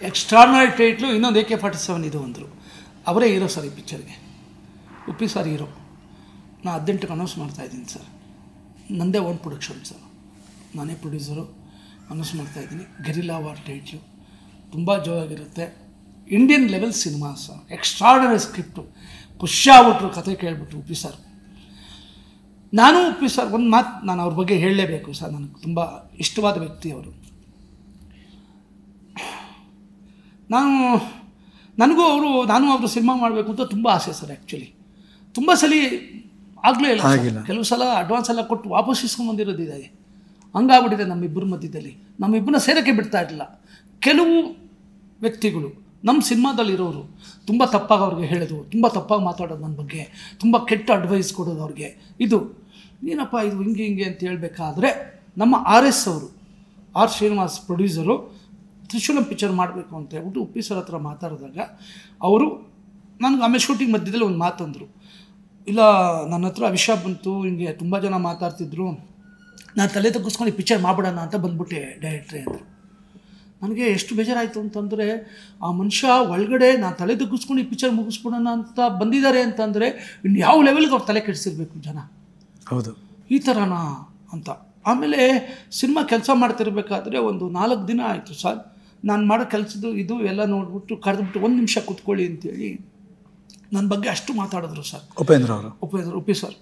ಎಕ್ಸ್ಟ್ರಾರ್ನರಿ ಟೈಟ್ಲು. ಇನ್ನೊಂದು AK-47 ಇದು ಅಂದರು. ಅವರೇ ಹೀರೋ ಸರ್ ಈ ಪಿಕ್ಚರ್ಗೆ. Uppi sir hero. ನಾನು 18ಕ್ಕೆ ಅನೌನ್ಸ್ ಮಾಡ್ತಾಯಿದ್ದೀನಿ ಸರ್. ನಂದೇ ಓನ್ ಪ್ರೊಡಕ್ಷನ್ ಸರ್, ನಾನೇ ಪ್ರೊಡ್ಯೂಸರು. ಅನೌನ್ಸ್ ಮಾಡ್ತಾಯಿದ್ದೀನಿ. ಗೆರಿಲ್ಲಾ ವಾರ್ ಟೈಟ್ಲು ತುಂಬ ಜೋರಾಗಿರುತ್ತೆ. Indian level cinema sir, extraordinary script. ಖುಷಿ ಆಗ್ಬಿಟ್ರು ಕತೆ ಕೇಳಿಬಿಟ್ರು ಉಪ್ಪಿ ಸರ್. ನಾನು ಉಪ್ಪಿ ಸರ್ ಒಂದು ಮಾತು ನಾನು ಅವ್ರ ಬಗ್ಗೆ ಹೇಳಲೇಬೇಕು ಸರ್. ನನಗೆ ತುಂಬ ಇಷ್ಟವಾದ ವ್ಯಕ್ತಿ ಅವರು. ನಾನು ಅವರು ಸಿನಿಮಾ ಮಾಡಬೇಕು ಅಂತ ತುಂಬ ಆಸೆ ಸರ್. ಆ್ಯಕ್ಚುಲಿ ತುಂಬ ಸಲ ಆಗಲೇ ಇಲ್ಲ. ಕೆಲವು ಸಲ ಅಡ್ವಾನ್ಸ್ ಎಲ್ಲ ಕೊಟ್ಟು ವಾಪಸ್ ಇಸ್ಕೊಂಡ್ಬಂದಿರೋದಿದೆ. ಹಂಗಾಗ್ಬಿಟ್ಟಿದೆ ನಮ್ಮಿಬ್ಬರ ಮಧ್ಯದಲ್ಲಿ. ನಮ್ಮಿಬ್ಬರನ್ನ ಸೇರೋಕ್ಕೆ ಬಿಡ್ತಾ ಇರಲಿಲ್ಲ. ಕೆಲವು ವ್ಯಕ್ತಿಗಳು ನಮ್ಮ ಸಿನಿಮಾದಲ್ಲಿರೋರು ತುಂಬ ತಪ್ಪಾಗಿ ಅವ್ರಿಗೆ ಹೇಳೋದು, ತುಂಬ ತಪ್ಪಾಗಿ ಮಾತಾಡೋದು ನನ್ನ ಬಗ್ಗೆ, ತುಂಬ ಕೆಟ್ಟ ಅಡ್ವೈಸ್ ಕೊಡೋದು ಅವ್ರಿಗೆ. ಇದು ಏನಪ್ಪ ಇದು ಹಿಂಗೆ ಅಂತ ಹೇಳಬೇಕಾದ್ರೆ, ನಮ್ಮ RS ಅವರು, R ಶ್ರೀನಿವಾಸ್ ಪ್ರೊಡ್ಯೂಸರು, ತ್ರಿಶೂಲಂ ಪಿಕ್ಚರ್ ಮಾಡಬೇಕು ಅಂತ ಹೇಳ್ಬಿಟ್ಟು ಉಪ್ಪಿ ಸರ್ ಹತ್ರ ಮಾತಾಡಿದಾಗ ಅವರು ನನಗೆ ಆಮೇಲೆ ಶೂಟಿಂಗ್ ಮಧ್ಯದಲ್ಲಿ ಒಂದು ಮಾತಂದರು. ಇಲ್ಲ, ನನ್ನ ಹತ್ರ ವಿಷಯ ಬಂತು, ಹಿಂಗೆ ತುಂಬ ಜನ ಮಾತಾಡ್ತಿದ್ರು, ನಾನು ತಲೆ ತಗ್ಗಿಸ್ಕೊಂಡು ಈ ಪಿಕ್ಚರ್ ಮಾಡ್ಬಿಡೋಣ ಅಂತ ಬಂದ್ಬಿಟ್ಟೆ ಡೈರೆಕ್ಟ್ರೇ ಅಂದರು. ನನಗೆ ಎಷ್ಟು ಬೇಜಾರಾಯಿತು ಅಂತಂದರೆ, ಆ ಮನುಷ್ಯ ಒಳಗಡೆ ನಾನು ತಲೆ ತಗ್ಗಿಸ್ಕೊಂಡು ಈ ಪಿಕ್ಚರ್ ಮುಗಿಸ್ಬಿಡೋಣ ಅಂತ ಬಂದಿದ್ದಾರೆ ಅಂತಂದರೆ ಇನ್ನು ಯಾವ ಲೆವೆಲ್ಗೆ ಅವ್ರು ತಲೆ ಕೆಡಿಸಿರ್ಬೇಕು ಜನ. ಹೌದು, ಈ ಥರನಾ ಅಂತ. ಆಮೇಲೆ ಸಿನಿಮಾ ಕೆಲಸ ಮಾಡ್ತಿರ್ಬೇಕಾದ್ರೆ ಒಂದು 4 ದಿನ ಆಯಿತು ಸರ್. ನಾನು ಮಾಡೋ ಕೆಲಸದ್ದು ಇದು ಎಲ್ಲ ನೋಡ್ಬಿಟ್ಟು ಕರೆದ್ಬಿಟ್ಟು 1 ನಿಮಿಷ ಕೂತ್ಕೊಳ್ಳಿ ಅಂತೇಳಿ ನನ್ನ ಬಗ್ಗೆ ಅಷ್ಟು ಮಾತಾಡಿದ್ರು ಸರ್. ಉಪ್ಪಿ ಸರ್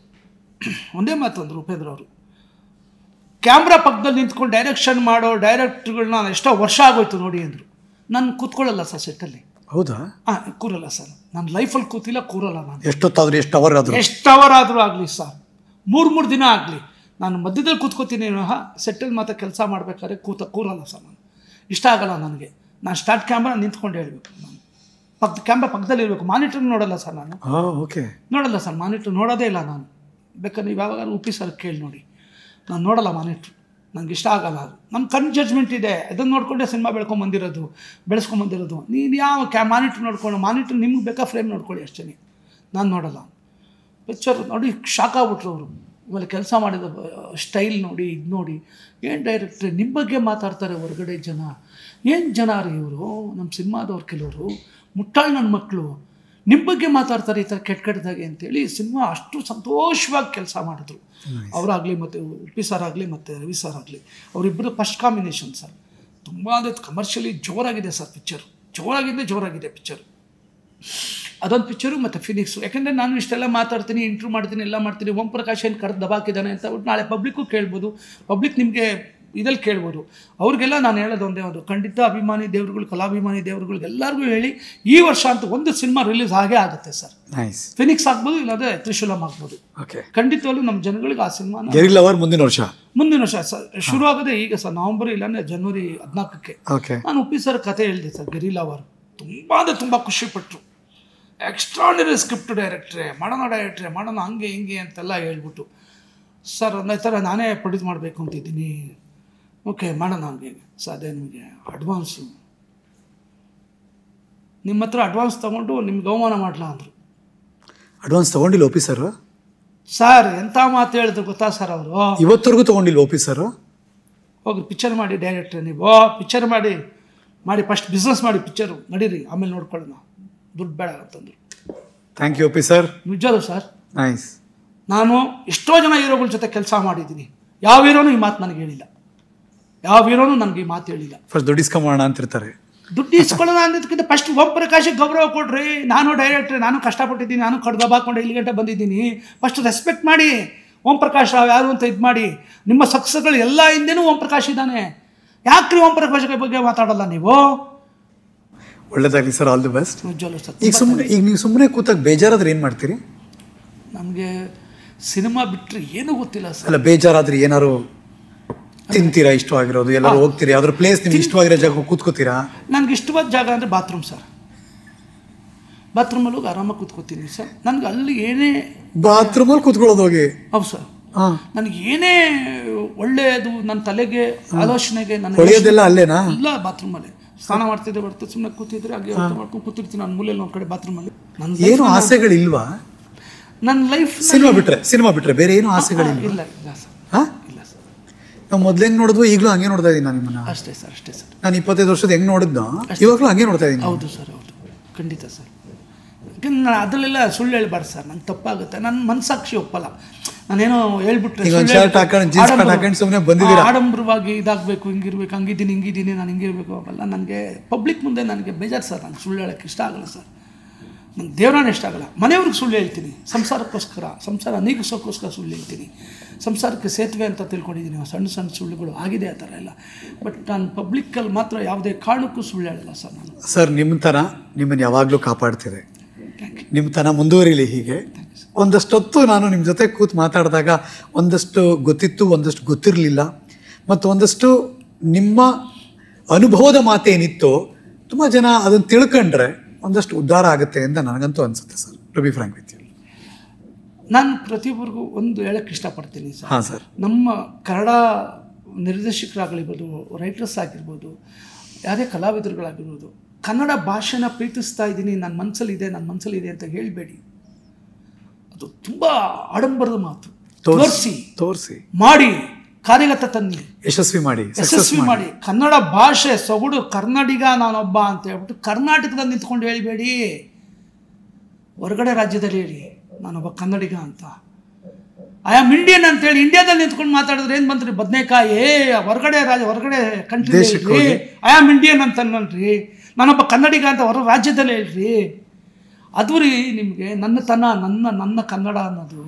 ಒಂದೇ ಮಾತಂದರು ಉಪೇಂದ್ರ ಅವರು. ಕ್ಯಾಮ್ರಾ ಪಕ್ಕದಲ್ಲಿ ನಿಂತ್ಕೊಂಡು ಡೈರೆಕ್ಷನ್ ಮಾಡೋ ಡೈರೆಕ್ಟ್ರುಗಳನ್ನ ಎಷ್ಟೋ ವರ್ಷ ಆಗೋಯ್ತು ನೋಡಿ ಅಂದರು. ನಾನು ಕೂತ್ಕೊಳ್ಳಲ್ಲ ಸರ್ ಸೆಟ್ಟಲ್ಲಿ. ಹೌದಾ? ಕೂರಲ್ಲ ಸರ್. ನಾನು ಲೈಫಲ್ಲಿ ಕೂರಲ್ಲ ನಾನು. ಎಷ್ಟು ಅವರ್ ಆದರೂ ಆಗಲಿ ಸರ್, 3 ದಿನ ಆಗಲಿ, ನಾನು ಮಧ್ಯದಲ್ಲಿ ಕೂತ್ಕೋತೀನಿ. ಸೆಟ್ಟಲ್ಲಿ ಮಾತ್ರ ಕೆಲಸ ಮಾಡಬೇಕಾದ್ರೆ ಕೂರಲ್ಲ ಸರ್ ನಾನು. ಇಷ್ಟ ಆಗಲ್ಲ ನನಗೆ. ನಾನು ಸ್ಟಾರ್ಟ್ ಕ್ಯಾಮ್ರಾ ನಿಂತ್ಕೊಂಡು ಹೇಳಬೇಕು. ನಾನು ಕ್ಯಾಮ್ರಾ ಪಕ್ಕದಲ್ಲಿ ಇರಬೇಕು. ಮಾನಿಟರ್ ನೋಡಲ್ಲ ಸರ್ ನಾನು. ನೋಡಲ್ಲ ಸರ್, ಮಾನಿಟರ್ ನೋಡೋದೇ ಇಲ್ಲ ನಾನು. ಬೇಕಾದ್ರೆ ನೀವು ಯಾವಾಗ ಉಪ್ಪಿ ಸರ್ ಕೇಳಿ ನೋಡಿ, ನಾನು ನೋಡಲ್ಲ ಮಾನಿಟ್ರು. ನನಗೆ ಇಷ್ಟ ಆಗಲ್ಲ ಅದು. ನಮ್ಮ ಕಣ್ ಜಡ್ಜ್ಮೆಂಟ್ ಇದೆ, ಅದನ್ನು ನೋಡಿಕೊಂಡೆ ಸಿನಿಮಾ ಬೆಳೆಸ್ಕೊಂಬಂದಿರೋದು. ನೀನು ಯಾವ ಮಾನಿಟ್ರ್ ಮಾನಿಟ್ರ್ ನಿಮ್ಗೆ ಬೇಕಾ ಫ್ರೇಮ್ ನೋಡ್ಕೊಳ್ಳಿ ಅಷ್ಟೇ, ನಾನು ನೋಡಲ್ಲ. ಪಿಕ್ಚರ್ ನೋಡಿ ಶಾಕ್ ಆಗ್ಬಿಟ್ರು ಅವರು. ಆಮೇಲೆ ಕೆಲಸ ಮಾಡಿದ ಸ್ಟೈಲ್ ನೋಡಿ, ಇದು ನೋಡಿ, ಏನು ಡೈರೆಕ್ಟ್ರೆ ನಿಮ್ಮ ಬಗ್ಗೆ ಮಾತಾಡ್ತಾರೆ ಹೊರಗಡೆ ಜನ, ಏನು ಜನ ರೀ ಇವರು, ನಮ್ಮ ಸಿನಿಮಾದವ್ರು ಕೆಲವರು ಮುಟ್ಟಾಳು ನನ್ನ ಮಕ್ಕಳು, ನಿಮ್ಮ ಬಗ್ಗೆ ಮಾತಾಡ್ತಾರೆ ಈ ಥರ ಕೆಟ್ಟದಾಗೆ ಅಂತೇಳಿ ಸಿನಿಮಾ ಅಷ್ಟು ಸಂತೋಷವಾಗಿ ಕೆಲಸ ಮಾಡಿದ್ರು. ಅವರಾಗಲಿ ಮತ್ತು ಉಪ್ಪಿ ಸರ್ ಆಗಲಿ ಮತ್ತು ರವಿ ಸರ್ ಆಗಲಿ, ಅವರಿಬ್ಬರು ಫಸ್ಟ್ ಕಾಂಬಿನೇಷನ್ ಸರ್. ತುಂಬ ಅಂದರೆ ಕಮರ್ಷಿಯಲಿ ಜೋರಾಗಿದೆ ಸರ್ ಪಿಕ್ಚರು, ಜೋರಾಗಿದೆ ಪಿಕ್ಚರು. ಅದೊಂದು ಪಿಕ್ಚರು ಮತ್ತು ಫಿನಿಕ್ಸು. ಯಾಕೆಂದರೆ ನಾನು ಇಷ್ಟೆಲ್ಲ ಮಾತಾಡ್ತೀನಿ, ಇಂಟ್ರ್ಯೂ ಮಾಡ್ತೀನಿ, ಎಲ್ಲ ಮಾಡ್ತೀನಿ. ಓಂ ಪ್ರಕಾಶ್ ಏನು ಕರೆದು ದಬಾಕಿದ್ದಾನೆ ಅಂತ ನಾಳೆ ಪಬ್ಲಿಕ್ಕು ಕೇಳ್ಬೋದು, ಪಬ್ಲಿಕ್ ನಿಮಗೆ ಇದಲ್ಲಿ ಕೇಳ್ಬೋದು. ಅವ್ರಿಗೆಲ್ಲ ನಾನು ಹೇಳೋದು ಒಂದೇ ಒಂದು, ಖಂಡಿತ ಅಭಿಮಾನಿ ದೇವರುಗಳು, ಕಲಾಭಿಮಾನಿ ದೇವರುಗಳಿಗೆ ಎಲ್ಲರಿಗೂ ಹೇಳಿ, ಈ ವರ್ಷ ಅಂತೂ ಒಂದು ಸಿನಿಮಾ ರಿಲೀಸ್ ಆಗೇ ಆಗುತ್ತೆ ಸರ್. ಫಿನಿಕ್ಸ್ ಆಗ್ಬೋದು, ಇಲ್ಲಾಂದರೆ ತ್ರಿಶೂಲಂ ಆಗ್ಬೋದು. ಖಂಡಿತವಾಗ್ಲೂ ನಮ್ಮ ಜನಗಳಿಗೆ ಆ ಸಿನಿಮಾ ಮುಂದಿನ ವರ್ಷ ಸರ್ ಶುರು ಆಗೋದೇ ಈಗ ಸರ್, ನವಂಬರ್ ಇಲ್ಲಾಂದರೆ ಜನವರಿ 14ಕ್ಕೆ. ನಾನು ಉಪ್ಪಿ ಸರ್ ಕತೆ ಹೇಳಿದೆ ಸರ್, ಗೆರಿಲ್ಲಾ. ತುಂಬ ಅಂದರೆ ತುಂಬ ಖುಷಿಪಟ್ಟರು. ಎಕ್ಸ್ಟ್ರಾರ್ಡಿನರಿ ಸ್ಕ್ರಿಪ್ಟ್ ಡೈರೆಕ್ಟ್ರೆ, ಮಾಡೋಣ ಹಂಗೆ ಹಿಂಗೆ ಅಂತೆಲ್ಲ ಹೇಳ್ಬಿಟ್ಟು, ಸರ್ ಈ ಥರ ನಾನೇ ಪ್ರೊಡ್ಯೂಸ್ ಮಾಡಬೇಕು ಅಂತಿದ್ದೀನಿ. ಓಕೆ ಮಾಡೋಣ ಹಂಗೆ ಸರ್. ಅದೇ ನಿಮಗೆ ಅಡ್ವಾನ್ಸು, ನಿಮ್ಮ ಹತ್ರ ಅಡ್ವಾನ್ಸ್ ತೊಗೊಂಡು ನಿಮ್ಗೆ ಅವಮಾನ ಮಾಡಲ ಅಂದರು. ಅಡ್ವಾನ್ಸ್ ತೊಗೊಂಡಿಲ್ಲ ಒಪಿ ಸರ್? ಸರ್ ಎಂಥ ಮಾತು ಹೇಳಿದ್ರು ಗೊತ್ತಾ ಸರ್ ಅವರು? ಇವತ್ತರೆಗೂ ತೊಗೊಂಡಿಲ್ಲ ಒಪಿ ಸರ್? ಹೋಗಿ ಪಿಕ್ಚರ್ ಮಾಡಿ ಡೈರೆಕ್ಟ್ರೆ, ನೀವು ಪಿಕ್ಚರ್ ಮಾಡಿ ಫಸ್ಟ್ ಬಿಸ್ನೆಸ್ ಮಾಡಿ ಪಿಕ್ಚರು ನಡೀರಿ, ಆಮೇಲೆ ನೋಡ್ಕೊಳ್ಳೋಣ, ದುಡ್ಡು ಬೇಡ ಅಂತಂದರು. Thank you OP sir. ನಿಜವೂ ಸರ್. ನೈಸ್. ನಾನು ಎಷ್ಟೋ ಜನ ಹೀರೋಗಳ ಜೊತೆ ಕೆಲಸ ಮಾಡಿದ್ದೀನಿ, ಯಾವ ಹೀರೋನು ಈ ಮಾತು ನನಗೆ ಹೇಳಿಲ್ಲ, ನನಗೆ ಈ ಮಾತು ಹೇಳಿಲ್ಲ. ಫಸ್ಟ್ ದುಡ್ಡು ಇಸ್ಕೊಂಬೋಣ ಅಂತಿರ್ತಾರೆ. ದುಡ್ಡು ಇಸ್ಕೊಳ್ಳೋಣ ಅನ್ನೋದಕ್ಕಿಂತ ಫಸ್ಟ್ ಓಂ ಪ್ರಕಾಶಿಗೆ ಗೌರವ ಕೊಡ್ರಿ. ನಾನು ಡೈರೆಕ್ಟ್ರೆ, ನಾನು ಕಷ್ಟಪಟ್ಟಿದ್ದೀನಿ, ನಾನು ಕಡ್ದಬಾಕೊಂಡು ಇಲ್ಲಿ ಗಂಟೆ ಬಂದಿದ್ದೀನಿ. ಫಸ್ಟ್ ರೆಸ್ಪೆಕ್ಟ್ ಮಾಡಿ. ಓಂ ಪ್ರಕಾಶ್ ರಾವ್ ಯಾರು ಅಂತ ಇದು ಮಾಡಿ. ನಿಮ್ಮ ಸಕ್ಸಸ್ಗಳು ಎಲ್ಲ ಹಿಂದೆನೂ ಓಂ ಪ್ರಕಾಶ್ ಇದ್ದಾನೆ. ಯಾಕ್ರಿ ಓಂ ಪ್ರಕಾಶ್ ಬಗ್ಗೆ ಮಾತಾಡಲ್ಲ ನೀವು? ಒಳ್ಳೇದಾಗಲಿ ಸರ್, ಆಲ್ ದಿ ಬೆಸ್ಟ್. ಈಗ ನೀವು ಸುಮ್ಮನೆ ಕೂತಾಗ ಬೇಜಾರಾದ್ರೆ ಏನು ಮಾಡ್ತೀರಿ? ನಮಗೆ ಸಿನಿಮಾ ಬಿಟ್ಟರೆ ಏನೂ ಗೊತ್ತಿಲ್ಲ ಸರ್. ಅಲ್ಲ, ಬೇಜಾರಾದ್ರೆ ಏನಾರು ತಿಂತೀರಾ? ಇಷ್ಟವಾಗಿರೋದು ಎಲ್ಲರೂ ಹೋಗ್ತೀರಿ, ಯಾವ್ದಾದ್ರು ಪ್ಲೇಸ್ ನಿಮ್ಗೆ ಇಷ್ಟವಾಗಿರೋ ಜಾಗ ಕೂತ್ಕೋತೀರಾ? ನನಗೆ ಇಷ್ಟವಾದ ಜಾಗ ಅಂದರೆ ಬಾತ್ರೂಮ್ ಸರ್. ಬಾತ್ರೂಮಲ್ಲಿ ಹೋಗಿ ಆರಾಮಾಗಿ ಕೂತ್ಕೋತೀನಿ ಸರ್. ನನಗೆ ಅಲ್ಲಿ ಏನೇ ಬಾತ್ರೂಮಲ್ಲಿ ಕೂತ್ಕೊಳ್ಳೋದು ಹೋಗಿ? ಹೌದು ಸರ್. ನನಗೆ ಏನೇ ಒಳ್ಳೆಯದು ನನ್ನ ತಲೆಗೆ ಆಲೋಚನೆಗೆ ಒಳ್ಳೆಯದೆಲ್ಲ ಅಲ್ಲೇನಾ? ಇಲ್ಲ, ಬಾತ್ರೂಮಲ್ಲಿ ಸ್ನಾನ ಮಾಡ್ತಿದ್ದೆ ಬರ್ತಾ ಸುಮ್ಮನೆ ಕೂತಿದ್ರೆ ಹಾಗೆ ಮಾಡ್ಕೊಂಡು ಕೂತಿರ್ತೀನಿ ನಾನು ಮೂಲೆಯಲ್ಲಿ ಒಂದು ಕಡೆ ಬಾತ್ರೂಮಲ್ಲಿ. ನನ್ನ ಏನು ಆಸೆಗಳಿಲ್ವಾ? ನನ್ನ ಲೈಫ್ ಸಿನಿಮಾ ಬಿಟ್ರೆ ಬೇರೆ ಏನು ಆಸೆಗಳಿಲ್ಲ? ಇಲ್ಲ ಸರ್. ಇಲ್ಲ ಸರ್. ನಾವು ಮೊದ್ಲು ಹೆಂಗೆ ನೋಡಿದ್ವು ಈಗಲೂ ಹಂಗೆ ನೋಡ್ತಾ ಇದ್ದೀನಿ ನಾನು ನಿಮ್ಮನ್ನ. ಅಷ್ಟೇ ಸರ್. ನಾನು 25 ವರ್ಷದ ಹೆಂಗೆ ನೋಡಿದ್ನೋ ಇವಾಗಲೂ ಹಂಗೆ ನೋಡ್ತಾ ಇದ್ದೀನಿ. ಹೌದು ಸರ್, ಹೌದು, ಖಂಡಿತ ಸರ್. ಯಾಕಂದ್ರೆ ನಾನು ಅದರಲ್ಲೆಲ್ಲ ಸುಳ್ಳು ಹೇಳ್ಬಾರ್ದು ಸರ್, ನಂಗೆ ತಪ್ಪಾಗುತ್ತೆ. ನನ್ನ ಮನಸ್ಸಾಕ್ಷಿ ಒಪ್ಪಲ್ಲ. ನಾನೇನೋ ಹೇಳ್ಬಿಟ್ರೆ ಆಡಂಬರವಾಗಿ ಇದಾಗಬೇಕು, ಹಿಂಗಿರ್ಬೇಕು, ಹಿಂಗಿದ್ದೀನಿ, ನಾನು ಹಿಂಗಿರ್ಬೇಕು ಆಗಲ್ಲ. ನನಗೆ ಪಬ್ಲಿಕ್ ಮುಂದೆ ನನಗೆ ಬೇಜಾರು ಸರ್. ನಾನು ಸುಳ್ಳು ಹೇಳೋಕ್ಕೆ ಇಷ್ಟ ಆಗಲ್ಲ ಸರ್. ನನ್ನ ದೇವರಾನೇ ಇಷ್ಟ ಆಗಲ್ಲ. ಮನೆಯವ್ರಿಗೆ ಸುಳ್ಳು ಹೇಳ್ತೀನಿ, ಸಂಸಾರ ನೀಗಿಸೋಕ್ಕೋಸ್ಕರ ಸುಳ್ಳು ಹೇಳ್ತೀನಿ. ಸಂಸಾರಕ್ಕೆ ಸೇತುವೆ ಅಂತ ತಿಳ್ಕೊಂಡಿದ್ದೀನಿ. ಸಣ್ಣ ಸುಳ್ಳುಗಳು ಆಗಿದೆ ಆ ಥರ ಎಲ್ಲ. ಬಟ್ ನಾನು ಪಬ್ಲಿಕ್ಕಲ್ಲಿ ಮಾತ್ರ ಯಾವುದೇ ಕಾರಣಕ್ಕೂ ಸುಳ್ಳು ಹೇಳಲ್ಲ ಸರ್ ನಾನು. ಸರ್, ನಿಮ್ಮನ್ನು ಯಾವಾಗಲೂ ಕಾಪಾಡ್ತಿದೆ. ನಿಮ್ಮ ತನ ಮುಂದುವರಿಲಿ ಹೀಗೆ. ಒಂದಷ್ಟೊತ್ತು ನಾನು ನಿಮ್ಮ ಜೊತೆ ಕೂತು ಮಾತಾಡಿದಾಗ ಒಂದಷ್ಟು ಗೊತ್ತಿತ್ತು, ಒಂದಷ್ಟು ಗೊತ್ತಿರಲಿಲ್ಲ, ಮತ್ತು ಒಂದಷ್ಟು ನಿಮ್ಮ ಅನುಭವದ ಮಾತೇನಿತ್ತು ತುಂಬ ಜನ ಅದನ್ನು ತಿಳ್ಕೊಂಡ್ರೆ ಒಂದಷ್ಟು ಉದ್ಧಾರ ಆಗುತ್ತೆ ಅಂತ ನನಗಂತೂ ಅನಿಸುತ್ತೆ sir. To be frank with you, ನಾನು ಪ್ರತಿಯೊಬ್ಬರಿಗೂ ಒಂದು ಹೇಳೋಕ್ಕೆ ಇಷ್ಟಪಡ್ತೀನಿ ಸರ್. ಹಾಂ ಸರ್. ನಮ್ಮ ಕನ್ನಡ ನಿರ್ದೇಶಕರಾಗಿರ್ಬೋದು, ರೈಟರ್ಸ್ ಆಗಿರ್ಬೋದು, ಯಾವುದೇ ಕಲಾವಿದರುಗಳಾಗಿರ್ಬೋದು, ಕನ್ನಡ ಭಾಷೆನ ಪ್ರೀತಿಸ್ತಾ ಇದ್ದೀನಿ, ನನ್ನ ಮನಸ್ಸಲ್ಲಿದೆ ಅಂತ ಹೇಳಬೇಡಿ. ಅದು ತುಂಬ ಆಡಂಬರದ ಮಾತು. ತೋರಿಸಿ ಮಾಡಿ, ಕಾರ್ಯಗತ ತನ್ನಿ, ಯಶಸ್ವಿ ಮಾಡಿ. ಕನ್ನಡ ಭಾಷೆ ಸೊಗಡು, ಕನ್ನಡಿಗ ನಾನೊಬ್ಬ ಅಂತ ಹೇಳ್ಬಿಟ್ಟು ಕರ್ನಾಟಕದಲ್ಲಿ ನಿಂತ್ಕೊಂಡು ಹೇಳಬೇಡಿ, ಹೊರಗಡೆ ರಾಜ್ಯದಲ್ಲಿ ಹೇಳಿ ನಾನೊಬ್ಬ ಕನ್ನಡಿಗ ಅಂತ. ಐ ಆಮ್ ಇಂಡಿಯನ್ ಅಂತೇಳಿ ಇಂಡಿಯಾದಲ್ಲಿ ನಿಂತ್ಕೊಂಡು ಮಾತಾಡಿದ್ರೆ ಏನು ಬಂದ್ರಿ? ಬದನೇಕಾಯಿ. ಹೊರಗಡೆ ಕಂಟ್ರಿ ಐ ಆಮ್ ಇಂಡಿಯನ್ ಅಂತ ಅನ್ವನ್ರಿ, ನಾನೊಬ್ಬ ಕನ್ನಡಿಗ ಅಂತ ಹೊರ ರಾಜ್ಯದಲ್ಲಿ ಹೇಳ್ರಿ. ಅದು ರೀ ನಿಮಗೆ ನನ್ನ ಕನ್ನಡ ಅನ್ನೋದು.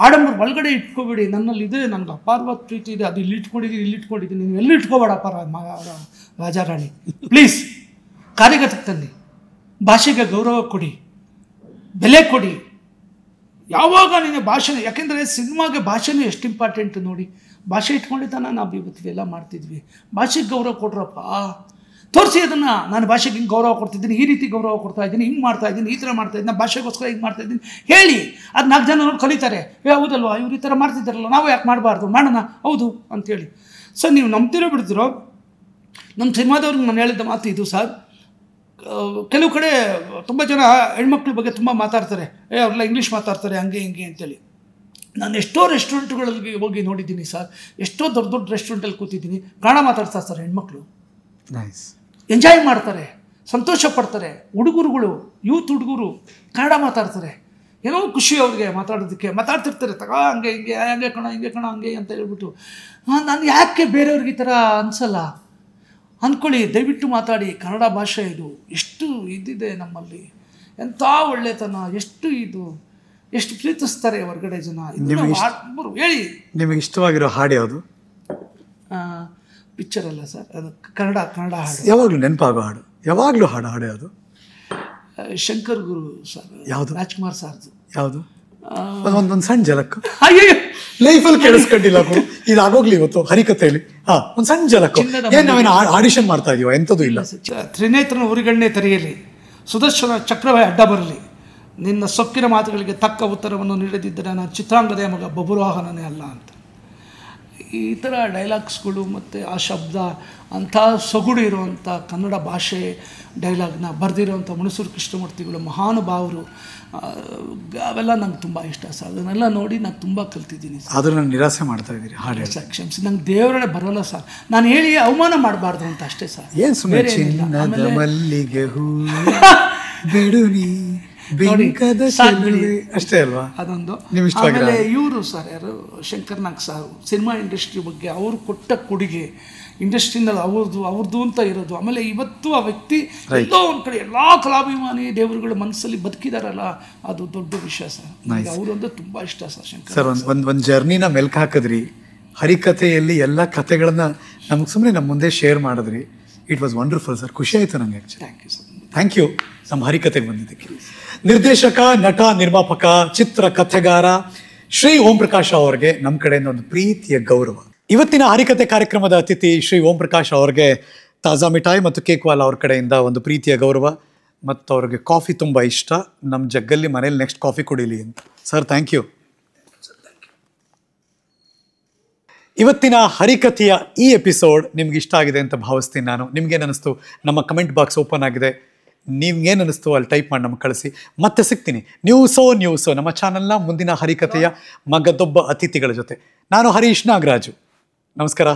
ಆಡಂಬರ ಒಳಗಡೆ ಇಟ್ಕೊಬೇಡಿ. ನನ್ನಲ್ಲಿದೆ, ನನಗೆ ಅಪಾರವಾದ ಪ್ರೀತಿ ಇದೆ, ಅದು ಇಲ್ಲಿ ಇಟ್ಕೊಂಡಿದ್ದೀನಿ. ನೀವು ಎಲ್ಲಿ ಇಟ್ಕೋಬೇಡ ರಾಜಾರಾಣಿ. ಪ್ಲೀಸ್ ಕಾರ್ಯಗತಕ್ಕೆ ತನ್ನಿ, ಭಾಷೆಗೆ ಗೌರವ ಕೊಡಿ, ಬೆಲೆ ಕೊಡಿ. ಯಾವಾಗ ನೀನು ಭಾಷೆ, ಯಾಕೆಂದರೆ ಸಿನಿಮಾಗೆ ಭಾಷೆನೂ ಎಷ್ಟು ಇಂಪಾರ್ಟೆಂಟ್ ನೋಡಿ. ಭಾಷೆ ಇಟ್ಕೊಂಡಿದ್ದಾನ ನಾವು ಇವತ್ತು ಎಲ್ಲ ಮಾಡ್ತಿದ್ವಿ. ಭಾಷೆಗೆ ಗೌರವ ಕೊಡ್ರಪ್ಪ. ತೋರಿಸಿ ಅದನ್ನು. ನಾನು ಭಾಷೆಗೆ ಹಿಂಗೆ ಗೌರವ ಕೊಡ್ತಿದ್ದೀನಿ, ಈ ರೀತಿ ಗೌರವ ಕೊಡ್ತಾ ಇದ್ದೀನಿ, ಹಿಂಗೆ ಮಾಡ್ತಾ ಇದ್ದೀನಿ, ಈ ಥರ ಮಾಡ್ತಾ ಇದ್ದೀನಿ, ಭಾಷೆಗೋಸ್ಕರ ಹಿಂಗೆ ಮಾಡ್ತಾ ಇದ್ದೀನಿ ಹೇಳಿ. ಅದು 4 ಜನ ನೋಡಿ ಕಲಿತಾರೆ. ಹೌದಲ್ವಾ, ಇವ್ರು ಈ ಥರ ಮಾಡ್ತಿದ್ದಾರಲ್ಲ, ನಾವು ಯಾಕೆ ಮಾಡಬಾರ್ದು, ಮಾಡೋಣ, ಹೌದು ಅಂಥೇಳಿ. ಸರ್ ನೀವು ನಂಬ್ತಿರೋ ಬಿಡ್ತಿರೋ, ನಮ್ಮ ಸಿನಿಮಾದವ್ರಿಗೆ ನಾನು ಹೇಳಿದ್ದ ಮಾತು ಇದು ಸರ್. ಕೆಲವು ಕಡೆ ತುಂಬ ಜನ ಹೆಣ್ಮಕ್ಳ ಬಗ್ಗೆ ತುಂಬ ಮಾತಾಡ್ತಾರೆ, ಅವ್ರೆಲ್ಲ ಇಂಗ್ಲೀಷ್ ಮಾತಾಡ್ತಾರೆ ಹಂಗೆ ಹಿಂಗೆ ಅಂತೇಳಿ. ನಾನು ಎಷ್ಟೋ ರೆಸ್ಟೋರೆಂಟ್ಗಳಲ್ಲಿ ಹೋಗಿ ನೋಡಿದ್ದೀನಿ ಸರ್, ಎಷ್ಟೋ ದೊಡ್ಡ ದೊಡ್ಡ ರೆಸ್ಟೋರೆಂಟಲ್ಲಿ ಕೂತಿದ್ದೀನಿ, ಕನ್ನಡ ಮಾತಾಡ್ತಾರೆ ಸರ್ ಹೆಣ್ಮಕ್ಳು. ನೈಸ್. ಎಂಜಾಯ್ ಮಾಡ್ತಾರೆ, ಸಂತೋಷ ಪಡ್ತಾರೆ. ಹುಡುಗರುಗಳು, ಯೂತ್ ಹುಡುಗರು ಕನ್ನಡ ಮಾತಾಡ್ತಾರೆ, ಏನೋ ಖುಷಿ ಅವ್ರಿಗೆ ಮಾತಾಡೋದಕ್ಕೆ, ಮಾತಾಡ್ತಿರ್ತಾರೆ ಹಂಗೆ ಹಿಂಗೆ ಹಂಗೆ ಕಣ ಹಿಂಗೆ ಕಣ ಹಂಗೆ ಅಂತ ಹೇಳ್ಬಿಟ್ಟು. ನಾನು ಯಾಕೆ ಬೇರೆಯವ್ರಿಗೆ ಈ ಥರ ಅನಿಸಲ್ಲ ಅಂದ್ಕೊಳ್ಳಿ. ದಯವಿಟ್ಟು ಮಾತಾಡಿ. ಕನ್ನಡ ಭಾಷೆ ಇದು ಎಷ್ಟು ಇದಿದೆ ನಮ್ಮಲ್ಲಿ, ಎಂಥ ಒಳ್ಳೆತನ, ಎಷ್ಟು ಪ್ರೀತಿಸ್ತಾರೆ ಹೊರಗಡೆ ಜನ. ಹೇಳಿ, ನಿಮಗೆ ಇಷ್ಟವಾಗಿರೋ ಹಾಡು ಯಾವುದು? ಪಿಕ್ಚರ್ ಅಲ್ಲ ಸರ್, ಅದು ಕನ್ನಡ ಹಾಡು. ಯಾವಾಗಲೂ ನೆನಪಾಗೋ ಹಾಡು, ಯಾವಾಗಲೂ ಹಾಡು ಯಾವುದು? ಶಂಕರ್ ಗುರು ಸರ್. ಯಾವುದು? ರಾಜ್ಕುಮಾರ್ ಸರ್ದು. ಯಾವುದು? ಒಂದು ಸಣ್ಣ ಜಲಕ್ಕು. ಅಯ್ಯೋ, ಲೈಫಲ್ಲಿ ಕೇಳಿಸ್ಕೊಂಡಿಲ್ಲ. ಇದು ಆಗೋಗ್ಲಿ ಇವತ್ತು ಹರಿಕಥೆಯಲ್ಲಿ. ಒಂದು ಸಣ್ಣ ಜಲಕ್ಕು. ನಾವೇನು ಆಡಿಷನ್ ಮಾಡ್ತಾ ಇದೀವ? ಎಂಥದ್ದು ಇಲ್ಲ. ತ್ರಿನೇತ್ರನ ಉರಿಗಣ್ಣೆ ತೆರೆಯಲಿ, ಸುದರ್ಶನ ಚಕ್ರವೇ ಅಡ್ಡ ಬರಲಿ, ನಿನ್ನ ಸೊಕ್ಕಿನ ಮಾತುಗಳಿಗೆ ತಕ್ಕ ಉತ್ತರವನ್ನು ನೀಡದಿದ್ದರೆ ನಾನು ಚಿತ್ರಾಂಗದ ಮಗ ಬಬುರಾಹನನೇ ಅಲ್ಲ ಅಂತ. ಈ ಥರ ಡೈಲಾಗ್ಸ್ಗಳು ಮತ್ತು ಆ ಶಬ್ದ, ಅಂಥ ಸೊಗಡು ಇರುವಂಥ ಕನ್ನಡ ಭಾಷೆ ಡೈಲಾಗ್ನ ಬರೆದಿರೋವಂಥ ಹುಣಸೂರು ಕೃಷ್ಣಮೂರ್ತಿಗಳು ಮಹಾನುಭಾವರು. ಅವೆಲ್ಲ ನಂಗೆ ತುಂಬ ಇಷ್ಟ ಸರ್. ಅದನ್ನೆಲ್ಲ ನೋಡಿ ನಾನು ತುಂಬ ಕಲ್ತಿದ್ದೀನಿ ಸರ್. ಆದರೂ ನಾನು ನಿರಾಸೆ ಮಾಡ್ತಾ ಇದ್ದೀರಿ ಹಾಡು ಸರ್, ಕ್ಷಮಿಸಿ. ನಂಗೆ ದೇವರೇ ಬರೋಲ್ಲ ಸರ್. ನಾನು ಹೇಳಿ ಅವಮಾನ ಮಾಡಬಾರ್ದು ಅಂತ ಅಷ್ಟೇ ಸರ್. ಏನು ಸುಮ್ಮನೆ ಚಿನ್ನದ ಮಲ್ಲಿಗೆ ಹೂ ಬಿಡುನಿ ಅಷ್ಟೇ ಅಲ್ವಾ ಅದೊಂದು. ನಿಮ್ಗೆ ಆಮೇಲೆ ಇವರು ಸರ್, ಯಾರು ಶಂಕರ್ ನಾಗ್ ಸರ್, ಸಿನಿಮಾ ಇಂಡಸ್ಟ್ರಿ ಬಗ್ಗೆ ಅವರು ಕೊಟ್ಟ ಕೊಡುಗೆ, ಇಂಡಸ್ಟ್ರಿನಲ್ಲಿ ಅವ್ರದ್ದು ಅಂತ ಇರೋದು. ಆಮೇಲೆ ಇವತ್ತು ಆ ವ್ಯಕ್ತಿ ಎಲ್ಲೋ ಒಂದು ಕಡೆ ಎಲ್ಲ ಕಲಾಭಿಮಾನಿ ದೇವರುಗಳ ಮನಸ್ಸಲ್ಲಿ ಬದುಕಿದಾರಲ್ಲ, ಅದು ದೊಡ್ಡ ವಿಷಯ ಸರ್. ಅವರಂದ್ರೆ ತುಂಬ ಇಷ್ಟ ಸರ್ ಶಂಕರ್ ಸರ್. ಒಂದು ಜರ್ನಿನ ಮೆಲ್ಕ್ ಹಾಕಿದ್ರಿ, ಹರಿಕಥೆಯಲ್ಲಿ ಎಲ್ಲ ಕಥೆಗಳನ್ನ ನಮ್ಗೆ ಸುಮ್ಮನೆ ನಮ್ಮ ಮುಂದೆ ಶೇರ್ ಮಾಡಿದ್ರಿ. It was wonderful sir. ಖುಷಿ ಆಯಿತು ನನಗೆ. Thank you sir. Thank you ನಮ್ಮ ಹರಿಕಥೆಗೆ ಬಂದಿದ್ದಕ್ಕೆ. ನಿರ್ದೇಶಕ, ನಟ, ನಿರ್ಮಾಪಕ, ಚಿತ್ರ ಕಥೆಗಾರ ಶ್ರೀ ಓಂ ಪ್ರಕಾಶ್ ಅವರಿಗೆ ನಮ್ಮ ಕಡೆಯಿಂದ ಒಂದು ಪ್ರೀತಿಯ ಗೌರವ. ಇವತ್ತಿನ ಹರಿಕಥೆ ಕಾರ್ಯಕ್ರಮದ ಅತಿಥಿ ಶ್ರೀ ಓಂ ಪ್ರಕಾಶ್ ಅವರಿಗೆ ತಾಜಾ ಮಿಠಾಯಿ ಮತ್ತು ಕೇಕ್ ವಾಲ ಅವ್ರ ಕಡೆಯಿಂದ ಒಂದು ಪ್ರೀತಿಯ ಗೌರವ. ಮತ್ತು ಅವ್ರಿಗೆ ಕಾಫಿ ತುಂಬ ಇಷ್ಟ. ನಮ್ಮ ಜಗ್ಗಲ್ಲಿ ಮನೇಲಿ ನೆಕ್ಸ್ಟ್ ಕಾಫಿ ಕುಡೀಲಿ ಅಂತ. Sir, thank you. ಇವತ್ತಿನ ಹರಿಕಥೆಯ ಈ ಎಪಿಸೋಡ್ ನಿಮ್ಗೆ ಇಷ್ಟ ಆಗಿದೆ ಅಂತ ಭಾವಿಸ್ತೀನಿ ನಾನು. ನಿಮ್ಗೇನು ಅನ್ನಿಸ್ತು? ನಮ್ಮ ಕಮೆಂಟ್ ಬಾಕ್ಸ್ ಓಪನ್ ಆಗಿದೆ. ನೀವೇನು ಅನ್ನಿಸ್ತು ಅಲ್ಲಿ ಟೈಪ್ ಮಾಡಿ ನಮಗೆ ಕಳಿಸಿ. ಮತ್ತೆ ಸಿಗ್ತೀನಿ ನ್ಯೂಸೋ ನಮ್ಮ ಚಾನಲ್ನ ಮುಂದಿನ ಹರಿಕಥೆಯ ಮಗದೊಬ್ಬ ಅತಿಥಿಗಳ ಜೊತೆ. ನಾನು ಹರೀಶ್ ನಾಗರಾಜು. ನಮಸ್ಕಾರ.